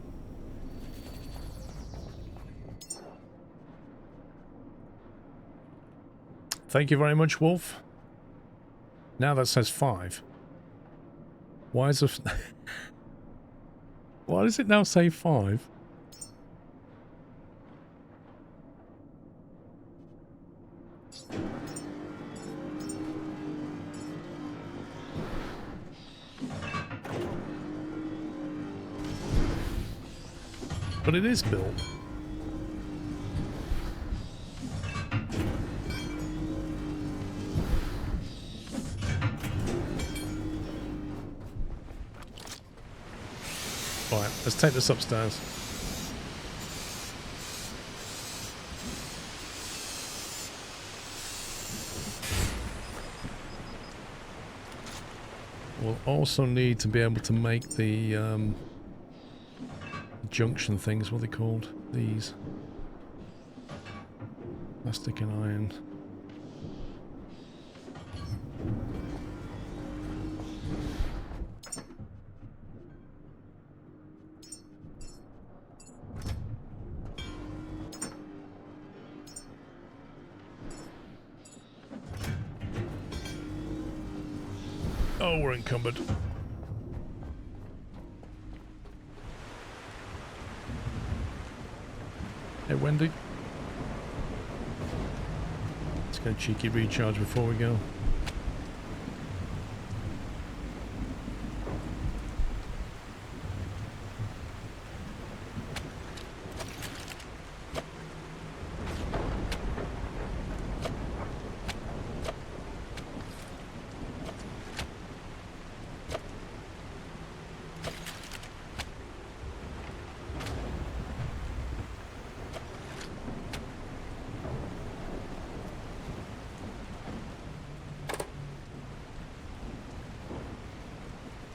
Thank you very much, Wolf. Now that says 5. Why is it... Why does it now say 5? But it is built. Right, let's take this upstairs. We'll also need to be able to make the junction things, what are they called? These. Plastic and iron. Oh, we're encumbered. Hey, Wendy. Let's go cheeky recharge before we go.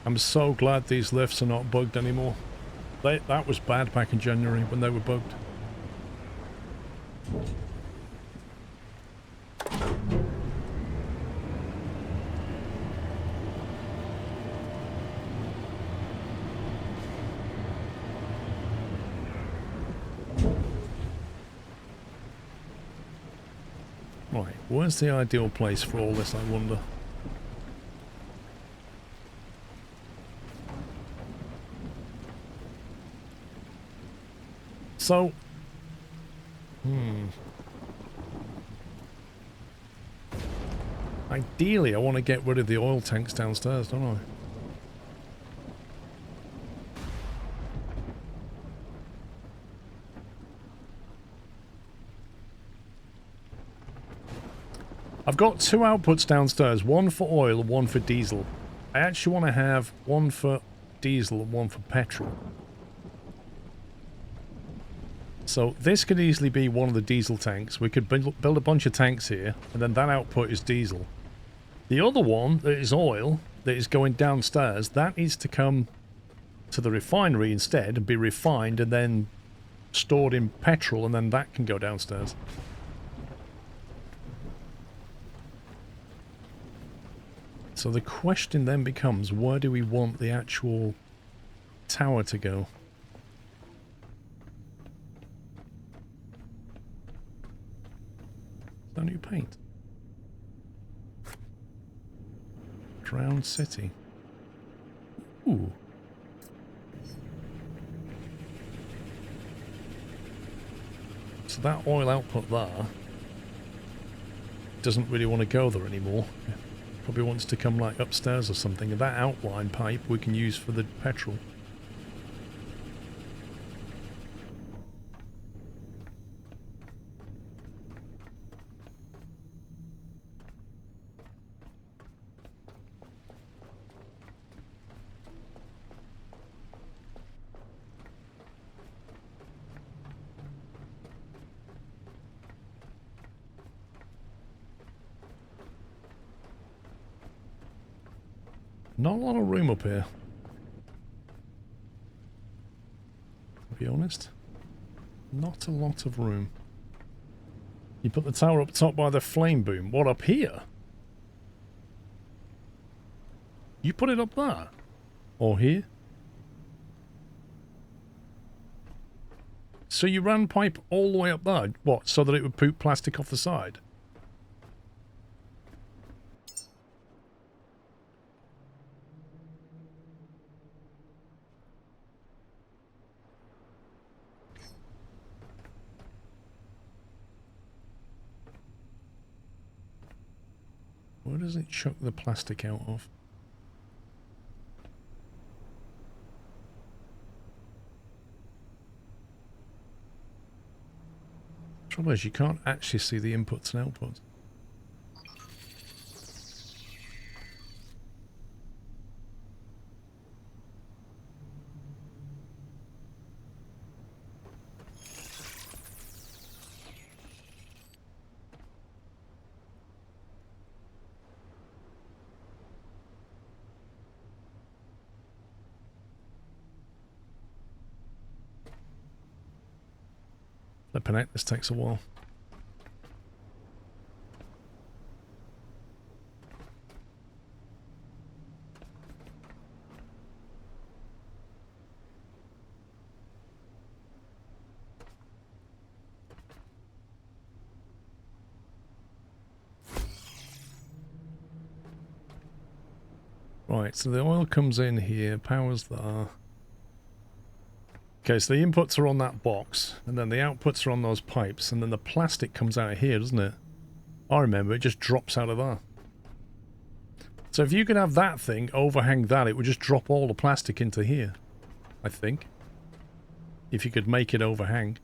I'm so glad these lifts are not bugged anymore. That was bad back in January when they were bugged. Right, where's the ideal place for all this, I wonder? So, ideally, I want to get rid of the oil tanks downstairs, don't I? I've got two outputs downstairs, one for oil and one for diesel. I actually want to have one for diesel and one for petrol. So this could easily be one of the diesel tanks. We could build a bunch of tanks here, and then that output is diesel. The other one, that is oil, that is going downstairs, that needs to come to the refinery instead and be refined and then stored in petrol, and then that can go downstairs. So the question then becomes, where do we want the actual tower to go? Is that new paint? Drowned City. Ooh. So that oil output there doesn't really want to go there anymore. Probably wants to come like upstairs or something. And that outline pipe we can use for the petrol. Not a lot of room up here, to be honest. Not a lot of room. You put the tower up top by the flame boom. What, up here? You put it up there? Or here? So you ran pipe all the way up there? What, so that it would poop plastic off the side? Where does it chuck the plastic out of? Trouble is, you can't actually see the inputs and outputs. Flipping out, this takes a while. Right, so the oil comes in here, power's there. Okay, so the inputs are on that box, and then the outputs are on those pipes, and then the plastic comes out of here, doesn't it? I remember, it just drops out of there. So if you could have that thing overhang that, it would just drop all the plastic into here, I think. If you could make it overhang.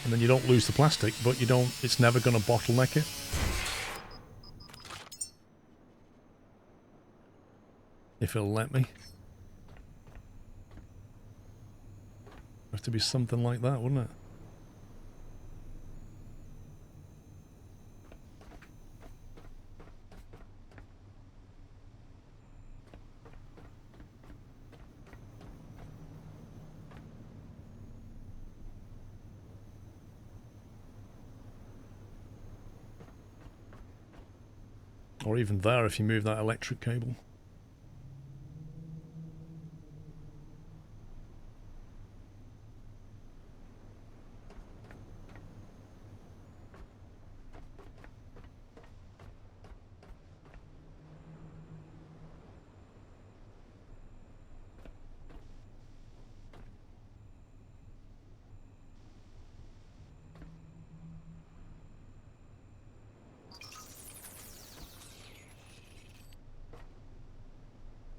And then you don't lose the plastic, but you don't, it's never going to bottleneck it. If it'll let me. Have to be something like that, wouldn't it? Or even there if you move that electric cable.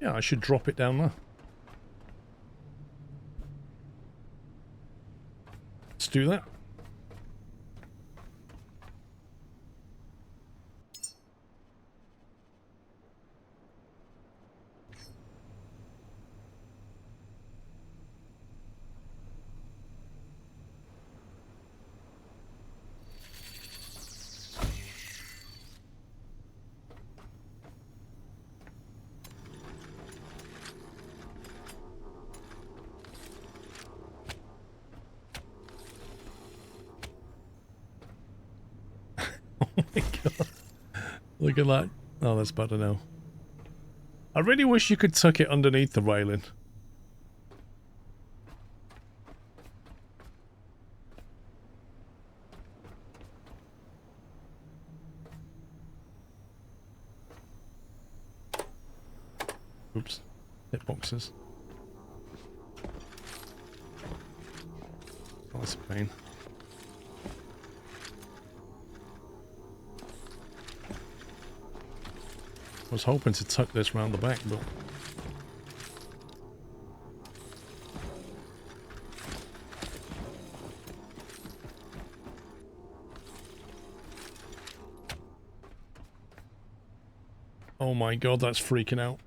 Yeah, I should drop it down there. Let's do that. Oh my god. Look at that. Oh, that's better now. I really wish you could tuck it underneath the railing. Oops. Hit boxes. Oh, that's a pain. I was hoping to tuck this round the back, but... Oh my god, that's freaking out.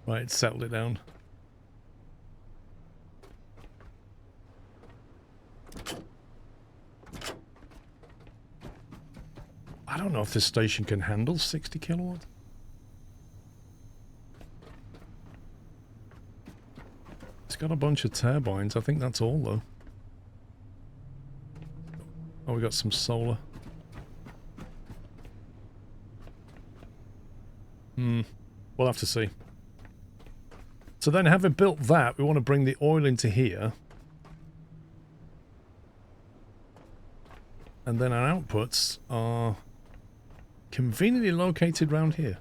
Right, settled it down. I don't know if this station can handle 60 kilowatts. It's got a bunch of turbines. I think that's all, though. Oh, we got some solar. We'll have to see. So then, having built that, we want to bring the oil into here. And then our outputs are conveniently located around here.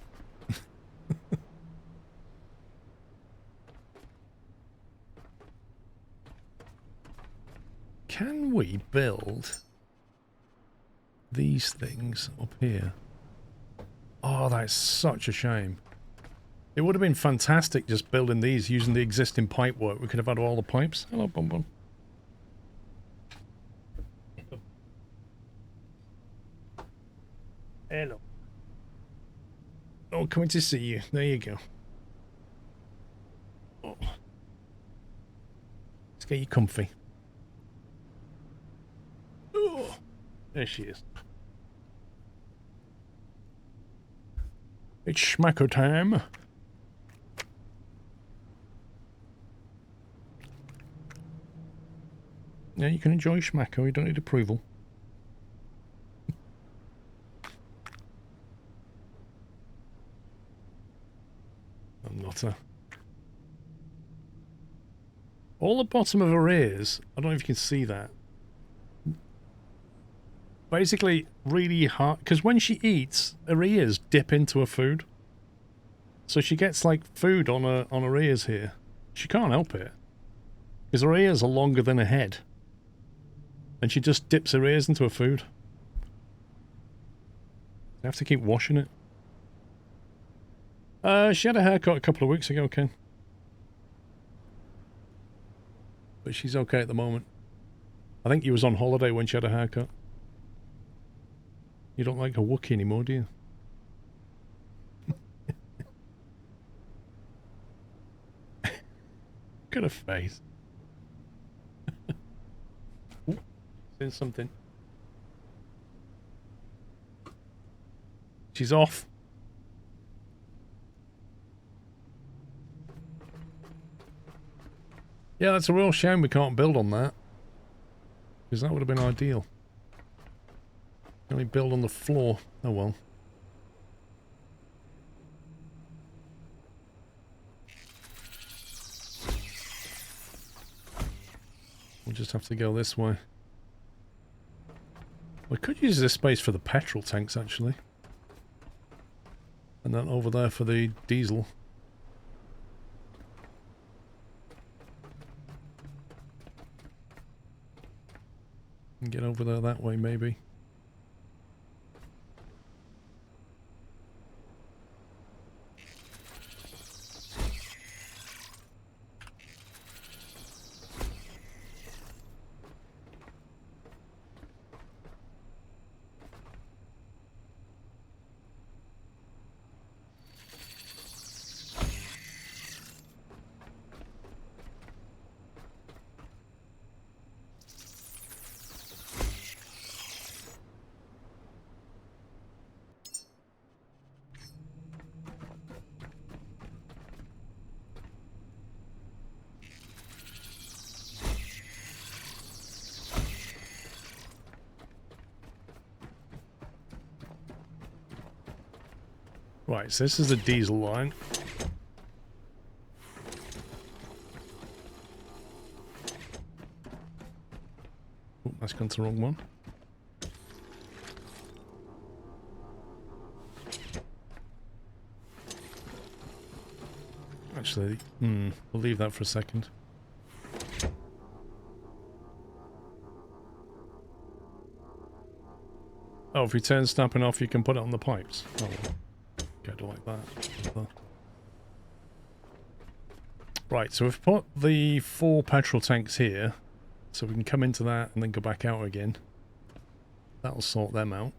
Can we build these things up here? Oh, that's such a shame. It would have been fantastic just building these using the existing pipe work. We could have had all the pipes. Hello, Bum Bum. Hello. Oh, coming to see you. There you go. Oh. Let's get you comfy. Oh. There she is. It's schmacko time. Yeah, you can enjoy schmacko. You don't need approval. I'm not a... All the bottom of her ears, I don't know if you can see that. Basically, really hard, because when she eats, her ears dip into her food. So she gets, like, food on her ears here. She can't help it. Because her ears are longer than her head. And she just dips her ears into her food. I have to keep washing it. She had a haircut a couple of weeks ago, Ken. But she's okay at the moment. I think he was on holiday when she had a haircut. You don't like a Wookiee anymore, do you? Look at her face. Ooh, saying something. She's off. Yeah, that's a real shame we can't build on that. Because that would have been ideal. Can we build on the floor? Oh well. We'll just have to go this way. We could use this space for the petrol tanks, actually. And then over there for the diesel. And get over there that way, maybe. Right, so this is the diesel line. Oh, that's gone to the wrong one. Actually, we'll leave that for a second. Oh, if you turn snapping off, you can put it on the pipes. Oh, well. Go like that. Right, so we've put the 4 petrol tanks here, so we can come into that and then go back out again. That'll sort them out.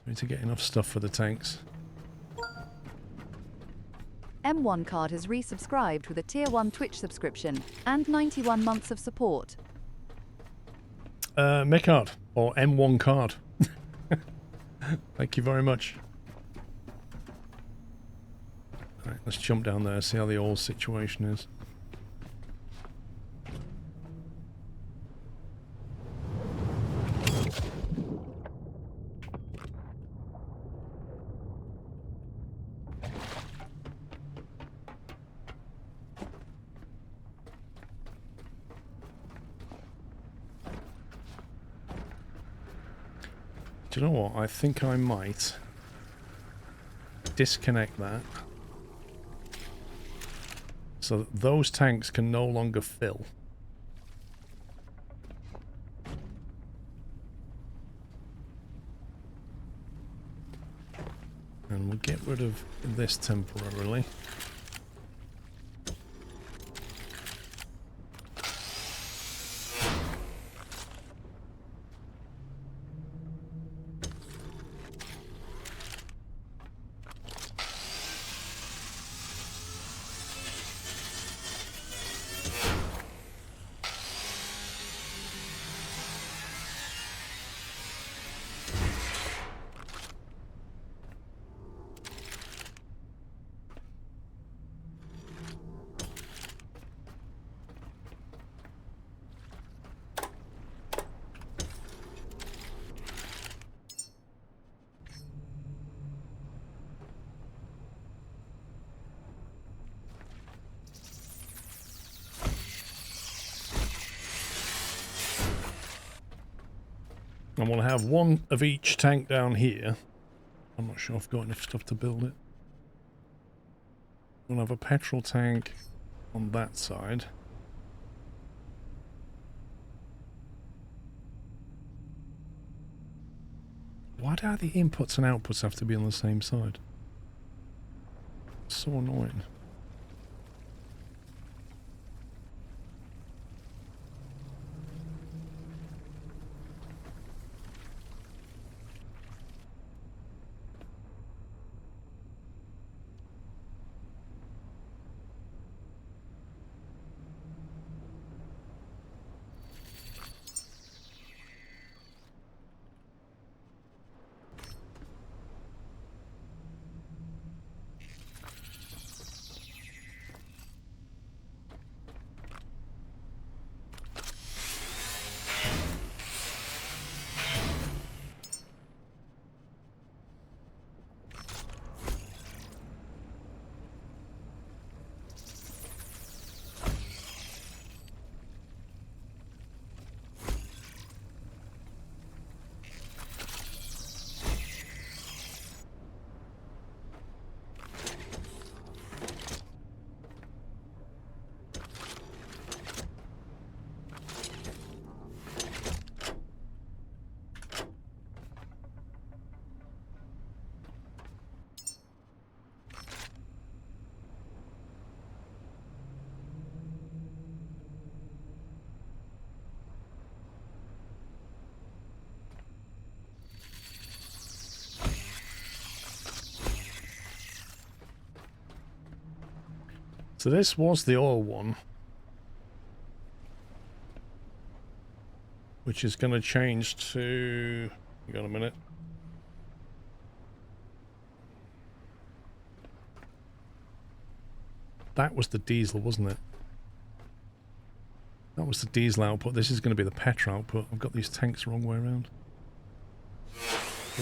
We need to get enough stuff for the tanks. M1 Card has resubscribed with a Tier 1 Twitch subscription and 91 months of support. Mecard, or M1 Card. Thank you very much. Alright, let's jump down there, see how the oil situation is. Do you know what? I think I might disconnect that so that those tanks can no longer fill. And we'll get rid of this temporarily. And we'll have one of each tank down here. I'm not sure I've got enough stuff to build it. We'll have a petrol tank on that side. Why do the inputs and outputs have to be on the same side? So annoying. So this was the oil one, which is going to change to... Hang on a minute. That was the diesel, wasn't it? That was the diesel output. This is going to be the petrol output. I've got these tanks the wrong way around.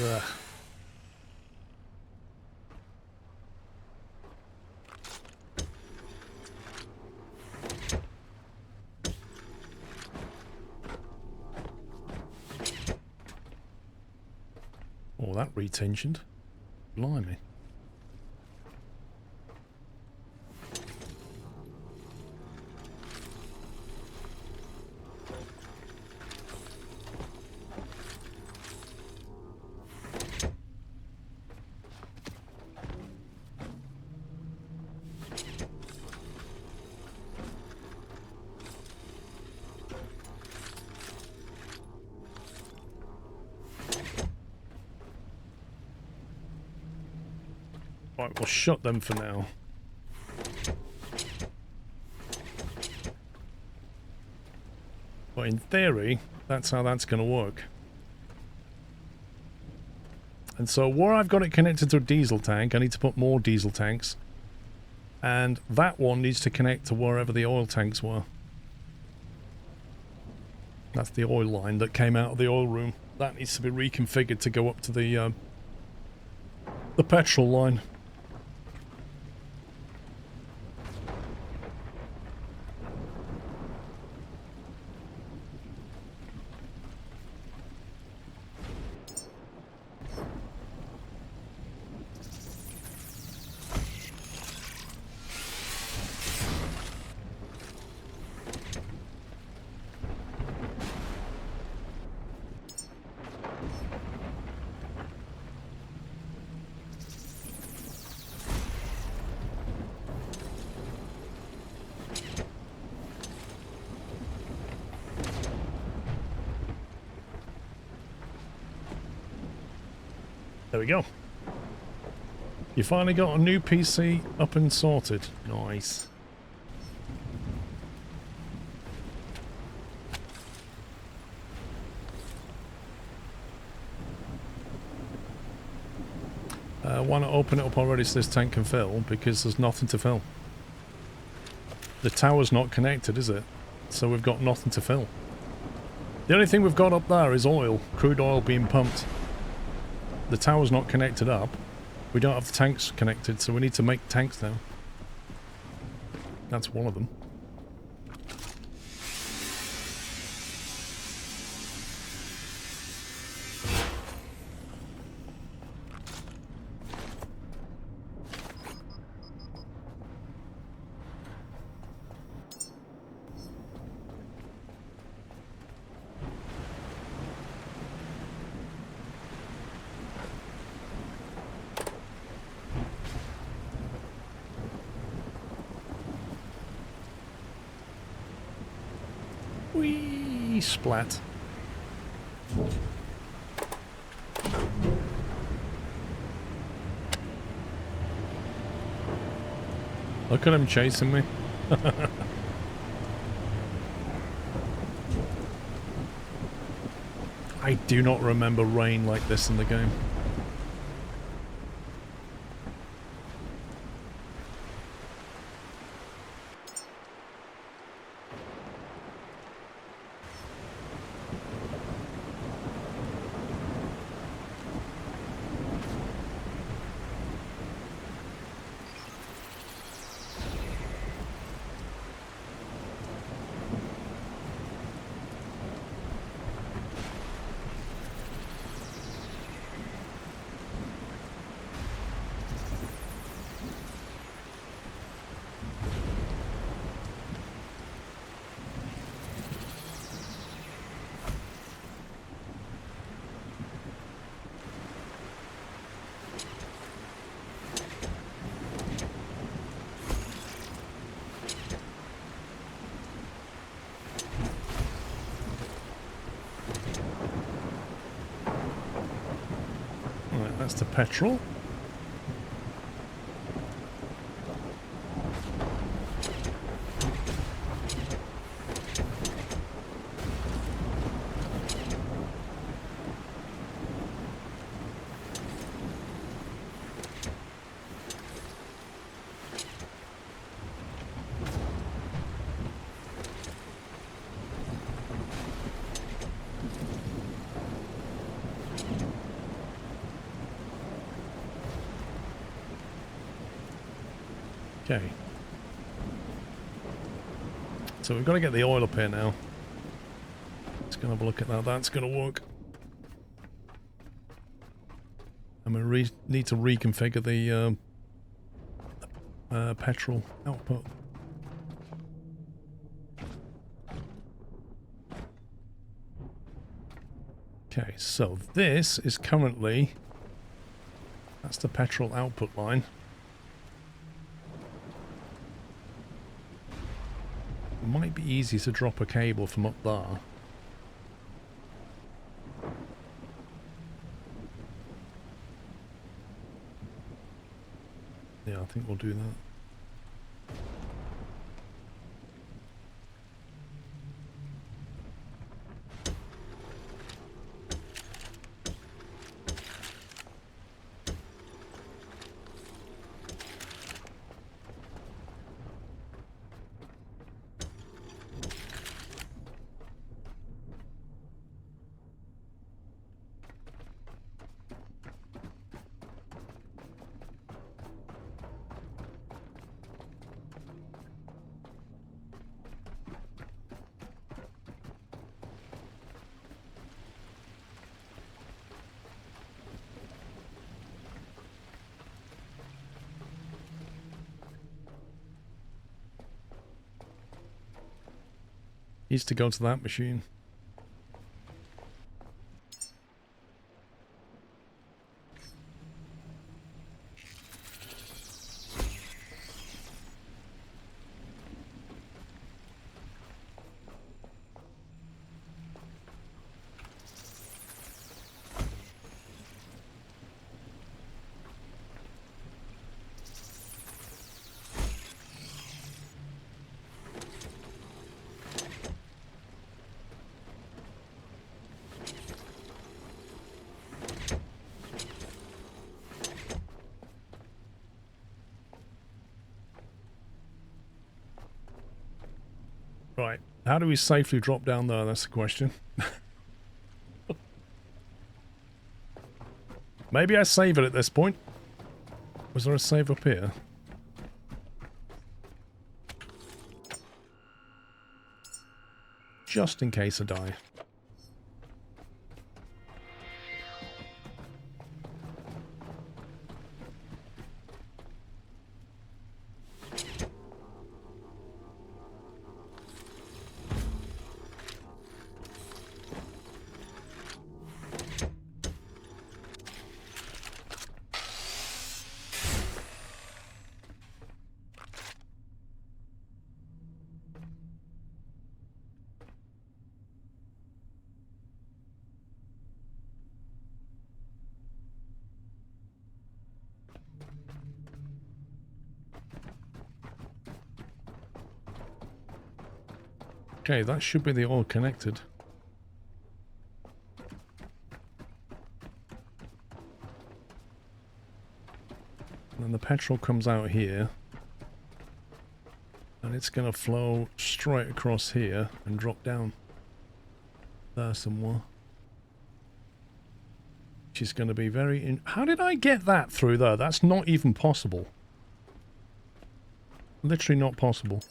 Ugh. Oh, that retensioned. Blimey. Right, we'll shut them for now. But in theory, that's how that's going to work. And so where I've got it connected to a diesel tank, I need to put more diesel tanks. And that one needs to connect to wherever the oil tanks were. That's the oil line that came out of the oil room. That needs to be reconfigured to go up to the petrol line. There we go. You finally got a new PC up and sorted. Nice. I want to open it up already so this tank can fill, because there's nothing to fill. The tower's not connected, is it? So we've got nothing to fill. The only thing we've got up there is oil, crude oil being pumped. The tower's not connected up. We don't have the tanks connected, so we need to make tanks now. That's one of them. Whee! Splat. Look at him chasing me. I do not remember rain like this in the game. That's the petrol. Okay. So we've got to get the oil up here now. Let's go have a look at that. That's going to work. And we need to reconfigure the petrol output. Okay, so this is currently... That's the petrol output line. It might be easy to drop a cable from up there. Yeah, I think we'll do that. Needs to go to that machine. Right, how do we safely drop down there? That's the question. Maybe I save it at this point. Was there a save up here? Just in case I die. Okay, that should be the oil connected. And then the petrol comes out here. And it's going to flow straight across here and drop down there somewhere. Which is going to be very... How did I get that through there? That's not even possible. Literally not possible.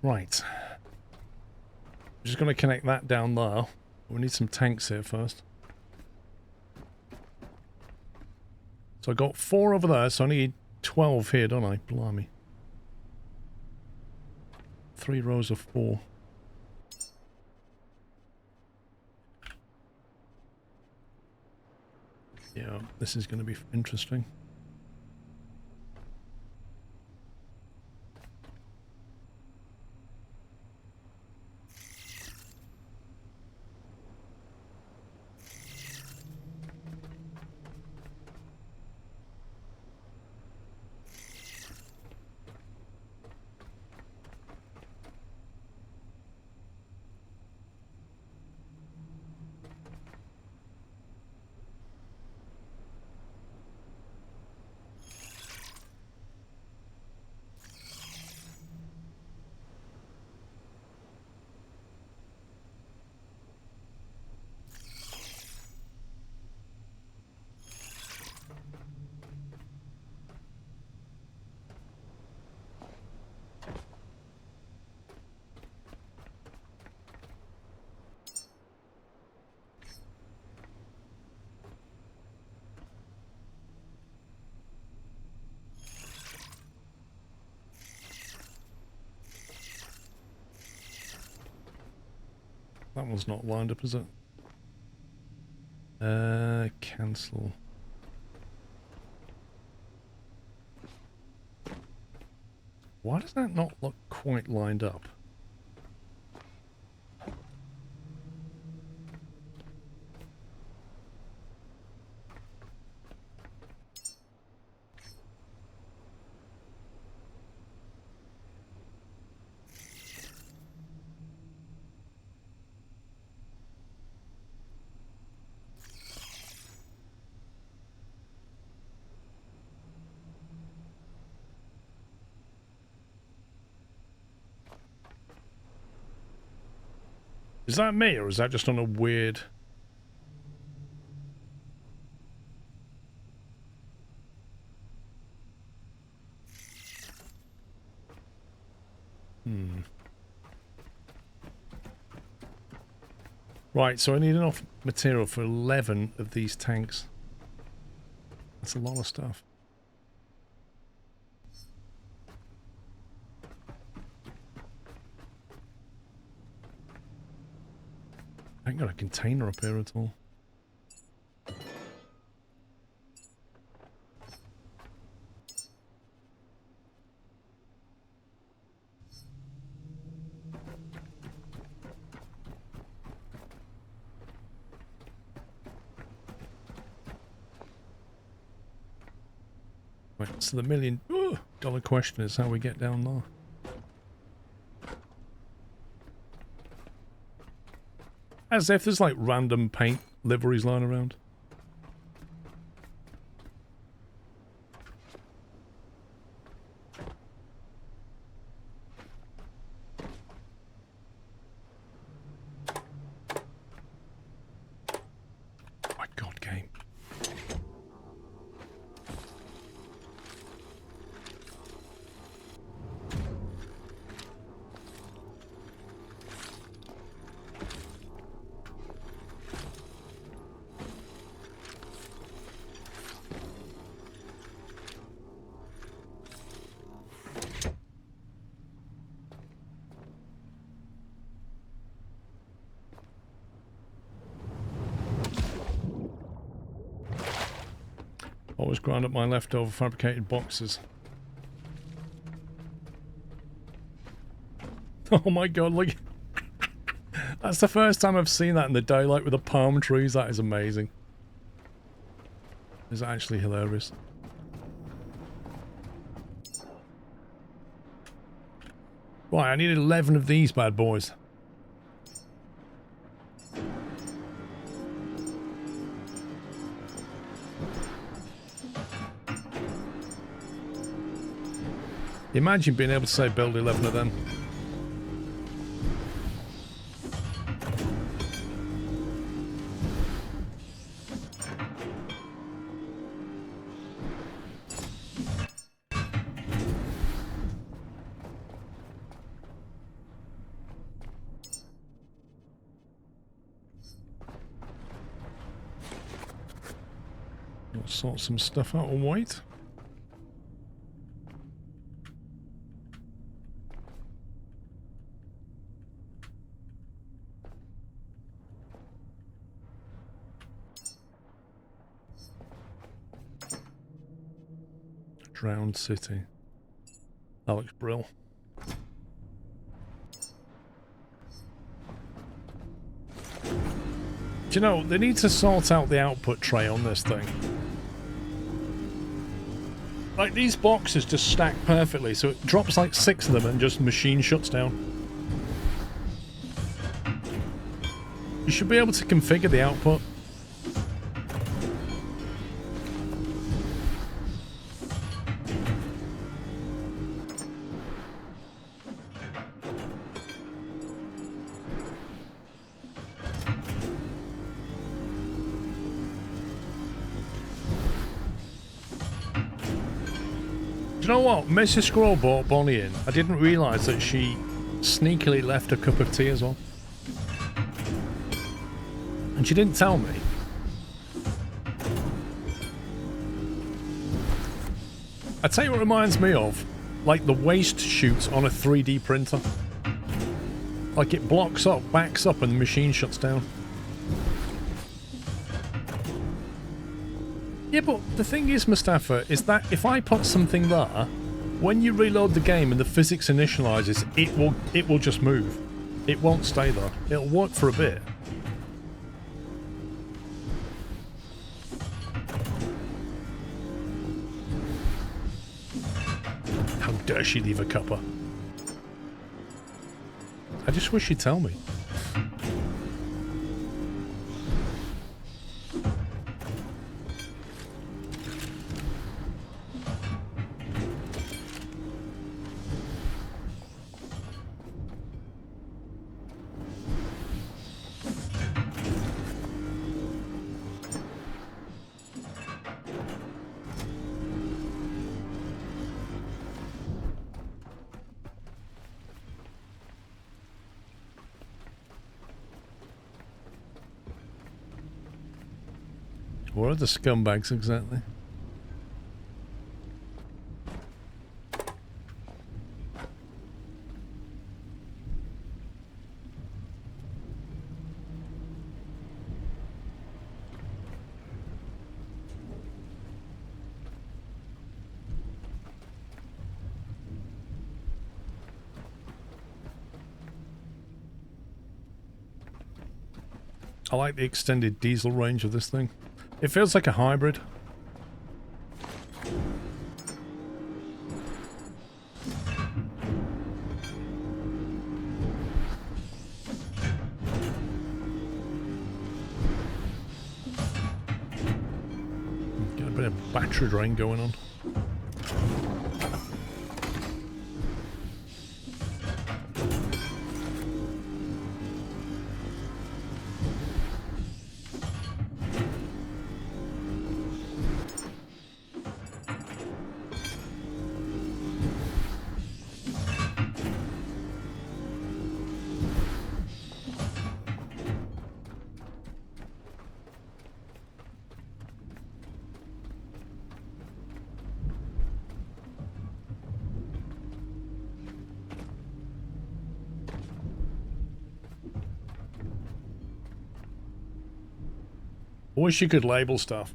Right. I'm just going to connect that down there. We need some tanks here first. So I got 4 over there, so I need 12 here, don't I? Blimey. 3 rows of 4. Yeah, this is going to be interesting. That one's not lined up, is it? Cancel. Why does that not look quite lined up? Is that me, or is that just on a weird... Right, so I need enough material for 11 of these tanks. That's a lot of stuff. I ain't got a container up here at all. Right, so the $1,000,000 question is how we get down there. As if there's like random paint liveries lying around. My God, game. Always grind up my leftover fabricated boxes. Oh my God, look. That's the first time I've seen that in the daylight with the palm trees. That is amazing. It's actually hilarious. Right, I need 11 of these bad boys. Imagine being able to say build 11 of them. I'll sort some stuff out and wait. Drowned city. That looks brill. Do you know, they need to sort out the output tray on this thing. Like, these boxes just stack perfectly, so it drops like 6 of them and just machine shuts down. You should be able to configure the output. You know what? Mrs. Squirrel brought Bonnie in. I didn't realise that she sneakily left a cup of tea as well. And she didn't tell me. I tell you what it reminds me of. Like the waste chute on a 3D printer. Like it blocks up, backs up, and the machine shuts down. Yeah, but the thing is, Mustafa, is that if I put something there, when you reload the game and the physics initializes, it will just move. It won't stay there. It'll work for a bit. How dare she leave a cuppa? I just wish she'd tell me. What are the scumbags exactly? I like the extended diesel range of this thing. It feels like a hybrid. Got a bit of battery drain going on. I wish you could label stuff.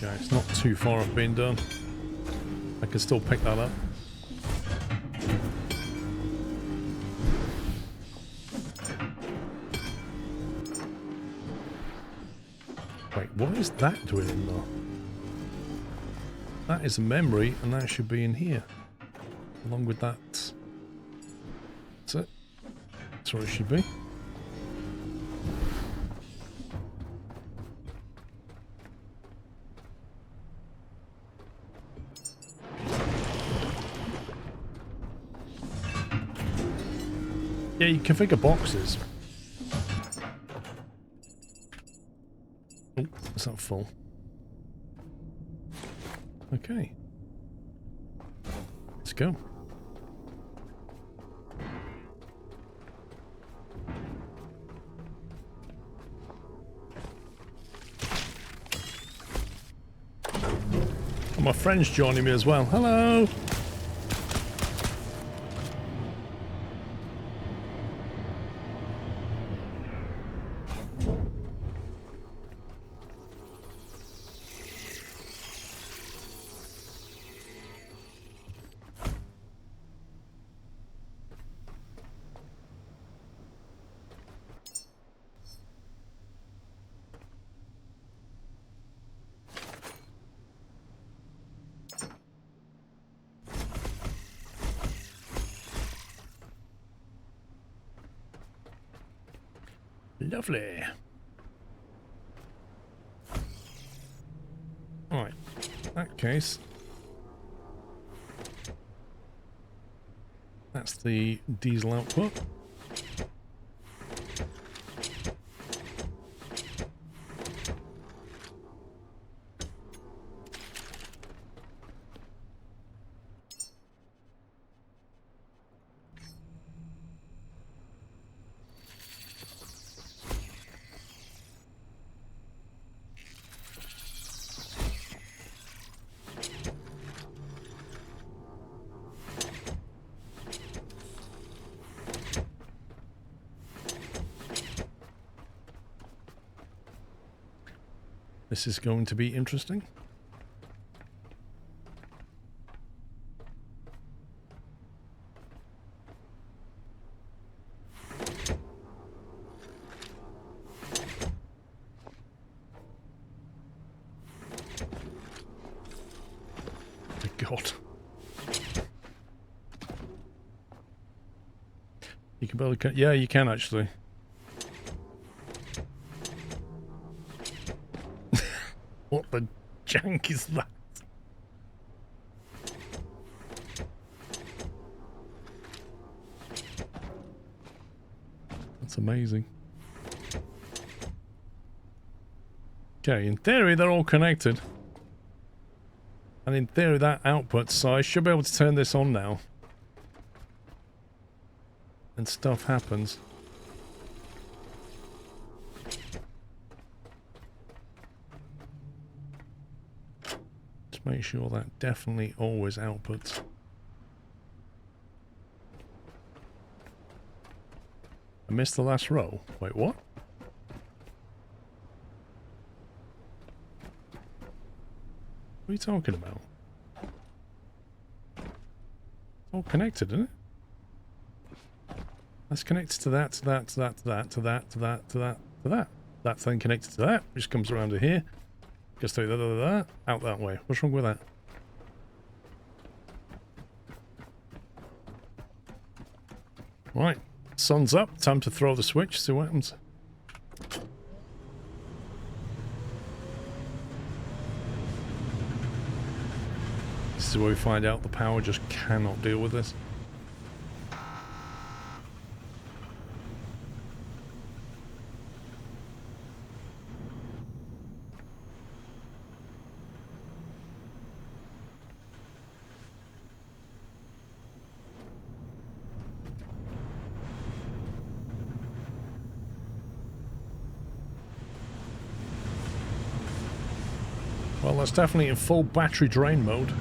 Okay, it's not too far off being done. I can still pick that up. Wait, what is that doing in there? That is a memory, and that should be in here. Along with that. That's it. That's where it should be. Yeah, you configure boxes. Oh, it's not full. Okay. Let's go. Oh, my friend's joining me as well. Hello! Lovely. Alright, in that That's the diesel output. This is going to be interesting. My God. You can barely... Yeah, you can actually. What the jank is that? That's amazing. Okay, in theory they're all connected. And in theory that output, so I should be able to turn this on now. And stuff happens. Make sure that definitely always outputs. I missed the last row. Wait, what? What are you talking about? It's all connected, isn't it? That's connected to that, to that, to that, to that, to that, to that, to that, to that. That's then connected to that, which comes around to here. Goes through that, out that way. What's wrong with that? Right, sun's up. Time to throw the switch, see what happens. This is where we find out the power just cannot deal with this. Well, that's definitely in full battery drain mode.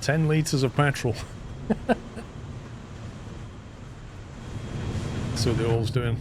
$10 litres of petrol. That's what the oil's doing.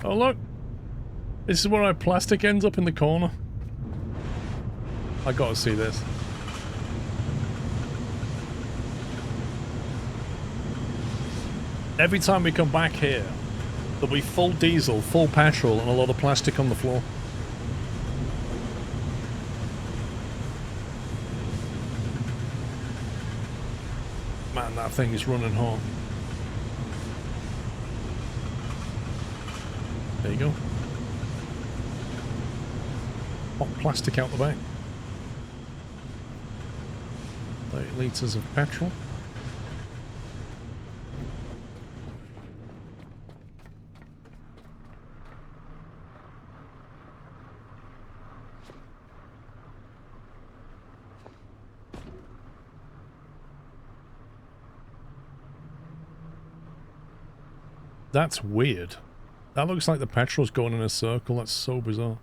Oh look! This is where our plastic ends up in the corner. I gotta see this. Every time we come back here, there'll be full diesel, full petrol, and a lot of plastic on the floor. Man, that thing is running hot. There you go. Hot plastic out the back. 30 litres of petrol. That's weird. That looks like the petrol's going in a circle. That's so bizarre.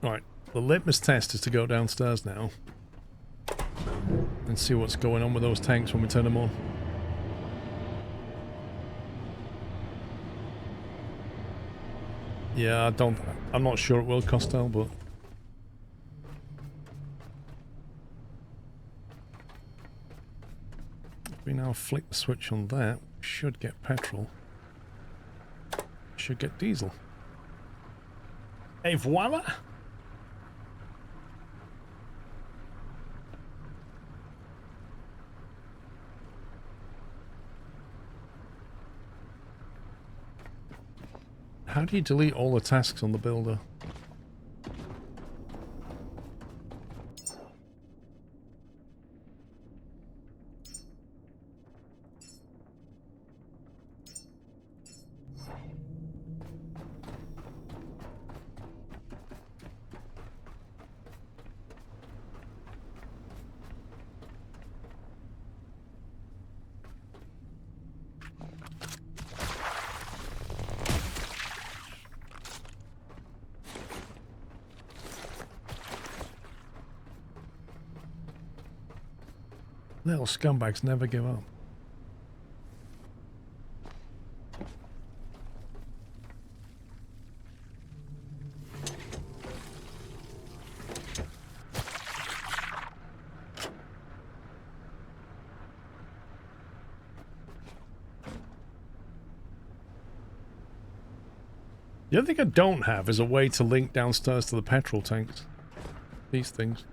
Right, the litmus test is to go downstairs now and see what's going on with those tanks when we turn them on. Yeah, I'm not sure it will, Costel, but... If we now flick the switch on that, we should get petrol. Should get diesel. Et voila! How do you delete all the tasks on the builder? Little scumbags never give up. The other thing I don't have is a way to link downstairs to the petrol tanks. These things.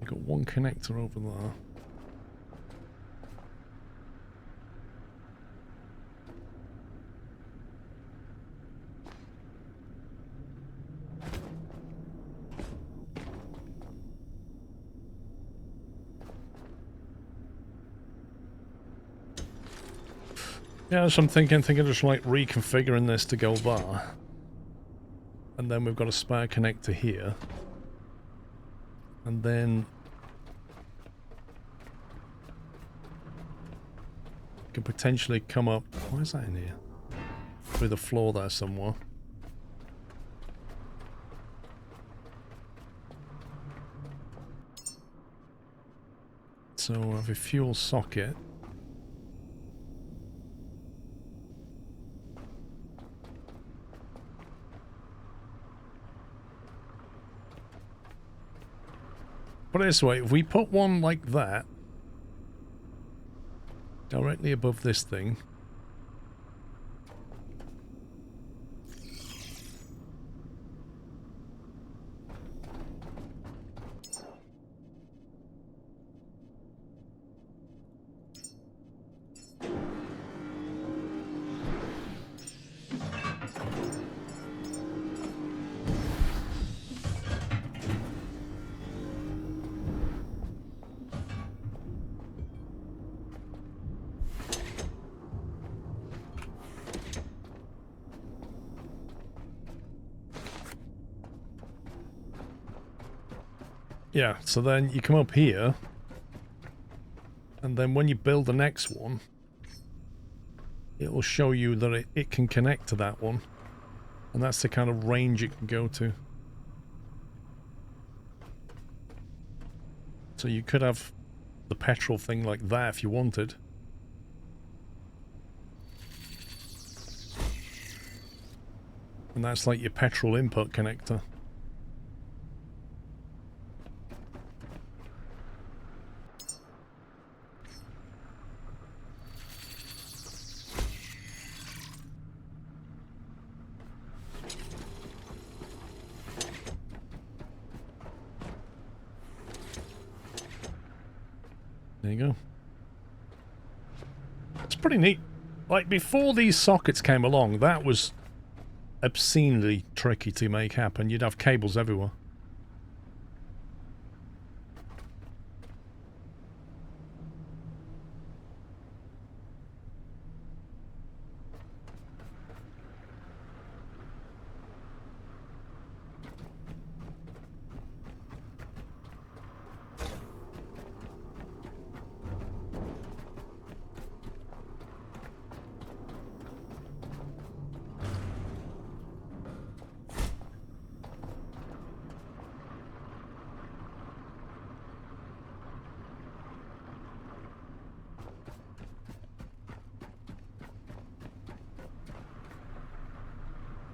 Got one connector over there. Yeah, so I'm thinking just like reconfiguring this to go there. And then we've got a spare connector here. And then could potentially come up. Why is that in here? Through the floor there somewhere. So I have a fuel socket. Put it this way, if we put one like that directly above this thing, yeah, so then you come up here, and then when you build the next one, it will show you that it can connect to that one, and that's the kind of range it can go to. So you could have the petrol thing like that if you wanted. And that's like your petrol input connector. There you go. It's pretty neat. Like, before these sockets came along, that was obscenely tricky to make happen. You'd have cables everywhere.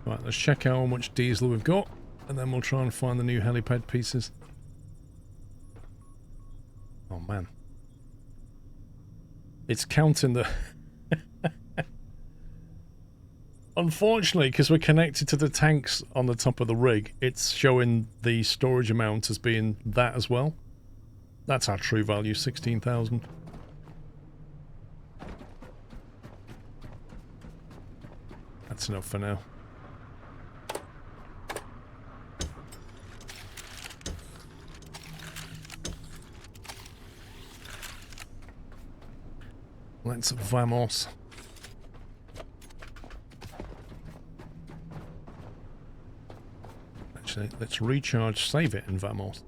Right, let's check out how much diesel we've got, and then we'll try and find the new helipad pieces. Oh man. It's counting the... Unfortunately, because we're connected to the tanks on the top of the rig, it's showing the storage amount as being that as well. That's our true value, 16,000. That's enough for now. Let's vamos. Actually, let's recharge, save it, and vamos.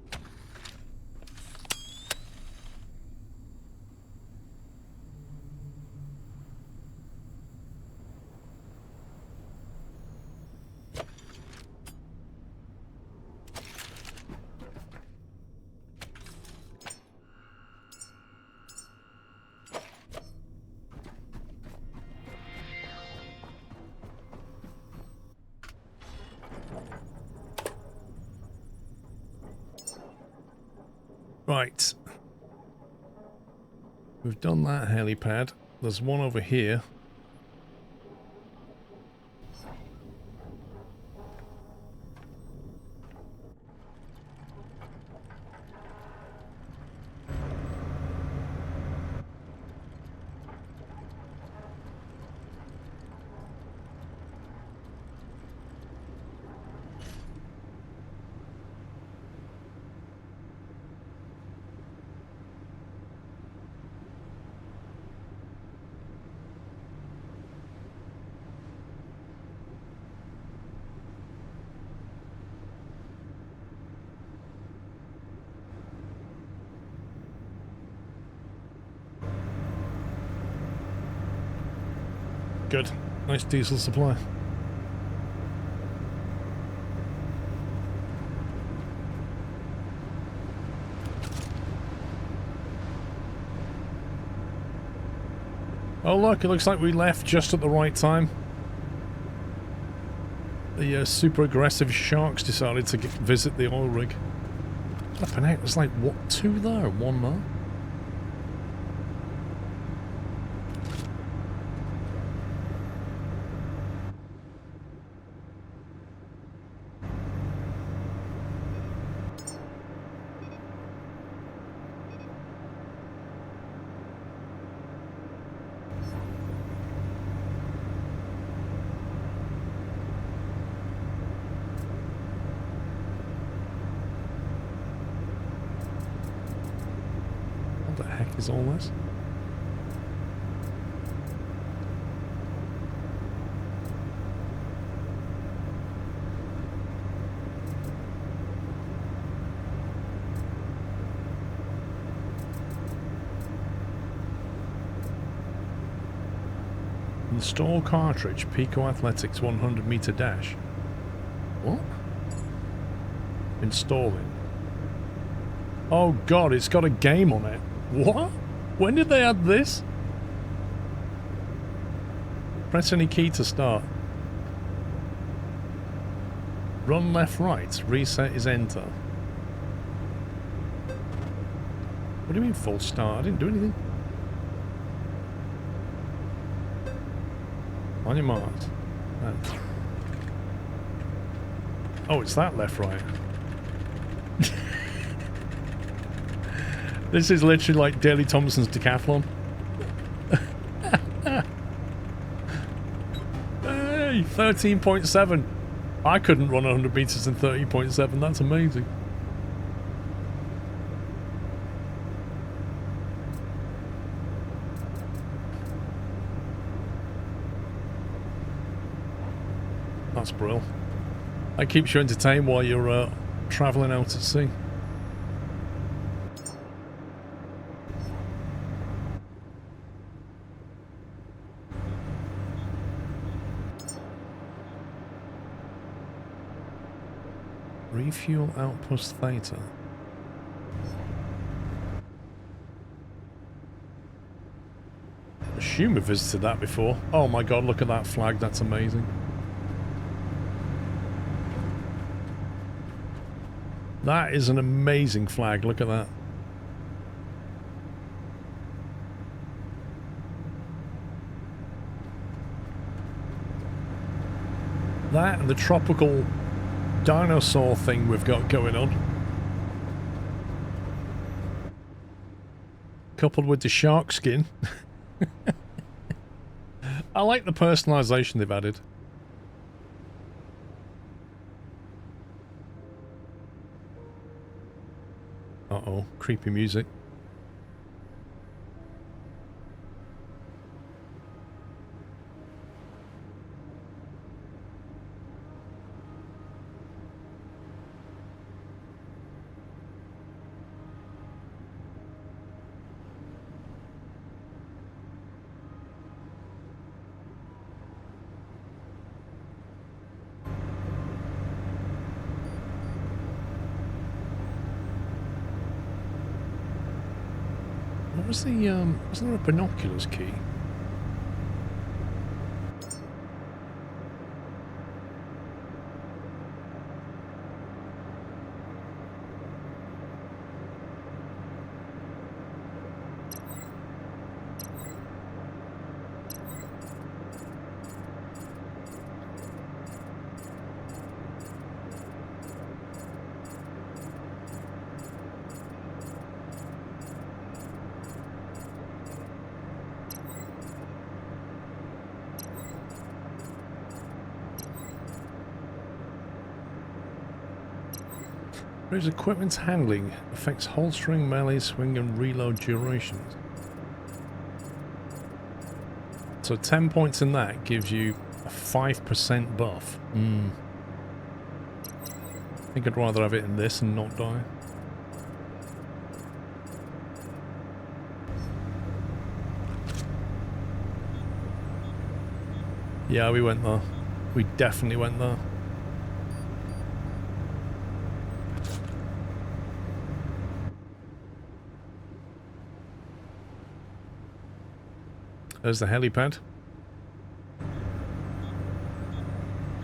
Right. We've done that helipad. There's one over here. Good. Nice diesel supply. Oh look, it looks like we left just at the right time. The super aggressive sharks decided to visit the oil rig. Flipping out, there's like, what, 2 there? 1 there? Is all this? Install cartridge, Pico Athletics 100-meter dash. What? Installing. Oh god, it's got a game on it. What? When did they add this? Press any key to start. Run left right. Reset is enter. What do you mean full start? I didn't do anything. On your marks. Oh, it's that left right. This is literally like Daley Thompson's decathlon. Hey, 13.7. I couldn't run 100 meters in 13.7. That's amazing. That's brilliant. That keeps you entertained while you're traveling out at sea. Refuel outpost theta. Assume we visited that before. Oh my god, look at that flag, that's amazing. That is an amazing flag. Look at that. That and the tropical dinosaur thing we've got going on. Coupled with the shark skin. I like the personalization they've added. Uh-oh, creepy music. What was the, wasn't there a binoculars key? Whereas equipment's handling affects holstering, melee, swing, and reload durations. So 10 points in that gives you a 5% buff. I think I'd rather have it in this and not die. Yeah, we went there. We definitely went there. There's the helipad.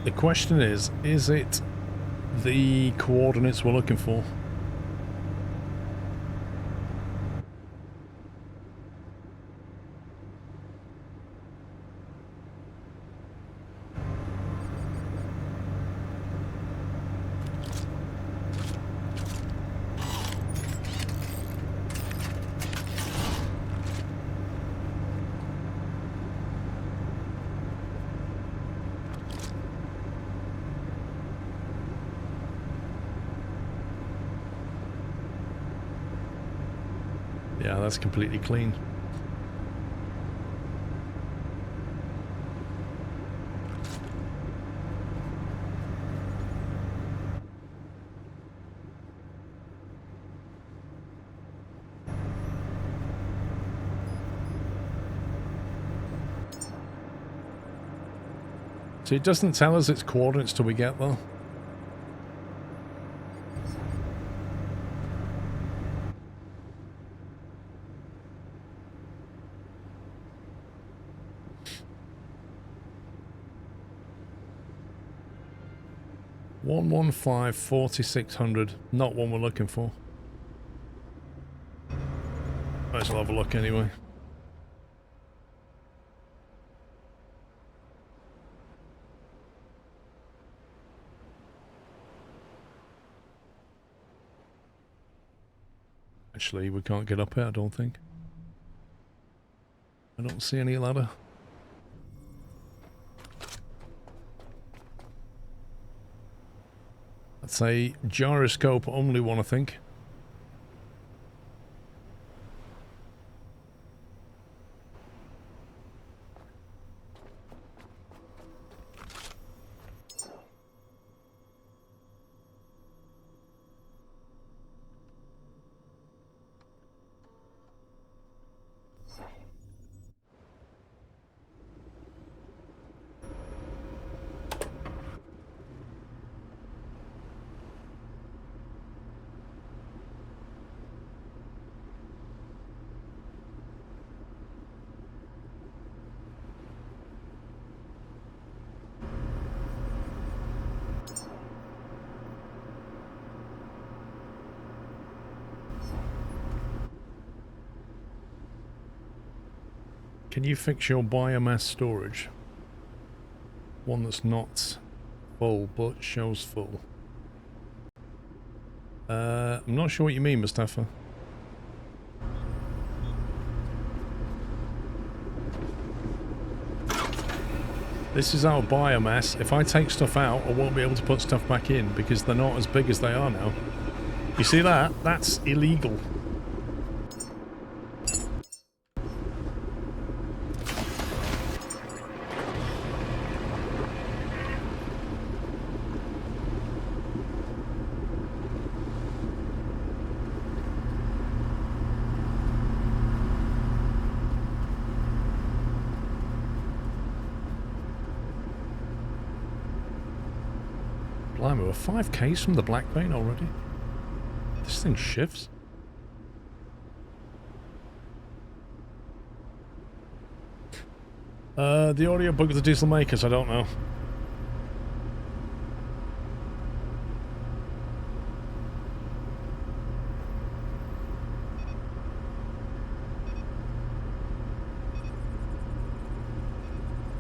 The question is it the coordinates we're looking for? Yeah, that's completely clean. So it doesn't tell us its coordinates till we get there. $115, 4600, not one we're looking for. Might as well have a look anyway. Actually, we can't get up here, I don't think. I don't see any ladder. That's a gyroscope only one, I think. Can you fix your biomass storage? One that's not full but shows full. I'm not sure what you mean, Mustafa. This is our biomass. If I take stuff out, I won't be able to put stuff back in because they're not as big as they are now. You see that? That's illegal. Blimey, we're 5Ks from the Black Vein already. This thing shifts. The audio bug of the diesel makers, I don't know.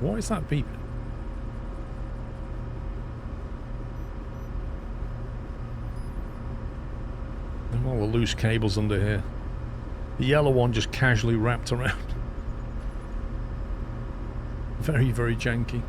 What is that beeping? All the loose cables under here. The yellow one just casually wrapped around. Very, very janky.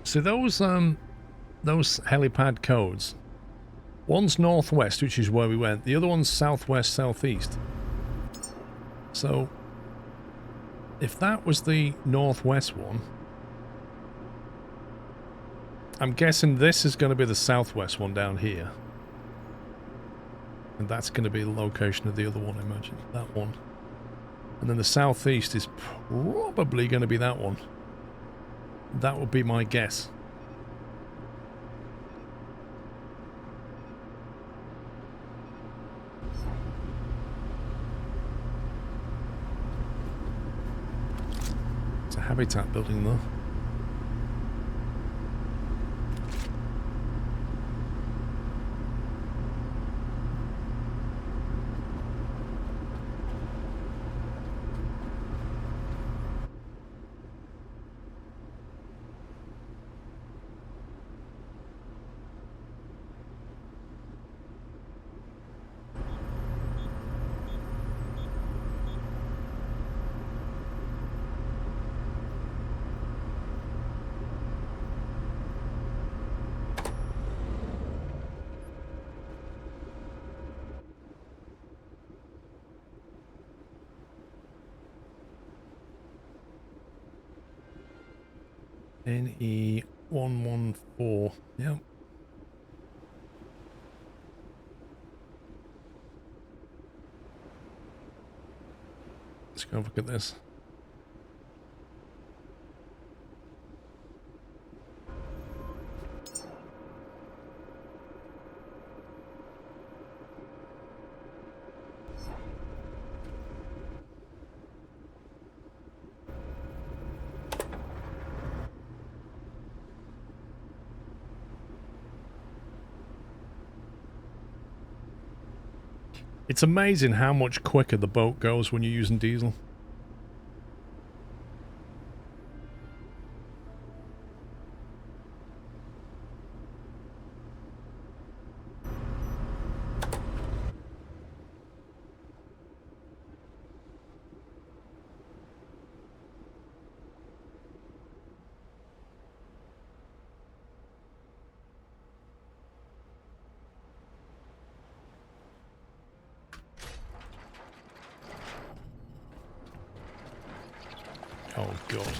So those helipad codes, one's northwest, which is where we went, the other one's southwest, southeast. So if that was the northwest one, I'm guessing this is going to be the southwest one down here. And that's going to be the location of the other one, I imagine. That one. And then the southeast is probably going to be that one. That would be my guess. It's a habitat building though. NE114. Yep. Let's go look at this. It's amazing how much quicker the boat goes when you're using diesel. Oh god.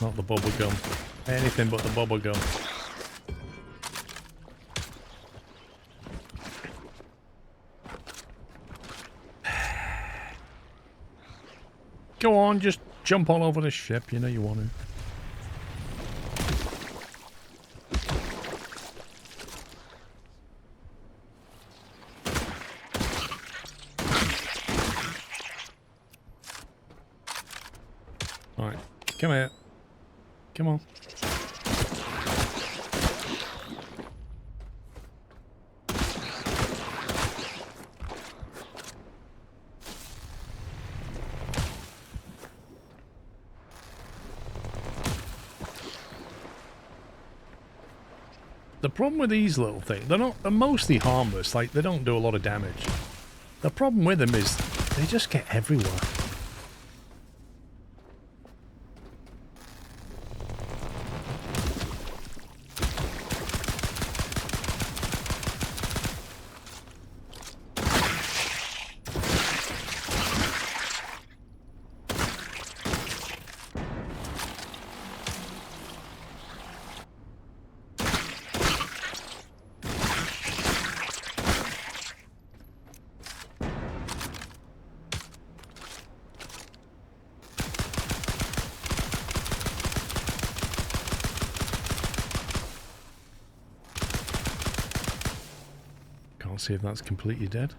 Not the bubble gum. Anything but the bubble gum. Go on, just jump all over the ship, you know you want to. Come here. Come on. The problem with these little things, they're mostly harmless, like they don't do a lot of damage. The problem with them is they just get everywhere. See if that's completely dead.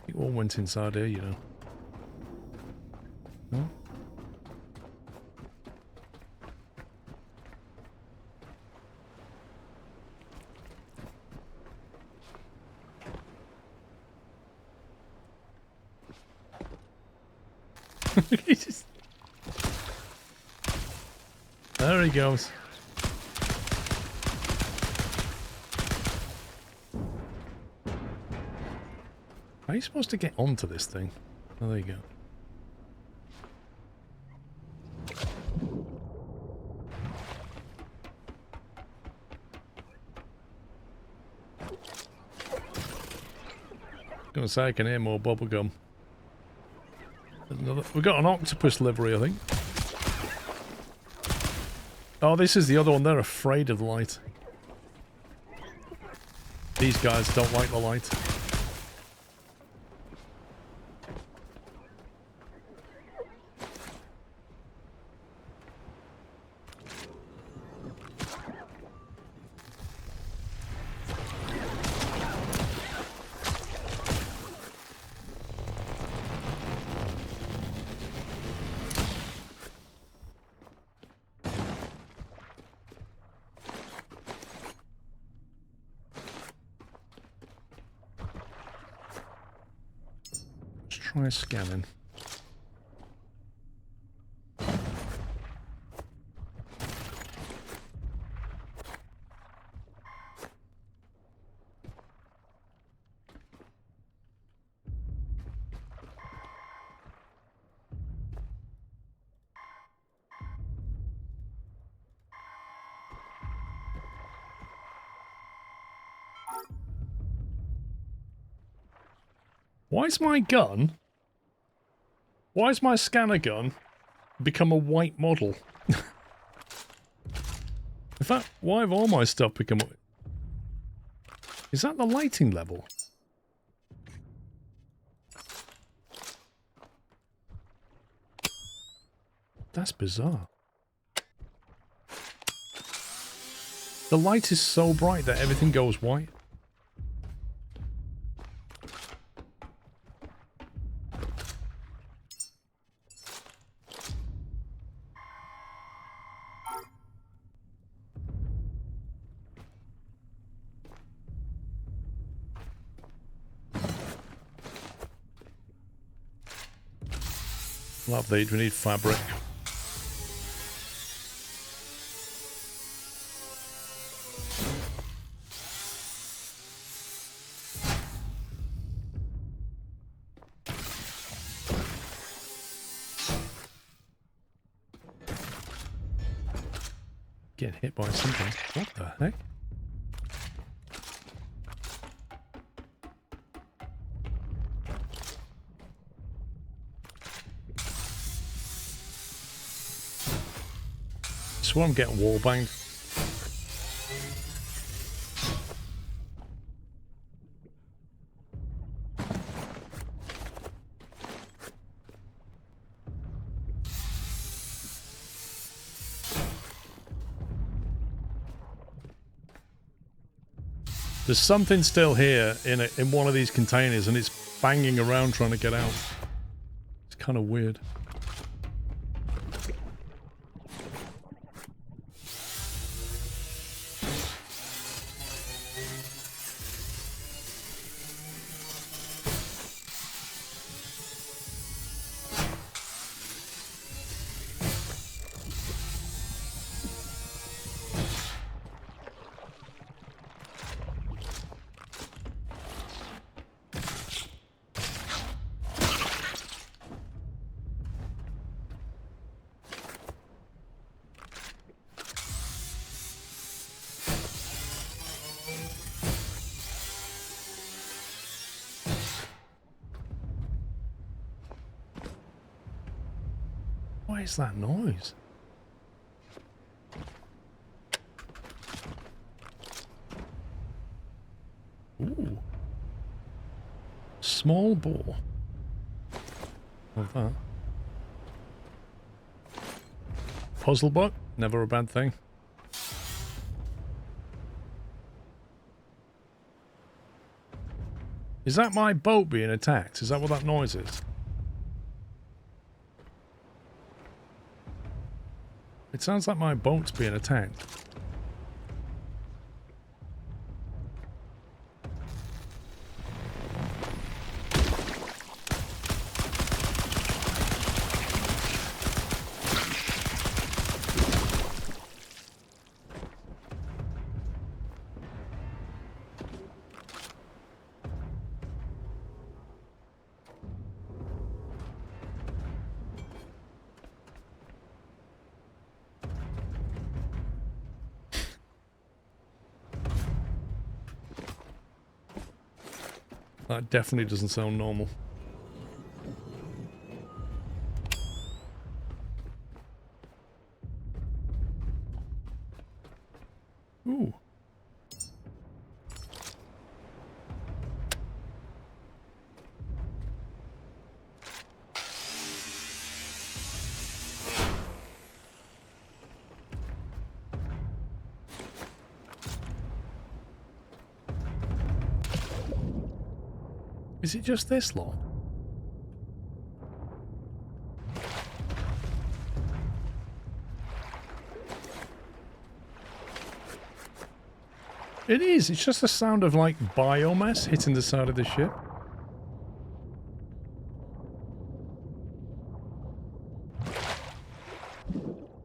It all went inside here, you know. No? There he goes. How are you supposed to get onto this thing? Oh, there you go. Gonna say I can hear more bubblegum. We've got an octopus livery, I think. Oh, this is the other one. They're afraid of the light. These guys don't like the light. Try scanning. Why is my gun? Why has my scanner gun become a white model? In fact, why have all my stuff become... Is that the lighting level? That's bizarre. The light is so bright that everything goes white. Update, we need fabric. Getting hit by something. What the heck? I swear I'm getting wallbanged. There's something still here in one of these containers and it's banging around trying to get out. It's kind of weird. What is that noise? Ooh. Small bore. Love that. Puzzle book, never a bad thing. Is that my boat being attacked? Is that what that noise is? It sounds like my boat's being attacked. That definitely doesn't sound normal. Ooh. Is it just this lot? It is. It's just the sound of, like, biomass hitting the side of the ship.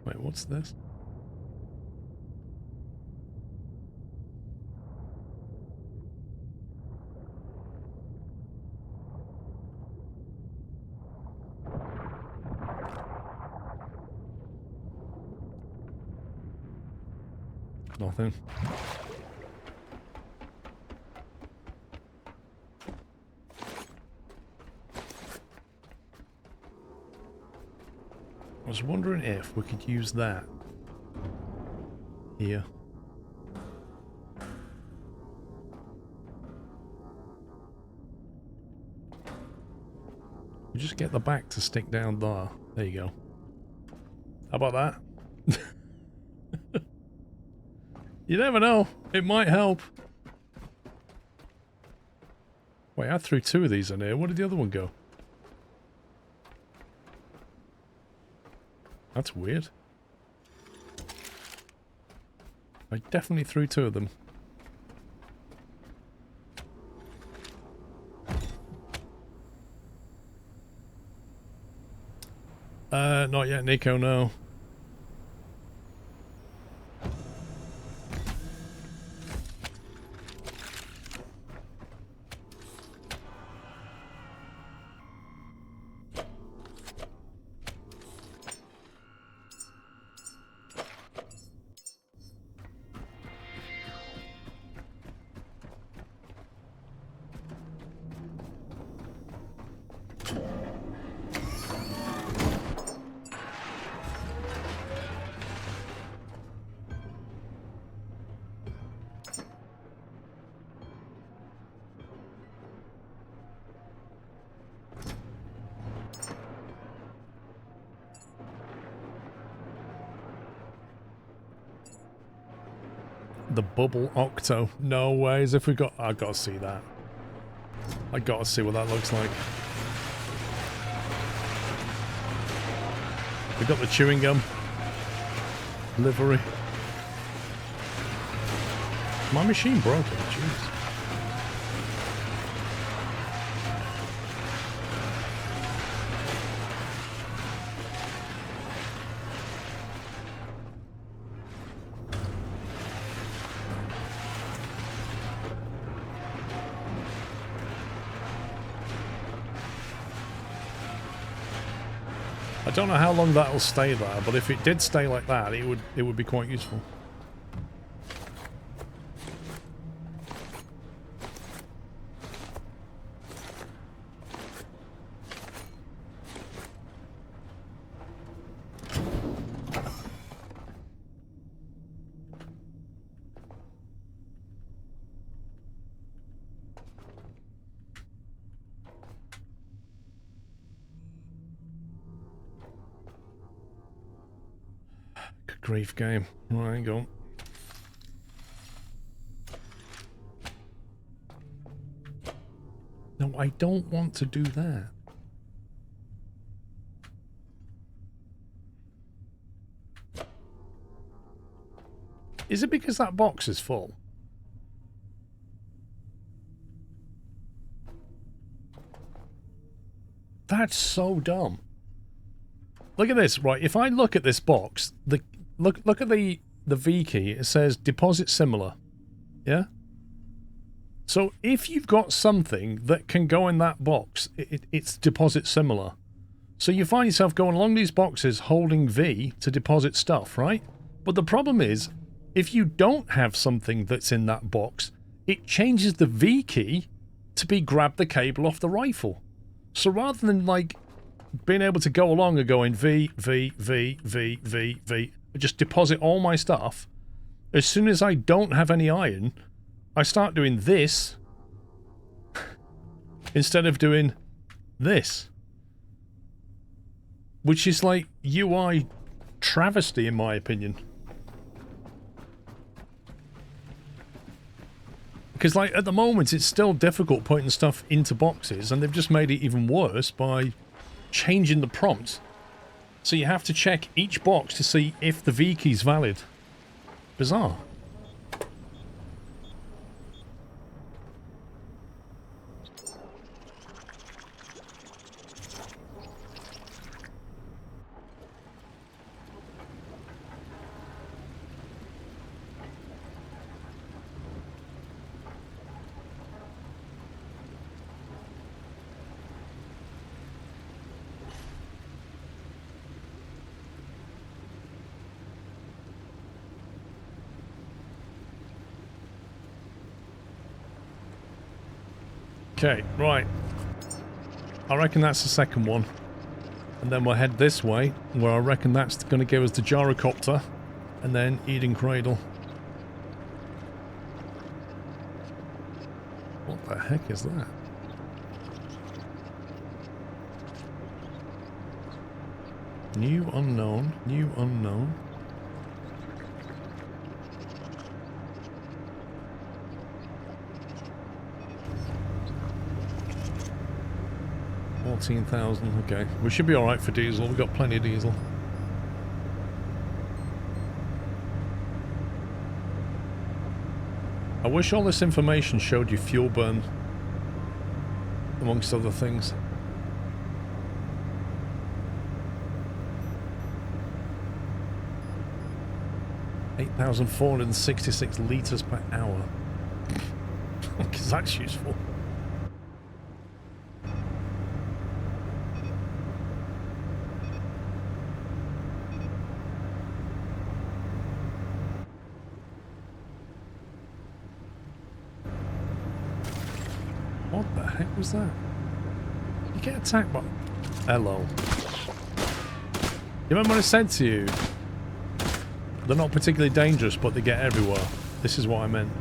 Wait, what's this? Nothing. I was wondering if we could use that here. We just get the back to stick down there. There you go. How about that? You never know. It might help. Wait, I threw two of these in here. Where did the other one go? That's weird. I definitely threw two of them. Not yet, Nico, no. The bubble octo. No ways. If we got... I gotta see that. I gotta see what that looks like. We got the chewing gum. Livery. My machine broken. Jeez. I don't know how long that'll stay there, but if it did stay like that, it would be quite useful. grief, game. Right, hang on. No, I don't want to do that. Is it because that box is full? That's so dumb. Look at this, right? If I look at this box, look at the V key. It says deposit similar. Yeah? So if you've got something that can go in that box, it's deposit similar. So you find yourself going along these boxes holding V to deposit stuff, right? But the problem is, if you don't have something that's in that box, it changes the V key to be grab the cable off the rifle. So rather than like being able to go along and going V, just deposit all my stuff, as soon as I don't have any iron, I start doing this instead of doing this. Which is like UI travesty in my opinion. Because, like, at the moment, it's still difficult putting stuff into boxes, and they've just made it even worse by changing the prompt. So you have to check each box to see if the V key's valid. Bizarre. Okay, right. I reckon that's the second one. And then we'll head this way, where I reckon that's going to give us the gyrocopter. And then Eden Cradle. What the heck is that? New unknown, new unknown. $14,000, okay. We should be alright for diesel, we've got plenty of diesel. I wish all this information showed you fuel burn, amongst other things. $8,466 litres per hour. Because that's useful. What the heck was that? You get attacked by... Hello. You remember what I said to you? They're not particularly dangerous, but they get everywhere. This is what I meant.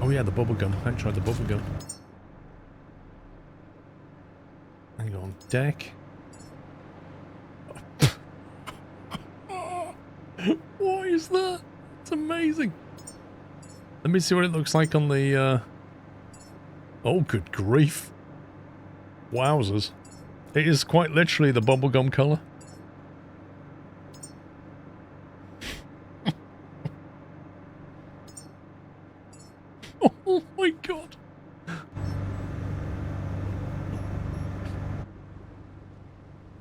Oh yeah, the bubble gun. I haven't tried the bubble gun. Hang on. Deck. What is that? It's amazing. Let me see what it looks like on the... Oh, good grief. Wowzers. It is quite literally the bubblegum colour. Oh my god.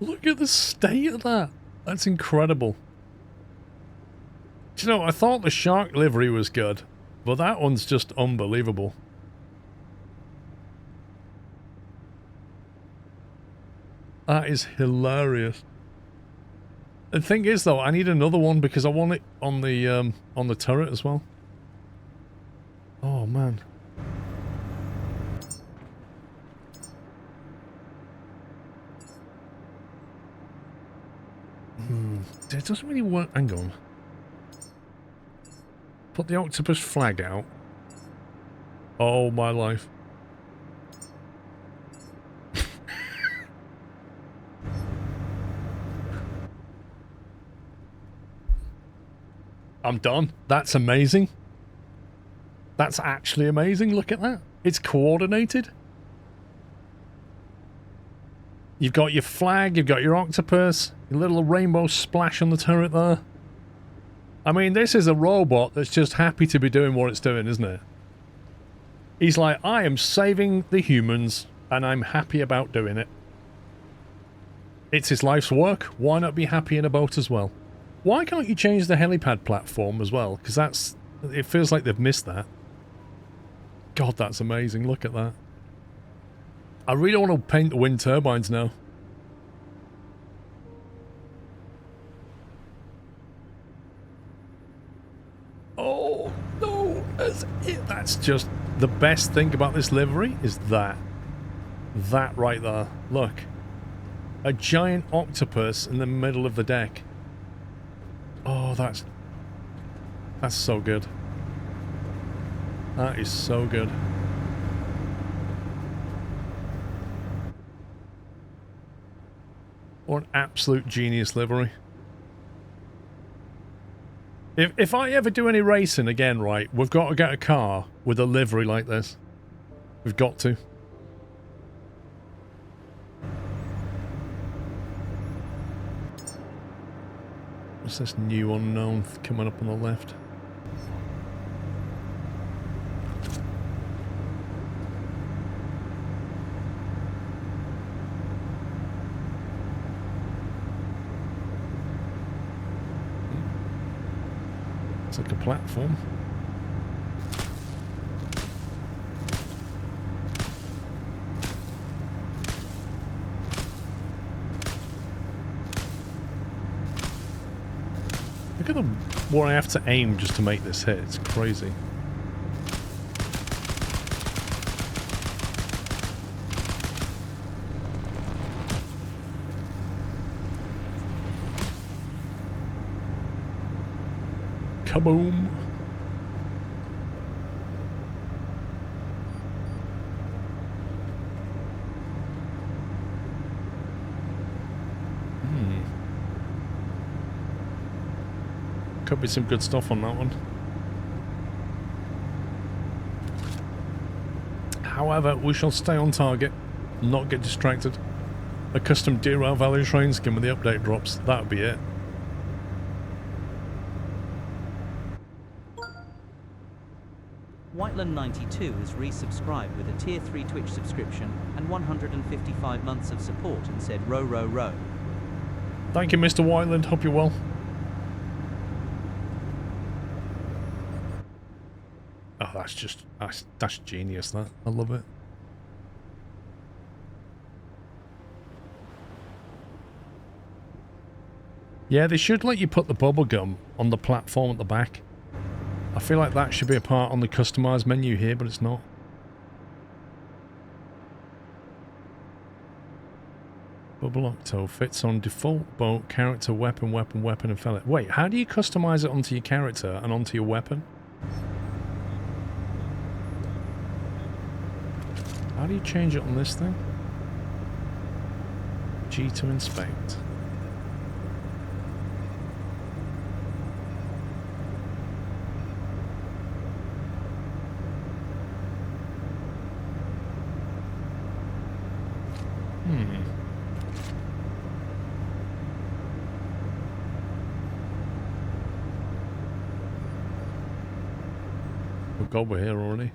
Look at the state of that. That's incredible. Do you know, I thought the shark livery was good, but that one's just unbelievable. That is hilarious. The thing is, though, I need another one because I want it on the turret as well. Oh man. It doesn't really work. Hang on. Put the octopus flag out. Oh my life. I'm done. That's amazing. That's actually amazing. Look at that. It's coordinated. You've got your flag, you've got your octopus, your little rainbow splash on the turret there. I mean, this is a robot that's just happy to be doing what it's doing, isn't it? He's like, I am saving the humans, and I'm happy about doing it. It's his life's work. Why not be happy in a boat as well? Why can't you change the helipad platform as well? Because that's... it feels like they've missed that. God, that's amazing. Look at that. I really want to paint the wind turbines now. Oh, no. That's just... the best thing about this livery is that. That right there. Look. A giant octopus in the middle of the deck. Oh, that's so good. That is so good. What an absolute genius livery. If I ever do any racing again, right, we've got to get a car with a livery like this. We've got to. What's this new unknown coming up on the left? It's like a platform. Look at what I have to aim just to make this hit. It's crazy. Kaboom! Could be some good stuff on that one. However, we shall stay on target, not get distracted. A custom derail value train skin when the update drops. That would be it. Whiteland92 has resubscribed with a Tier 3 Twitch subscription and 155 months of support and said row row row. Thank you, Mr. Whiteland. Hope you're well. Oh, that's genius, that. I love it. Yeah, they should let you put the bubble gum on the platform at the back. I feel like that should be a part on the customized menu here, but it's not. Bubble Octo fits on default boat, character, weapon, weapon, weapon, and felon. Wait, how do you customize it onto your character and onto your weapon? How do you change it on this thing? G to inspect. Oh God, we're here already.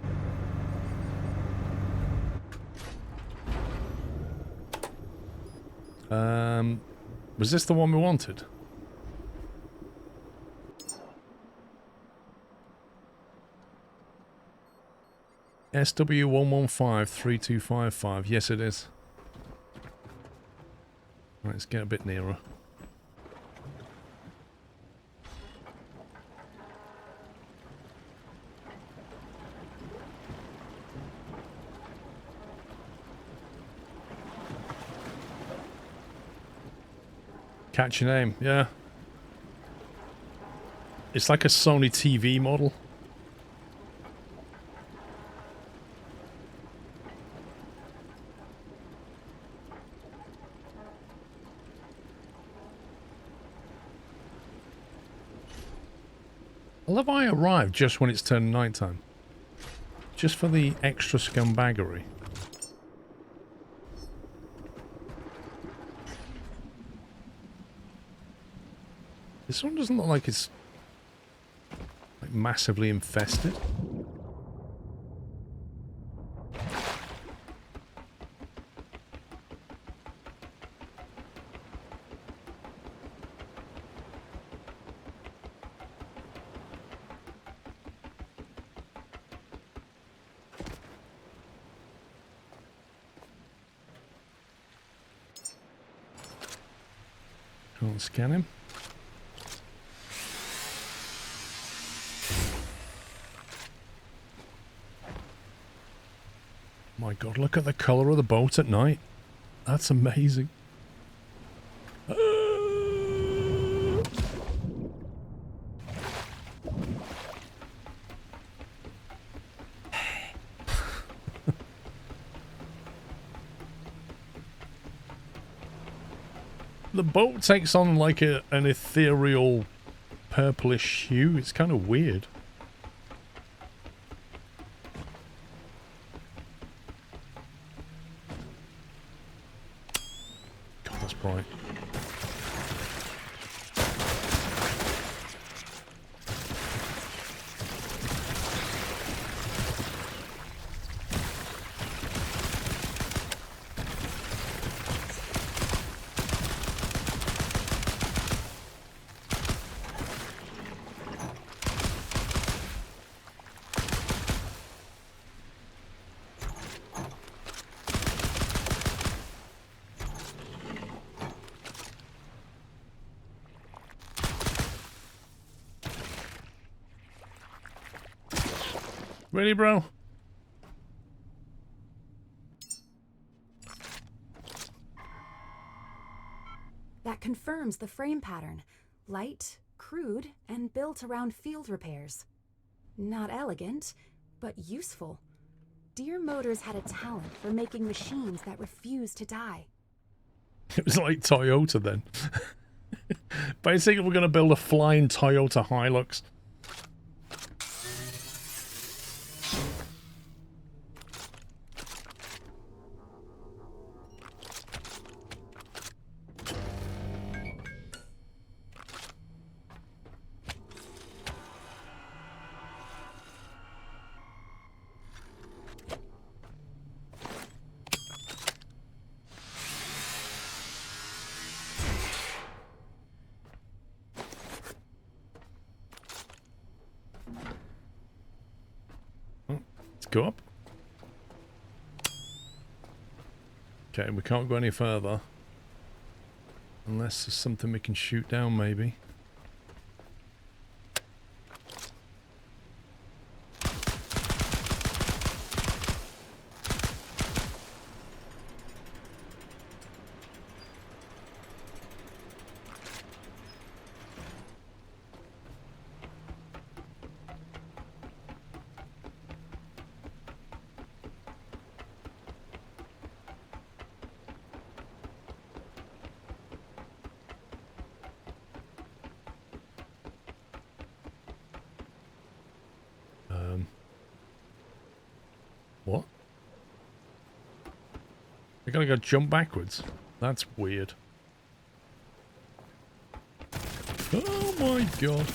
Was this the one we wanted? SW1153255. Yes, it is. Right, let's get a bit nearer. Catch your name, yeah. It's like a Sony TV model. I love I arrived just when it's turned nighttime. Just for the extra scumbaggery. This one doesn't look like it's like massively infested. Can't scan him. My God, look at the color of the boat at night. That's amazing. The boat takes on like an ethereal purplish hue. It's kind of weird. God, that's bright. Really, bro? That confirms the frame pattern. Light, crude, and built around field repairs. Not elegant, but useful. Deere Motors had a talent for making machines that refuse to die. It was like Toyota then. Basically, we're going to build a flying Toyota Hilux. Go up. Okay, we can't go any further. Unless there's something we can shoot down, maybe. What? I gotta go jump backwards. That's weird. Oh my God.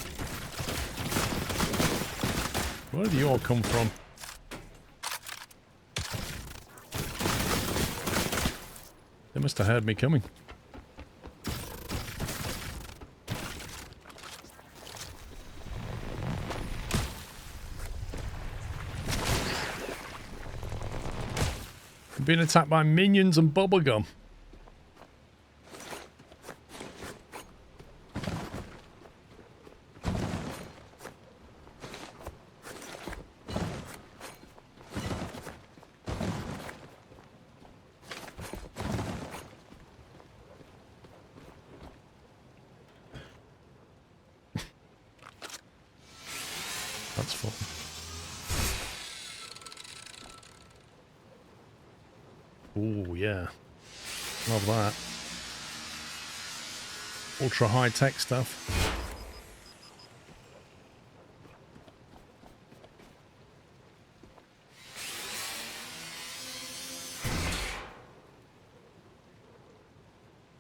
Where do you all come from? They must have heard me coming. Being attacked by minions and bubblegum. That's fun. Oh, yeah. Love that. Ultra high-tech stuff.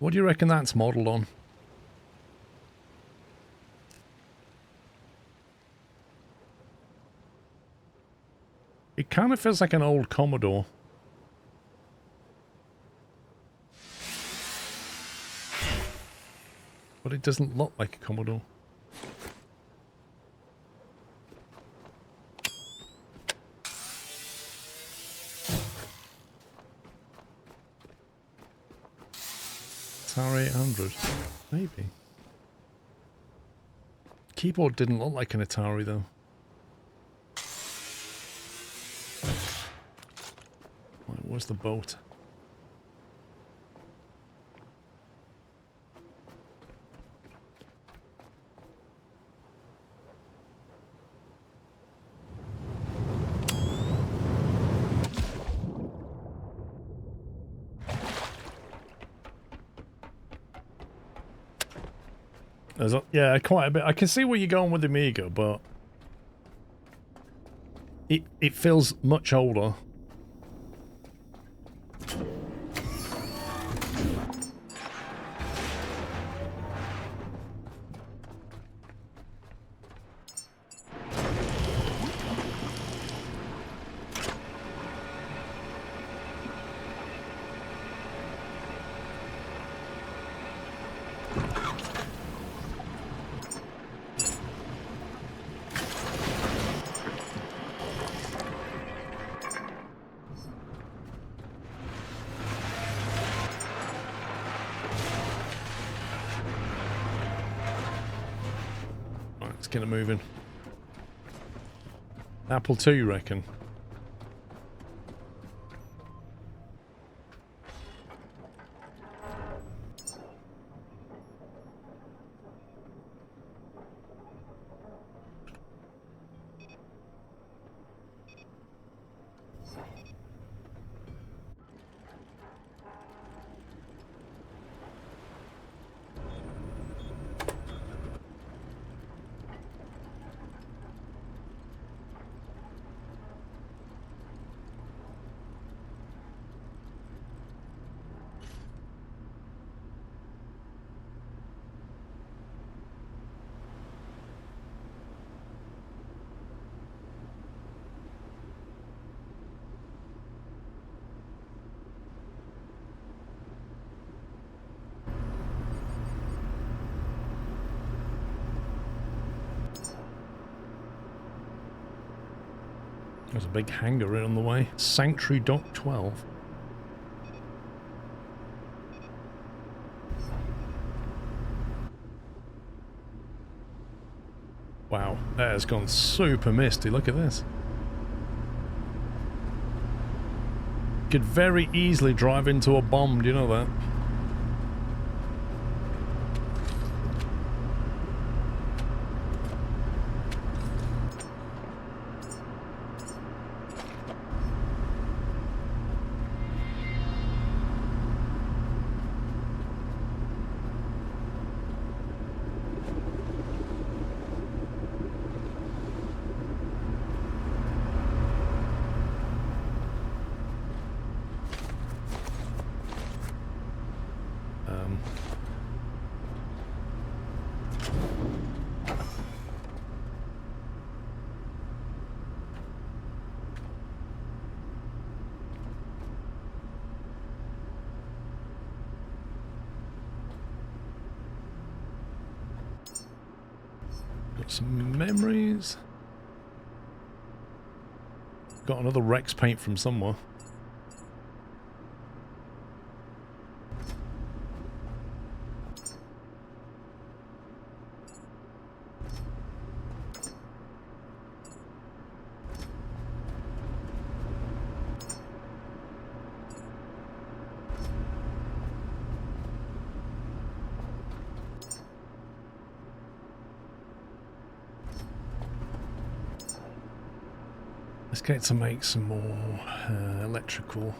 What do you reckon that's modelled on? It kind of feels like an old Commodore. But it doesn't look like a Commodore. Atari 800. Maybe. Keyboard didn't look like an Atari though. Right, where's the boat? Yeah, quite a bit. I can see where you're going with the Amiga, but it feels much older. Let's get it moving. Apple II, you reckon? There's a big hangar in on the way. Sanctuary Dock 12. Wow, that has gone super misty. Look at this. Could very easily drive into a bomb, do you know that? Got some memories. Got another Rex paint from somewhere. Let's get to make some more electrical.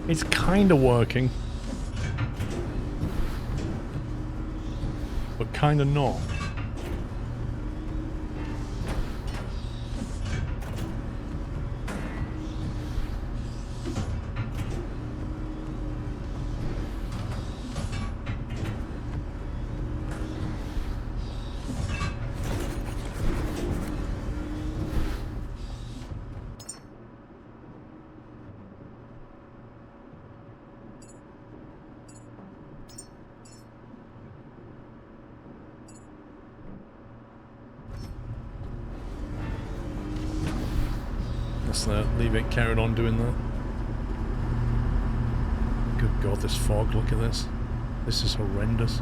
It's kind of working. But kind of not. Leave it carrying on doing that. Good God, this fog, look at this. This is horrendous.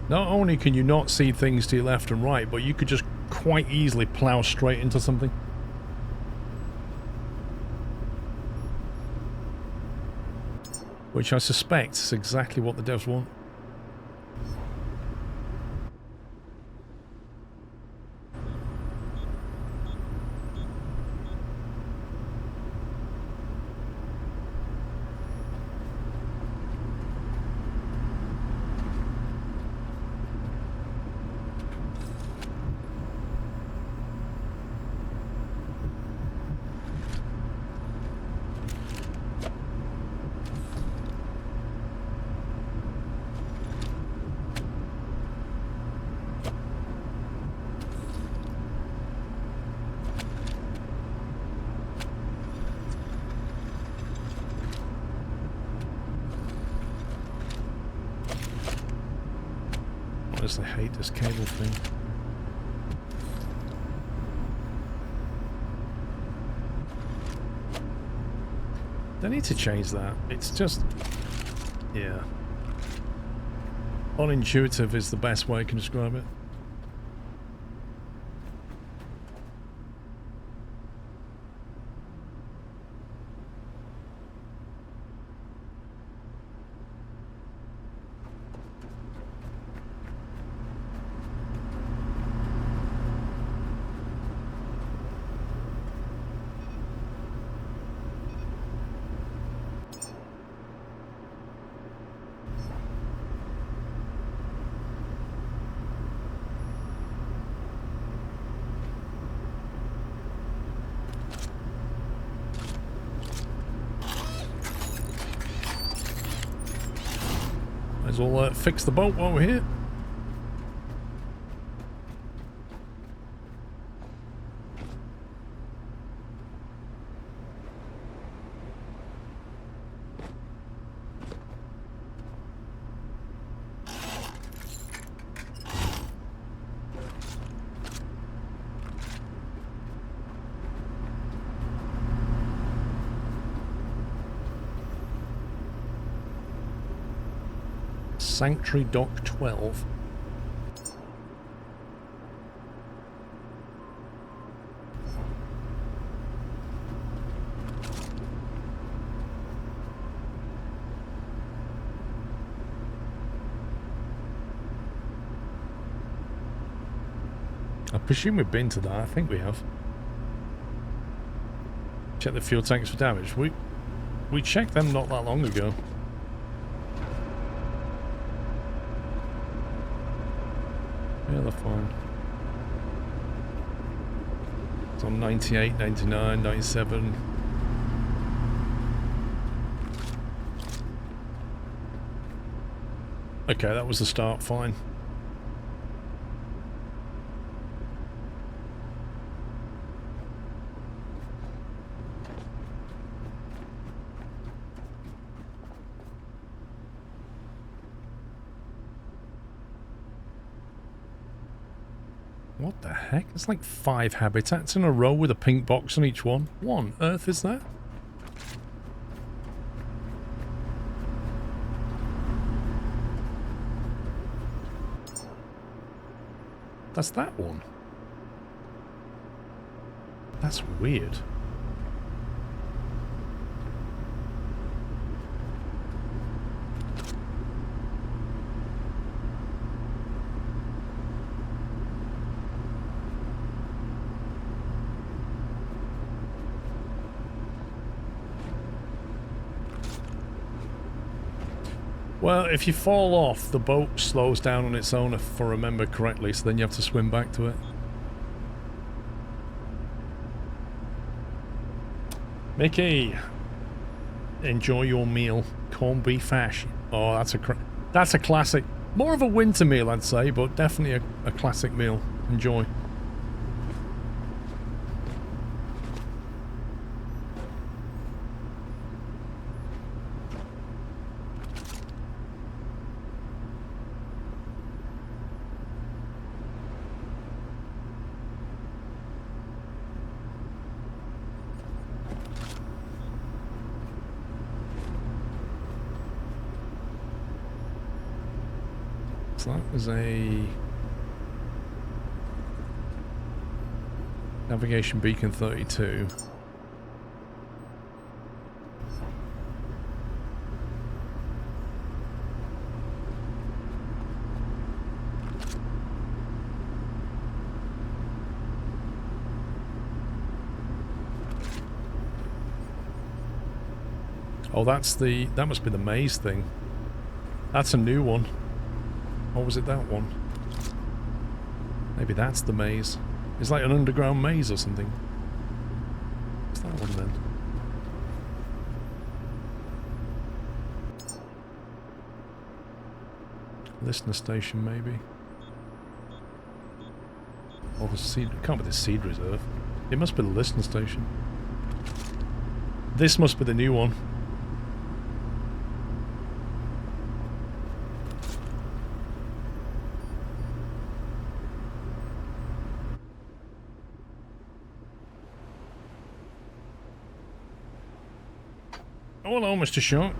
Not only can you not see things to your left and right, but you could just quite easily plow straight into something. Which I suspect is exactly what the devs want. I hate this cable thing. They need to change that. It's just... yeah. Unintuitive is the best way I can describe it. Might as well fix the boat while we're here. Sanctuary Dock 12. I presume we've been to that. I think we have. Check the fuel tanks for damage. We checked them not that long ago. Yeah, they're fine. It's on 98, 99, 97. Okay, that was the start, fine. What the heck? It's like 5 habitats in a row with a pink box on each one. What on earth is that? That's that one. That's weird. Well, if you fall off, the boat slows down on its own, if I remember correctly, so then you have to swim back to it. Mickey, enjoy your meal. Corned beef hash. Oh, that's a classic. More of a winter meal, I'd say, but definitely a classic meal. Enjoy. So that was a navigation beacon 32. Oh, that must be the maze thing. That's a new one. Or was it that one? Maybe that's the maze. It's like an underground maze or something. What's that one then? Listener station, maybe. Oh, the seed. It can't be the seed reserve. It must be the listener station. This must be the new one. Oh, hello, Mr. Shark.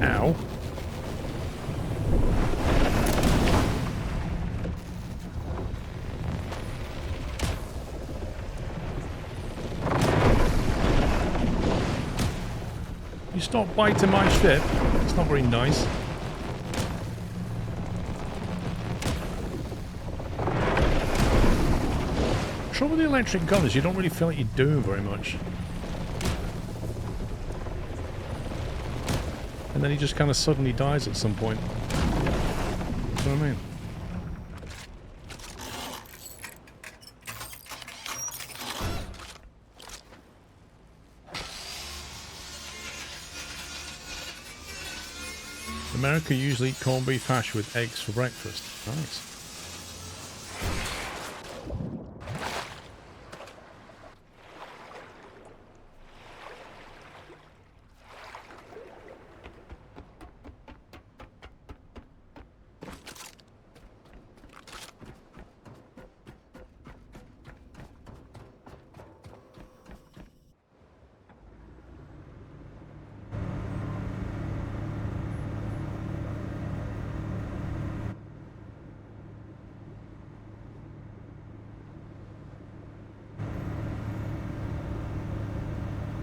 Ow. You stop biting my ship. It's not very nice. Trouble with the electric gun is you don't really feel like you're doing very much. And then he just kind of suddenly dies at some point. That's what I mean. America usually eat corned beef hash with eggs for breakfast. Nice.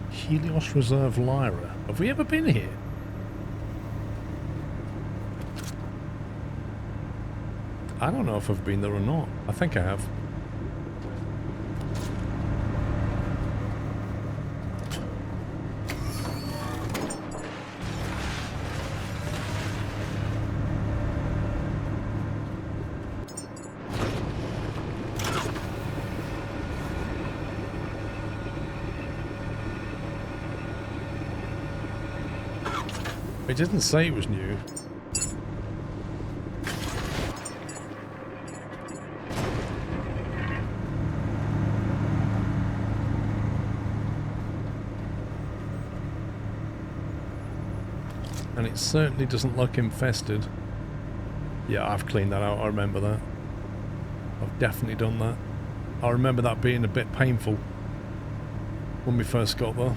Helios Reserve Lyra. Have we ever been here? I don't know if I've been there or not. I think I have. It didn't say it was new. And it certainly doesn't look infested. Yeah, I've cleaned that out, I remember that. I've definitely done that. I remember that being a bit painful when we first got there.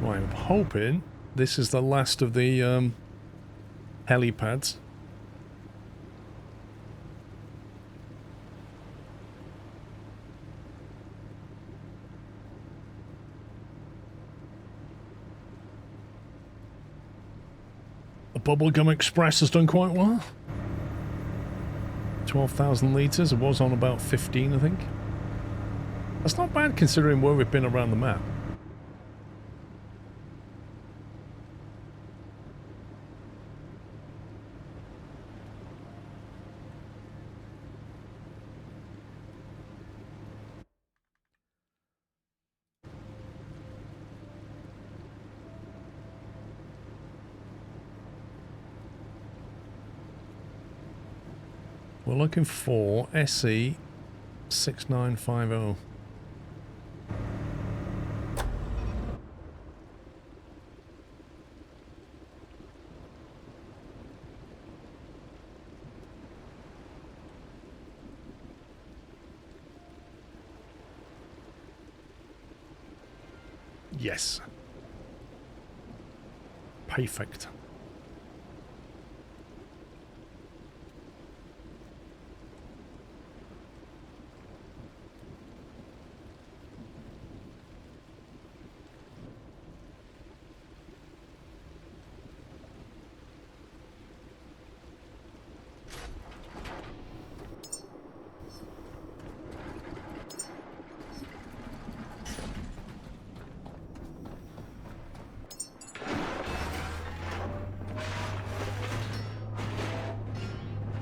Right, I'm hoping this is the last of the helipads. The Bubblegum Express has done quite well. 12,000 litres. It was on about 15, I think. That's not bad considering where we've been around the map. We're looking for SE 6950. Yes. Perfect.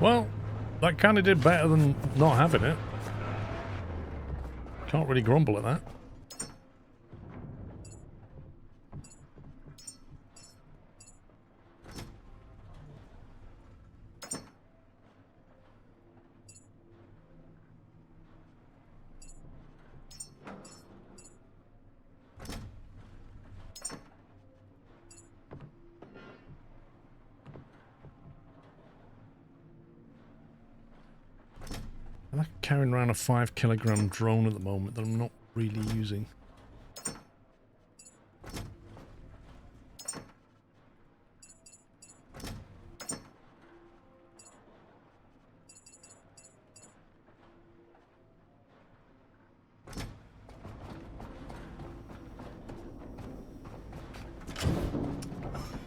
Well, that kind of did better than not having it. Can't really grumble at that. I'm carrying around a 5 kilogram drone at the moment that I'm not really using.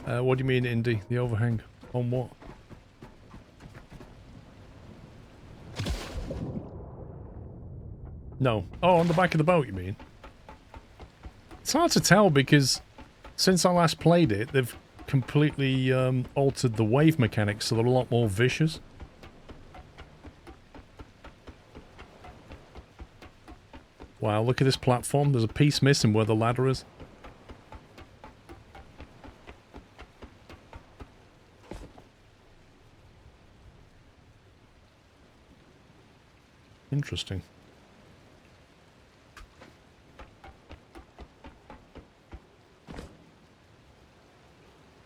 What do you mean, Indy? The overhang on what? No. Oh, on the back of the boat, you mean? It's hard to tell because since I last played it, they've completely altered the wave mechanics so they're a lot more vicious. Wow, look at this platform. There's a piece missing where the ladder is. Interesting.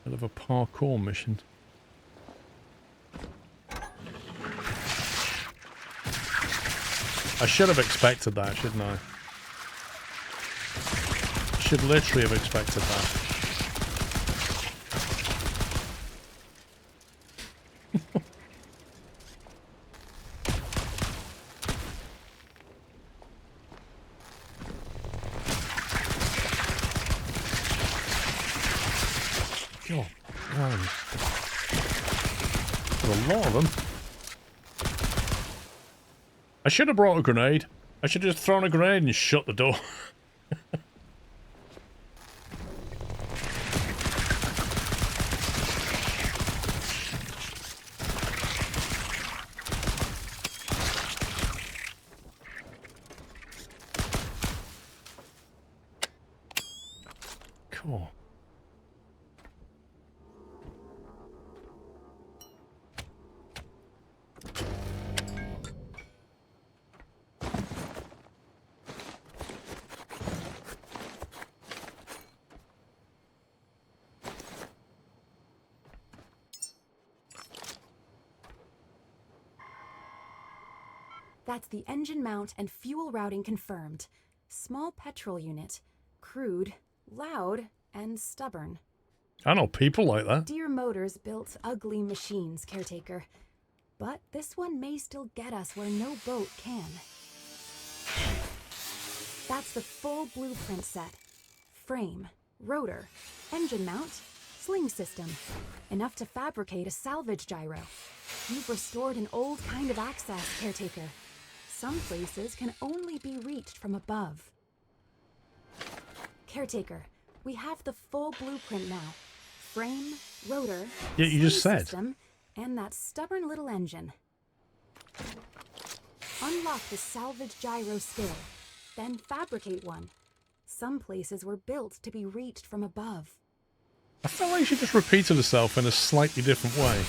Bit of a parkour mission. I should have expected that, shouldn't I? Should literally have expected that. Oh, man. There's a lot of them. I should have brought a grenade. I should have just thrown a grenade and shut the door. Cool. That's the engine mount and fuel routing confirmed. Small petrol unit. Crude, loud, and stubborn. I know people like that. Deere Motors built ugly machines, Caretaker. But this one may still get us where no boat can. That's the full blueprint set. Frame, rotor, engine mount, sling system. Enough to fabricate a salvage gyro. You've restored an old kind of access, Caretaker. Some places can only be reached from above. Caretaker, we have the full blueprint now. Frame, rotor, Yeah, you just sling said. system, and that stubborn little engine. Unlock the salvage gyro skill, then fabricate one. Some places were built to be reached from above. I felt like she just repeated herself in a slightly different way.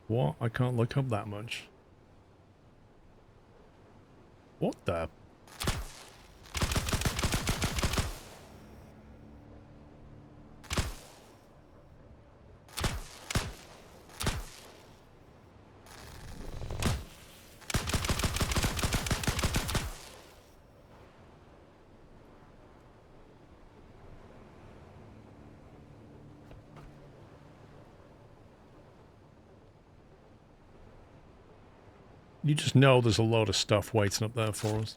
What? I can't look up that much. What the? You just know there's a load of stuff waiting up there for us.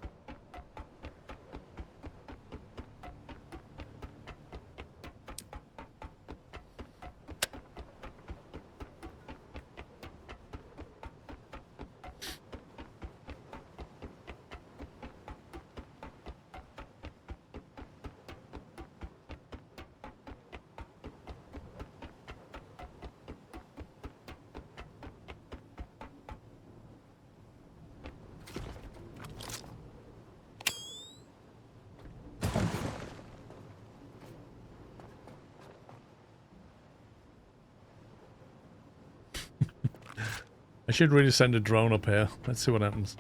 I should really send a drone up here. Let's see what happens.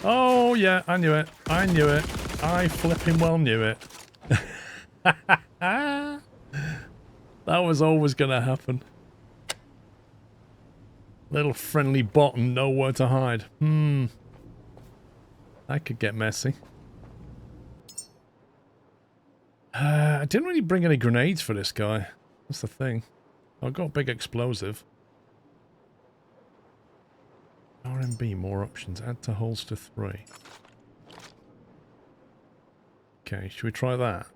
Oh, yeah, I knew it. I knew it. I flipping well knew it. That was always going to happen. Little friendly bot and nowhere to hide. That could get messy. I didn't really bring any grenades for this guy. That's the thing. I've got a big explosive. RMB, more options. Add to holster 3. Okay, should we try that?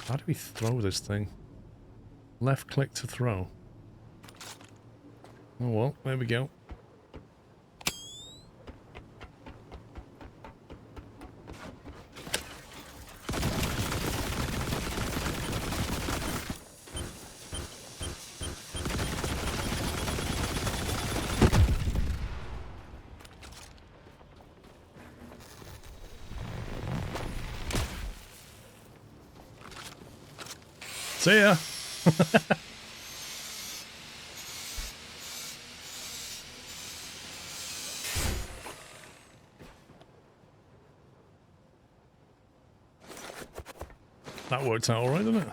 How do we throw this thing? Left click to throw. Oh well, there we go. See ya. That worked out alright, didn't it?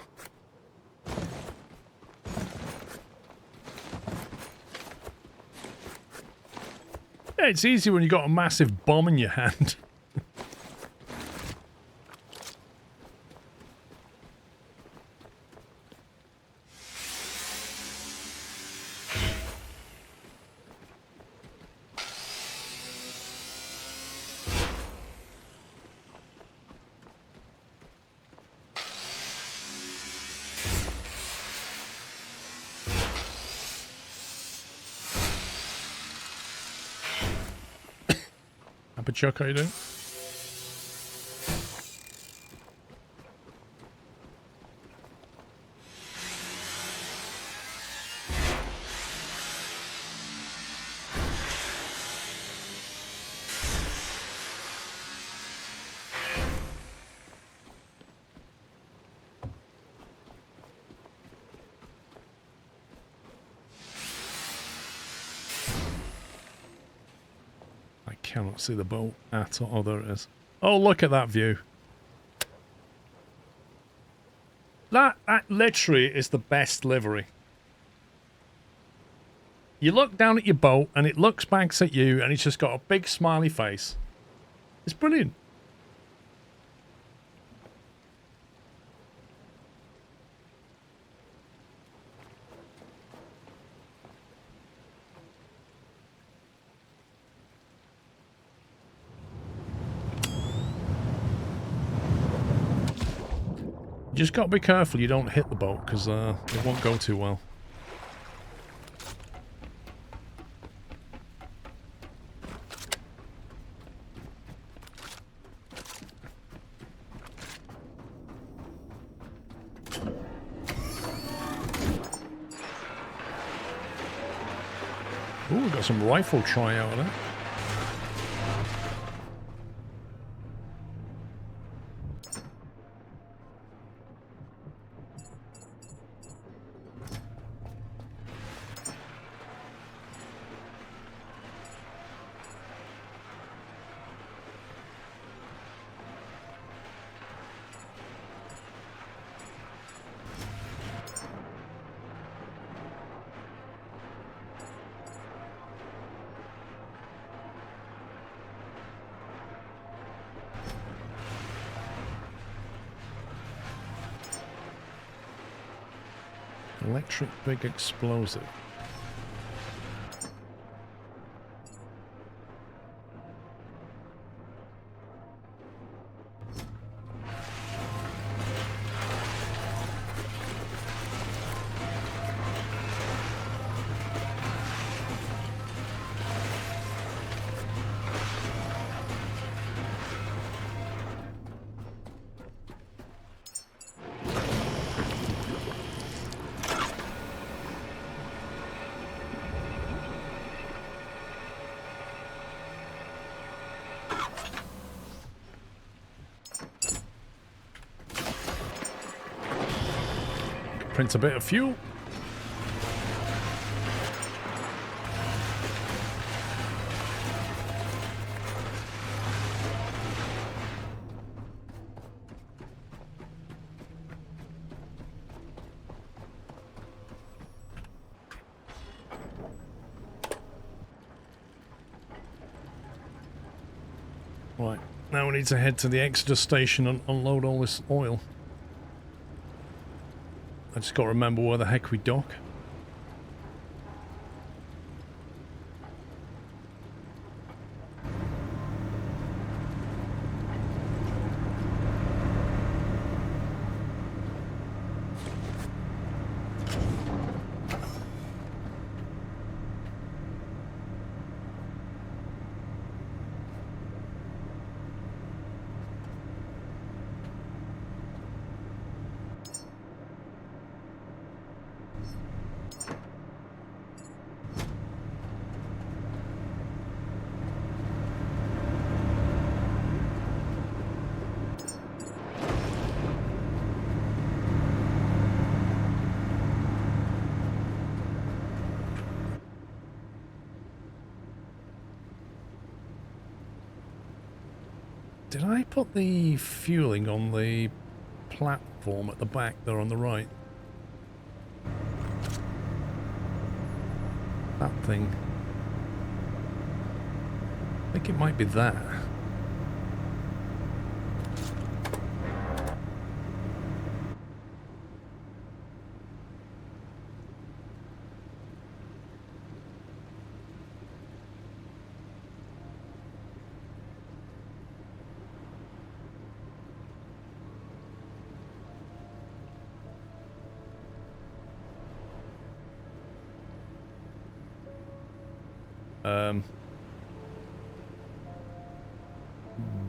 Yeah, it's easy when you got a massive bomb in your hand. Chuck, how you doing? cannot see the boat at all. Oh, there it is. Oh, look at that view. That literally is the best livery. You look down at your boat and it looks back at you and it's just got a big smiley face. It's brilliant. You just got to be careful you don't hit the boat because it won't go too well. Ooh, we got some rifle try out of there. Electric big explosive. Print a bit of fuel. Right, now we need to head to the Exodus station and unload all this oil. I just got to remember where the heck we dock. Did I put the fueling on the platform at the back there on the right? That thing. I think it might be that.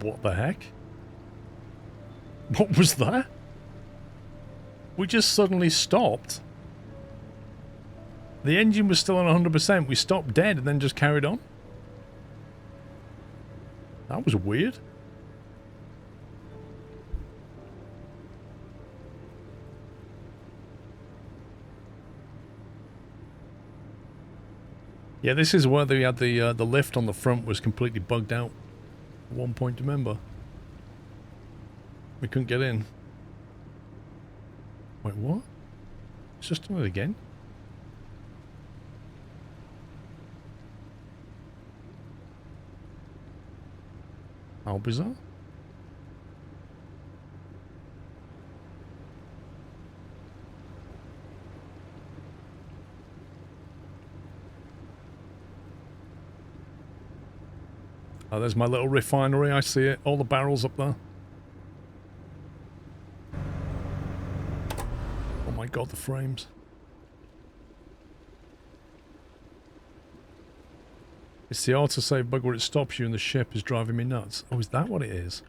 What the heck? What was that? We just suddenly stopped. The engine was still on 100%. We stopped dead and then just carried on. That was weird. Yeah, this is where they had the lift on the front was completely bugged out. At one point, remember? We couldn't get in. Wait, what? It's just done it again? How bizarre. Oh, there's my little refinery. I see it. All the barrels up there. Oh my god, the frames. It's the autosave bug where it stops you and the ship is driving me nuts. Oh, is that what it is?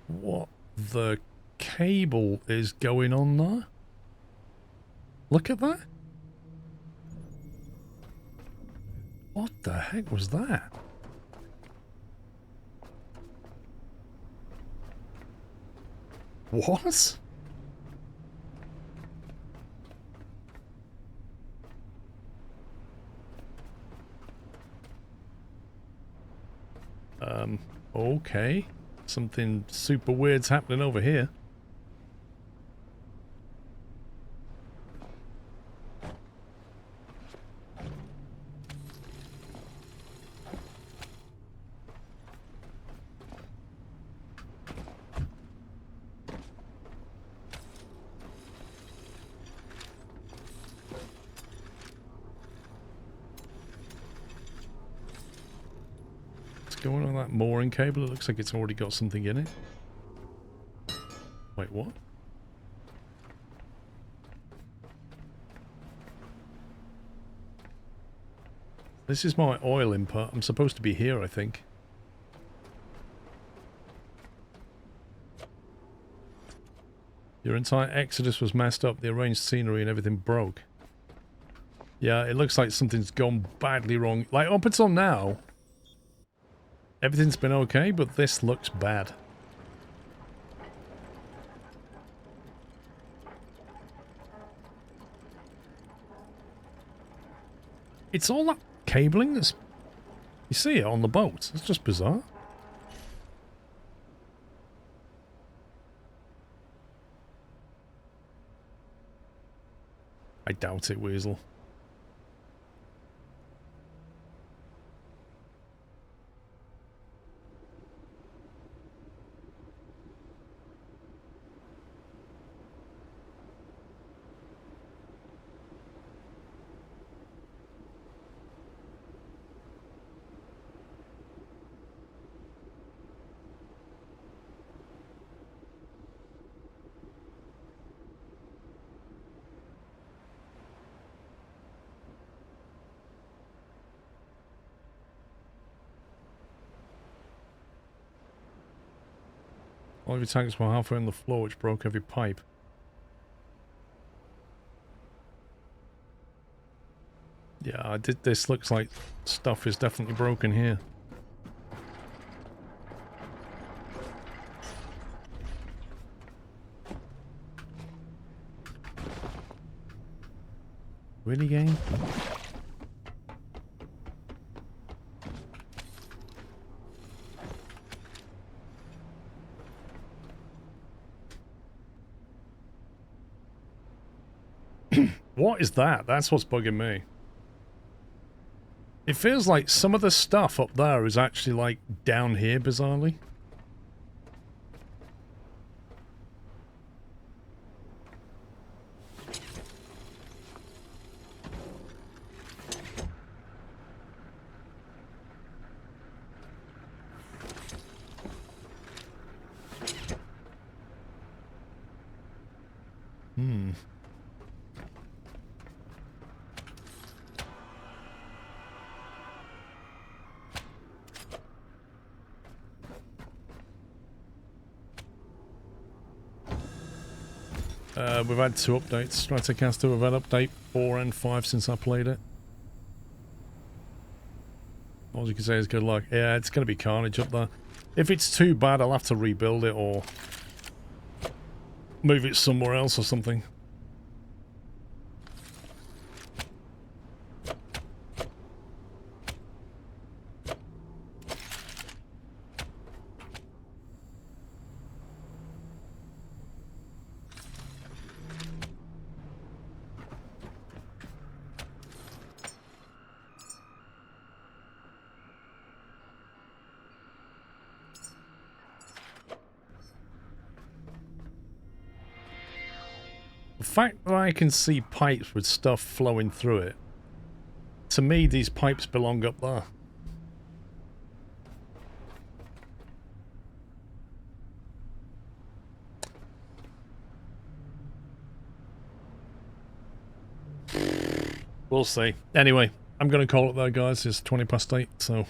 What the cable is going on there? Look at that. What the heck was that? What? Okay. Something super weird's happening over here. Going on that mooring cable, it looks like it's already got something in it. Wait, what? This is my oil input. I'm supposed to be here, I think. Your entire exodus was messed up. The arranged scenery and everything broke. Yeah, it looks like something's gone badly wrong. Like, up until now, everything's been okay, but this looks bad. It's all that cabling that's... You see it on the boat. It's just bizarre. I doubt it, Weasel. All of your tanks were halfway on the floor, which broke every pipe. Yeah, this looks like stuff is definitely broken here. Really, game? What is that? That's what's bugging me. It feels like some of the stuff up there is actually, like, down here, bizarrely. We've had 2 updates. Stratocaster, we've had update 4 and 5 since I played it. All you can say is good luck. Yeah, it's going to be carnage up there. If it's too bad, I'll have to rebuild it or move it somewhere else or something. The fact that I can see pipes with stuff flowing through it, to me these pipes belong up there. We'll see. Anyway, I'm going to call it there, guys. It's 8:20, so...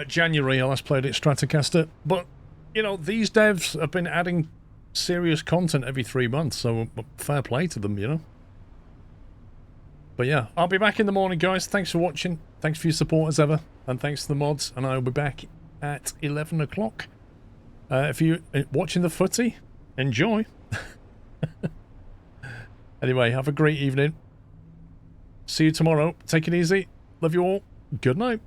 January, I last played it, Stratocaster. But, you know, these devs have been adding serious content every 3 months, so fair play to them, you know. But yeah, I'll be back in the morning, guys. Thanks for watching. Thanks for your support as ever. And thanks to the mods. And I'll be back at 11 o'clock. If you're watching the footy, enjoy. Anyway, have a great evening. See you tomorrow. Take it easy. Love you all. Good night.